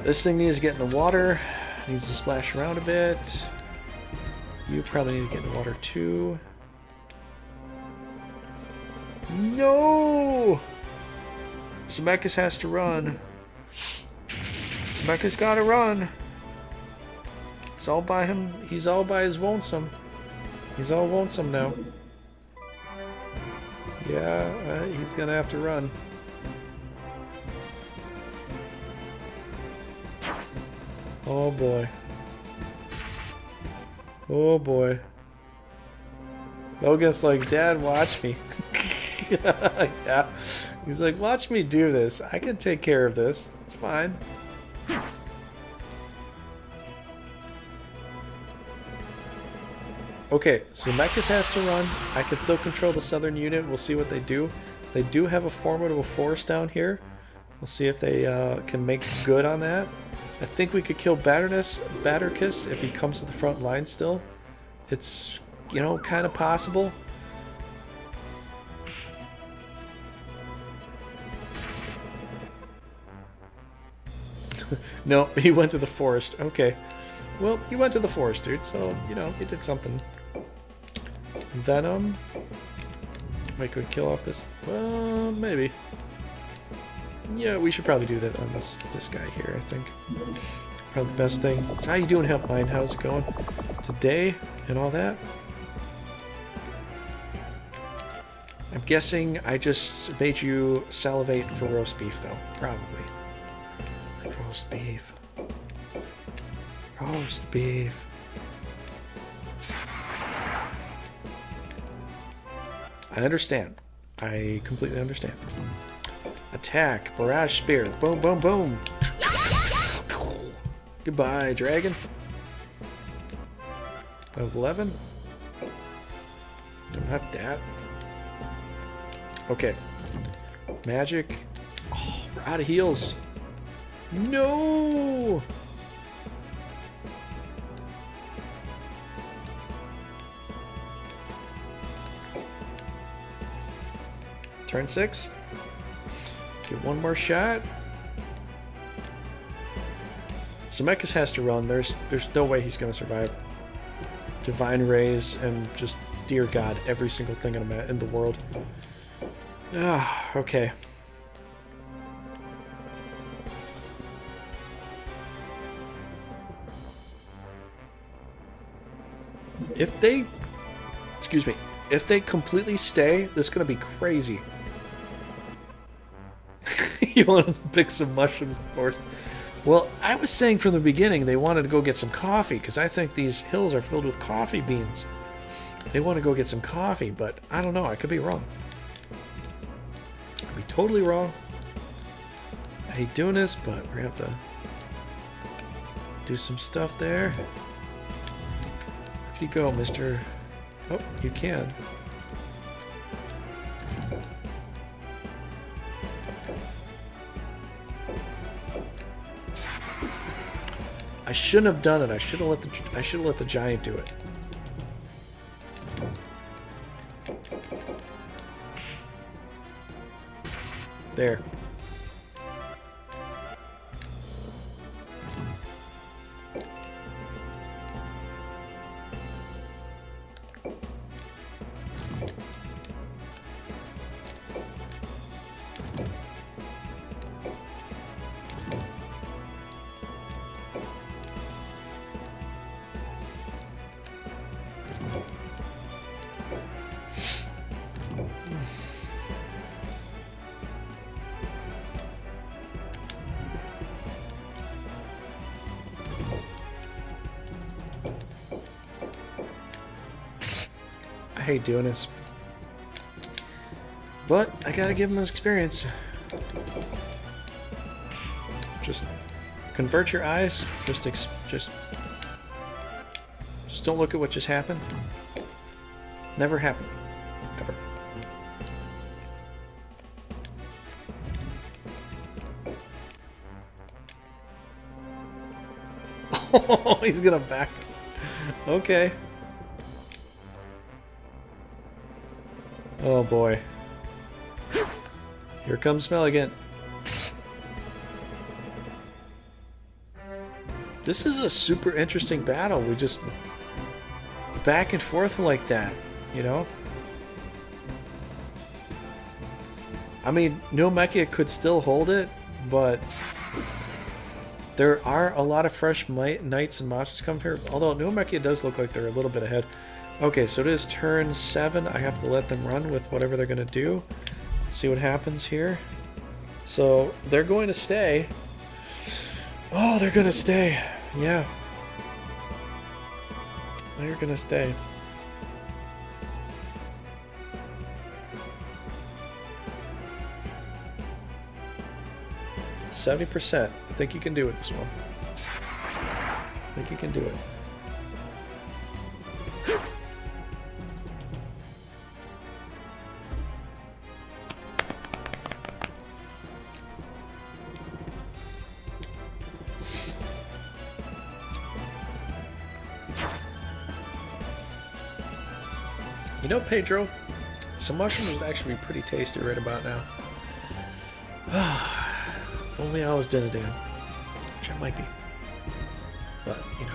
This thing needs to get in the water. Needs to splash around a bit. You probably need to get in the water too. No! Zemeckis has to run. Zemeckis gotta run. It's all by him. He's all by his lonesome. He's all lonesome now. Yeah, he's gonna have to run. Oh boy. Oh boy. Logan's like, Dad, watch me. Yeah. He's like, watch me do this. I can take care of this. It's fine. Okay, so Zemeckis has to run. I can still control the southern unit. We'll see what they do. They do have a formidable force down here. We'll see if they can make good on that. I think we could kill Batterkiss if he comes to the front line still. It's, you know, kind of possible. No, he went to the forest. Okay. Well, he went to the forest, dude, so, you know, he did something. Venom. Wait, could we kill off this? Well, maybe. Yeah, we should probably do that on this guy here, I think. Probably the best thing. So how you doing, Help Mine? How's it going today and all that? I'm guessing I just made you salivate for roast beef, though. Probably. Like roast beef. Roast beef. I understand. I completely understand. Attack. Barrage Spear. Boom, boom, boom. Goodbye, dragon. Level 11? No, not that. Okay. Magic. Oh, we're out of heals. No! Turn 6. Get one more shot. Zemeckis has to run. There's no way he's going to survive. Divine Raise and just, dear God, every single thing in the world. Ah, okay. If they... Excuse me. If they completely stay, this is going to be crazy. You want to pick some mushrooms, of course. Well, I was saying from the beginning they wanted to go get some coffee, because I think these hills are filled with coffee beans. They want to go get some coffee, but I don't know. I could be wrong. I could be totally wrong. hate doing this, but we're gonna have to do some stuff there. Where can you go, mister? Oh, you can. I shouldn't have done it. I should have let the giant do it. There. I hate doing this, but I gotta give him experience. Just convert your eyes. Just don't look at what just happened. Never happened, ever. Oh, he's gonna back. Okay. Oh boy. Here comes smell again. This is a super interesting battle. We just back and forth like that, you know? I mean, Neomechia could still hold it, but there are a lot of fresh knights and monsters come here. Although Neomechia does look like they're a little bit ahead. Okay, so it is turn 7. I have to let them run with whatever they're going to do. Let's see what happens here. So, they're going to stay. Oh, they're going to stay. Yeah. They're going to stay. %. I think you can do it this one. I think you can do it. You know, Pedro, some mushrooms would actually be pretty tasty right about now. If only I was Dinnadan, which I might be. But, you know.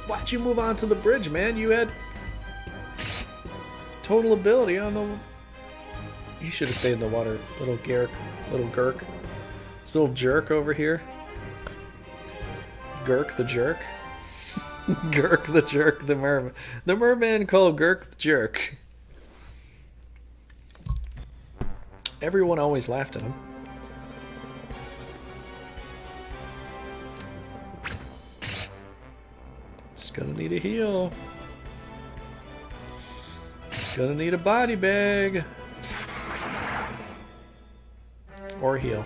Why'd you move on to the bridge, man? You had total ability on the... You should have stayed in the water, little Gurk. This little jerk over here. Gurk the jerk. Gurk the jerk, the merman. The merman called Gurk the jerk. Everyone always laughed at him. It's gonna need a heal. It's gonna need a body bag. Or heal.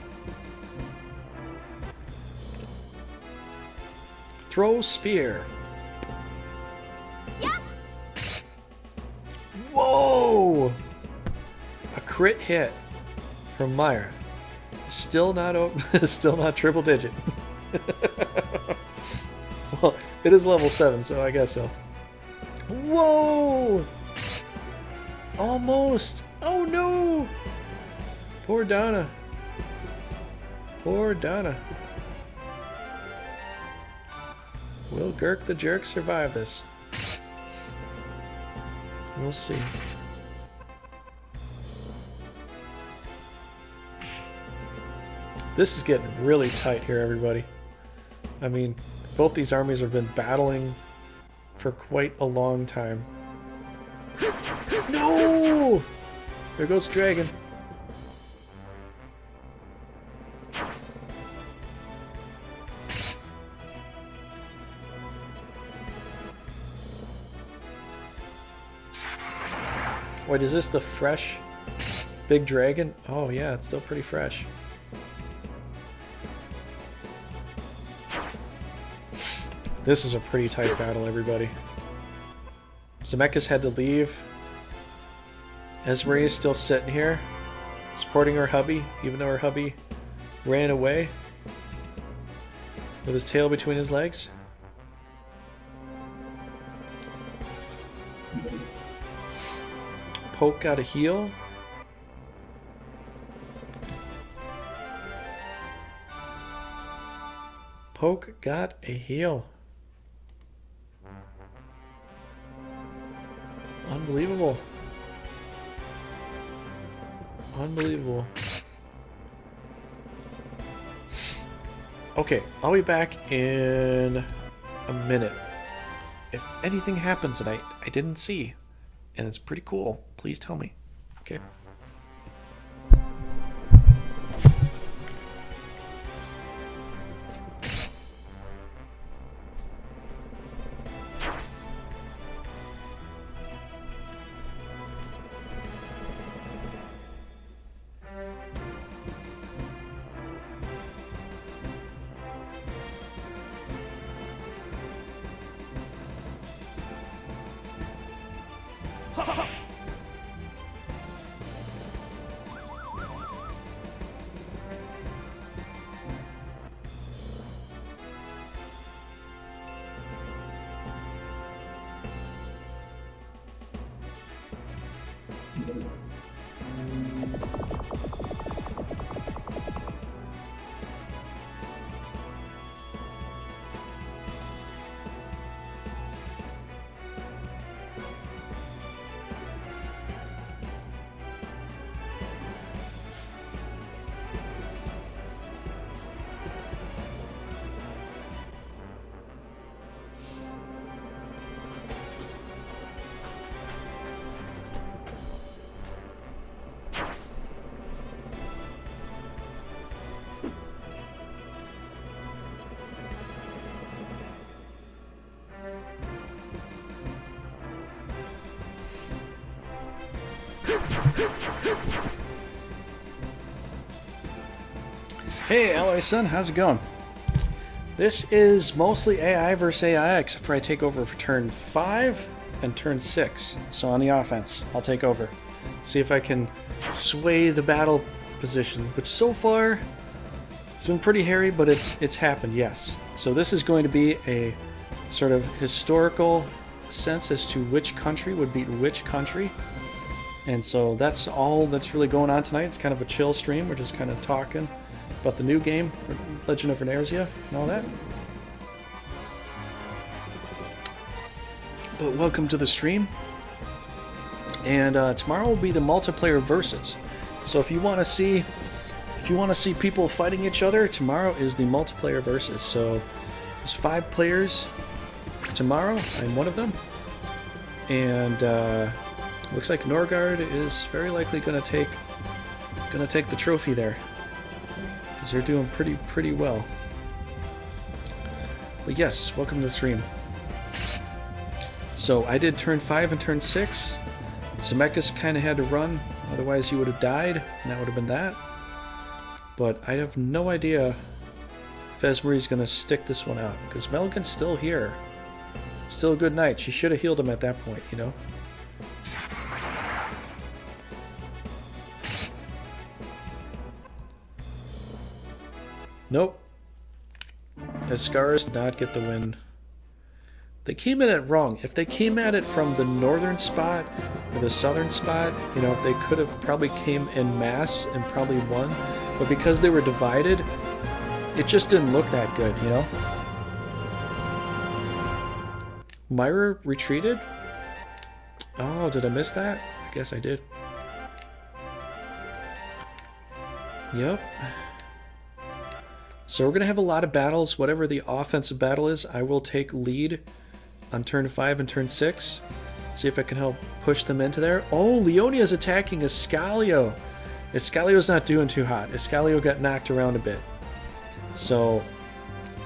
Throw spear. Yep. Whoa! A crit hit from Myra. Still not still not triple digit. Well, it is level 7, so I guess so. Whoa! Almost. Oh no! Poor Donna. Poor Donna. Will Gurk the Jerk survive this? We'll see. This is getting really tight here, everybody. I mean, both these armies have been battling for quite a long time. No! There goes Dragon. Wait, is this the fresh Big dragon. Oh yeah, it's still pretty fresh. This is a pretty tight battle, everybody. Zemeckis had to leave. Esmery is still sitting here, supporting her hubby, even though her hubby ran away with his tail between his legs. Poke got a heal. Poke got a heal. Unbelievable. Unbelievable. Okay, I'll be back in a minute. If anything happens that I didn't see, and it's pretty cool, please tell me. Okay. Hey, Alloy Son, how's it going? This is mostly AI versus AI, except for I take over for turn 5 and turn 6. So on the offense, I'll take over. See if I can sway the battle position, which so far, it's been pretty hairy, but it's happened, yes. So this is going to be a sort of historical sense as to which country would beat which country. And so that's all that's really going on tonight. It's kind of a chill stream. We're just kind of talking about the new game, Legend of Runeterra, and all that. But welcome to the stream. And tomorrow will be the multiplayer versus. So if you want to see people fighting each other, tomorrow is the multiplayer versus. So there's 5 players tomorrow. I'm one of them. And looks like Norgard is very likely going to take the trophy there, because they're doing pretty well. But yes, welcome to the stream. So I did turn 5 and turn 6. Zemeckis kind of had to run, otherwise he would have died, and that would have been that. But I have no idea if Esmery's going to stick this one out, because Melgan's still here. Still a good night. She should have healed him at that point, you know? Nope. Ascaris did not get the win. They came in it wrong. If they came at it from the northern spot or the southern spot, you know, they could have probably came in mass and probably won. But because they were divided, it just didn't look that good, you know? Myra retreated? Oh, did I miss that? I guess I did. Yep. So we're going to have a lot of battles. Whatever the offensive battle is, I will take lead on turn 5 and turn 6. See if I can help push them into there. Oh, Leonia's attacking Escalio. Escalio's not doing too hot. Escalio got knocked around a bit. So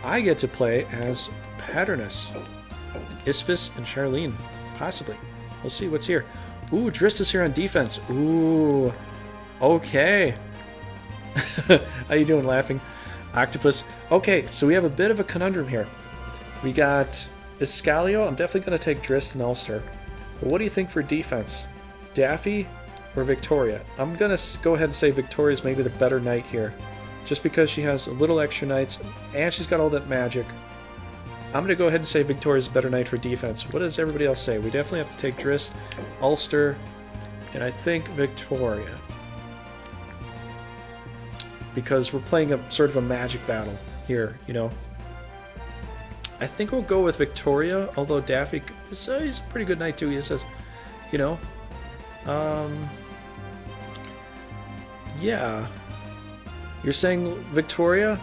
I get to play as Patronus, Isphys, and Charlene. Possibly. We'll see what's here. Ooh, Drist is here on defense. Ooh. Okay. How you doing, laughing? Octopus. Okay, so we have a bit of a conundrum here. We got Iscalio. I'm definitely going to take Drist and Ulster. But what do you think for defense? Daffy or Victoria? I'm going to go ahead and say Victoria's maybe the better knight here. Just because she has a little extra knights, and she's got all that magic. I'm going to go ahead and say Victoria's a better knight for defense. What does everybody else say? We definitely have to take Drist, Ulster, and I think Victoria. Because we're playing a sort of a magic battle here, you know. I think we'll go with Victoria, although Daffy he's a pretty good knight too. He says, you know, yeah. You're saying Victoria,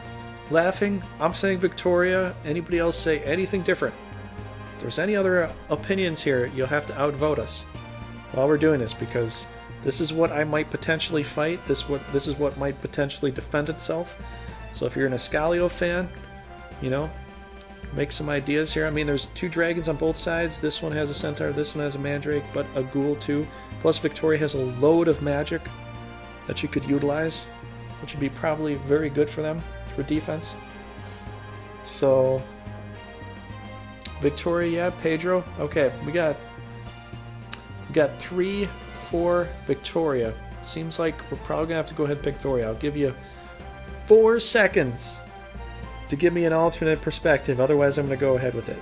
laughing. I'm saying Victoria. Anybody else say anything different? If there's any other opinions here, you'll have to outvote us while we're doing this, because this is what I might potentially fight. This is what might potentially defend itself. So if you're an Iscalio fan, you know, make some ideas here. I mean, there's 2 dragons on both sides. This one has a centaur, this one has a mandrake, but a ghoul too. Plus Victoria has a load of magic that you could utilize, which would be probably very good for them for defense. So Victoria, yeah, Pedro. Okay, we got 3 for Victoria. Seems like we're probably gonna have to go ahead and pick Victoria. I'll give you 4 seconds to give me an alternate perspective. Otherwise, I'm gonna go ahead with it.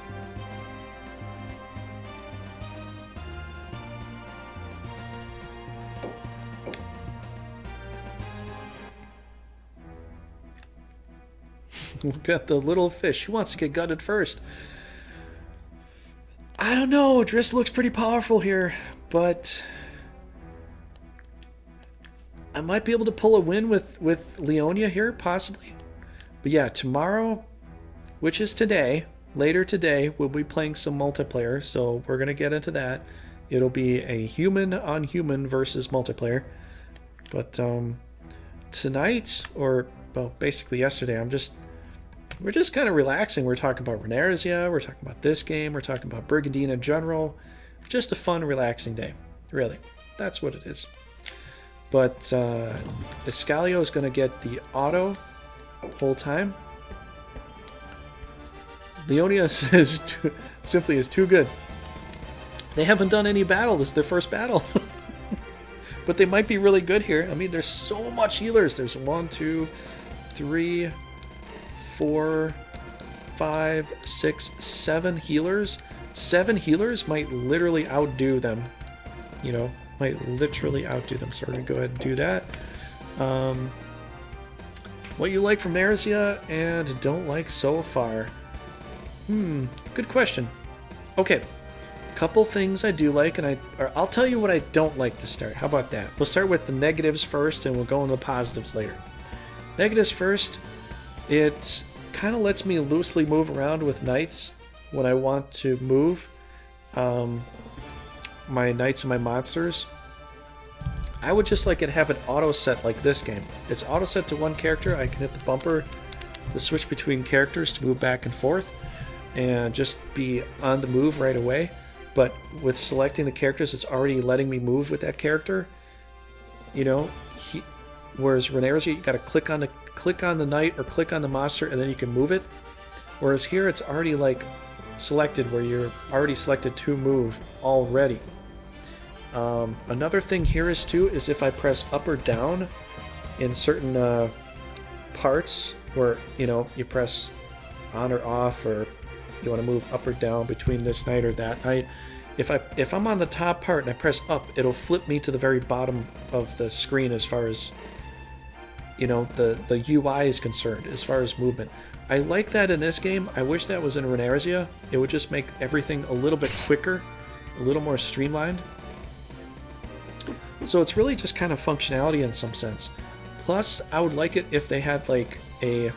We've got the little fish. Who wants to get gutted first? I don't know. Driss looks pretty powerful here, but I might be able to pull a win with Leonia here, possibly. But yeah, tomorrow, which is today, later today, we'll be playing some multiplayer, so we're going to get into that. It'll be a human on human versus multiplayer. But tonight, or well, basically yesterday, we're just kind of relaxing. We're talking about Renarzia, we're talking about this game, we're talking about Brigandine in general. Just a fun, relaxing day, really. That's what it is. But Iscalio is going to get the auto whole time. Leonia says simply is too good. They haven't done any battle. This is their first battle. But they might be really good here. I mean, there's so much healers. There's 1, 2, 3, 4, 5, 6, 7 healers. 7 healers might literally outdo them. You know, might literally outdo them. So we're going to go ahead and do that. What you like from Nerzia and don't like so far? Good question. Okay, couple things I do like, and I'll tell you what I don't like to start. How about that? We'll start with the negatives first, and we'll go into the positives later. Negatives first. It kind of lets me loosely move around with knights when I want to move my knights and my monsters. I would just like it to have an auto set like this game. It's auto set to one character. I can hit the bumper to switch between characters to move back and forth and just be on the move right away. But with selecting the characters, it's already letting me move with that character. You know, whereas Renarzia, you got to click on the knight or click on the monster and then you can move it. Whereas here, it's already like selected, where you're already selected to move already. Another thing here is if I press up or down in certain parts where, you know, you press on or off, or you want to move up or down between this knight or that knight. If I'm on the top part and I press up, it'll flip me to the very bottom of the screen as far as, you know, the UI is concerned, as far as movement. I like that in this game. I wish that was in Renarzia. It would just make everything a little bit quicker, a little more streamlined. So it's really just kind of functionality in some sense. Plus, I would like it if they had like a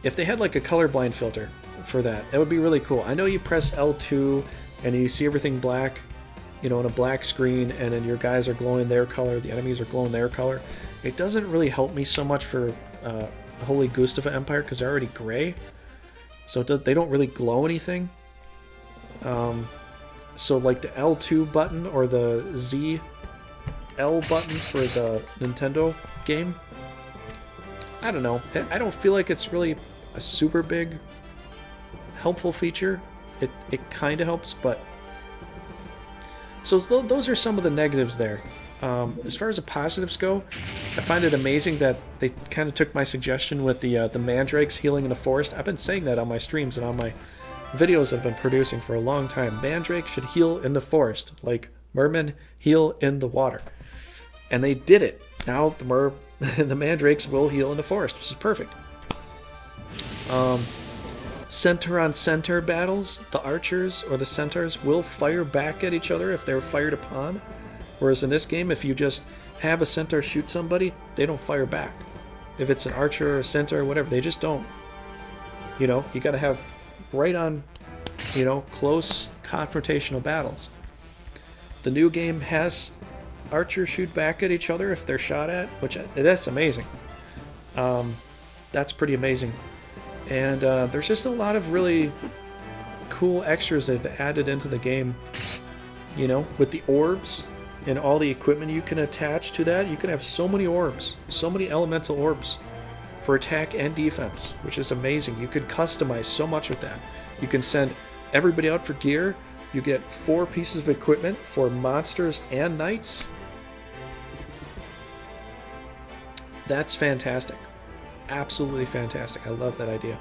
colorblind filter for that. That would be really cool. I know you press L2 and you see everything black, you know, on a black screen, and then your guys are glowing their color, the enemies are glowing their color. It doesn't really help me so much for Holy Gustava Empire because they're already gray, so they don't really glow anything. So like the L2 button or the Z L button for the Nintendo game. I don't know. I don't feel like it's really a super big helpful feature. It kind of helps, but so those are some of the negatives there. As far as the positives go, I find it amazing that they kind of took my suggestion with the mandrakes healing in the forest. I've been saying that on my streams and on my videos I've been producing for a long time. Mandrakes should heal in the forest, like mermen heal in the water. And they did it. Now the mandrakes will heal in the forest, which is perfect. Center on center battles, the archers or the centaurs will fire back at each other if they're fired upon. Whereas in this game, if you just have a centaur shoot somebody, they don't fire back. If it's an archer or a centaur or whatever, they just don't. You know, you gotta have right on, you know, close confrontational battles. The new game has archers shoot back at each other if they're shot at, which that's amazing. That's pretty amazing. And there's just a lot of really cool extras they've added into the game. You know, with the orbs and all the equipment you can attach to that, you can have so many orbs, so many elemental orbs for attack and defense, which is amazing. You could customize so much with that. You can send everybody out for gear. You get 4 pieces of equipment for monsters and knights. That's fantastic. Absolutely fantastic. I love that idea.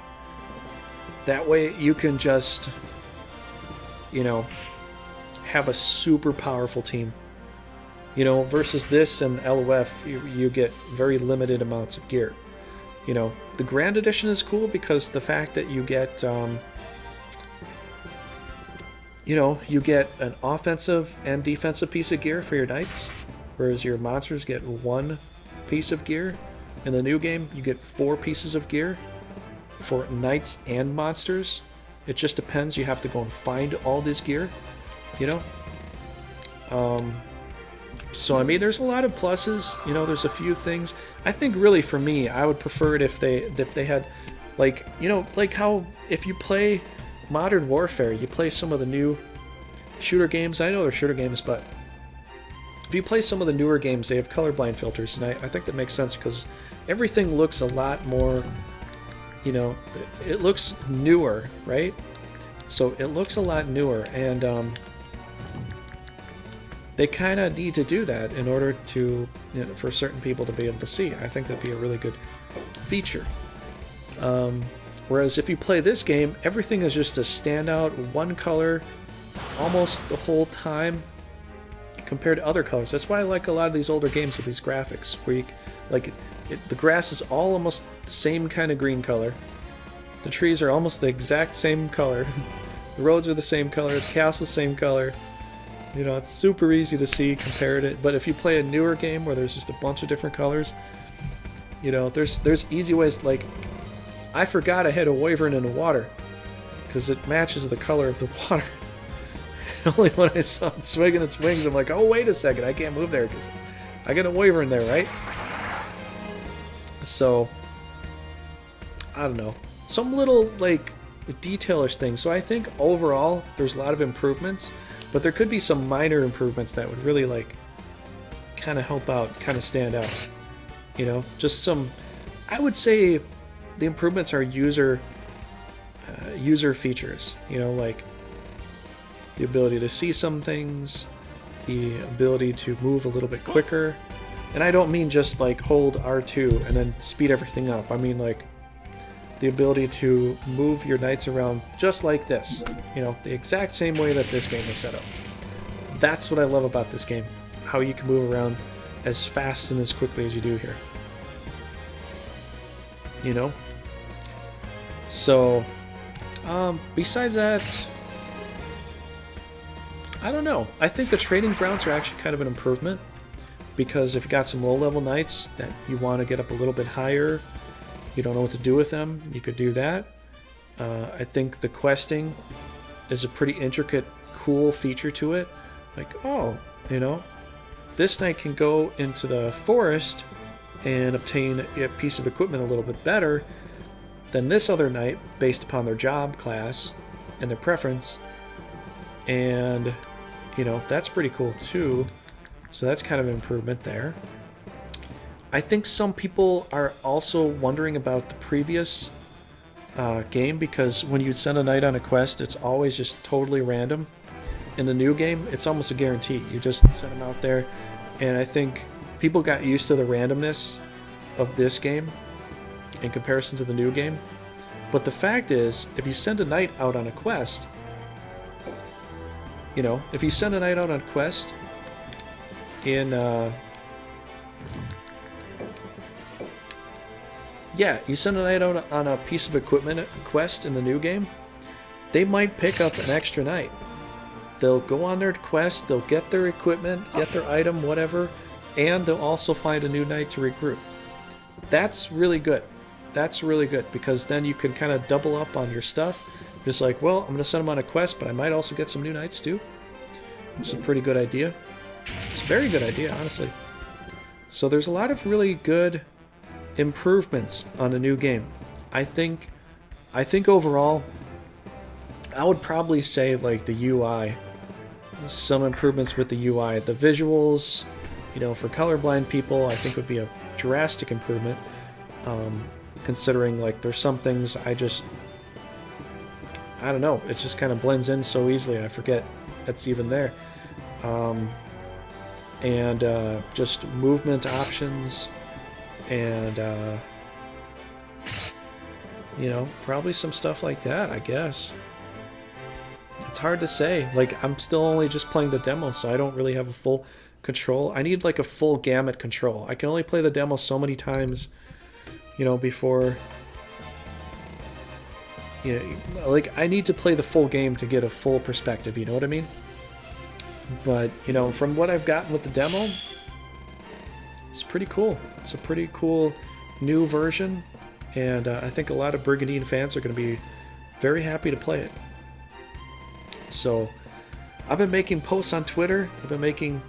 That way you can just, you know, have a super powerful team. You know, versus this and LOF, you get very limited amounts of gear. You know, the Grand Edition is cool because the fact that you get, you know, you get an offensive and defensive piece of gear for your knights, whereas your monsters get 1 piece of gear. In the new game, you get 4 pieces of gear for knights and monsters. It just depends. You have to go and find all this gear, you know? So, I mean, there's a lot of pluses. You know, there's a few things. I think really for me, I would prefer it if they had, like, you know, like how if you play Modern Warfare, you play some of the new shooter games. I know they're shooter games, but if you play some of the newer games, they have colorblind filters, and I think that makes sense because everything looks a lot more, you know, it looks newer, right? So it looks a lot newer, and they kind of need to do that in order to, you know, for certain people to be able to see. I think that'd be a really good feature. Whereas if you play this game, everything is just a standout, one color, almost the whole time, compared to other colors. That's why I like a lot of these older games with these graphics, where you, like, the grass is all almost the same kind of green color. The trees are almost the exact same color. The roads are the same color. The castle's the same color. You know, it's super easy to see compared it. But if you play a newer game where there's just a bunch of different colors, you know, there's easy ways. Like, I forgot I had a wyvern in the water because it matches the color of the water. Only when I saw it swinging its wings, I'm like, oh, wait a second, I can't move there because I got a wyvern there, right? So, I don't know. Some little, like, detailish things. So I think overall, there's a lot of improvements, but there could be some minor improvements that would really, like, kind of help out, kind of stand out. You know, just some, I would say the improvements are user features, you know, like the ability to see some things, the ability to move a little bit quicker. And I don't mean just like hold R2 and then speed everything up. I mean like the ability to move your knights around just like this, you know, the exact same way that this game is set up. That's what I love about this game, how you can move around as fast and as quickly as you do here. You know? So, besides that, I don't know. I think the trading grounds are actually kind of an improvement, because if you got some low-level knights that you want to get up a little bit higher, you don't know what to do with them, you could do that. I think the questing is a pretty intricate, cool feature to it. Like, oh, you know, this knight can go into the forest and obtain a piece of equipment a little bit better than this other knight based upon their job class and their preference. And, you know, that's pretty cool too. So that's kind of an improvement there. I think some people are also wondering about the previous game, because when you send a knight on a quest, it's always just totally random. In the new game, it's almost a guarantee. You just send them out there, and I think people got used to the randomness of this game in comparison to the new game. But the fact is, if you send a knight out on a quest, you know, if you send a knight out on a quest in yeah, you send a knight out on a piece of equipment quest in the new game, they might pick up an extra knight. They'll go on their quest, they'll get their equipment, get their item, whatever, and they'll also find a new knight to recruit. That's really good. That's really good, because then you can kind of double up on your stuff. Just like, well, I'm going to send them on a quest, but I might also get some new knights too. Which is a pretty good idea. It's a very good idea, honestly. So there's a lot of really good improvements on a new game. I think overall, I would probably say like the UI, some improvements with the UI, the visuals, you know, for colorblind people, I think would be a drastic improvement. Considering like there's some things I don't know, it just kind of blends in so easily I forget it's even there. And just movement options, and you know, probably some stuff like that, I guess. It's hard to say. Like, I'm still only just playing the demo, so I don't really have a full control. I need like a full gamut control. I can only play the demo so many times, you know, before, you know, like I need to play the full game to get a full perspective, you know what I mean? But, you know, from what I've gotten with the demo, it's pretty cool. It's a pretty cool new version, and I think a lot of Brigandine fans are going to be very happy to play it. So, I've been making posts on Twitter. I've been making,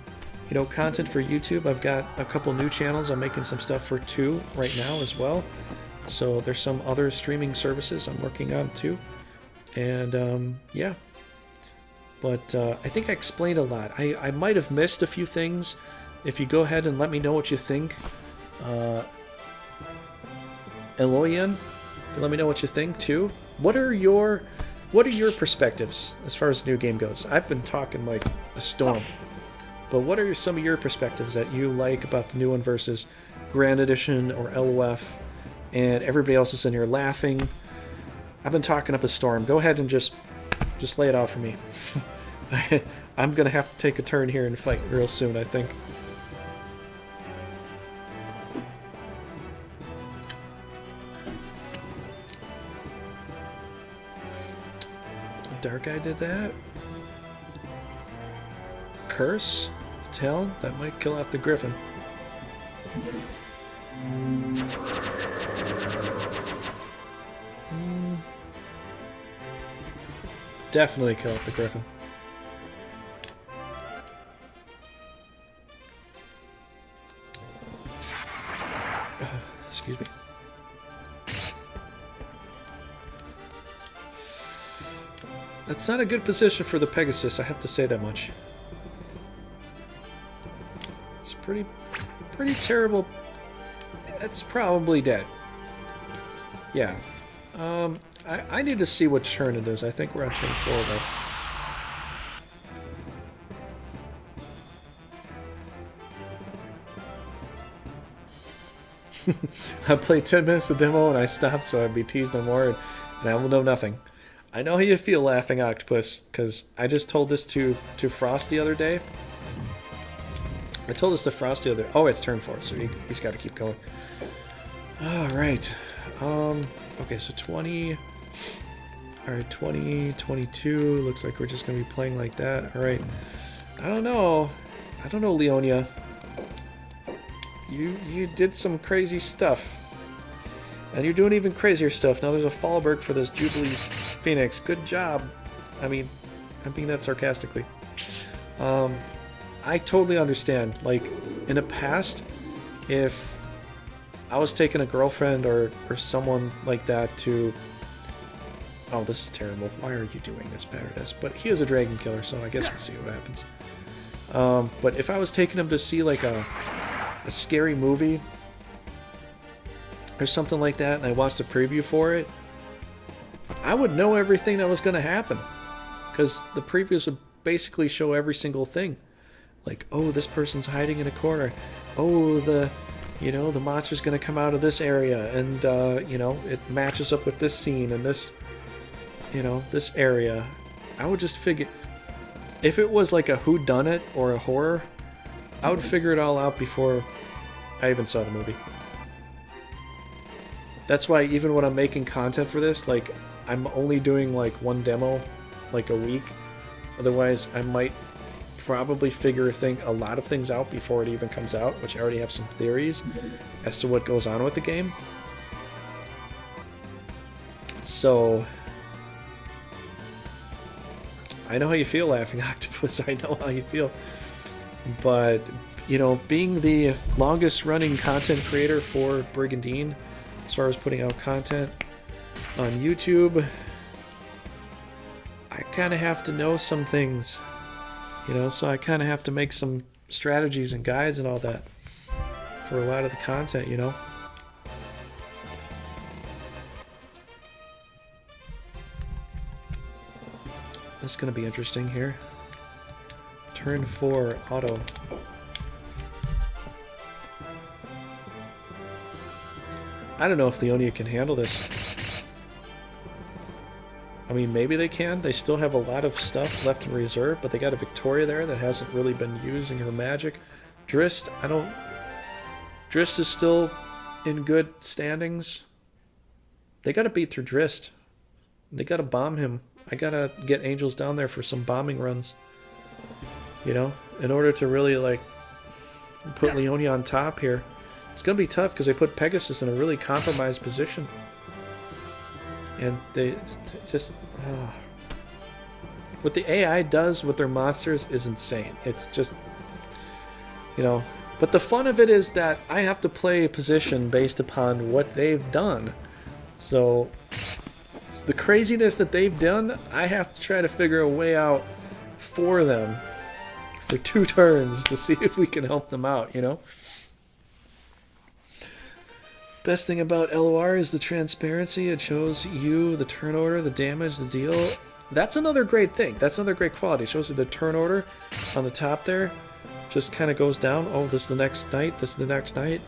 you know, content for YouTube. I've got a couple new channels. I'm making some stuff for 2 right now as well. So there's some other streaming services I'm working on too. And yeah. But I think I explained a lot. I might have missed a few things. If you go ahead and let me know what you think. Eloyan, let me know what you think too. What are your perspectives as far as the new game goes? I've been talking like a storm. But what are some of your perspectives that you like about the new one versus Grand Edition or LOF? And everybody else is in here laughing. I've been talking up a storm. Go ahead and just lay it out for me. I'm going to have to take a turn here and fight real soon, I think. Dark Eye did that. Curse? Tell? That might kill off the Griffin. Definitely kill off the Griffin. Excuse me. That's not a good position for the Pegasus, I have to say that much. It's pretty terrible. It's probably dead. Yeah. I need to see what turn it is. I think we're on turn 4 though. I played 10 minutes of the demo and I stopped, so I'd be teased no more, and I will know nothing. I know how you feel, Laughing Octopus, because I just told this to Frost the other day. I told this to Frost the other... Oh, it's turn 4, so he's got to keep going. Alright. Okay, so 20... Alright, 20, 22. Looks like we're just going to be playing like that. Alright. I don't know, Leonia. You did some crazy stuff. And you're doing even crazier stuff. Now there's a Fallberg for this Jubilee Phoenix. Good job. I mean, I'm being that sarcastically. I totally understand. Like, in the past, if I was taking a girlfriend or someone like that to... Oh, this is terrible. Why are you doing this, Paradise? But he is a dragon killer, so I guess we'll see what happens. But if I was taking them to see like a scary movie or something like that, and I watched a preview for it, I would know everything that was going to happen, because the previews would basically show every single thing. Like, oh, this person's hiding in a corner. Oh, the monster's going to come out of this area, and it matches up with this scene and this, this area. I would just figure, if it was like a whodunit or a horror, I would figure it all out before I even saw the movie. That's why even when I'm making content for this, like, I'm only doing like one demo like a week. Otherwise, I might probably figure a lot of things out before it even comes out, which I already have some theories as to what goes on with the game. So I know how you feel, Laughing Octopus. I know how you feel. But, being the longest running content creator for Brigandine, as far as putting out content on YouTube, I kind of have to know some things, so I kind of have to make some strategies and guides and all that for a lot of the content, This is going to be interesting here. Turn 4, auto. I don't know if Leonia can handle this. I mean, maybe they can. They still have a lot of stuff left in reserve, but they got a Victoria there that hasn't really been using her magic. Drist, Drist is still in good standings. They gotta beat through Drist. They gotta bomb him. I gotta get Angels down there for some bombing runs. In order to really, like, put Leonia on top here. It's gonna be tough because they put Pegasus in a really compromised position. And they just... what the AI does with their monsters is insane. It's just... But the fun of it is that I have to play a position based upon what they've done. So... the craziness that they've done, I have to try to figure a way out for them for 2 turns to see if we can help them out, Best thing about LOR is the transparency. It shows you the turn order, the damage, the deal. That's another great thing. That's another great quality. It shows you the turn order on the top there. Just kind of goes down. Oh, this is the next night. This is the next night.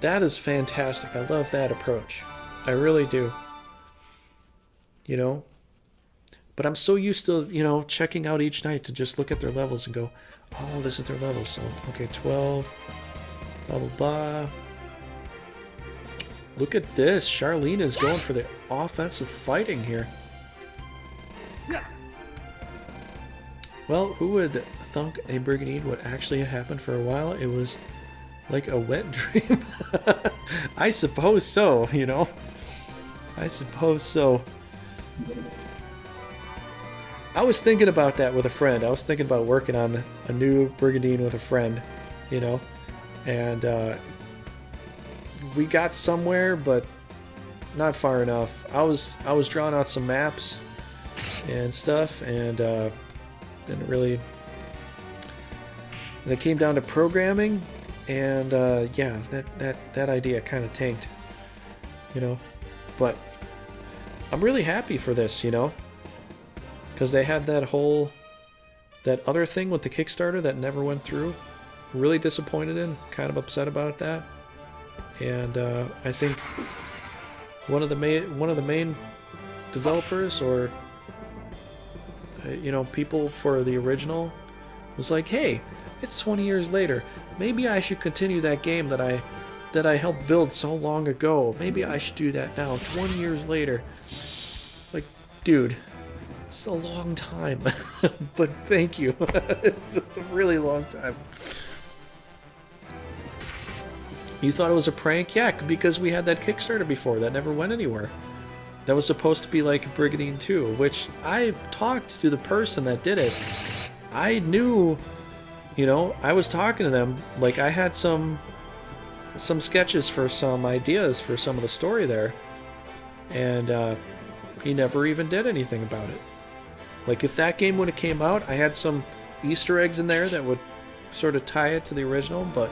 That is fantastic. I love that approach. I really do. But I'm so used to, checking out each night to just look at their levels and go, oh, this is their level. So, okay, 12, blah, blah, blah. Look at this. Charlene is going for the offensive fighting here. Well, who would thunk a Brigandine would actually happen for a while? It was like a wet dream. I suppose so, I suppose so. I was thinking about that with a friend. I was thinking about working on a new Brigandine with a friend, and we got somewhere, but not far enough. I was drawing out some maps and stuff, and didn't really. And it came down to programming, and yeah, that idea kind of tanked, But I'm really happy for this, because they had that other thing with the Kickstarter that never went through. Really disappointed in, kind of upset about that. And I think one of the main developers, or people for the original, was like, hey, it's 20 years later. Maybe I should continue that game that I helped build so long ago. Maybe I should do that now, 20 years later. Like, dude, it's a long time. But thank you. It's a really long time. You thought it was a prank? Yeah, because we had that Kickstarter before that never went anywhere. That was supposed to be like Brigandine 2, which I talked to the person that did it. I knew, I was talking to them. Like, I had some sketches for some ideas for some of the story there. And he never even did anything about it. Like, if that game would have came out, I had some Easter eggs in there that would sort of tie it to the original, but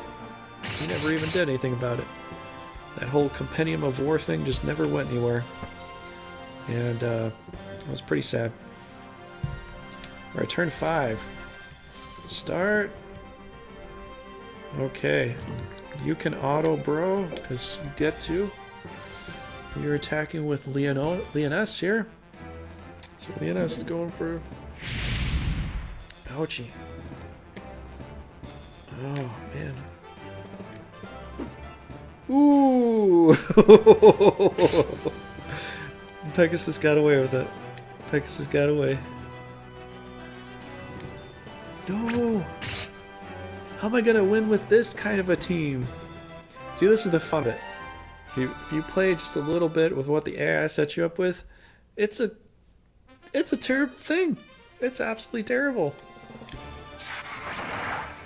he never even did anything about it. That whole Compendium of War thing just never went anywhere. And it was pretty sad. Alright, turn 5. Start. Okay. You can auto, bro, because you get to. You're attacking with Leoness here. So Leoness is going for... Ouchie. Oh, man. Ooh! Pegasus got away with it. Pegasus got away. No! How am I gonna win with this kind of a team? See, this is the fun of it. If you play just a little bit with what the AI sets you up with, it's a terrible thing. It's absolutely terrible.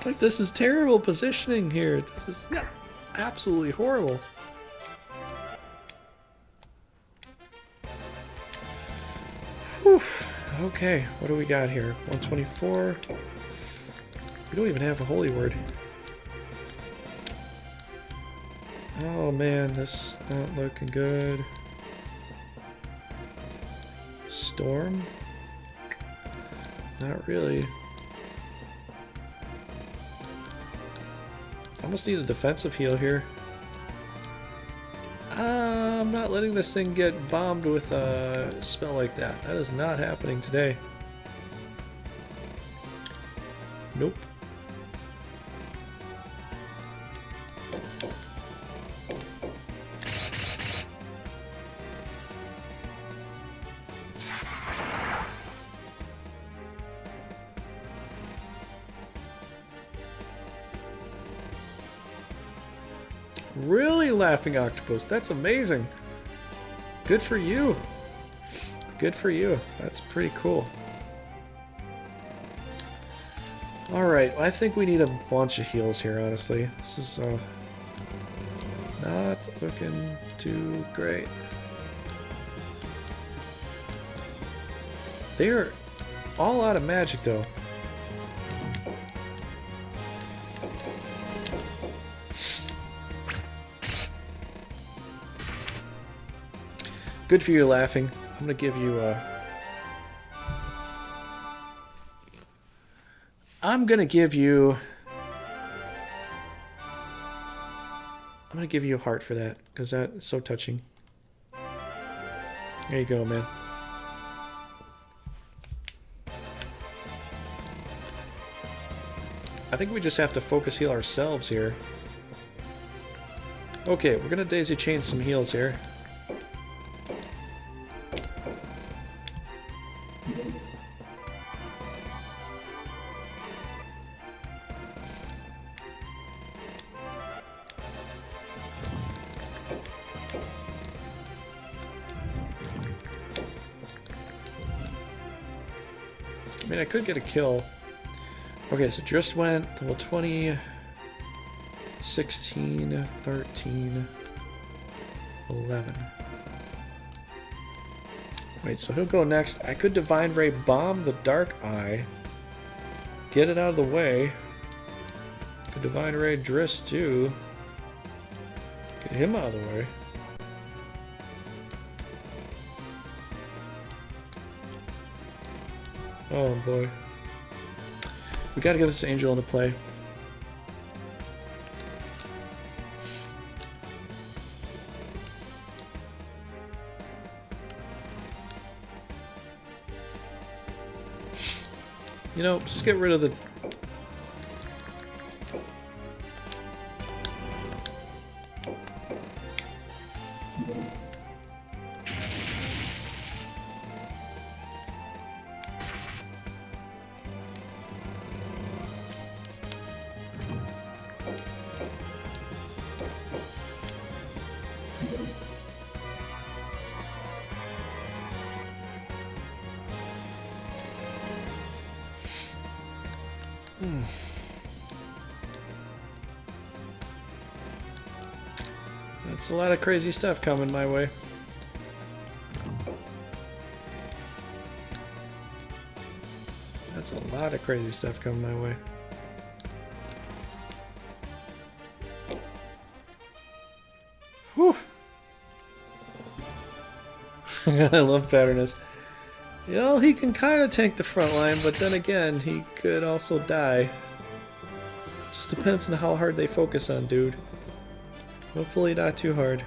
Like, this is terrible positioning here. This is absolutely horrible. Whew. Okay, what do we got here? 124. We don't even have a holy word. Oh man, this is not looking good. Storm? Not really. I almost need a defensive heal here. I'm not letting this thing get bombed with a spell like that. That is not happening today. Nope. Really, Laughing Octopus? That's amazing. Good for you. Good for you. That's pretty cool. Alright, I think we need a bunch of heals here, honestly. This is not looking too great. They're all out of magic, though. Good for you, Laughing. I'm gonna give you I'm gonna give you a heart for that, because that is so touching. There you go, man. I think we just have to focus heal ourselves here. Okay, we're gonna daisy chain some heals here. I mean, I could get a kill. Okay, so just went level 20, 16, 13, 11. Wait, so he'll go next. I could Divine Ray bomb the Dark Eye, get it out of the way. Could Divine Ray Driss too, get him out of the way. Oh boy. We gotta get this angel into play. You know, just get rid of the... That's a lot of crazy stuff coming my way. That's a lot of crazy stuff coming my way. Whew. I love Patternus. You know, he can kind of tank the front line, but then again, he could also die. Just depends on how hard they focus on, dude. Hopefully not too hard.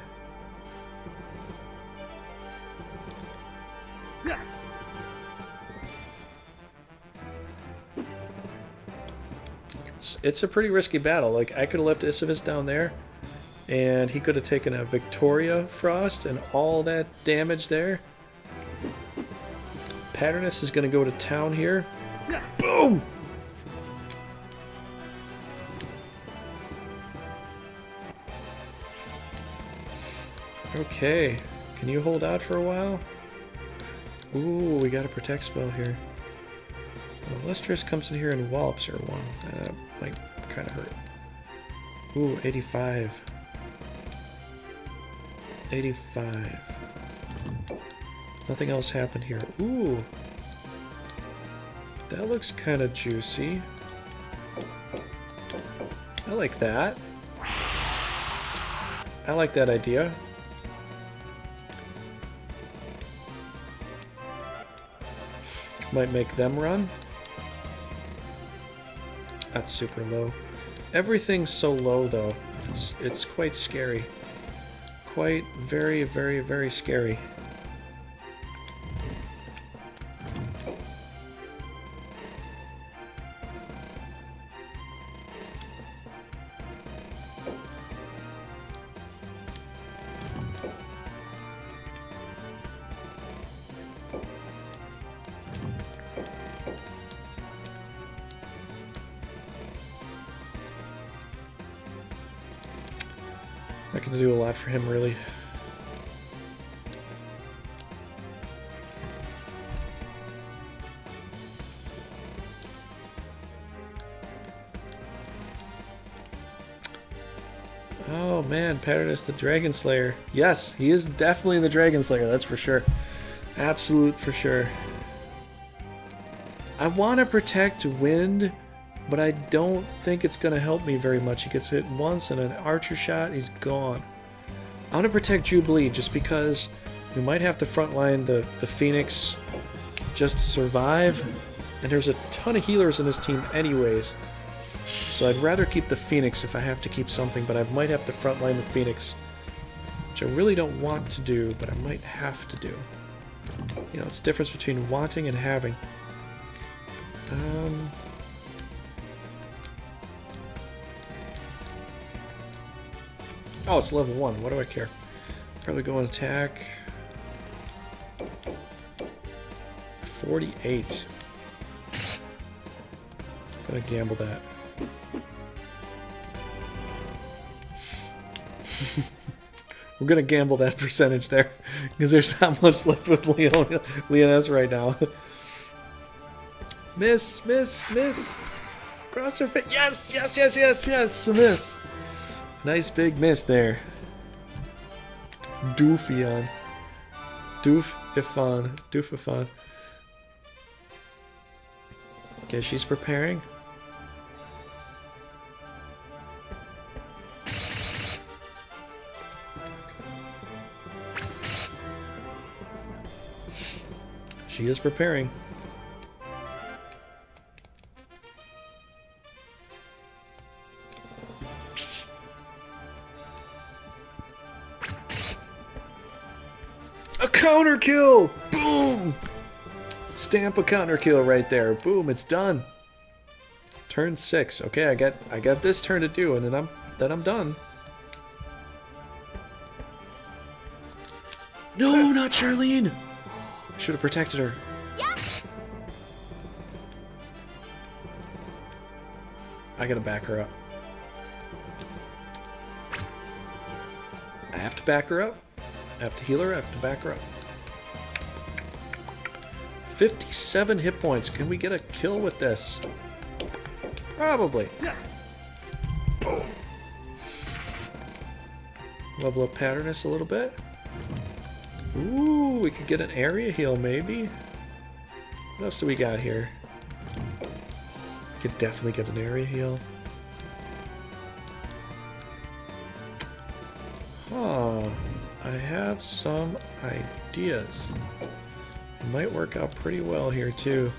It's a pretty risky battle. Like, I could have left Isivis down there, and he could have taken a Victoria Frost and all that damage there. Patternus is going to go to town here. Boom! Okay. Can you hold out for a while? Ooh, we got a protect spell here. Well, Lustrous comes in here and wallops her one. That might kind of hurt. Ooh, 85. 85. Nothing else happened here. Ooh. That looks kind of juicy. I like that. I like that idea. Might make them run. That's super low. Everything's so low though. It's quite scary. Quite very, very, very scary. Not gonna do a lot for him, really. Oh man, Patternus the Dragon Slayer. Yes, he is definitely the Dragon Slayer, that's for sure. Absolute for sure. I want to protect Wind, but I don't think it's going to help me very much. He gets hit once and an archer shot, he's gone. I want to protect Jubilee just because we might have to frontline the Phoenix just to survive. And there's a ton of healers in this team anyways. So I'd rather keep the Phoenix if I have to keep something, but I might have to frontline the Phoenix. Which I really don't want to do, but I might have to do. You know, it's the difference between wanting and having. Oh, it's level 1. What do I care? Probably go and attack. 48. Gonna gamble that. We're gonna gamble that percentage there because there's not much left with Leoness right now. Miss, miss, miss. Cross her face. Yes, yes, yes, yes, yes. A miss. Nice big miss there. Doofion. Doofifon. Doofifon. Okay, she's preparing. She is preparing. A counter kill! Boom! Stamp a counter kill right there. Boom, it's done. Turn 6. Okay, I got this turn to do, and then I'm done. No, not Charlene! Should have protected her. Yeah. I gotta back her up. I have to back her up. I have to heal her. I have to back her up. 57 hit points. Can we get a kill with this? Probably. Boom. Level up Patternus a little bit. Ooh, we could get an area heal maybe. What else do we got here? could definitely get an area heal. Oh, I have some ideas. It might work out pretty well here too.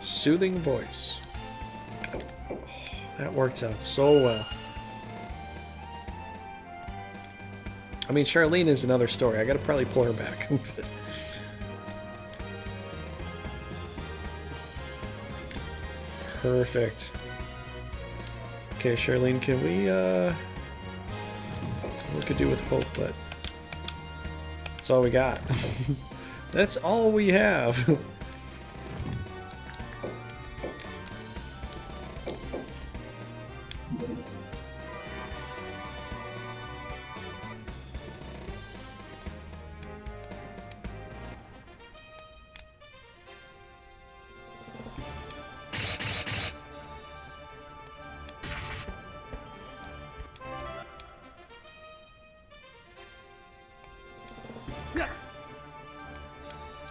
Soothing voice. Oh, that works out so well. I mean, Charlene is another story. I gotta probably pull her back. Perfect. Okay, Charlene, can we, we could do with hope, but that's all we got. That's all we have.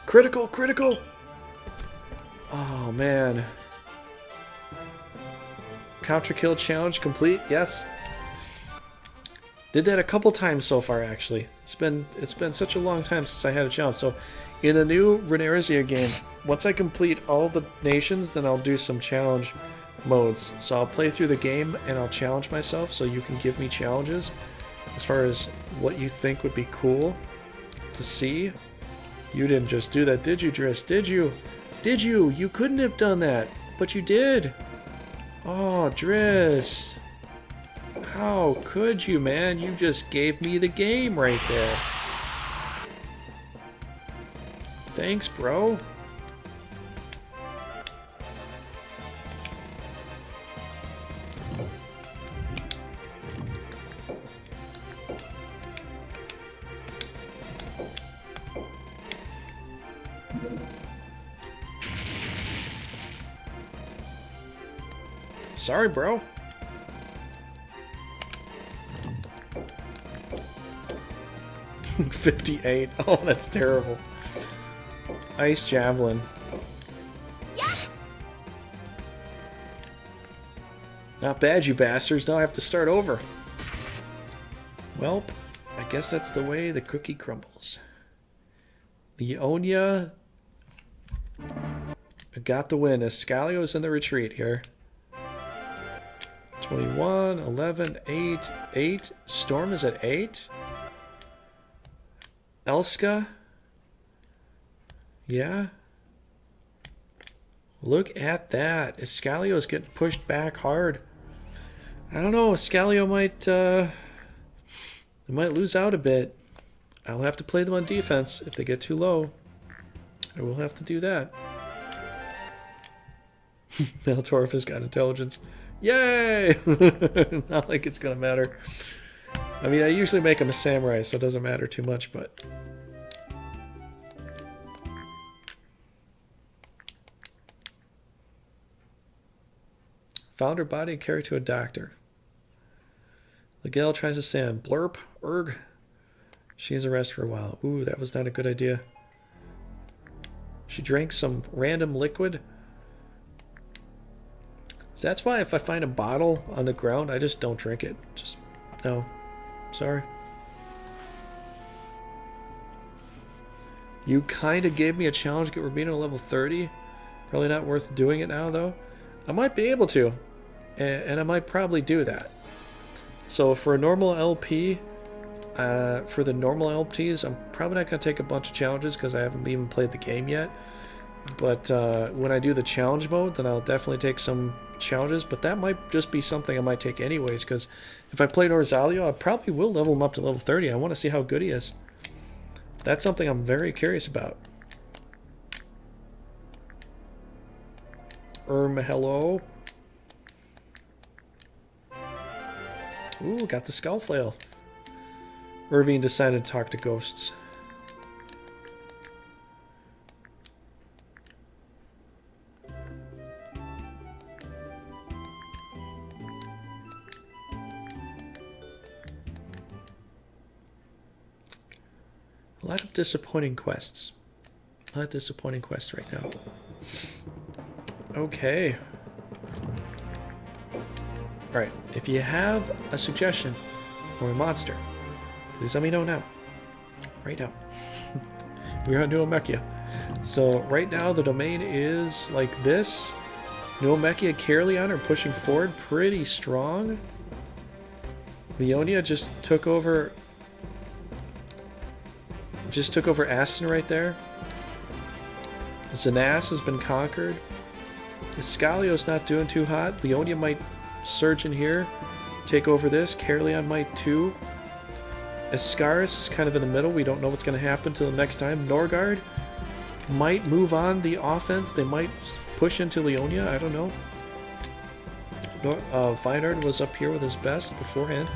Critical, critical! Oh, man. Counter kill challenge complete, yes. Did that a couple times so far, actually. It's been such a long time since I had a challenge. So, in a new Renarizia game, once I complete all the nations, then I'll do some challenge modes. So I'll play through the game and I'll challenge myself, so you can give me challenges as far as what you think would be cool to see. You didn't just do that, did you, Driss? Did you? Did you? You couldn't have done that, but you did. Oh, Driss. How could you, man? You just gave me the game right there. Thanks, bro. Sorry, bro. $58. Oh, that's terrible. Ice Javelin. Yeah. Not bad, you bastards. Now I have to start over. Well, I guess that's the way the cookie crumbles. Leonia got the win. Escalio is in the retreat here. 21, 11, 8, 8. Storm is at 8. Elska. Yeah. Look at that. Escalio is getting pushed back hard. I don't know. Escalio might lose out a bit. I'll have to play them on defense if they get too low. I will have to do that. Meltorf has got intelligence. Yay! Not like it's gonna matter. I mean, I usually make him a samurai, so it doesn't matter too much, but... Found her body and carried to a doctor. Miguel tries to stand. Blurp. Erg. She needs a rest for a while. Ooh, that was not a good idea. She drank some random liquid. So that's why if I find a bottle on the ground, I just don't drink it. Just, no. Sorry. You kind of gave me a challenge to get Rubino level 30. Probably not worth doing it now, though. I might be able to. And I might probably do that. So for a normal LP, for the normal LPs, I'm probably not going to take a bunch of challenges because I haven't even played the game yet. But when I do the challenge mode, then I'll definitely take some challenges. But that might just be something I might take anyways, because if I play Norzalio, I probably will level him up to level 30. I want to see how good he is. That's something I'm very curious about. Hello. Ooh, got the skull flail. Irving decided to talk to ghosts. A lot of disappointing quests. A lot of disappointing quests right now. Okay. Alright, if you have a suggestion for a monster, please let me know now. Right now. We're on Nuomechia. So right now the domain is like this. Nuomechia, Caerleon are pushing forward pretty strong. Leonia just took over Aston right there. Zanas has been conquered. Iscalio's not doing too hot. Leonia might surge in here, take over this. Caerleon might too. Ascaris is kind of in the middle. We don't know what's going to happen till the next time. Norgard might move on the offense. They might push into Leonia. I don't know. Vinard was up here with his best beforehand.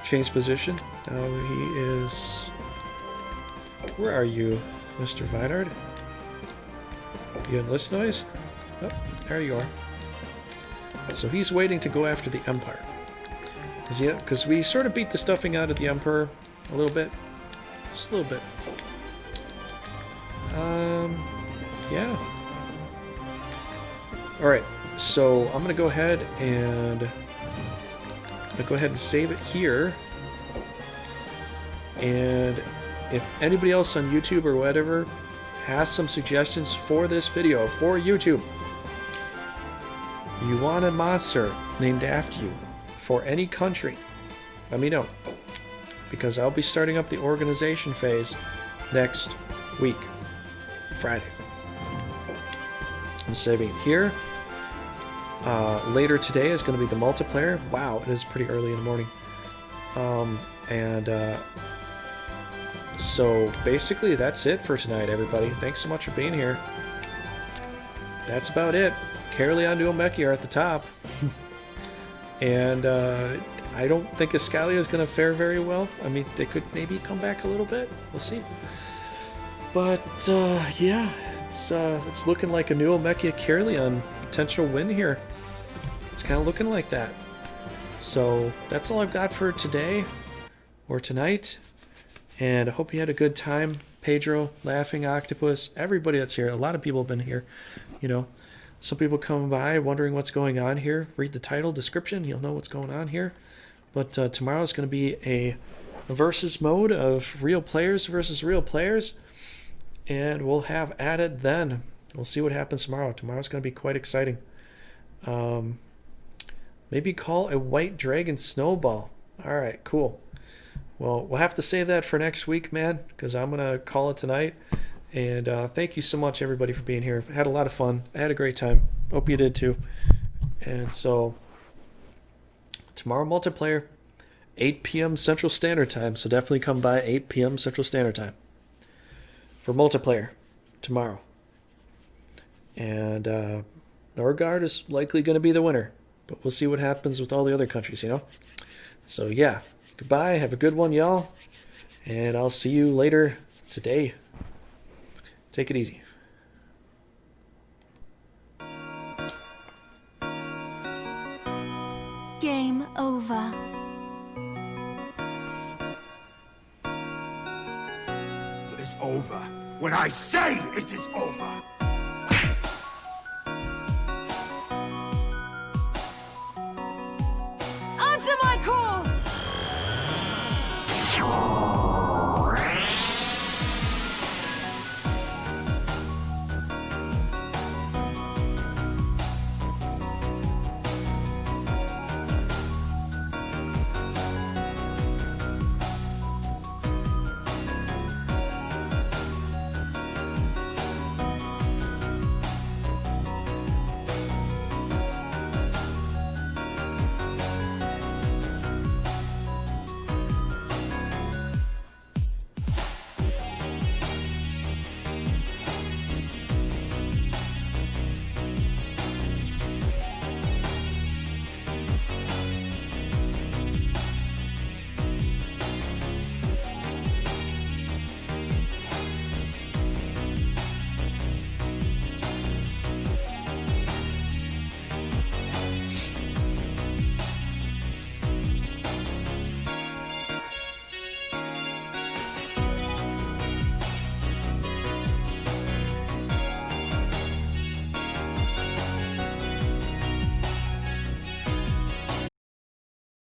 Changed position. Now he is... Where are you, Mr. Vinard? You in list noise? Oh, there you are. So he's waiting to go after the Empire. Because we sort of beat the stuffing out of the Emperor a little bit. Just a little bit. Yeah. Alright, so I'm going to go ahead and... save it here. And if anybody else on YouTube or whatever has some suggestions for this video for YouTube, you want a monster named after you for any country, let me know, because I'll be starting up the organization phase next week, Friday. I'm saving it here. Later today is going to be the multiplayer. Wow, it is pretty early in the morning. So basically that's it for tonight, everybody. Thanks so much for being here. That's about it. Caerleon, Nuomechia are at the top. And I don't think Iscalia is going to fare very well. I mean, they could maybe come back a little bit. We'll see. But yeah, it's looking like a Nuomechia Caerleon potential win here. It's kind of looking like that. So that's all I've got for today or tonight. And I hope you had a good time. Pedro, Laughing Octopus, everybody that's here. A lot of people have been here. You know, some people come by wondering what's going on here. Read the title, description. You'll know what's going on here. But tomorrow is going to be a versus mode of real players versus real players. And we'll have at it then. We'll see what happens tomorrow. Tomorrow's going to be quite exciting. Maybe call a white dragon snowball. All right, cool. Well, we'll have to save that for next week, man, because I'm going to call it tonight. And thank you so much, everybody, for being here. I had a lot of fun. I had a great time. Hope you did, too. And so, tomorrow multiplayer, 8 p.m. Central Standard Time. So definitely come by 8 p.m. Central Standard Time for multiplayer tomorrow. And Norgard is likely going to be the winner. But we'll see what happens with all the other countries, you know? So, yeah. Goodbye. Have a good one, y'all. And I'll see you later today. Take it easy. Game over. It is over when I say it is over. Answer my call!